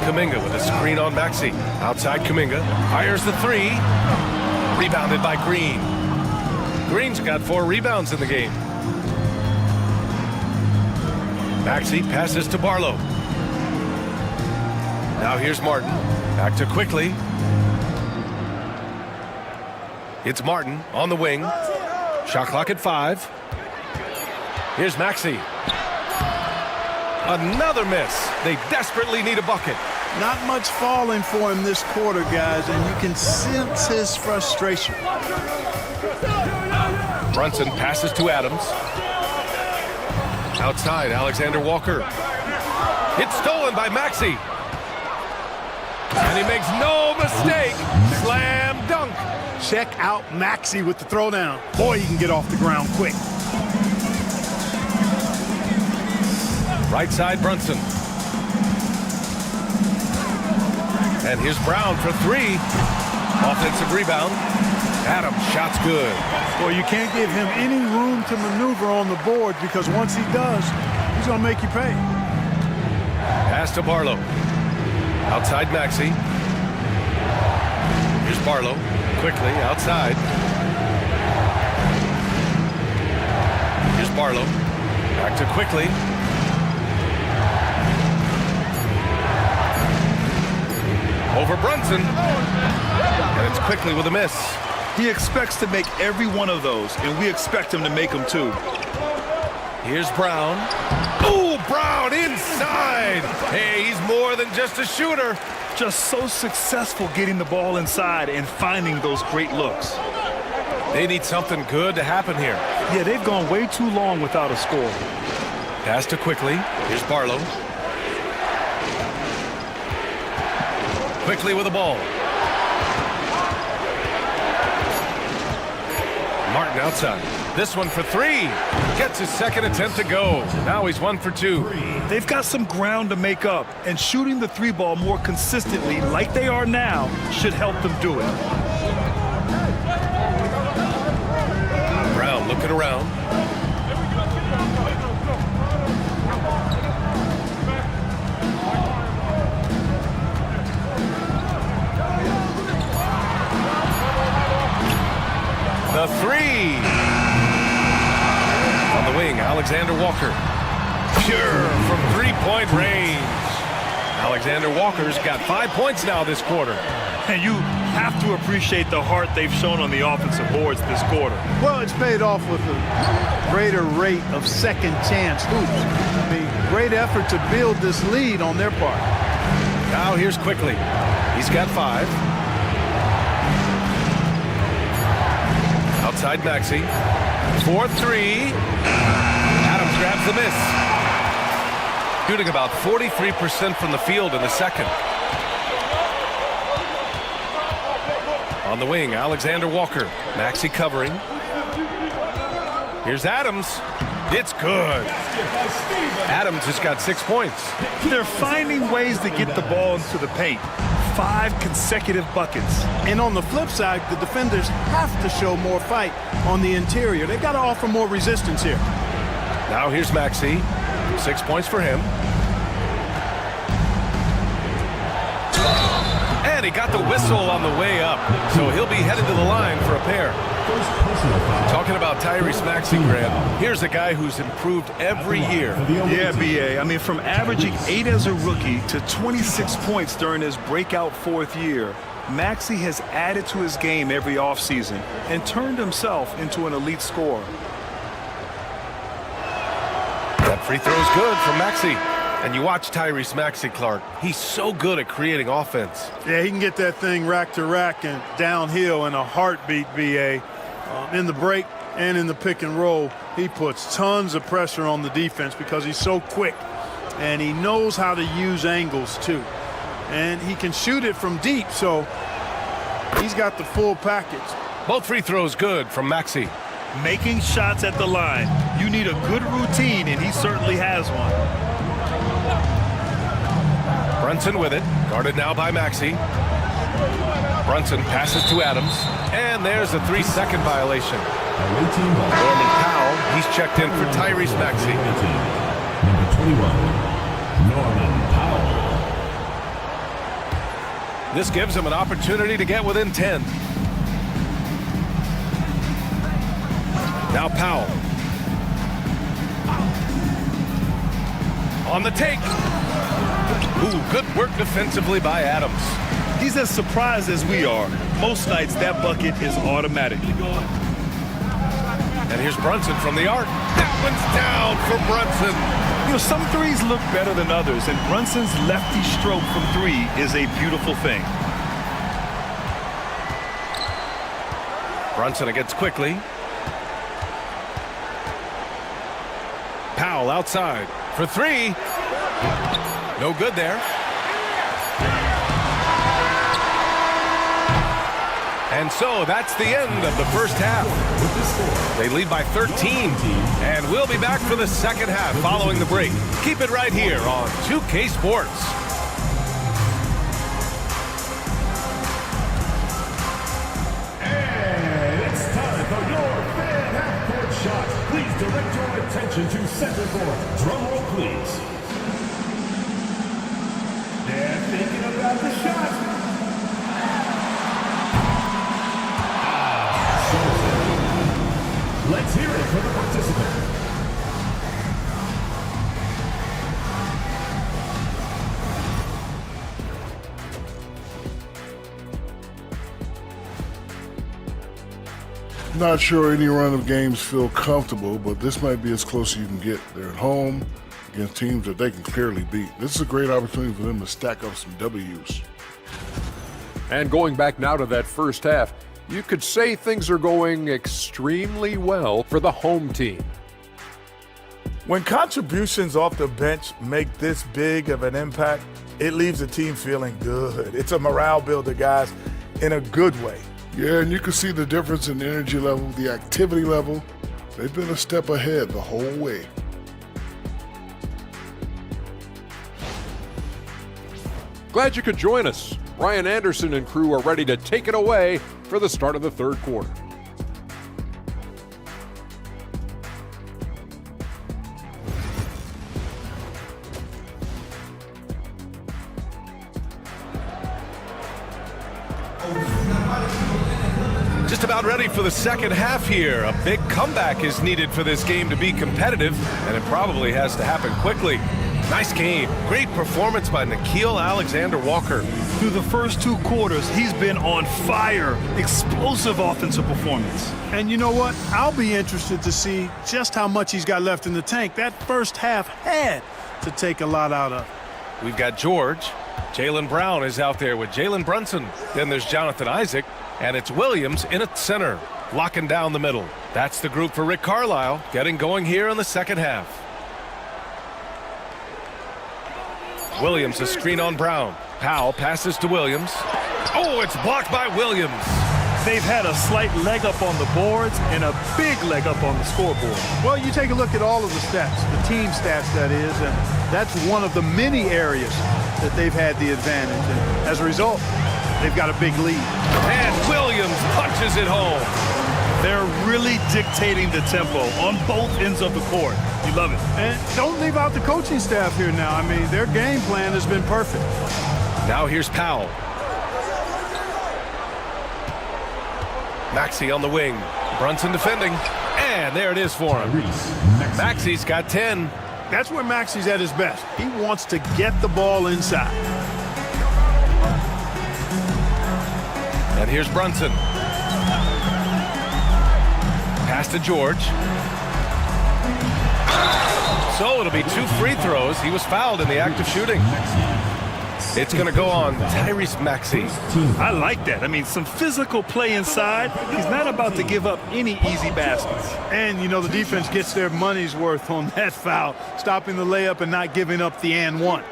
Kuminga with a screen on Maxey. Outside Kuminga. Fires the three. Rebounded by Green. Green's got 4 rebounds in the game. Maxey passes to Barlow. Now here's Martin. Back to Quickly. It's Martin on the wing. Shot clock at 5. Here's Maxey. Another miss. They desperately need a bucket. Not much falling for him this quarter, guys, and you can sense his frustration. Brunson passes to Adams. Outside, Alexander Walker. It's stolen by Maxey. And he makes no mistake. Slam dunk. Check out Maxey with the throwdown. Boy, he can get off the ground quick. Right side, Brunson. And here's Brown for 3. Offensive rebound. Adams, shot's good. Well, you can't give him any room to maneuver on the board because once he does, he's going to make you pay. Pass to Barlow. Outside Maxey. Here's Barlow. Quickly, outside. Here's Barlow. Back to Quickly. Over Brunson. And it's Quickly with a miss. He expects to make every one of those, and we expect him to make them too. Here's Brown. Oh, Brown inside. Hey, he's more than just a shooter. Just so successful getting the ball inside and finding those great looks. They need something good to happen here. Yeah, they've gone way too long without a score. Pass to Quickly. Here's Barlow. Quickly with the ball. Martin outside. This one for 3. Gets his second attempt to go. Now he's 1 for 2. They've got some ground to make up, and shooting the 3 ball more consistently like they are now should help them do it. Brown looking around. The 3. On the wing, Alexander Walker. Pure from 3-point range. Alexander Walker's got 5 points now this quarter. And you have to appreciate the heart they've shown on the offensive boards this quarter. Well, it's paid off with a greater rate of second chance hoops. I mean, great effort to build this lead on their part. Now here's Quickly. He's got 5. Outside Maxey. 4-3. Adams grabs the miss. Shooting about 43% from the field in the second. On the wing, Alexander Walker. Maxey covering. Here's Adams. It's good. Adams has got 6 points. They're finding ways to get the ball into the paint. 5 consecutive buckets. And on the flip side, the defenders have to show more fight on the interior. They've got to offer more resistance here. Now here's Maxey. 6 points for him. And he got the whistle on the way up, so he'll be headed to the line for a pair. Talking about Tyrese Maxey, Grant, here's a guy who's improved every year. Yeah, B.A. I mean, from averaging 8 as a rookie to 26 points during his breakout 4th year, Maxey has added to his game every offseason and turned himself into an elite scorer. That free throw's good from Maxey. And you watch Tyrese Maxey, Clark. He's so good at creating offense. Yeah, he can get that thing rack to rack and downhill in a heartbeat, B.A. In the break and in the pick and roll, he puts tons of pressure on the defense because he's so quick. And he knows how to use angles, too. And he can shoot it from deep, so he's got the full package. Both free throws good from Maxey. Making shots at the line. You need a good routine, and he certainly has one. Brunson with it. Guarded now by Maxey. Brunson passes to Adams, and there's a 3-second violation. Norman Powell, he's checked in for Tyrese Maxey. Number 21, Norman Powell. This gives him an opportunity to get within 10. Now Powell. On the take. Ooh, good work defensively by Adams. He's as surprised as we are. Most nights that bucket is automatic. And here's Brunson from the arc. That one's down for Brunson. You know, some threes look better than others, and Brunson's lefty stroke from 3 is a beautiful thing. Brunson against quickly. Powell outside for 3. No good there. And so that's the end of the first half. They lead by 13. And we'll be back for the second half following the break. Keep it right here on 2K Sports. And it's time for your fan half-court shot. Please direct your attention to center court. Drum roll, please. They're thinking about the shot. Let's hear it for the participant. Not sure any run of games feel comfortable, but this might be as close as you can get. They're at home against teams that they can clearly beat. This is a great opportunity for them to stack up some W's. And going back now to that first half, you could say things are going extremely well for the home team. When contributions off the bench make this big of an impact, it leaves the team feeling good. It's a morale builder, guys, in a good way. Yeah, and you can see the difference in the energy level, the activity level. They've been a step ahead the whole way. Glad you could join us. Ryan Anderson and crew are ready to take it away for the start of the third quarter. Just about ready for the second half here. A big comeback is needed for this game to be competitive, and it probably has to happen quickly. Nice game. Great performance by Nickeil Alexander-Walker. Through the first 2 quarters, he's been on fire. Explosive offensive performance. And you know what? I'll be interested to see just how much he's got left in the tank. That first half had to take a lot out of. We've got George. Jaylen Brown is out there with Jalen Brunson. Then there's Jonathan Isaac. And it's Williams in at center, locking down the middle. That's the group for Rick Carlisle, getting going here in the second half. Williams, a screen on Brown. Powell passes to Williams. Oh, it's blocked by Williams. They've had a slight leg up on the boards and a big leg up on the scoreboard. Well, you take a look at all of the stats, the team stats that is, and that's one of the many areas that they've had the advantage. And as a result, they've got a big lead. And Williams punches it home. They're really dictating the tempo on both ends of the court. You love it. And don't leave out the coaching staff here now. I mean, their game plan has been perfect. Now here's Powell. Maxey on the wing. Brunson defending. And there it is for him. Maxey's got 10. That's where Maxey's at his best. He wants to get the ball inside. And here's Brunson. Pass to George. So it'll be 2 free throws. He was fouled in the act of shooting. It's going to go on Tyrese Maxey. I like that. I mean, some physical play inside. He's not about to give up any easy baskets. And, you know, the defense gets their money's worth on that foul, stopping the layup and not giving up the and one.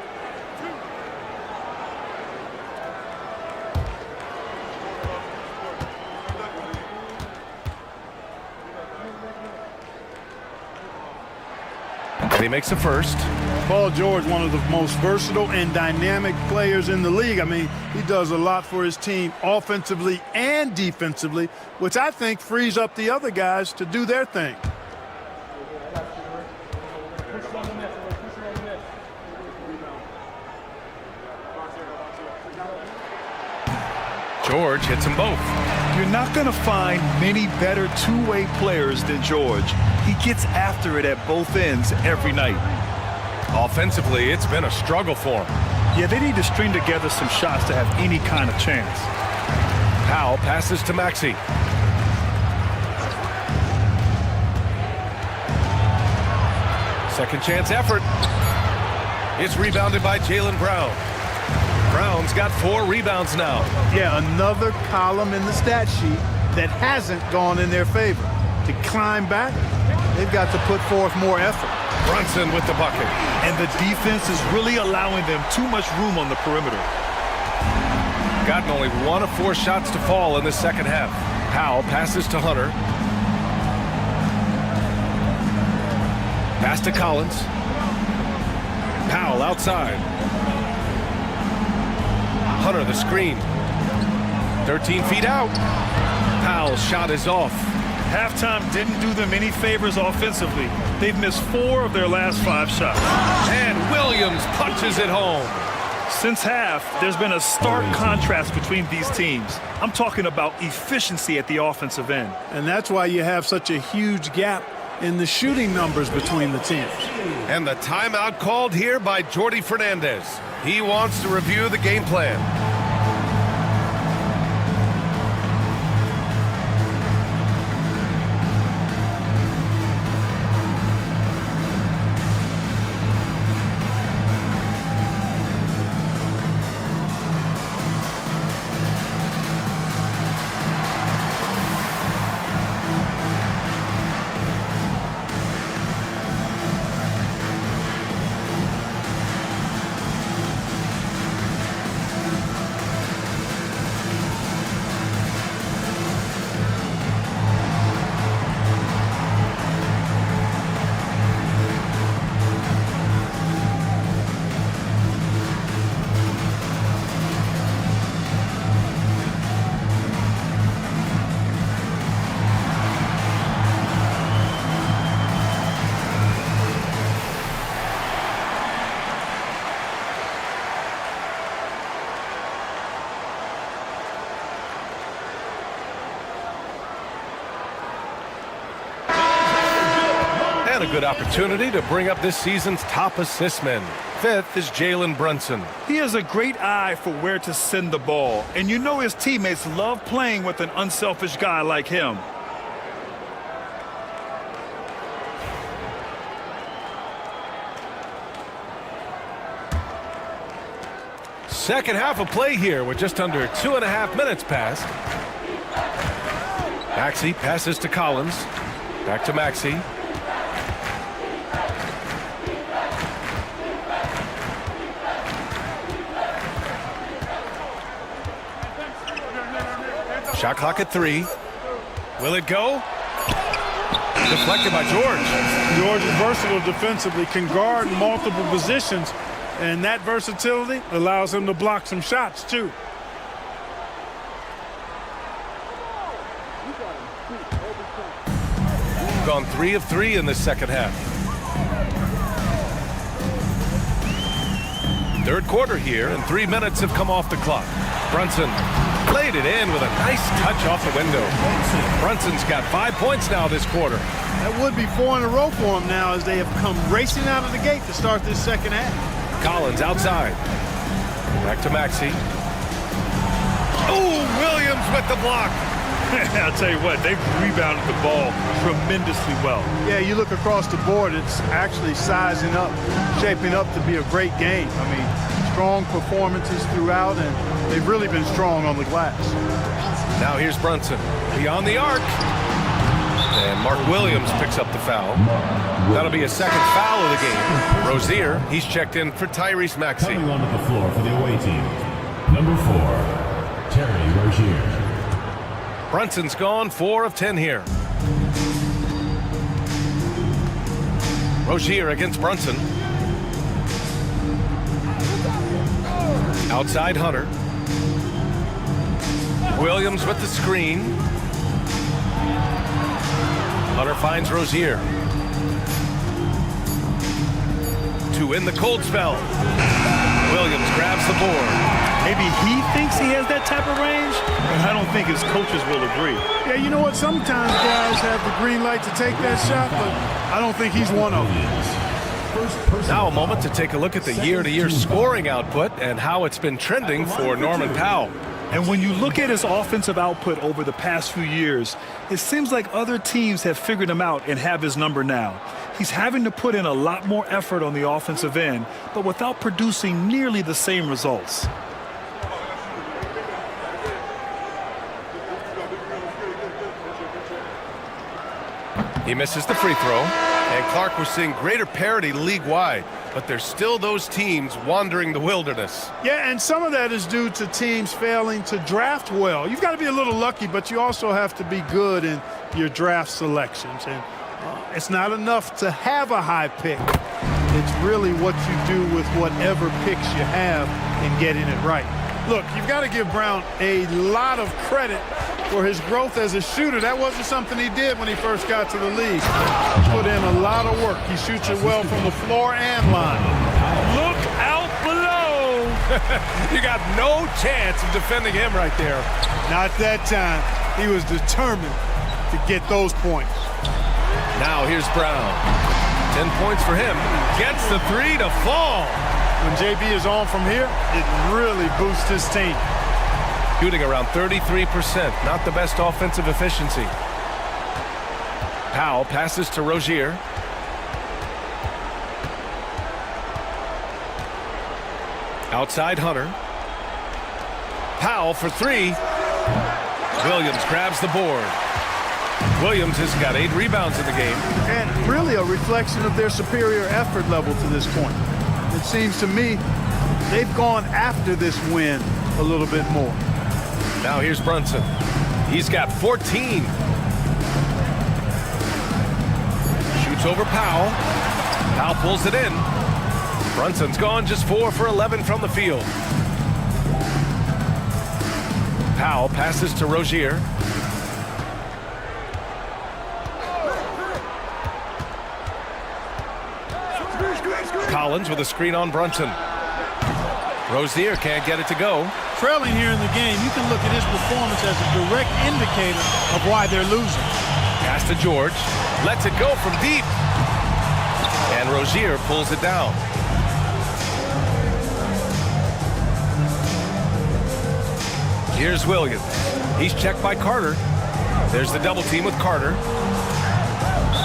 And he makes the first. Paul George, one of the most versatile and dynamic players in the league. I mean, he does a lot for his team offensively and defensively, which I think frees up the other guys to do their thing. George hits them both. You're not going to find many better two-way players than George. He gets after it at both ends every night. Offensively, it's been a struggle for him. Yeah, they need to string together some shots to have any kind of chance. Powell passes to Maxey. Second chance effort. It's rebounded by Jaylen Brown. Brown's got 4 rebounds now. Yeah, another column in the stat sheet that hasn't gone in their favor. To climb back, they've got to put forth more effort. Brunson with the bucket. And the defense is really allowing them too much room on the perimeter. Gotten only 1 of 4 shots to fall in the second half. Powell passes to Hunter. Pass to Collins. Powell outside. Hunter the screen. 13 feet out. Powell's shot is off. Halftime didn't do them any favors offensively. They've missed 4 of their last 5 shots. And Williams punches it home. Since half, there's been a stark contrast between these teams. I'm talking about efficiency at the offensive end. And that's why you have such a huge gap in the shooting numbers between the teams. And the timeout called here by Jordi Fernandez. He wants to review the game plan. And a good opportunity to bring up this season's top assist man. 5th is Jalen Brunson. He has a great eye for where to send the ball, and you know his teammates love playing with an unselfish guy like him. Second half of play here with just under 2.5 minutes passed. Maxey passes to Collins. Back to Maxey. Shot clock at 3. Will it go? Deflected by George. George is versatile defensively, can guard multiple positions, and that versatility allows him to block some shots too. Gone 3 of 3 in the second half. Third quarter here, and 3 minutes have come off the clock. Brunson played it in with a nice touch off the window. Brunson's got 5 points now this quarter. That would be 4 in a row for him now as they have come racing out of the gate to start this second half. Collins outside. Back to Maxey. Oh, Williams with the block. I'll tell you what, they've rebounded the ball tremendously well. Yeah, you look across the board, it's actually sizing up, shaping up to be a great game. I mean, strong performances throughout, and they've really been strong on the glass. Now here's Brunson beyond the arc. And Mark Williams picks up the foul. That'll be a second foul of the game. Rozier, he's checked in for Tyrese Maxey. Coming onto the floor for the away team, number 4, Terry Rozier. Brunson's gone 4 of 10 here. Rozier against Brunson. Outside Hunter. Williams with the screen. Hunter finds Rozier. To win the cold spell. Williams grabs the board. Maybe he thinks he has that type of range, but I don't think his coaches will agree. Yeah, you know what? Sometimes guys have the green light to take that shot, but I don't think he's one of them. Now a moment to take a look at the year-to-year scoring output and how it's been trending for Norman Powell. And when you look at his offensive output over the past few years, it seems like other teams have figured him out and have his number now. He's having to put in a lot more effort on the offensive end, but without producing nearly the same results. He misses the free throw. And Clark, we're seeing greater parity league-wide, but there's still those teams wandering the wilderness. Yeah, and some of that is due to teams failing to draft well. You've got to be a little lucky, but you also have to be good in your draft selections. And it's not enough to have a high pick. It's really what you do with whatever picks you have and getting it right. Look, you've got to give Brown a lot of credit for his growth as a shooter. That wasn't something he did when he first got to the league. He put in a lot of work. He shoots it well from the floor and line. Look out below! You got no chance of defending him right there. Not that time. He was determined to get those points. Now here's Brown. 10 points for him. Gets the three to fall. When JB is on from here, it really boosts his team. Shooting around 33%. Not the best offensive efficiency. Powell passes to Rozier. Outside Hunter. Powell for three. Williams grabs the board. Williams has got 8 rebounds in the game. And really a reflection of their superior effort level to this point. It seems to me they've gone after this win a little bit more. Now here's Brunson. He's got 14. Shoots over Powell. Powell pulls it in. Brunson's gone just 4 for 11 from the field. Powell passes to Rozier. Collins with a screen on Brunson. Rozier can't get it to go. Trailing here in the game, you can look at his performance as a direct indicator of why they're losing. Pass to George. Lets it go from deep. And Rozier pulls it down. Here's Williams. He's checked by Carter. There's the double team with Carter.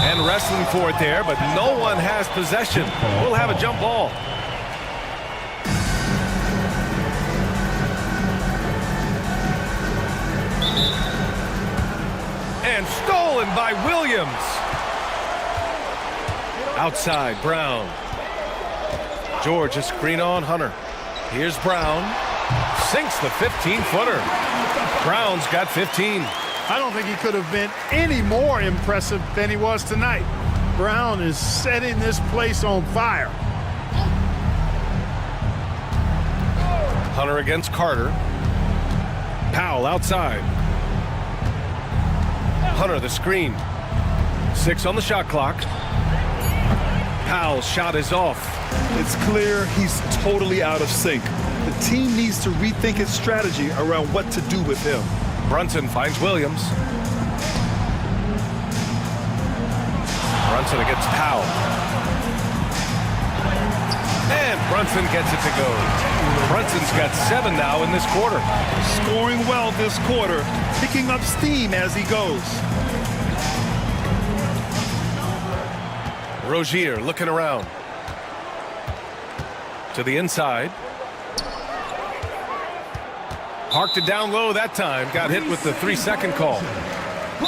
And wrestling for it there, but no one has possession. We'll have a jump ball. And stolen by Williams. Outside, Brown. George, a screen on Hunter. Here's Brown. Sinks the 15-footer. Brown's got 15. I don't think he could have been any more impressive than he was tonight. Brown is setting this place on fire. Hunter against Carter. Powell outside. Hunter the screen. 6 on the shot clock. Powell's shot is off. It's clear he's totally out of sync. The team needs to rethink its strategy around what to do with him. Brunson finds Williams. Brunson against Powell. And Brunson gets it to go. Brunson's got 7 now in this quarter. Scoring well this quarter, picking up steam as he goes. Rozier looking around. To the inside. Parked it down low that time. Got hit with the 3-second call.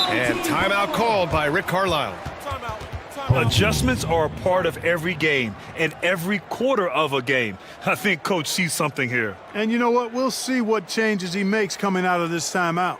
And timeout called by Rick Carlisle. Adjustments are a part of every game and every quarter of a game. I think Coach sees something here. And you know what? We'll see what changes he makes coming out of this timeout.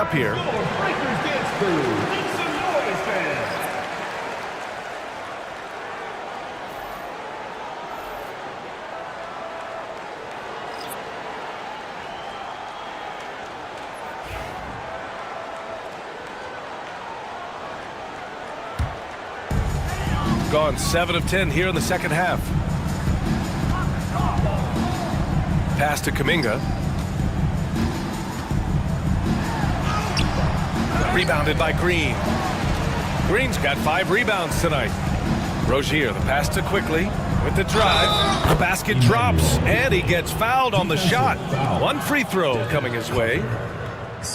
up here. Breakers dance crew. Make some noise, fans. Gone 7 of 10 here in the second half. Pass to Kuminga. Rebounded by Green. Green's got 5 rebounds tonight. Rozier, the pass to Quickly with the drive. The basket drops, and he gets fouled on the shot. 1 free throw coming his way.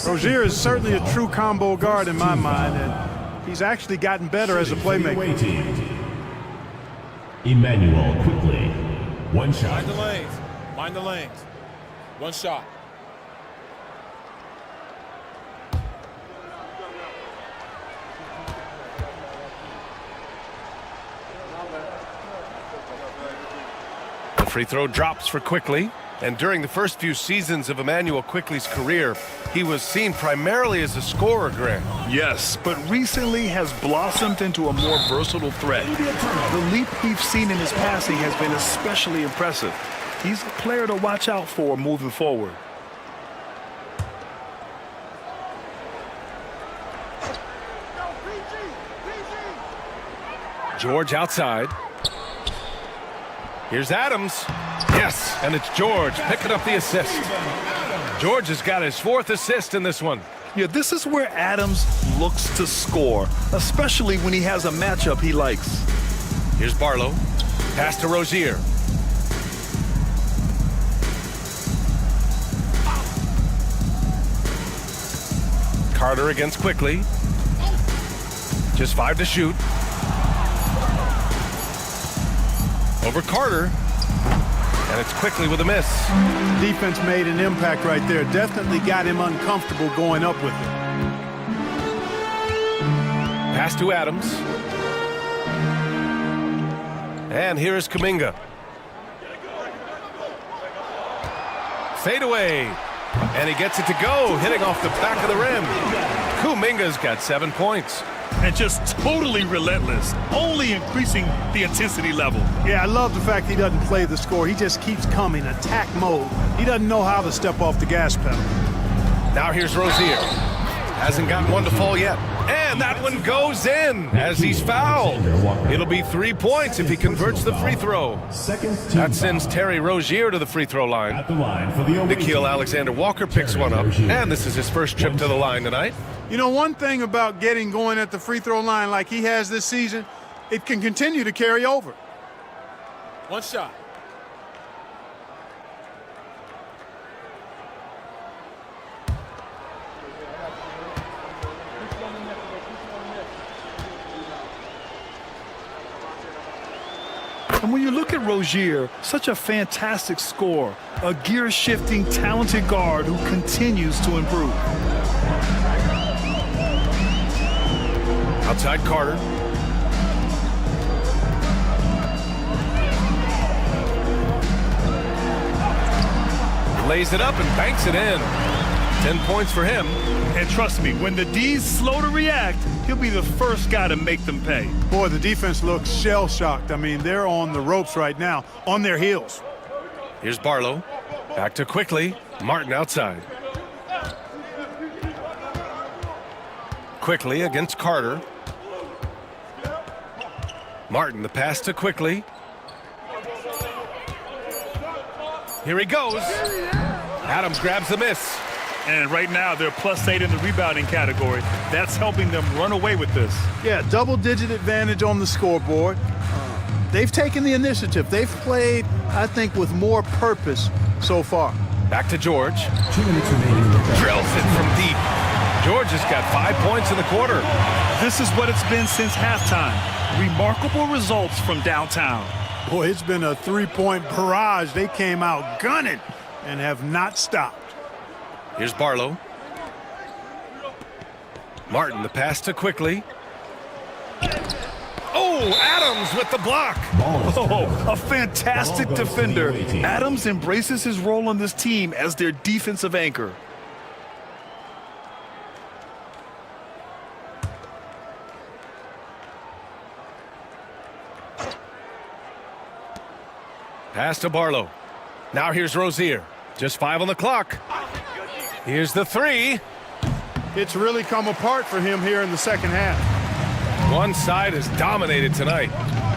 Rozier is certainly a true combo guard in my mind, and he's actually gotten better as a playmaker. Emmanuel Quickly. 1 shot. Mind the lanes. Mind the lanes. 1 shot. The free throw drops for Quickly. And during the first few seasons of Emmanuel Quickly's career, he was seen primarily as a scorer, Grant. Yes, but recently has blossomed into a more versatile threat. The leap we've seen in his passing has been especially impressive. He's a player to watch out for moving forward. George outside. Here's Adams. Yes, and it's George picking up the assist. George has got his 4th assist in this one. Yeah, this is where Adams looks to score, especially when he has a matchup he likes. Here's Barlow. Pass to Rozier. Carter against Quickly. Just 5 to shoot. Over Carter. And it's Quickly with a miss. Defense made an impact right there. Definitely got him uncomfortable going up with it. Pass to Adams. And here is Kuminga. Fade away. And he gets it to go, hitting off the back of the rim. Kuminga's got 7 points. And just totally relentless, only increasing the intensity level. Yeah, I love the fact he doesn't play the score. He just keeps coming, attack mode. He doesn't know how to step off the gas pedal. Now here's Rozier. Hasn't gotten one to fall yet. And that one goes in as he's fouled. It'll be 3 points if he converts the free throw. That sends Terry Rozier to the free throw line. Nickeil Alexander-Walker picks one up, and this is his first trip to the line tonight. You know, one thing about getting going at the free throw line like he has this season, it can continue to carry over. 1 shot. And when you look at Rozier, such a fantastic scorer, a gear-shifting, talented guard who continues to improve. Outside Carter. Lays it up and banks it in. 10 points for him. And trust me, when the D's slow to react, he'll be the first guy to make them pay. Boy, the defense looks shell-shocked. I mean, they're on the ropes right now, on their heels. Here's Barlow. Back to Quickly. Martin outside. Quickly against Carter. Martin, the pass to Quickly. Here he goes. Adams grabs the miss. And right now, they're +8 in the rebounding category. That's helping them run away with this. Yeah, double-digit advantage on the scoreboard. They've taken the initiative. They've played, I think, with more purpose so far. Back to George. 2 minutes remaining. Drills it from deep. George has got 5 points in the quarter. This is what it's been since halftime. Remarkable results from downtown. Boy, it's been a three-point barrage. They came out gunning and have not stopped. Here's Barlow. Martin, the pass to Quickly. Oh, Adams with the block. Oh, a fantastic defender. Adams embraces his role on this team as their defensive anchor. Pass to Barlow. Now here's Rozier. Just 5 on the clock. Here's the 3. It's really come apart for him here in the second half. One side is dominated tonight.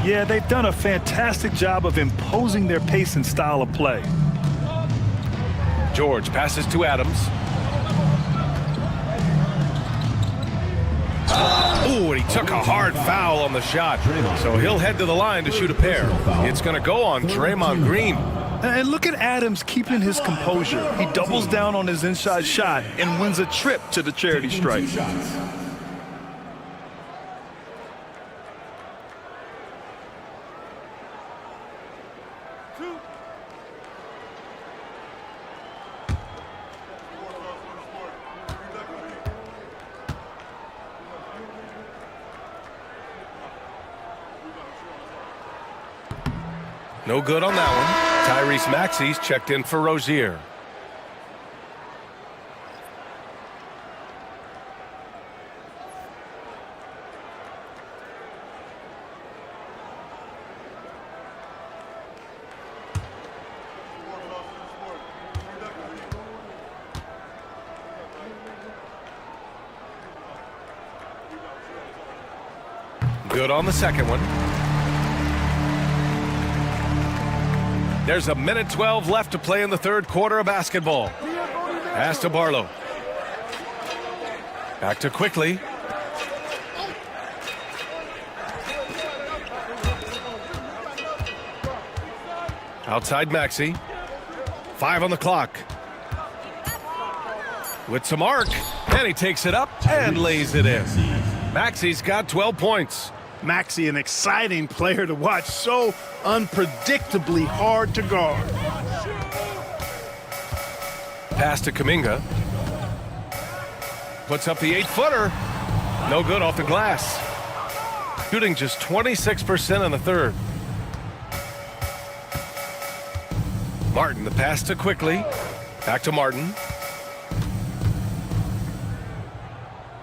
Yeah, they've done a fantastic job of imposing their pace and style of play. George passes to Adams. Ooh, and he took a hard foul on the shot. So he'll head to the line to shoot a pair. It's going to go on Draymond Green. And look at Adams keeping his composure. He doubles down on his inside shot and wins a trip to the charity stripe. No good on that one. Tyrese Maxey's checked in for Rozier. Good on the second one. There's 1:12 left to play in the third quarter of basketball. Pass to Barlow. Back to Quickly. Outside Maxey. 5 on the clock. With some arc. And he takes it up and lays it in. Maxey's got 12 points. Maxey, an exciting player to watch, so unpredictably hard to guard. Pass to Kuminga. Puts up the 8-footer. No good off the glass. Shooting just 26% in the third. Martin, the pass to Quickly. Back to Martin.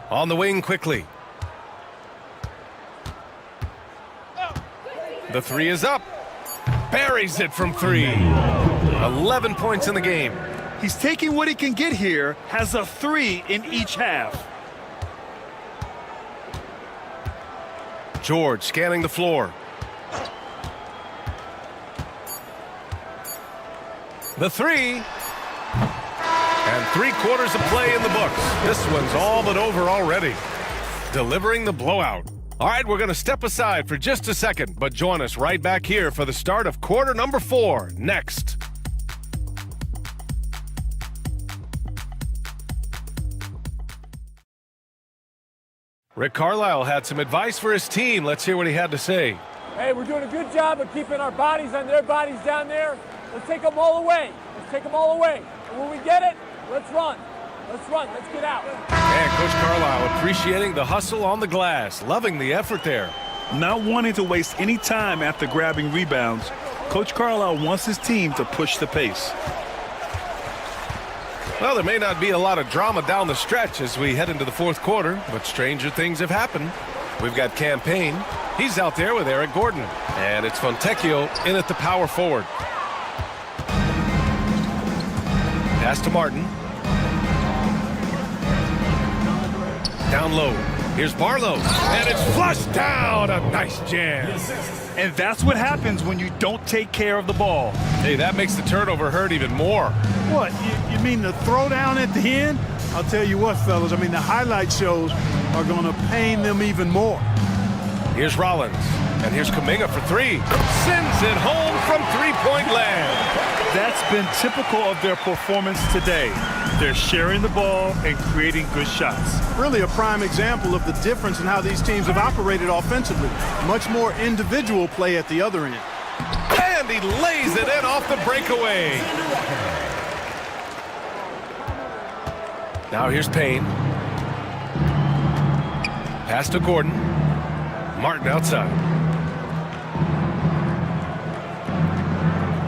On the wing Quickly. The 3 is up. Buries it from 3. 11 points in the game. He's taking what he can get here, has a 3 in each half. George scanning the floor. The 3. And 3 quarters of play in the books. This one's all but over already. Delivering the blowout. All right, we're going to step aside for just a second, but join us right back here for the start of quarter number 4 next. Rick Carlisle had some advice for his team. Let's hear what he had to say. Hey, we're doing a good job of keeping our bodies on their bodies down there. Let's take them all away. Let's take them all away. And when we get it, let's run. Let's run. Let's get out. And Coach Carlisle appreciating the hustle on the glass, loving the effort there. Not wanting to waste any time after grabbing rebounds, Coach Carlisle wants his team to push the pace. Well, there may not be a lot of drama down the stretch as we head into the fourth quarter, but stranger things have happened. We've got Campaign. He's out there with Eric Gordon. And it's Fontecchio in at the power forward. Pass to Martin. Down low. Here's Barlow. And it's flushed down. A nice jam. And that's what happens when you don't take care of the ball. Hey, that makes the turnover hurt even more. What, you mean the throwdown at the end? I'll tell you what, fellas, I mean, the highlight shows are going to pain them even more. Here's Rollins. And here's Kuminga for 3. Sends it home from three-point land. That's been typical of their performance today. They're sharing the ball and creating good shots. Really a prime example of the difference in how these teams have operated offensively. Much more individual play at the other end. And he lays it in off the breakaway. Now here's Payne. Pass to Gordon. Martin outside.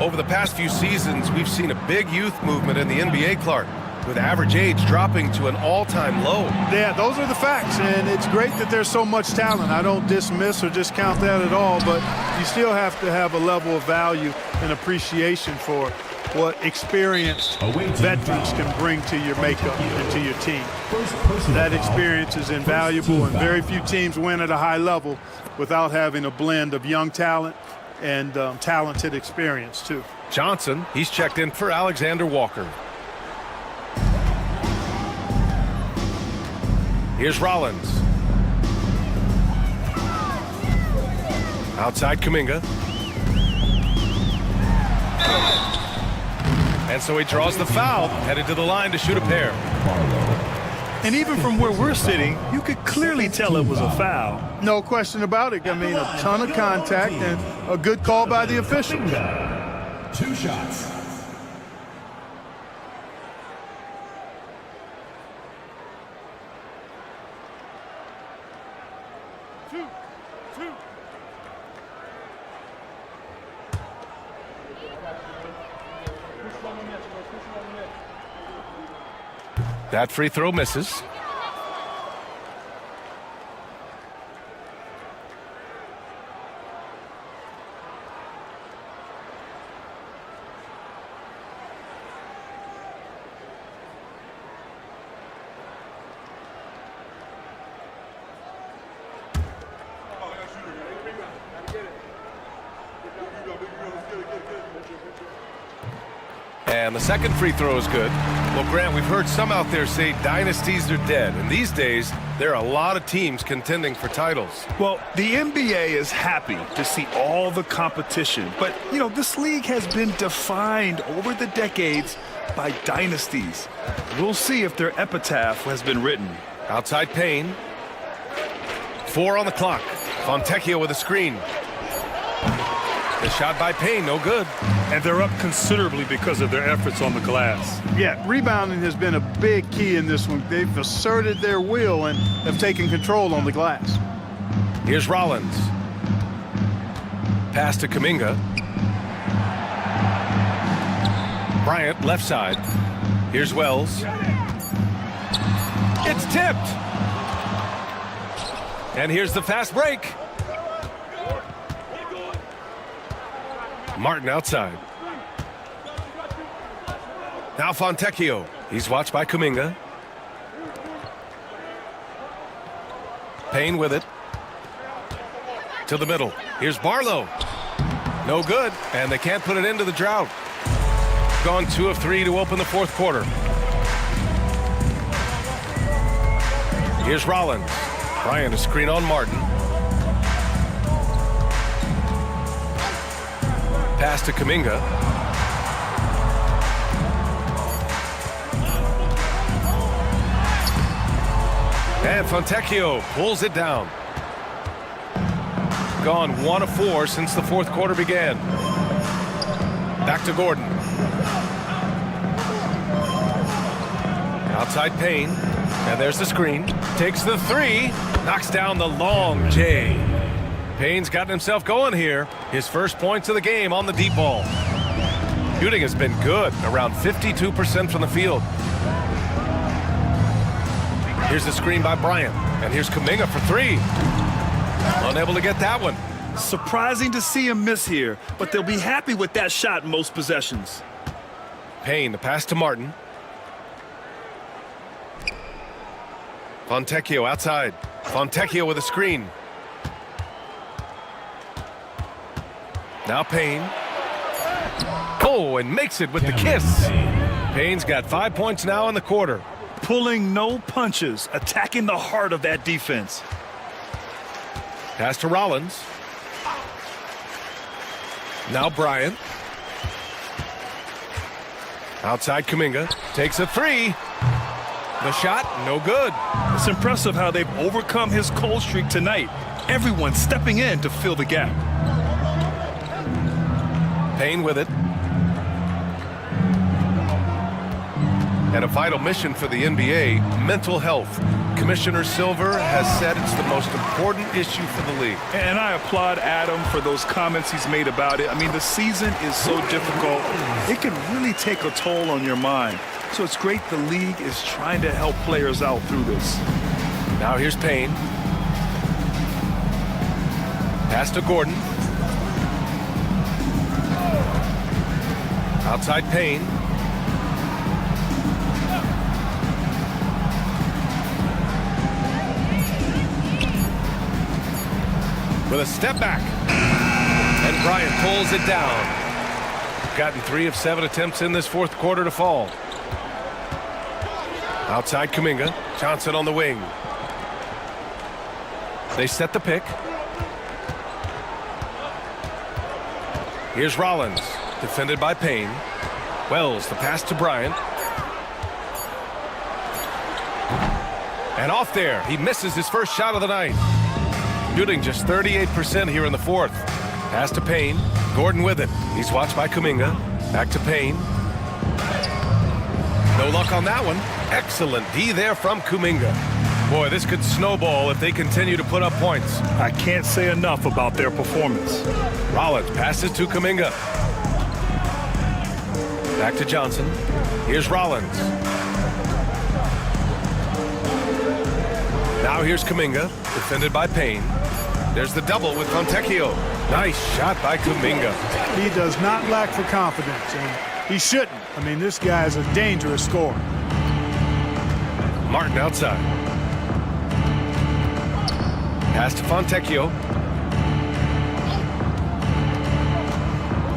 Over the past few seasons, we've seen a big youth movement in the NBA, Clark. with average age dropping to an all-time low. Yeah, those are the facts, and it's great that there's so much talent. I don't dismiss or discount that at all, but you still have to have a level of value and appreciation for what experienced veterans can bring to your makeup and to your team. That experience is invaluable, and very few teams win at a high level without having a blend of young talent and talented experience, too. Johnson, he's checked in for Alexander Walker. Here's Rollins. Outside Kuminga. And so he draws the foul, headed to the line to shoot a pair. And even from where we're sitting, you could clearly tell it was a foul. No question about it. I mean, a ton of contact and a good call by the officials. 2 shots. That free throw misses. And the second free throw is good. Well, Grant, we've heard some out there say dynasties are dead. And these days, there are a lot of teams contending for titles. Well, the NBA is happy to see all the competition. But, you know, this league has been defined over the decades by dynasties. We'll see if their epitaph has been written. Outside Payne. 4 on the clock. Fontecchio with a screen. The shot by Payne, no good. And they're up considerably because of their efforts on the glass. Yeah, rebounding has been a big key in this one. They've asserted their will and have taken control on the glass. Here's Rollins. Pass to Kuminga. Bryant, left side. Here's Wells. It's tipped. And here's the fast break. Martin outside. Now Fontecchio. He's watched by Kuminga. Payne with it. To the middle. Here's Barlow. No good. And they can't put it into the drought. Gone 2 of 3 to open the fourth quarter. Here's Rollins. Bryant a screen on Martin. Pass to Kuminga. And Fontecchio pulls it down. Gone 1 of 4 since the fourth quarter began. Back to Gordon. Outside Payne. And there's the screen. Takes the 3. Knocks down the long J. Payne's gotten himself going here. His first points of the game on the deep ball. Shooting has been good, around 52% from the field. Here's the screen by Bryant. And here's Kuminga for 3. Unable to get that one. Surprising to see him miss here, but they'll be happy with that shot in most possessions. Payne, the pass to Martin. Fontecchio outside. Fontecchio with a screen. Now Payne. Oh, and makes it with the kiss. Payne's got 5 points now in the quarter. Pulling no punches, attacking the heart of that defense. Pass to Rollins. Now Bryant. Outside Kuminga. Takes a 3. The shot, no good. It's impressive how they've overcome his cold streak tonight. Everyone stepping in to fill the gap. Payne with it. And a vital mission for the NBA, mental health. Commissioner Silver has said it's the most important issue for the league. And I applaud Adam for those comments he's made about it. I mean, the season is so difficult. It can really take a toll on your mind. So it's great the league is trying to help players out through this. Now here's Payne. Pass to Gordon. Outside Payne. With a step back. And Bryant pulls it down. Gotten 3 of 7 attempts in this fourth quarter to fall. Outside Kuminga. Johnson on the wing. They set the pick. Here's Rollins. Defended by Payne. Wells, the pass to Bryant. And off there. He misses his first shot of the night. Shooting just 38% here in the fourth. Pass to Payne. Gordon with it. He's watched by Kuminga. Back to Payne. No luck on that one. Excellent D there from Kuminga. Boy, this could snowball if they continue to put up points. I can't say enough about their performance. Rollins passes to Kuminga. Back to Johnson. Here's Rollins. Now here's Kuminga, defended by Payne. There's the double with Fontecchio. Nice shot by Kuminga. He does not lack for confidence, and he shouldn't. I mean, this guy is a dangerous scorer. Martin outside. Pass to Fontecchio.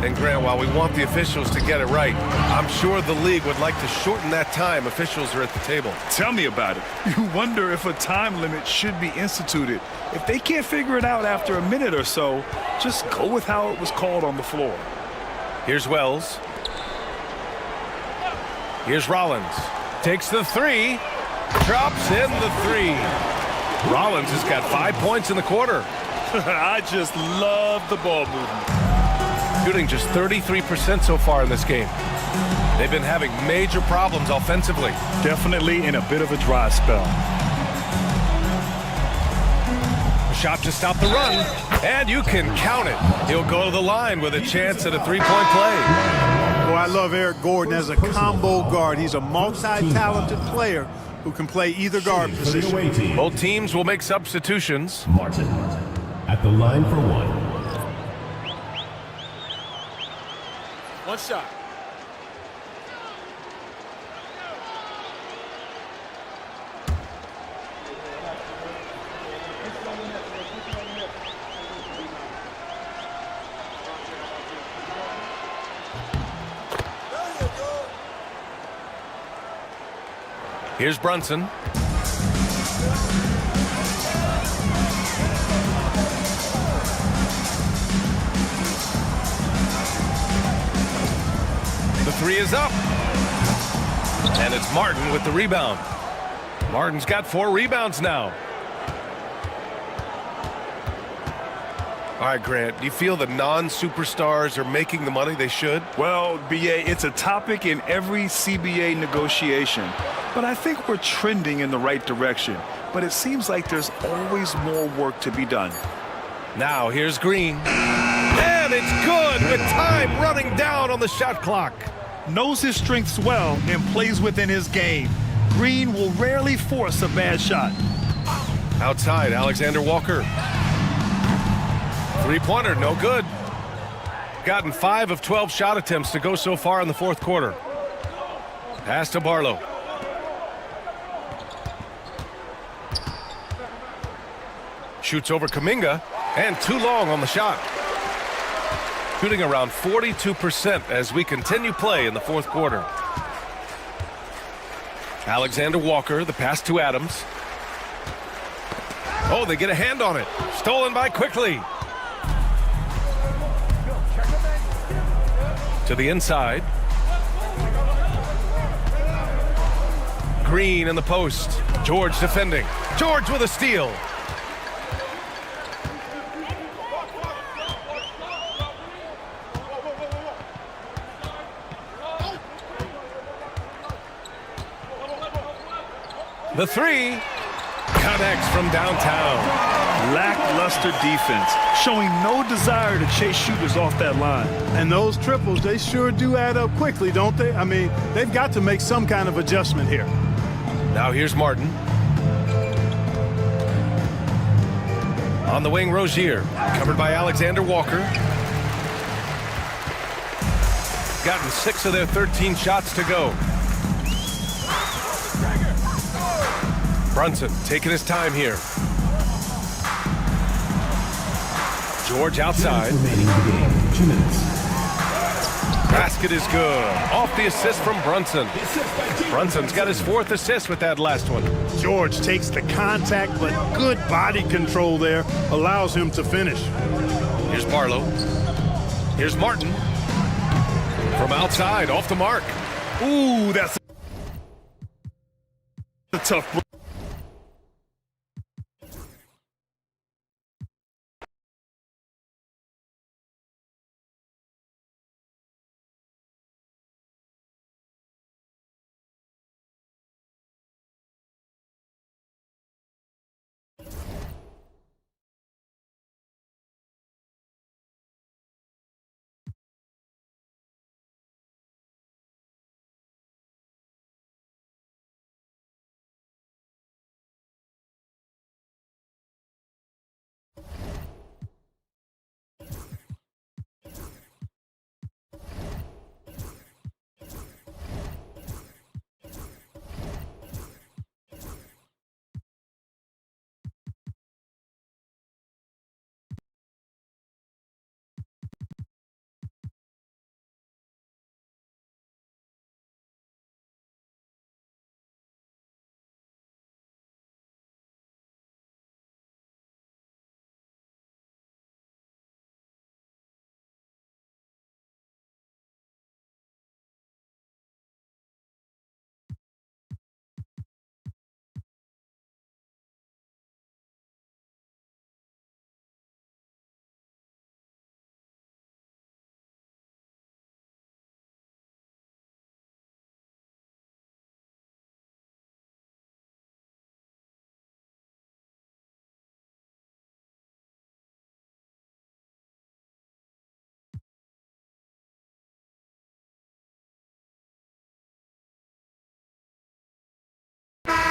And Grant, while we want the officials to get it right, I'm sure the league would like to shorten that time officials are at the table. Tell me about it. You wonder if a time limit should be instituted. If they can't figure it out after a minute or so, just go with how it was called on the floor. Here's Wells. Here's Rollins. Takes the three. Drops in the three. Rollins has got 5 points in the quarter. I just love the ball movement. Shooting just 33% so far in this game. They've been having major problems offensively. Definitely in a bit of a dry spell. A shot to stop the run, and you can count it. He'll go to the line with a chance at a three-point play. Boy, I love Eric Gordon as a combo guard. He's a multi-talented player who can play either guard position. Both teams will make substitutions. Martin at the line for one. One shot. Here's Brunson. The three is up. And it's Martin with the rebound. Martin's got 4 rebounds now. All right, Grant, do you feel the non-superstars are making the money they should? Well, B.A., it's a topic in every CBA negotiation. But I think we're trending in the right direction. But it seems like there's always more work to be done. Now here's Green. And it's good with time running down on the shot clock. Knows his strengths well and plays within his game. Green will rarely force a bad shot. Outside, Alexander Walker. Three-pointer, no good. Gotten 5 of 12 shot attempts to go so far in the fourth quarter. Pass to Barlow. Shoots over Kuminga, and too long on the shot. Shooting around 42% as we continue play in the fourth quarter. Alexander Walker, the pass to Adams. Oh, they get a hand on it. Stolen by Quickly. To the inside. Green in the post. George defending. George with a steal. The three. connects from downtown. Lackluster defense, showing no desire to chase shooters off that line. And those triples, they sure do add up quickly, don't they? I mean, they've got to make some kind of adjustment here. Now here's Martin. On the wing, Rozier, covered by Alexander Walker. Gotten 6 of their 13 shots to go. Brunson taking his time here. George outside. Remaining in the game, 2 minutes. Basket is good. Off the assist from Brunson. Brunson's got his 4th assist with that last one. George takes the contact, but good body control there allows him to finish. Here's Barlow. Here's Martin. From outside, off the mark. Ooh, that's a tough break.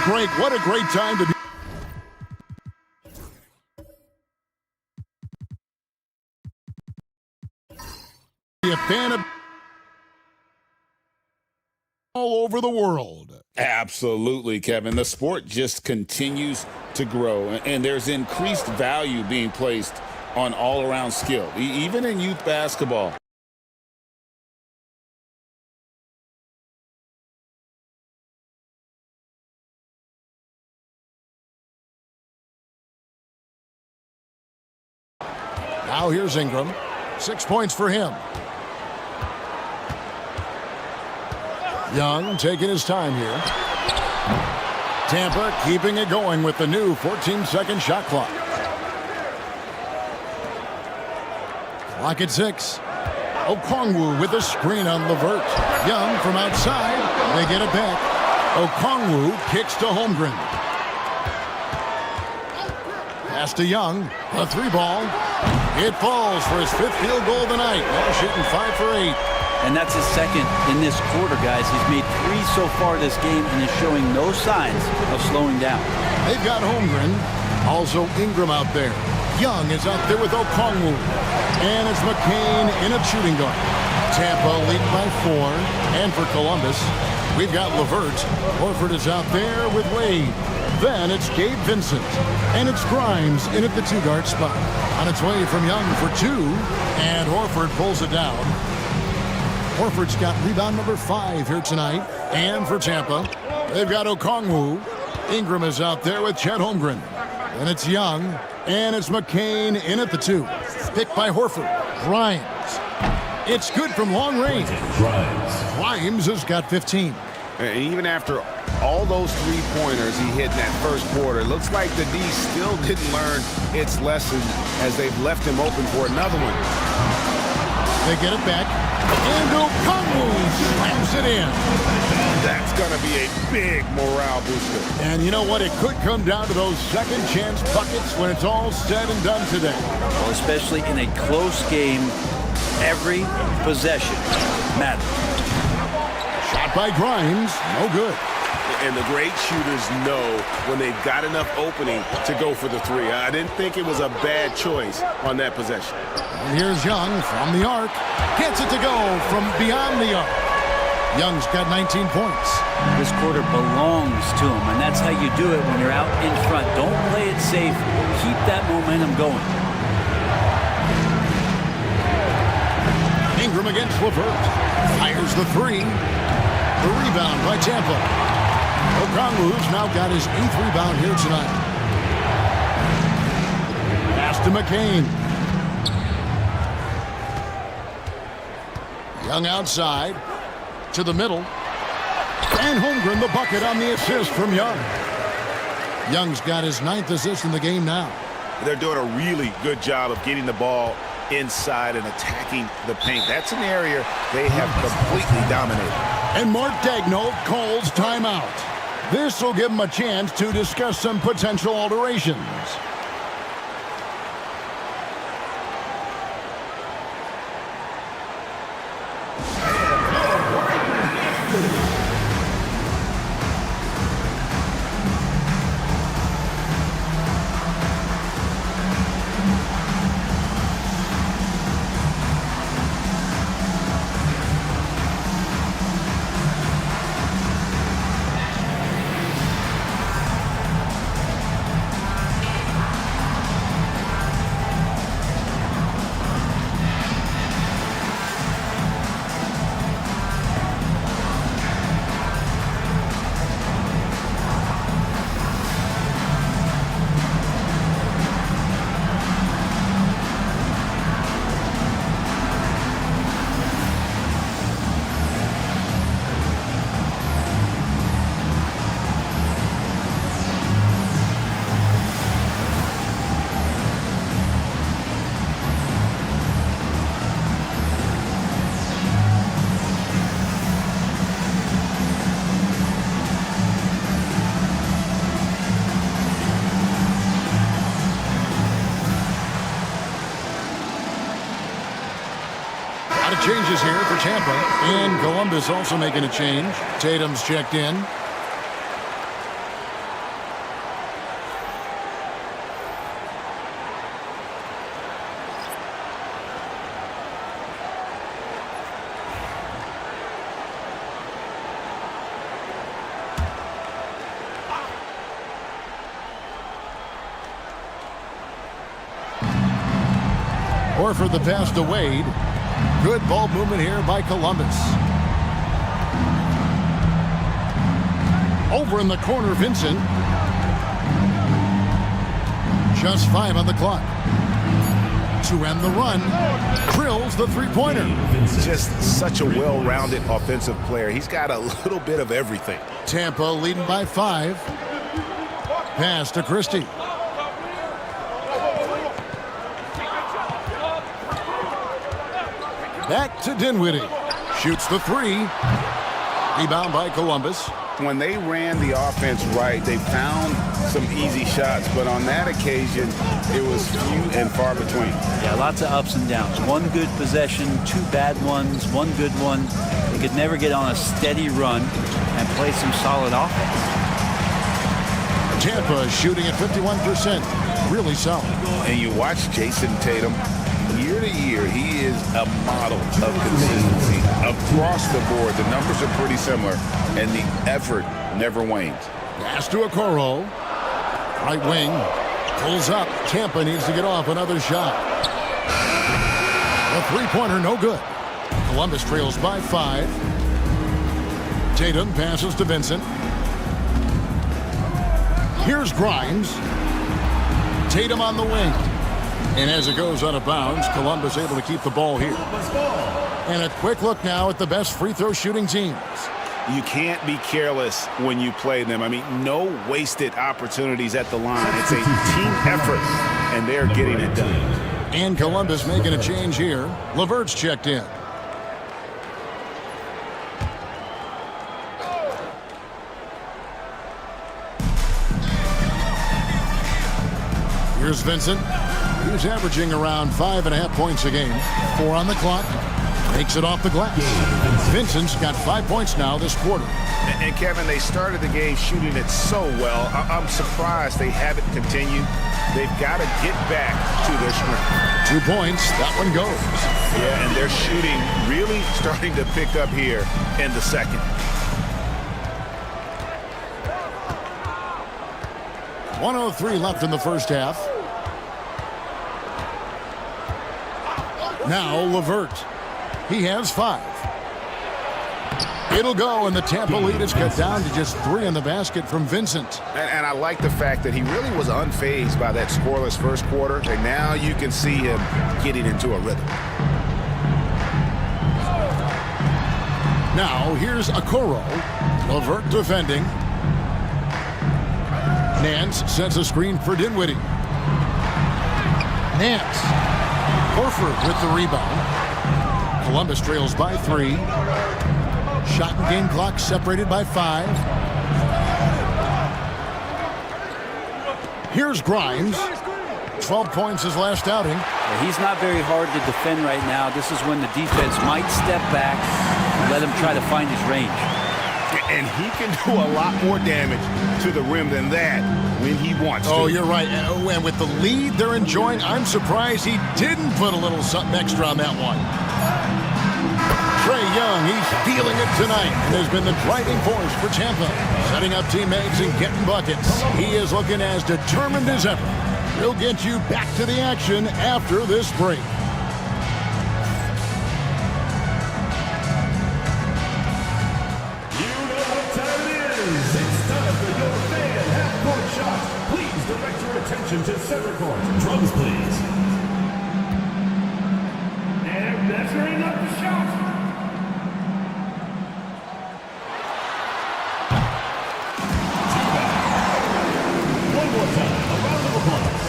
Greg, what a great time to be a fan of all over the world. Absolutely, Kevin. The sport just continues to grow, and there's increased value being placed on all-around skill, even in youth basketball. Now here's Ingram. 6 points for him. Young taking his time here. Tampa keeping it going with the new 14-second shot clock. Clock at 6. Okongwu with a screen on LeVert. Young from outside. They get it back. Okongwu kicks to Holmgren. Pass to Young. A 3-ball. It falls for his 5th field goal of the night. Now shooting 5 for 8. And that's his 2nd in this quarter, guys. He's made 3 so far this game and is showing no signs of slowing down. They've got Holmgren. Also Ingram out there. Young is out there with Okongwu. And it's McCain in at shooting guard. Tampa lead by 4. And for Columbus, we've got LeVert. Horford is out there with Wade. Then it's Gabe Vincent. And it's Grimes in at the 2-guard spot. On its way from Young for 2. And Horford pulls it down. Horford's got rebound number 5 here tonight. And for Tampa, they've got Okongwu. Ingram is out there with Chet Holmgren. And it's Young. And it's McCain in at the 2. Picked by Horford. Grimes. It's good from long range. Grimes has got 15. And even after all those 3-pointers he hit in that first quarter, it looks like the D still didn't learn its lesson as they've left him open for another one. They get it back. And Okongwu slams it in. That's going to be a big morale booster. And you know what? It could come down to those second chance buckets when it's all said and done today. Well, especially in a close game, every possession matters. Shot by Grimes, no good. And the great shooters know when they've got enough opening to go for the three. I didn't think it was a bad choice on that possession. And here's Young from the arc. Gets it to go from beyond the arc. Young's got 19 points. This quarter belongs to him, and that's how you do it when you're out in front. Don't play it safe. Keep that momentum going. Ingram against LeVert. Fires the three. The rebound by Tampa. Okongwu's now got his 8th rebound here tonight. Pass to McCain. Young outside. To the middle. And Holmgren the bucket on the assist from Young. Young's got his 9th assist in the game now. They're doing a really good job of getting the ball inside and attacking the paint. That's an area they have completely dominated. And Mark Daigneault calls timeout. This will give him a chance to discuss some potential alterations. Changes here for Tampa, and Columbus also making a change. Tatum's checked in. Horford the pass to Wade. Good ball movement here by Columbus. Over in the corner, Vincent. Just 5 on the clock. To end the run, drills the three-pointer. Just such a well-rounded offensive player. He's got a little bit of everything. Tampa leading by 5. Pass to Christie. Back to Dinwiddie. Shoots the 3. Rebound by Columbus. When they ran the offense right, they found some easy shots, but on that occasion, it was few and far between. Yeah, lots of ups and downs. One good possession, 2 bad ones, 1 good one. They could never get on a steady run and play some solid offense. Tampa shooting at 51%. Really solid. And you watch Jason Tatum. Year to year, he is a model of consistency. Across the board, the numbers are pretty similar, and the effort never wanes. Pass to Okoro. Right wing. Pulls up. Tampa needs to get off another shot. The three-pointer, no good. Columbus trails by 5. Tatum passes to Vincent. Here's Grimes. Tatum on the wing. And as it goes out of bounds, Columbus able to keep the ball here. And a quick look now at the best free throw shooting teams. You can't be careless when you play them. I mean, no wasted opportunities at the line. It's a team effort, and they're getting it done. And Columbus making a change here. LeVert's checked in. Here's Vincent. He's averaging around 5.5 points a game. 4 on the clock. Makes it off the glass. Vincent's got 5 points now this quarter. And Kevin, they started the game shooting it so well. I'm surprised they haven't continued. They've got to get back to their strength. 2 points. That one goes. Yeah, and their shooting really starting to pick up here in the second. .103 left in the first half. Now LeVert. He has 5. It'll go, and the Tampa lead is cut down to just 3 in the basket from Vincent. And I like the fact that he really was unfazed by that scoreless first quarter, and now you can see him getting into a rhythm. Now here's Okoro. LeVert defending. Nance sets a screen for Dinwiddie. Nance. Horford with the rebound. Columbus trails by 3. Shot and game clock separated by 5. Here's Grimes. 12 points his last outing. He's not very hard to defend right now. This is when the defense might step back and let him try to find his range. And he can do a lot more damage to the rim than that when he wants to. Oh, you're right. And with the lead they're enjoying, I'm surprised he didn't put a little something extra on that one. Trae Young, he's feeling it tonight and has been the driving force for Tampa, setting up teammates and getting buckets. He is looking as determined as ever. He'll get you back to the action after this break. You know what time it is. It's time for your fan half-court shot. Please direct your attention to center court. Drums, please. And measuring up the shot. One more time. A round of applause.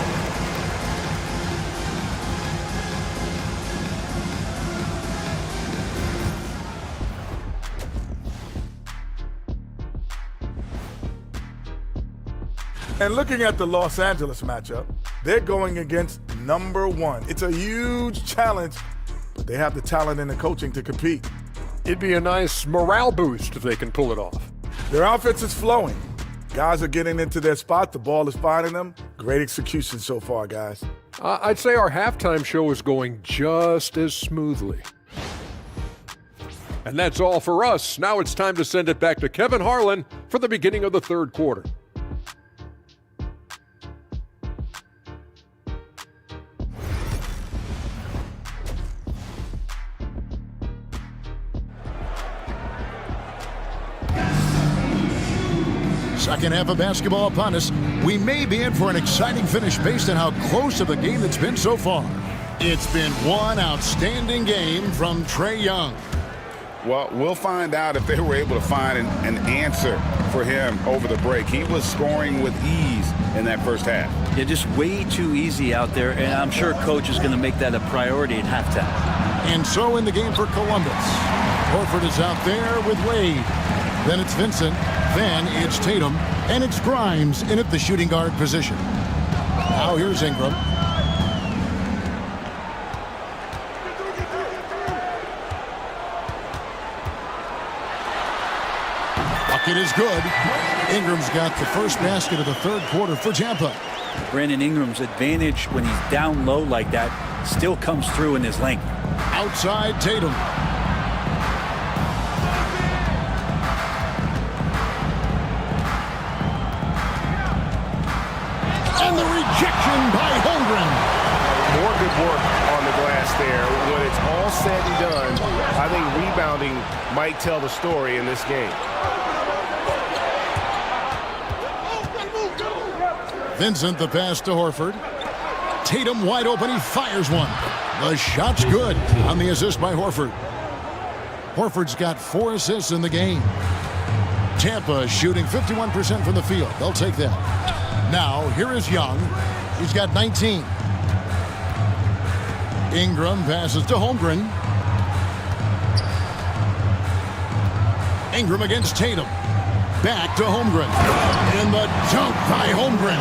And looking at the Los Angeles matchup, they're going against number 1. It's a huge challenge, but they have the talent and the coaching to compete. It'd be a nice morale boost if they can pull it off. Their offense is flowing. Guys are getting into their spot. The ball is finding them. Great execution so far, guys. I'd say our halftime show is going just as smoothly. And that's all for us. Now it's time to send it back to Kevin Harlan for the beginning of the third quarter. Second half of basketball upon us. We may be in for an exciting finish based on how close of a game it's been so far. It's been one outstanding game from Trae Young. Well, we'll find out if they were able to find an answer for him over the break. He was scoring with ease in that first half. Yeah, just way too easy out there, and I'm sure Coach is going to make that a priority at halftime. And so in the game for Columbus, Horford is out there with Wade. Then it's Vincent, then it's Tatum, and it's Grimes in at the shooting guard position. Now here's Ingram. Bucket is good. Ingram's got the first basket of the third quarter for Tampa. Brandon Ingram's advantage when he's down low like that still comes through in his length. Outside Tatum. And the rejection by Holmgren. More good work on the glass there. When it's all said and done, I think rebounding might tell the story in this game. Vincent the pass to Horford. Tatum wide open, he fires one. The shot's good on the assist by Horford. Horford's got 4 assists in the game. Tampa shooting 51% from the field. They'll take that. Now, here is Young. He's got 19. Ingram passes to Holmgren. Ingram against Tatum. Back to Holmgren. And the dunk by Holmgren.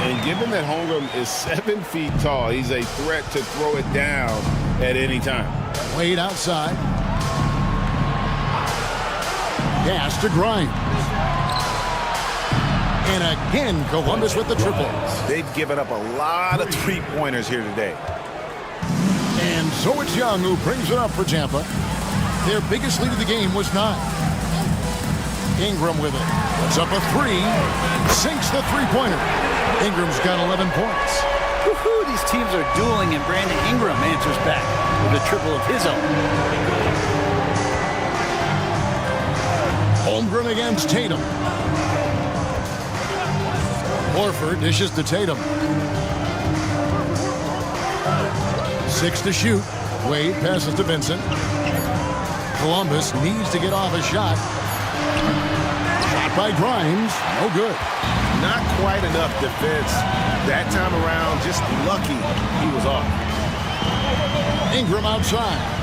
And given that Holmgren is 7 feet tall, he's a threat to throw it down at any time. Wade outside. Pass to Grimes. And again, Columbus with the triple. They've given up a lot of three-pointers here today. And so it's Young who brings it up for Tampa. Their biggest lead of the game was 9. Ingram with it. Puts up a 3. Sinks the three-pointer. Ingram's got 11 points. Woohoo, these teams are dueling, and Brandon Ingram answers back with a triple of his own. Holmgren against Tatum. Horford dishes to Tatum. 6 to shoot. Wade passes to Vincent. Columbus needs to get off a shot. Shot by Grimes. No good. Not quite enough defense. That time around, just lucky he was off. Ingram outside.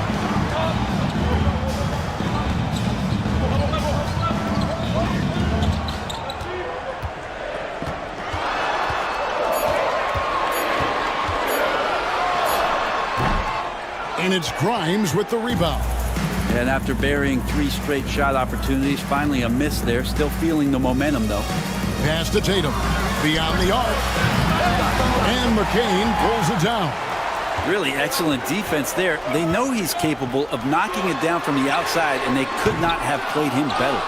And it's Grimes with the rebound. And after burying 3 straight shot opportunities, finally a miss there. Still feeling the momentum, though. Pass to Tatum. Beyond the arc. And McCain pulls it down. Really excellent defense there. They know he's capable of knocking it down from the outside, and they could not have played him better.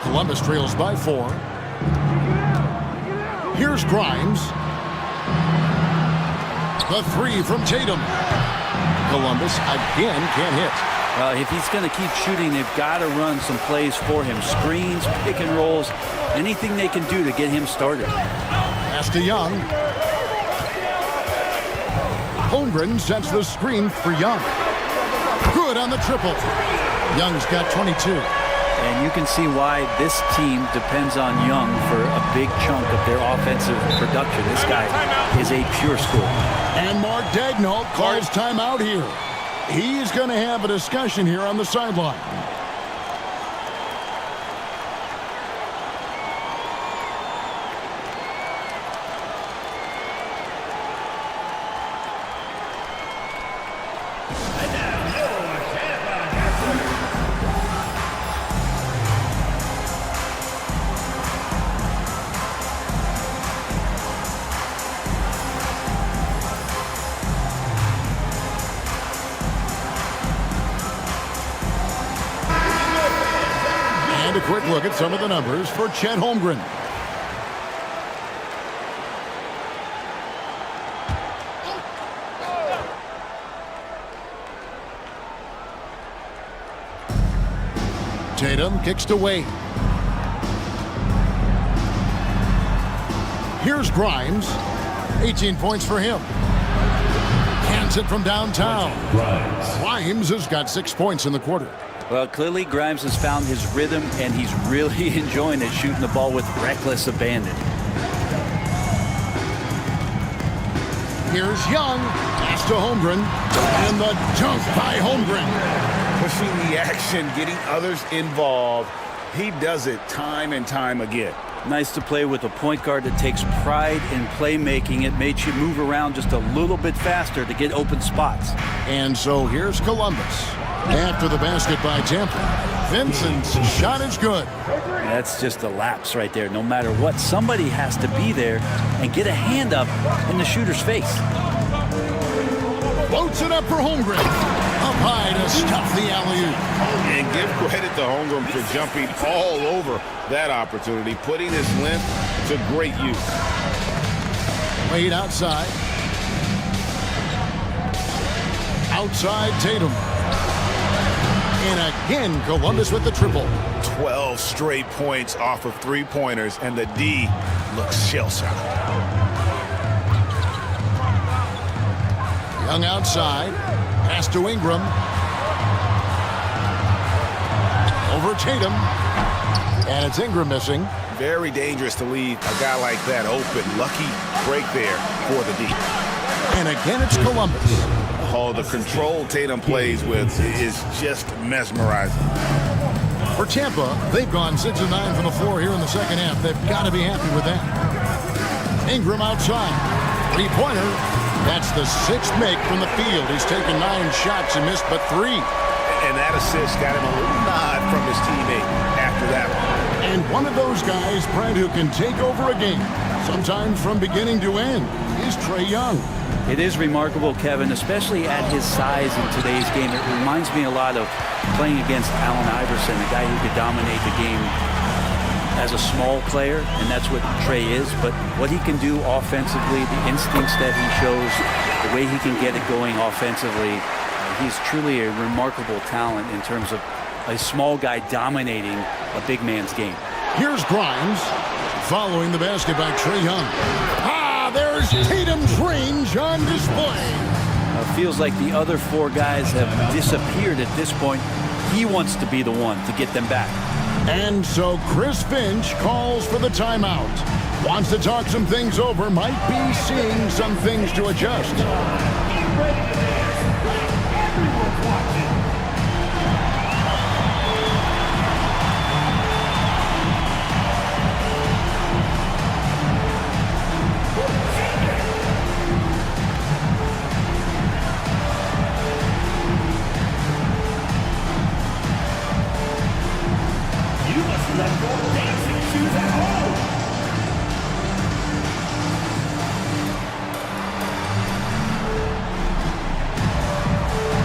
Columbus trails by 4. Here's Grimes. The 3 from Tatum. Columbus again can't hit. Well, if he's going to keep shooting, they've got to run some plays for him. Screens, pick and rolls, anything they can do to get him started. Pass to Young. Holmgren sets the screen for Young. Good on the triple. Young's got 22. And you can see why this team depends on Young for a big chunk of their offensive production. This guy is a pure scorer. And Mark Daigneault calls timeout here. He's going to have a discussion here on the sideline. And a quick look at some of the numbers for Chet Holmgren. Tatum kicks to Wade. Here's Grimes. 18 points for him. Cans it from downtown. Grimes has got 6 points in the quarter. Well, clearly Grimes has found his rhythm, and he's really enjoying it, shooting the ball with reckless abandon. Here's Young. Pass to Holmgren. And the dunk by Holmgren. Pushing the action, getting others involved. He does it time and time again. Nice to play with a point guard that takes pride in playmaking. It makes you move around just a little bit faster to get open spots. And so here's Columbus. After the basket by Tampa, Vincent's shot is good. That's just a lapse right there. No matter what, somebody has to be there and get a hand up in the shooter's face. Floats it up for Holmgren. Up high to stuff the alley-oop. And give credit to Holmgren for jumping all over that opportunity, putting his length to great use. Wade outside. Outside Tatum. And again, Columbus with the triple. 12 straight points off of three-pointers, and the D looks shell-shocked. Young outside. Pass to Ingram. Over Tatum. And it's Ingram missing. Very dangerous to leave a guy like that open. Lucky break there for the D. And again, it's Columbus. Oh, the control Tatum plays with is just mesmerizing. For Tampa, they've gone 6 of 9 from the floor here in the second half. They've got to be happy with that. Ingram outside. Three-pointer. That's the 6th make from the field. He's taken 9 shots and missed but 3. And that assist got him a little nod from his teammate after that one. And one of those guys, Brent, who can take over a game, sometimes from beginning to end, is Trae Young. It is remarkable, Kevin, especially at his size in today's game. It reminds me a lot of playing against Allen Iverson, a guy who could dominate the game as a small player, and that's what Trae is. But what he can do offensively, the instincts that he shows, the way he can get it going offensively, he's truly a remarkable talent in terms of a small guy dominating a big man's game. Here's Grimes following the basket by Trae Young. There's Tatum's range on display. Feels like the other 4 guys have disappeared at this point. He wants to be the one to get them back. And so Chris Finch calls for the timeout. Wants to talk some things over, might be seeing some things to adjust. Get ready to dance. Everyone's watching. Let go dancing shoes at home.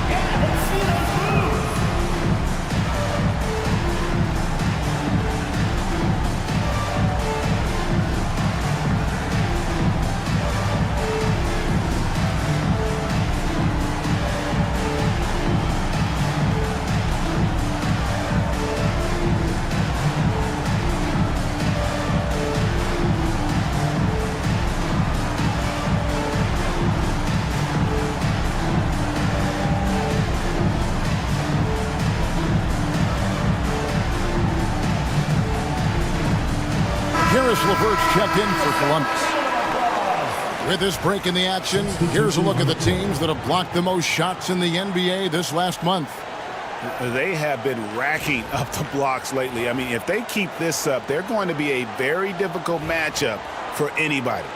Yeah, let's see those moves. LeVert's checked in for Columbus. With this break in the action, here's a look at the teams that have blocked the most shots in the NBA this last month. They have been racking up the blocks lately. I mean, if they keep this up, they're going to be a very difficult matchup for anybody.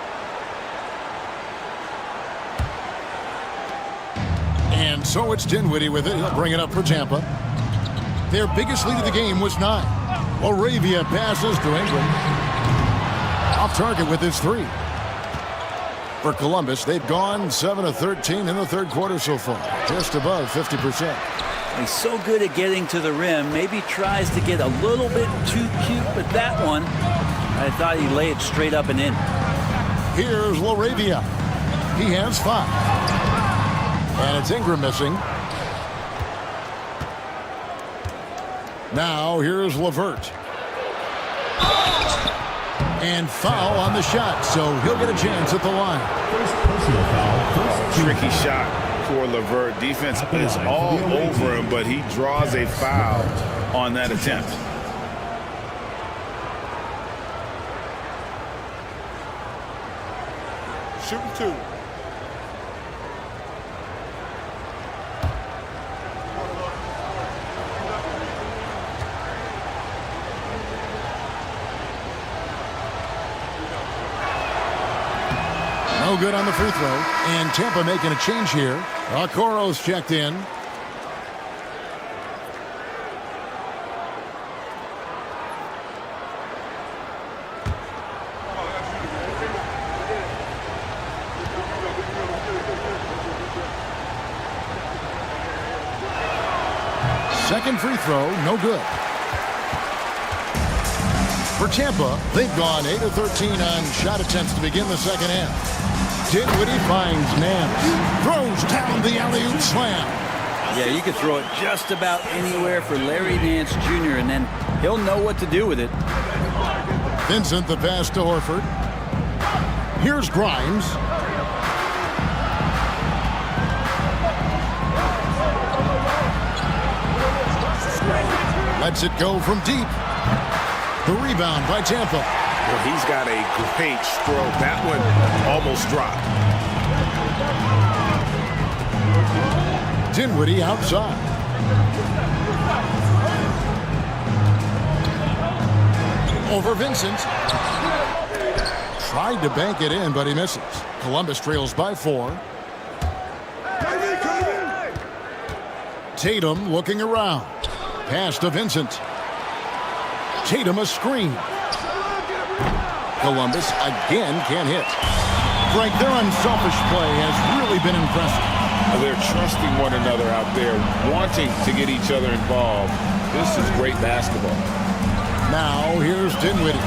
And so it's Dinwiddie with it. He'll bring it up for Tampa. Their biggest lead of the game was 9. Laravia passes to Ingram. Off target with his 3. For Columbus, they've gone 7 of 13 in the third quarter so far, just above 50%. He's so good at getting to the rim. Maybe tries to get a little bit too cute, but that one, I thought he'd lay it straight up and in. Here's Laravia. He has 5. And it's Ingram missing. Now here's LeVert. And foul on the shot, so he'll get a chance at the line. Tricky shot for LeVert. Defense is all over him, but he draws a foul on that attempt. Shooting 2. No good on the free throw. And Tampa making a change here. Okoro's checked in. Second free throw, no good. For Tampa, they've gone 8 of 13 on shot attempts to begin the second half. Dinwiddie finds Nance. Throws down the alley-oop slam. Yeah, you could throw it just about anywhere for Larry Nance Jr., and then he'll know what to do with it. Vincent the pass to Horford. Here's Grimes. Lets it go from deep. The rebound by Tampa. Well, he's got a great stroke. That one almost dropped. Dinwiddie outside. Over Vincent. tried to bank it in, but he misses. Columbus trails by 4. Tatum looking around. Pass to Vincent. Tatum a screen. Columbus again can't hit. Frank, their unselfish play has really been impressive. They're trusting one another out there, wanting to get each other involved. This is great basketball. Now here's Dinwiddie.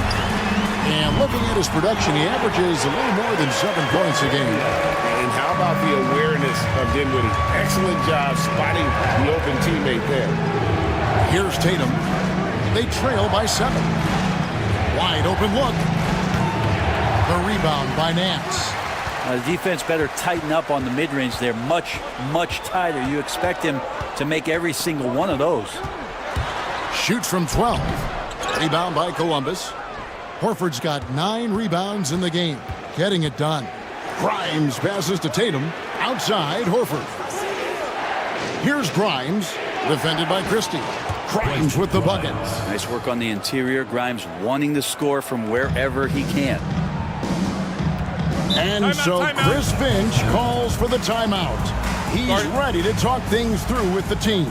And looking at his production, he averages a little more than 7 points a game. And how about the awareness of Dinwiddie? Excellent job spotting the open teammate there. Here's Tatum. They trail by 7. Wide open look. The rebound by Nance. The defense better tighten up on the mid-range. They're much, much tighter. You expect him to make every single one of those. Shoots from 12. Rebound by Columbus. Horford's got 9 rebounds in the game. Getting it done. Grimes passes to Tatum. Outside, Horford. Here's Grimes. Defended by Christie. Grimes with the bucket. Nice work on the interior. Grimes wanting to score from wherever he can. And so Chris Finch calls for the timeout. He's ready to talk things through with the team.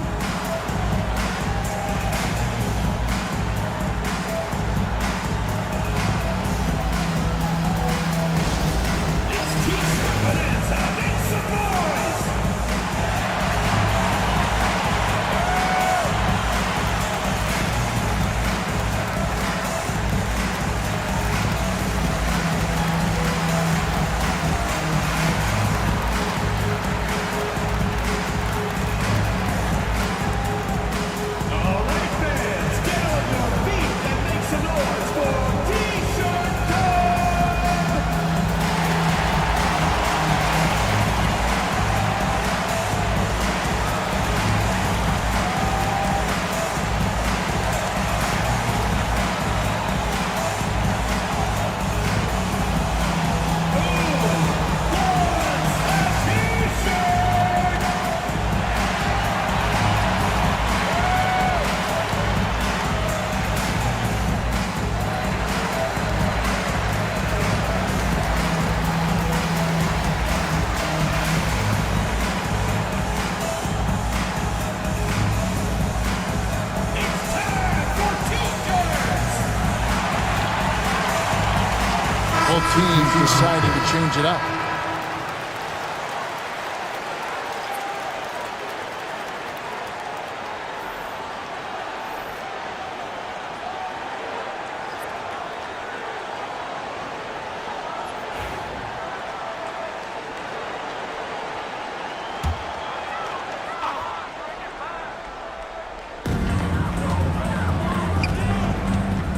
Both teams deciding to change it up.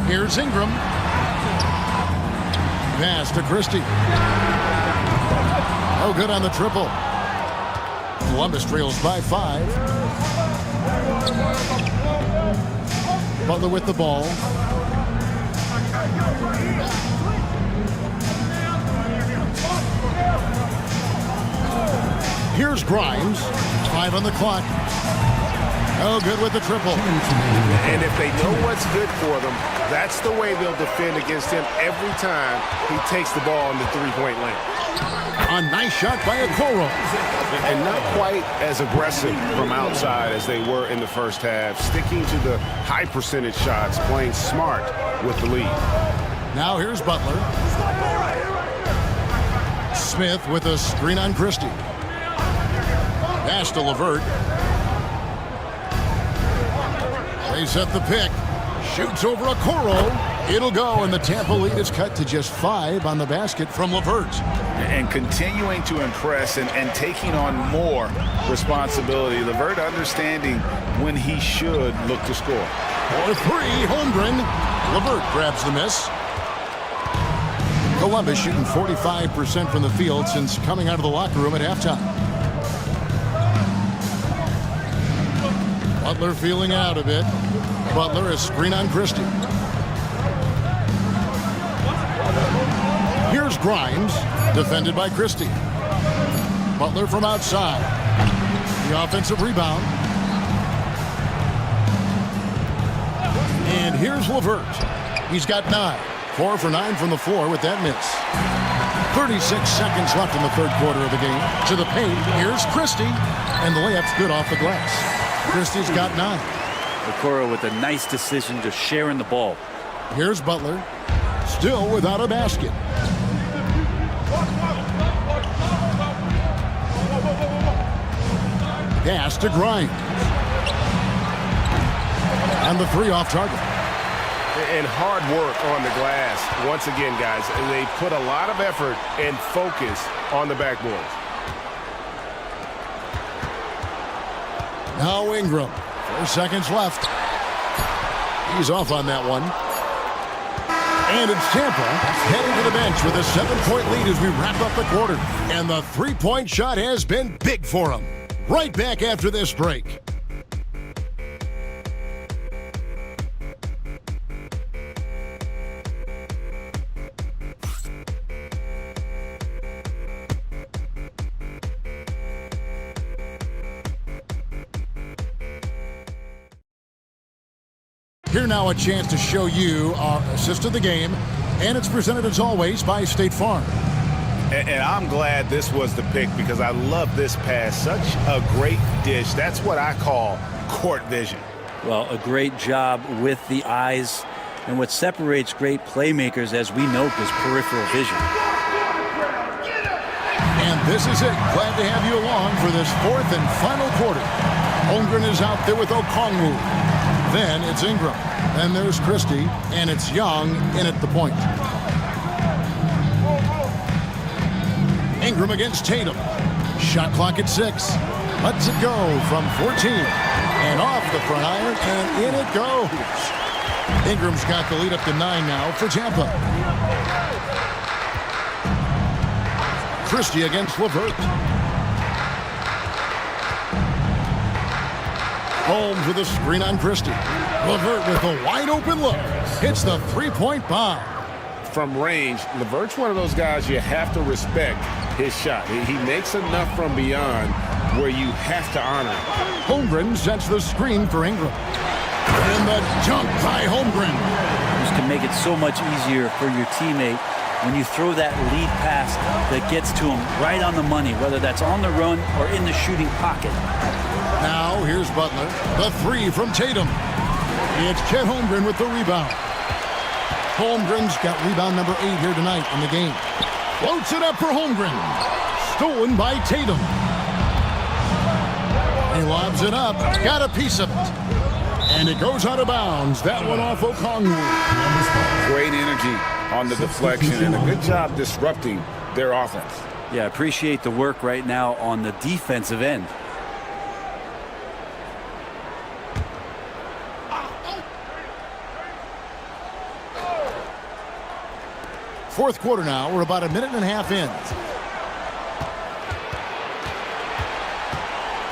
Here's Ingram. Pass to Christie. Oh, good on the triple. Columbus trails by 5. Butler with the ball. Here's Grimes. 5 on the clock. Oh, good with the triple. And if they know what's good for them, that's the way they'll defend against him every time he takes the ball in the three-point lane. A nice shot by Okoro. And not quite as aggressive from outside as they were in the first half. Sticking to the high percentage shots, playing smart with the lead. Now here's Butler. Smith with a screen on Christie. Pass to LeVert. They set the pick. Shoots over Okoro. It'll go, and the Tampa lead is cut to just 5 on the basket from LeVert. And continuing to impress and taking on more responsibility. LeVert understanding when he should look to score. For 3, Holmgren. LeVert grabs the miss. Columbus shooting 45% from the field since coming out of the locker room at halftime. Butler feeling out a bit. Butler, a screen on Christie. Here's Grimes, defended by Christie. Butler from outside. The offensive rebound. And here's LeVert. He's got 9. 4 for 9 from the floor with that miss. 36 seconds left in the third quarter of the game. To the paint, here's Christie, and the layup's good off the glass. Christie's got 9. Okoro with a nice decision, just sharing the ball. Here's Butler, still without a basket. Pass to Grimes. And the 3 off target. And hard work on the glass. Once again, guys, they put a lot of effort and focus on the backboard. Now Ingram. 4 seconds left. He's off on that one. And it's Tampa heading to the bench with a 7-point lead as we wrap up the quarter. And the 3-point shot has been big for them. Right back after this break. Here now a chance to show you our assist of the game, and it's presented as always by State Farm. And I'm glad this was the pick because I love this pass. Such a great dish. That's what I call court vision. Well, a great job with the eyes, and what separates great playmakers, as we note, is peripheral vision. And this is it. Glad to have you along for this 4th and final quarter. Holmgren is out there with Okongwu. Then it's Ingram. Then there's Christie, and it's Young in at the point. Ingram against Tatum. Shot clock at 6. Lets it go from 14. And off the front iron, and in it goes. Ingram's got the lead up to 9 now for Tampa. Christie against LeVert. Holmes with a screen on Christie. LeVert with a wide open look. Hits the 3-point bomb. From range, LeVert's one of those guys you have to respect his shot. He makes enough from beyond where you have to honor him. Holmgren sets the screen for Ingram. And the dunk by Holmgren. This can make it so much easier for your teammate when you throw that lead pass that gets to him right on the money, whether that's on the run or in the shooting pocket. Now here's Butler. The 3 from Tatum. It's Chet Holmgren with the rebound. Holmgren's got rebound number 8 here tonight in the game. Floats it up for Holmgren. Stolen by Tatum. He lobs it up. Got a piece of it. And it goes out of bounds. That one off Okongwu. Great energy on the deflection and a good job disrupting their offense. Yeah, appreciate the work right now on the defensive end. Fourth quarter now. We're about a minute and a half in.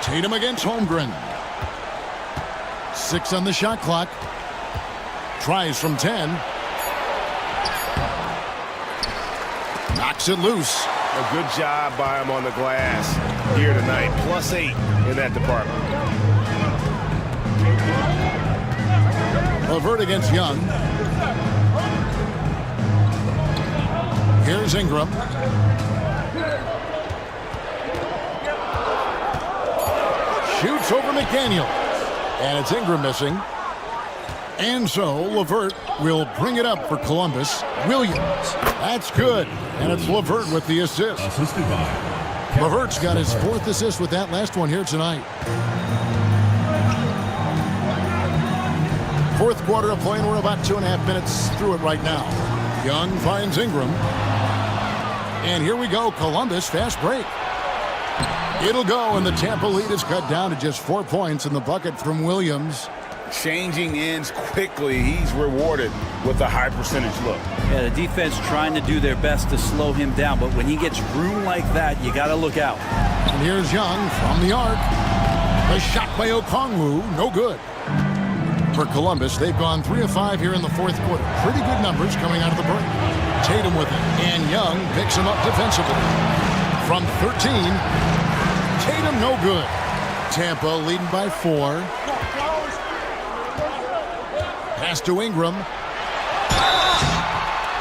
Tatum against Holmgren. 6 on the shot clock. Tries from 10. Knocks it loose. A good job by him on the glass here tonight. +8 in that department. LeVert against Young. Here's Ingram. Shoots over McDaniel. And it's Ingram missing. And so LeVert will bring it up for Columbus. Williams. That's good. And it's LeVert with the assist. LeVert's got his 4th assist with that last one here tonight. Fourth quarter of play, and we're about 2.5 minutes through it right now. Young finds Ingram. And here we go, Columbus fast break. It'll go, and the Tampa lead is cut down to just 4 points in the bucket from Williams. Changing ends quickly. He's rewarded with a high percentage look. Yeah, the defense trying to do their best to slow him down, but when he gets room like that, you got to look out. And here's Young from the arc. The shot by Okongwu, no good. For Columbus, they've gone 3 of 5 here in the fourth quarter. Pretty good numbers coming out of the break. Tatum with it, and Young picks him up defensively. From 13, Tatum no good. Tampa leading by 4. Pass to Ingram.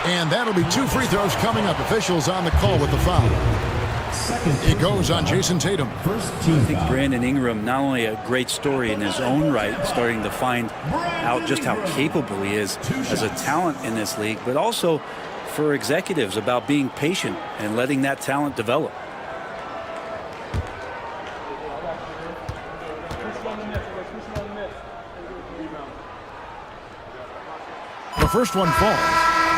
And that'll be 2 free throws coming up. Officials on the call with the foul. It goes on Jason Tatum. I think Brandon Ingram, not only a great story in his own right, starting to find out just how capable he is as a talent in this league, but also for executives about being patient and letting that talent develop. The first one falls.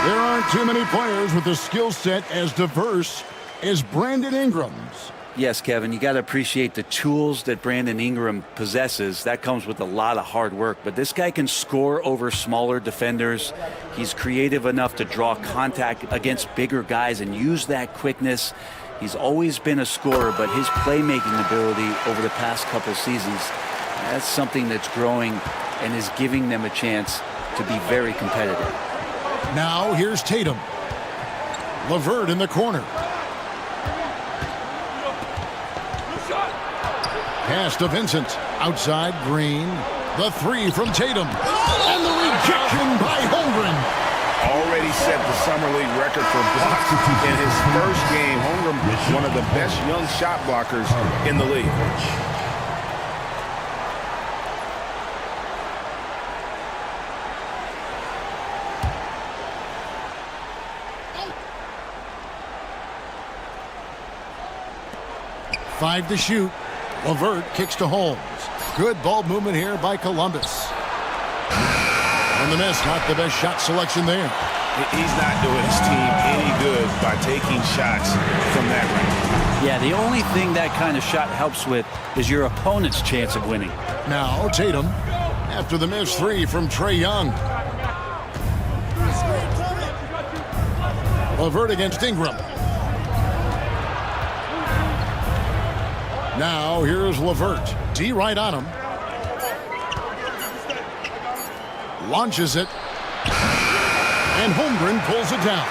There aren't too many players with a skill set as diverse as Brandon Ingram's. Yes, Kevin, you got to appreciate the tools that Brandon Ingram possesses. That comes with a lot of hard work. But this guy can score over smaller defenders. He's creative enough to draw contact against bigger guys and use that quickness. He's always been a scorer, but his playmaking ability over the past couple seasons, that's something that's growing and is giving them a chance to be very competitive. Now here's Tatum. LeVert in the corner. Pass to Vincent. Outside, Green. The 3 from Tatum. And the rejection by Holmgren. Already set the Summer League record for blocks in his first game. Holmgren, one of the best young shot blockers in the league. Five to shoot. LeVert kicks to Holmes. Good ball movement here by Columbus. And the miss, not the best shot selection there. He's not doing his team any good by taking shots from that range. Yeah, the only thing that kind of shot helps with is your opponent's chance of winning. Now Tatum after the missed 3 from Trae Young. LeVert against Ingram. Now here's LeVert. D right on him. Launches it. And Holmgren pulls it down.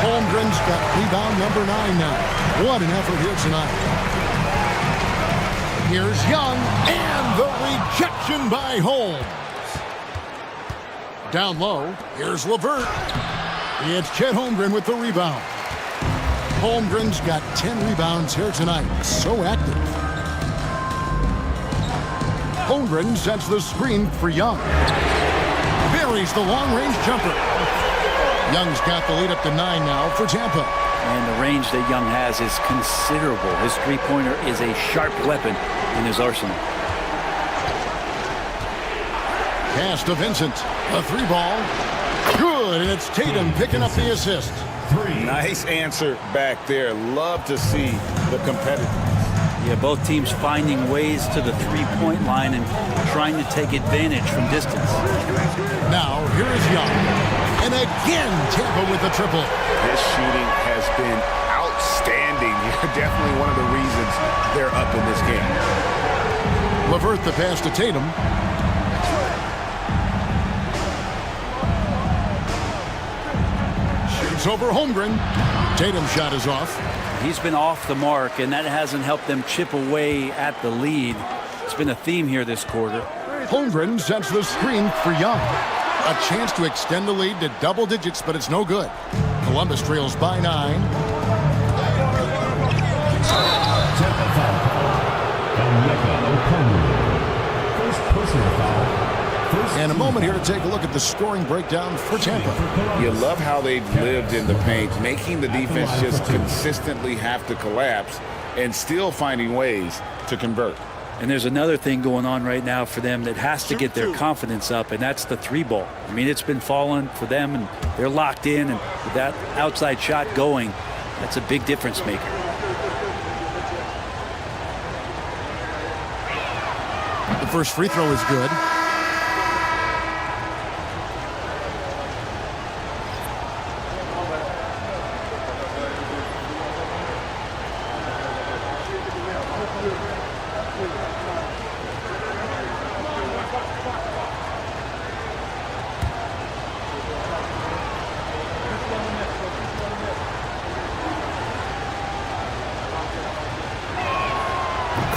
Holmgren's got rebound number 9 now. What an effort here tonight. Here's Young. And the rejection by Holmes. Down low. Here's LeVert. It's Chet Holmgren with the rebound. Holmgren's got 10 rebounds here tonight. So active. Holmgren sets the screen for Young. Buries the long-range jumper. Young's got the lead up to 9 now for Tampa. And the range that Young has is considerable. His three-pointer is a sharp weapon in his arsenal. Pass to Vincent. A 3 ball. Good, and it's Tatum picking up the assist. Nice answer back there. Love to see the competitiveness. Yeah, both teams finding ways to the three-point line and trying to take advantage from distance. Now, here is Young. And again, Tampa with the triple. His shooting has been outstanding. Definitely one of the reasons they're up in this game. LeVert the pass to Tatum. Shoots over Holmgren. Tatum's shot is off. He's been off the mark, and that hasn't helped them chip away at the lead. It's been a theme here this quarter. Holmgren sets the screen for Young. A chance to extend the lead to double digits, but it's no good. Columbus trails by 9. First personal foul. And a moment here to take a look at the scoring breakdown for Tampa. You love how they've lived in the paint, making the defense just consistently have to collapse and still finding ways to convert. And there's another thing going on right now for them that has to get their confidence up, and that's the 3-ball. I mean, it's been falling for them, and they're locked in, and with that outside shot going, that's a big difference maker. The first free throw is good.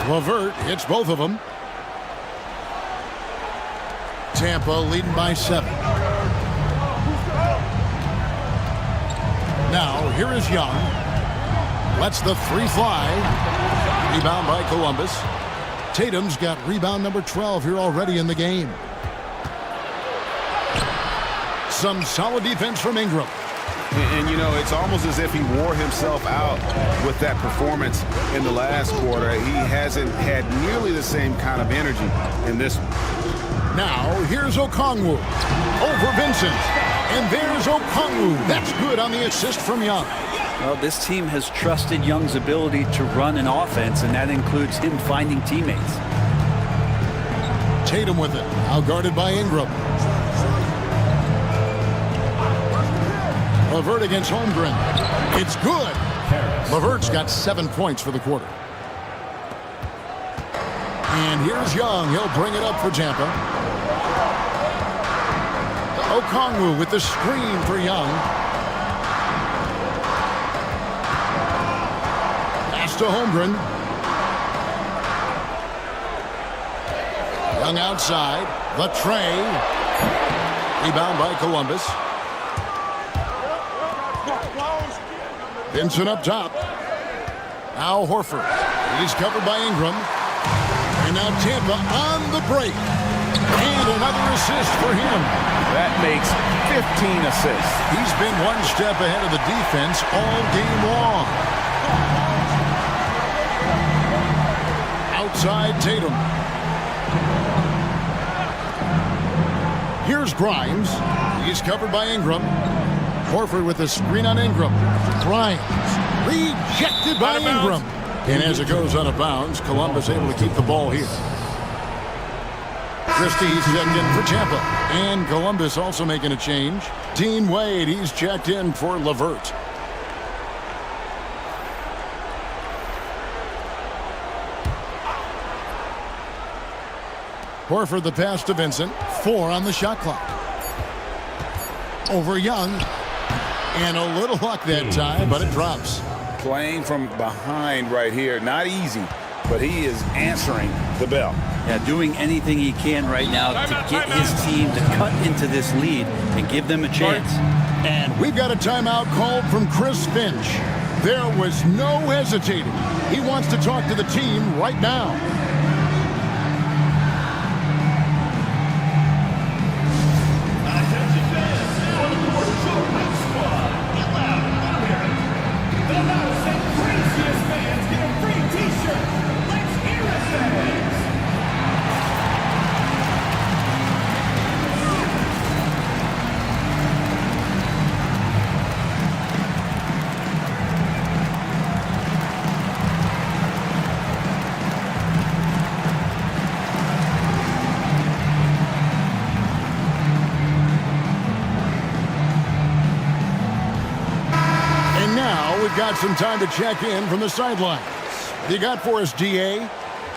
LeVert hits both of them. Tampa leading by 7. Now, here is Young. Lets the three fly. Rebound by Columbus. Tatum's got rebound number 12 here already in the game. Some solid defense from Ingram. And, you know, it's almost as if he wore himself out with that performance in the last quarter. He hasn't had nearly the same kind of energy in this one. Now, here's Okongwu over Vincent. And there's Okongwu. That's good on the assist from Young. Well, this team has trusted Young's ability to run an offense, and that includes him finding teammates. Tatum with it. Now guarded by Ingram. LeVert against Holmgren. It's good. LeVert's got 7 points for the quarter. And here's Young. He'll bring it up for Tampa. Okongwu with the screen for Young. Pass to Holmgren. Young outside. The tray. Rebound by Columbus. Vincent up top. Now Horford. He's covered by Ingram. And now Tampa on the break. And another assist for him. That makes 15 assists. He's been one step ahead of the defense all game long. Outside Tatum. Here's Grimes. He's covered by Ingram. Horford with the screen on Ingram. Grimes rejected by Ingram. And as it goes out of bounds, Columbus able to keep the ball here. Christie's checked in for Tampa. And Columbus also making a change. Dean Wade, he's checked in for LeVert. Horford the pass to Vincent. 4 on the shot clock. Over Young. And a little luck that time, but it drops. Playing from behind right here. Not easy, but he is answering the bell. Yeah, doing anything he can right now to get his team to cut into this lead and give them a chance. And we've got a timeout called from Chris Finch. There was no hesitating. He wants to talk to the team right now. Got some time to check in from the sidelines. You got for us, DA?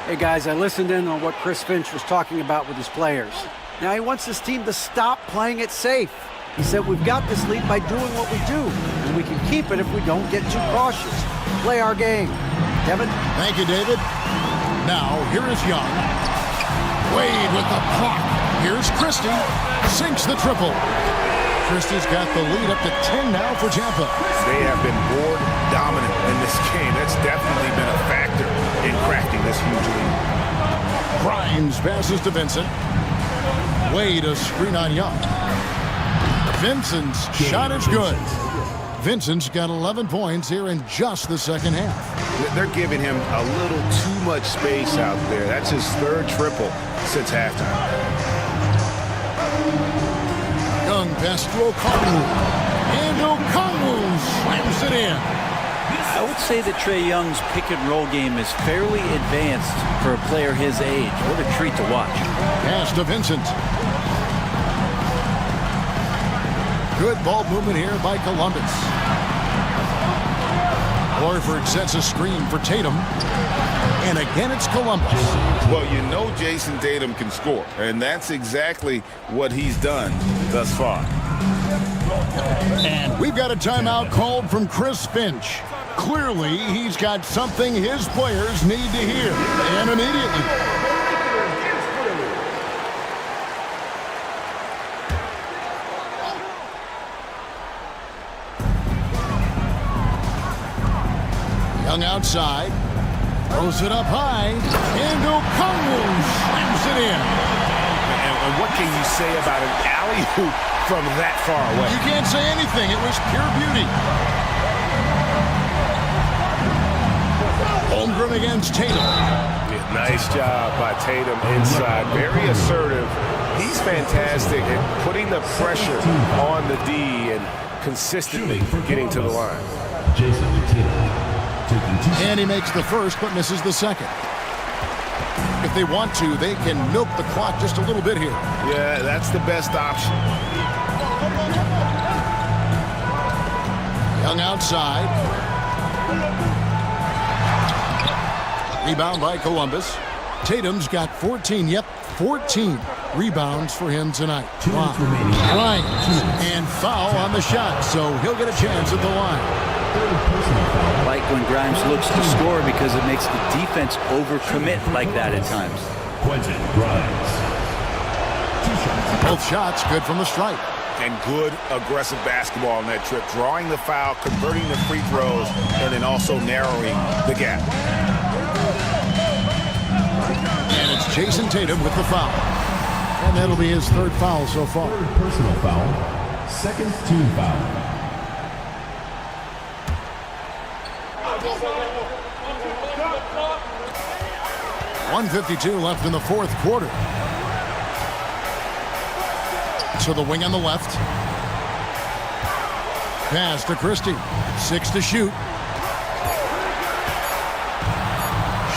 Hey, guys, I listened in on what Chris Finch was talking about with his players. Now he wants his team to stop playing it safe. He said we've got this lead by doing what we do, and we can keep it if we don't get too cautious. Play our game. Devin? Thank you, David. Now, here is Young. Wade with the block. Here's Christie. Sinks the triple. Christie's got the lead up to 10 now for Tampa. They have been board dominant in this game. That's definitely been a factor in crafting this huge lead. Grimes passes to Vincent. Wade a screen on Young. Vincent's shot is good. Vincent's got 11 points here in just the second half. They're giving him a little too much space out there. That's his third triple since halftime. Young pass to Okongwu. And Okongwu slams it in. I would say that Trae Young's pick-and-roll game is fairly advanced for a player his age. What a treat to watch. Pass to Vincent. Good ball movement here by Columbus. Horford sets a screen for Tatum. And again, it's Columbus. Well, you know Jason Tatum can score, and that's exactly what he's done thus far. And we've got a timeout called from Chris Finch. Clearly, he's got something his players need to hear, and immediately. outside. Throws it up high. And Okongwu slams it in. And what can you say about an alley-oop from that far away? You can't say anything. It was pure beauty. Holmgren against Tatum. Yeah, nice job by Tatum inside. Very assertive. He's fantastic at putting the pressure on the D and consistently getting to the line. And he makes the first but misses the second. If they want to, they can milk the clock just a little bit here. Yeah, that's the best option. Young outside. Rebound by Columbus. Tatum's got 14, 14 rebounds for him tonight. Wow. Grimes and foul on the shot, so he'll get a chance at the line. Like when Grimes looks to score because it makes the defense overcommit like that at times. Both shots good from the stripe. And good aggressive basketball on that trip. Drawing the foul, converting the free throws, and then also narrowing the gap. And it's Jason Tatum with the foul. And that'll be his third foul so far. Third personal foul. Second team foul. .152 left in the fourth quarter. To the wing on the left. Pass to Christie. 6 to shoot.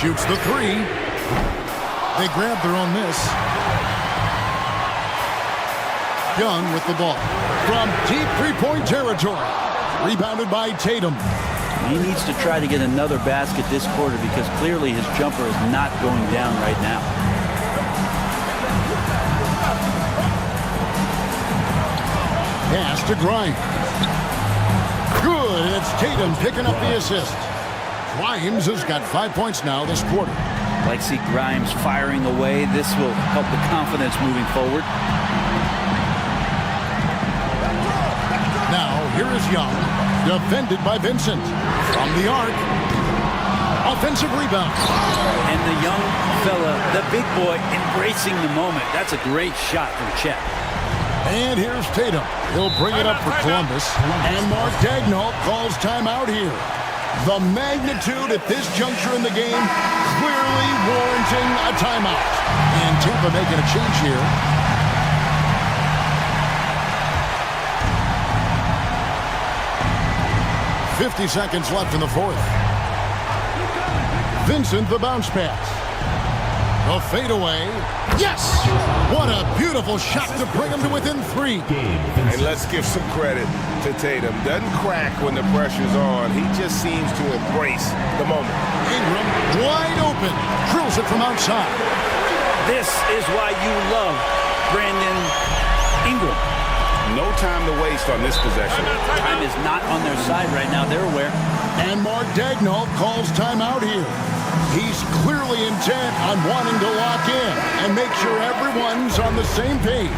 Shoots the 3. They grab their own miss. Young with the ball. From deep three-point territory. Rebounded by Tatum. He needs to try to get another basket this quarter because clearly his jumper is not going down right now. Pass to Grimes. Good, and it's Tatum picking up the assist. Grimes has got 5 points now this quarter. Like see Grimes firing away. This will help the confidence moving forward. Now, here is Young, defended by Vincent. From the arc, offensive rebound. And the young fella, the big boy, embracing the moment. That's a great shot from Chet. And here's Tatum. He'll bring it up for Columbus. And Mark Daigneault calls timeout here. The magnitude at this juncture in the game clearly warranting a timeout. And Tampa making a change here. .50 seconds left in the fourth. Vincent, the bounce pass. A fadeaway. Yes! What a beautiful shot to bring him to within 3. And let's give some credit to Tatum. Doesn't crack when the pressure's on. He just seems to embrace the moment. Ingram wide open. Drills it from outside. This is why you love Brandon Ingram. No time to waste on this possession. Time is not on their side right now. They're aware. And Mark Daigneault calls timeout here. He's clearly intent on wanting to lock in and make sure everyone's on the same page.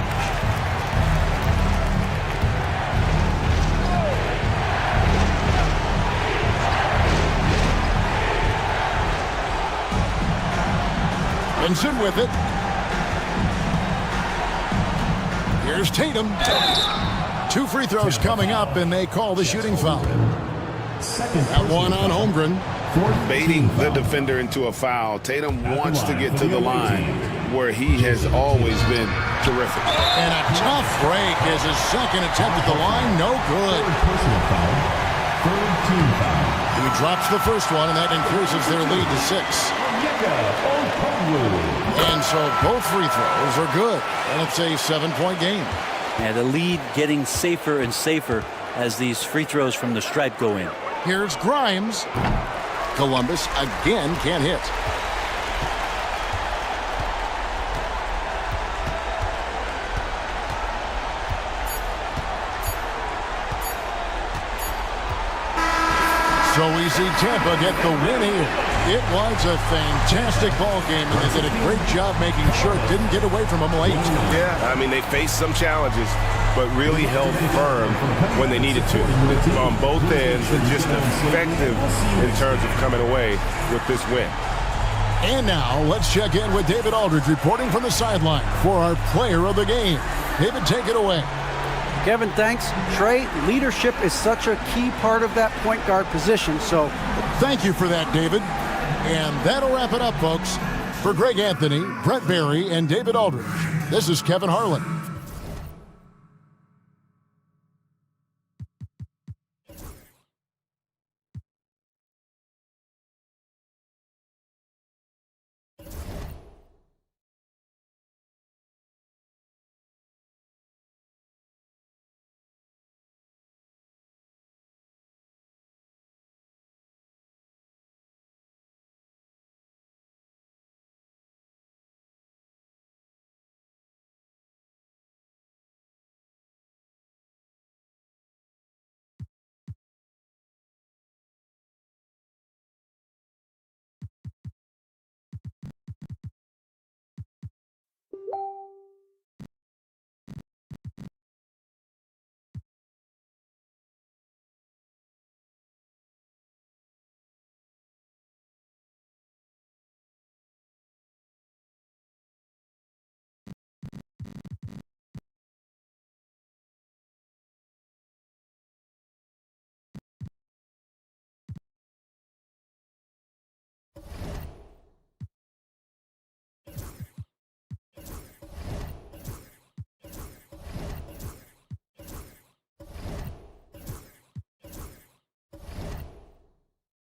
Vincent with it. Here's Tatum. 2 free throws coming up, and they call the shooting foul. That one on Holmgren. Baiting the defender into a foul. Tatum wants to get to the line where he has always been terrific. And a tough break is his second attempt at the line. No good. He drops the first one, and that increases their lead to 6. And so both free throws are good. And it's a 7-point game. Yeah, the lead getting safer and safer as these free throws from the stripe go in. Here's Grimes. Columbus again can't hit. So he see Tampa get the win here. It was a fantastic ball game, and they did a great job making sure it didn't get away from them late. Yeah, I mean, they faced some challenges, but really held firm when they needed to. On both ends, and just effective in terms of coming away with this win. And now, let's check in with David Aldridge reporting from the sideline for our player of the game. David, take it away. Kevin, thanks. Trey, leadership is such a key part of that point guard position, so... Thank you for that, David. And that'll wrap it up, folks. For Greg Anthony, Brent Barry, and David Aldridge, this is Kevin Harlan.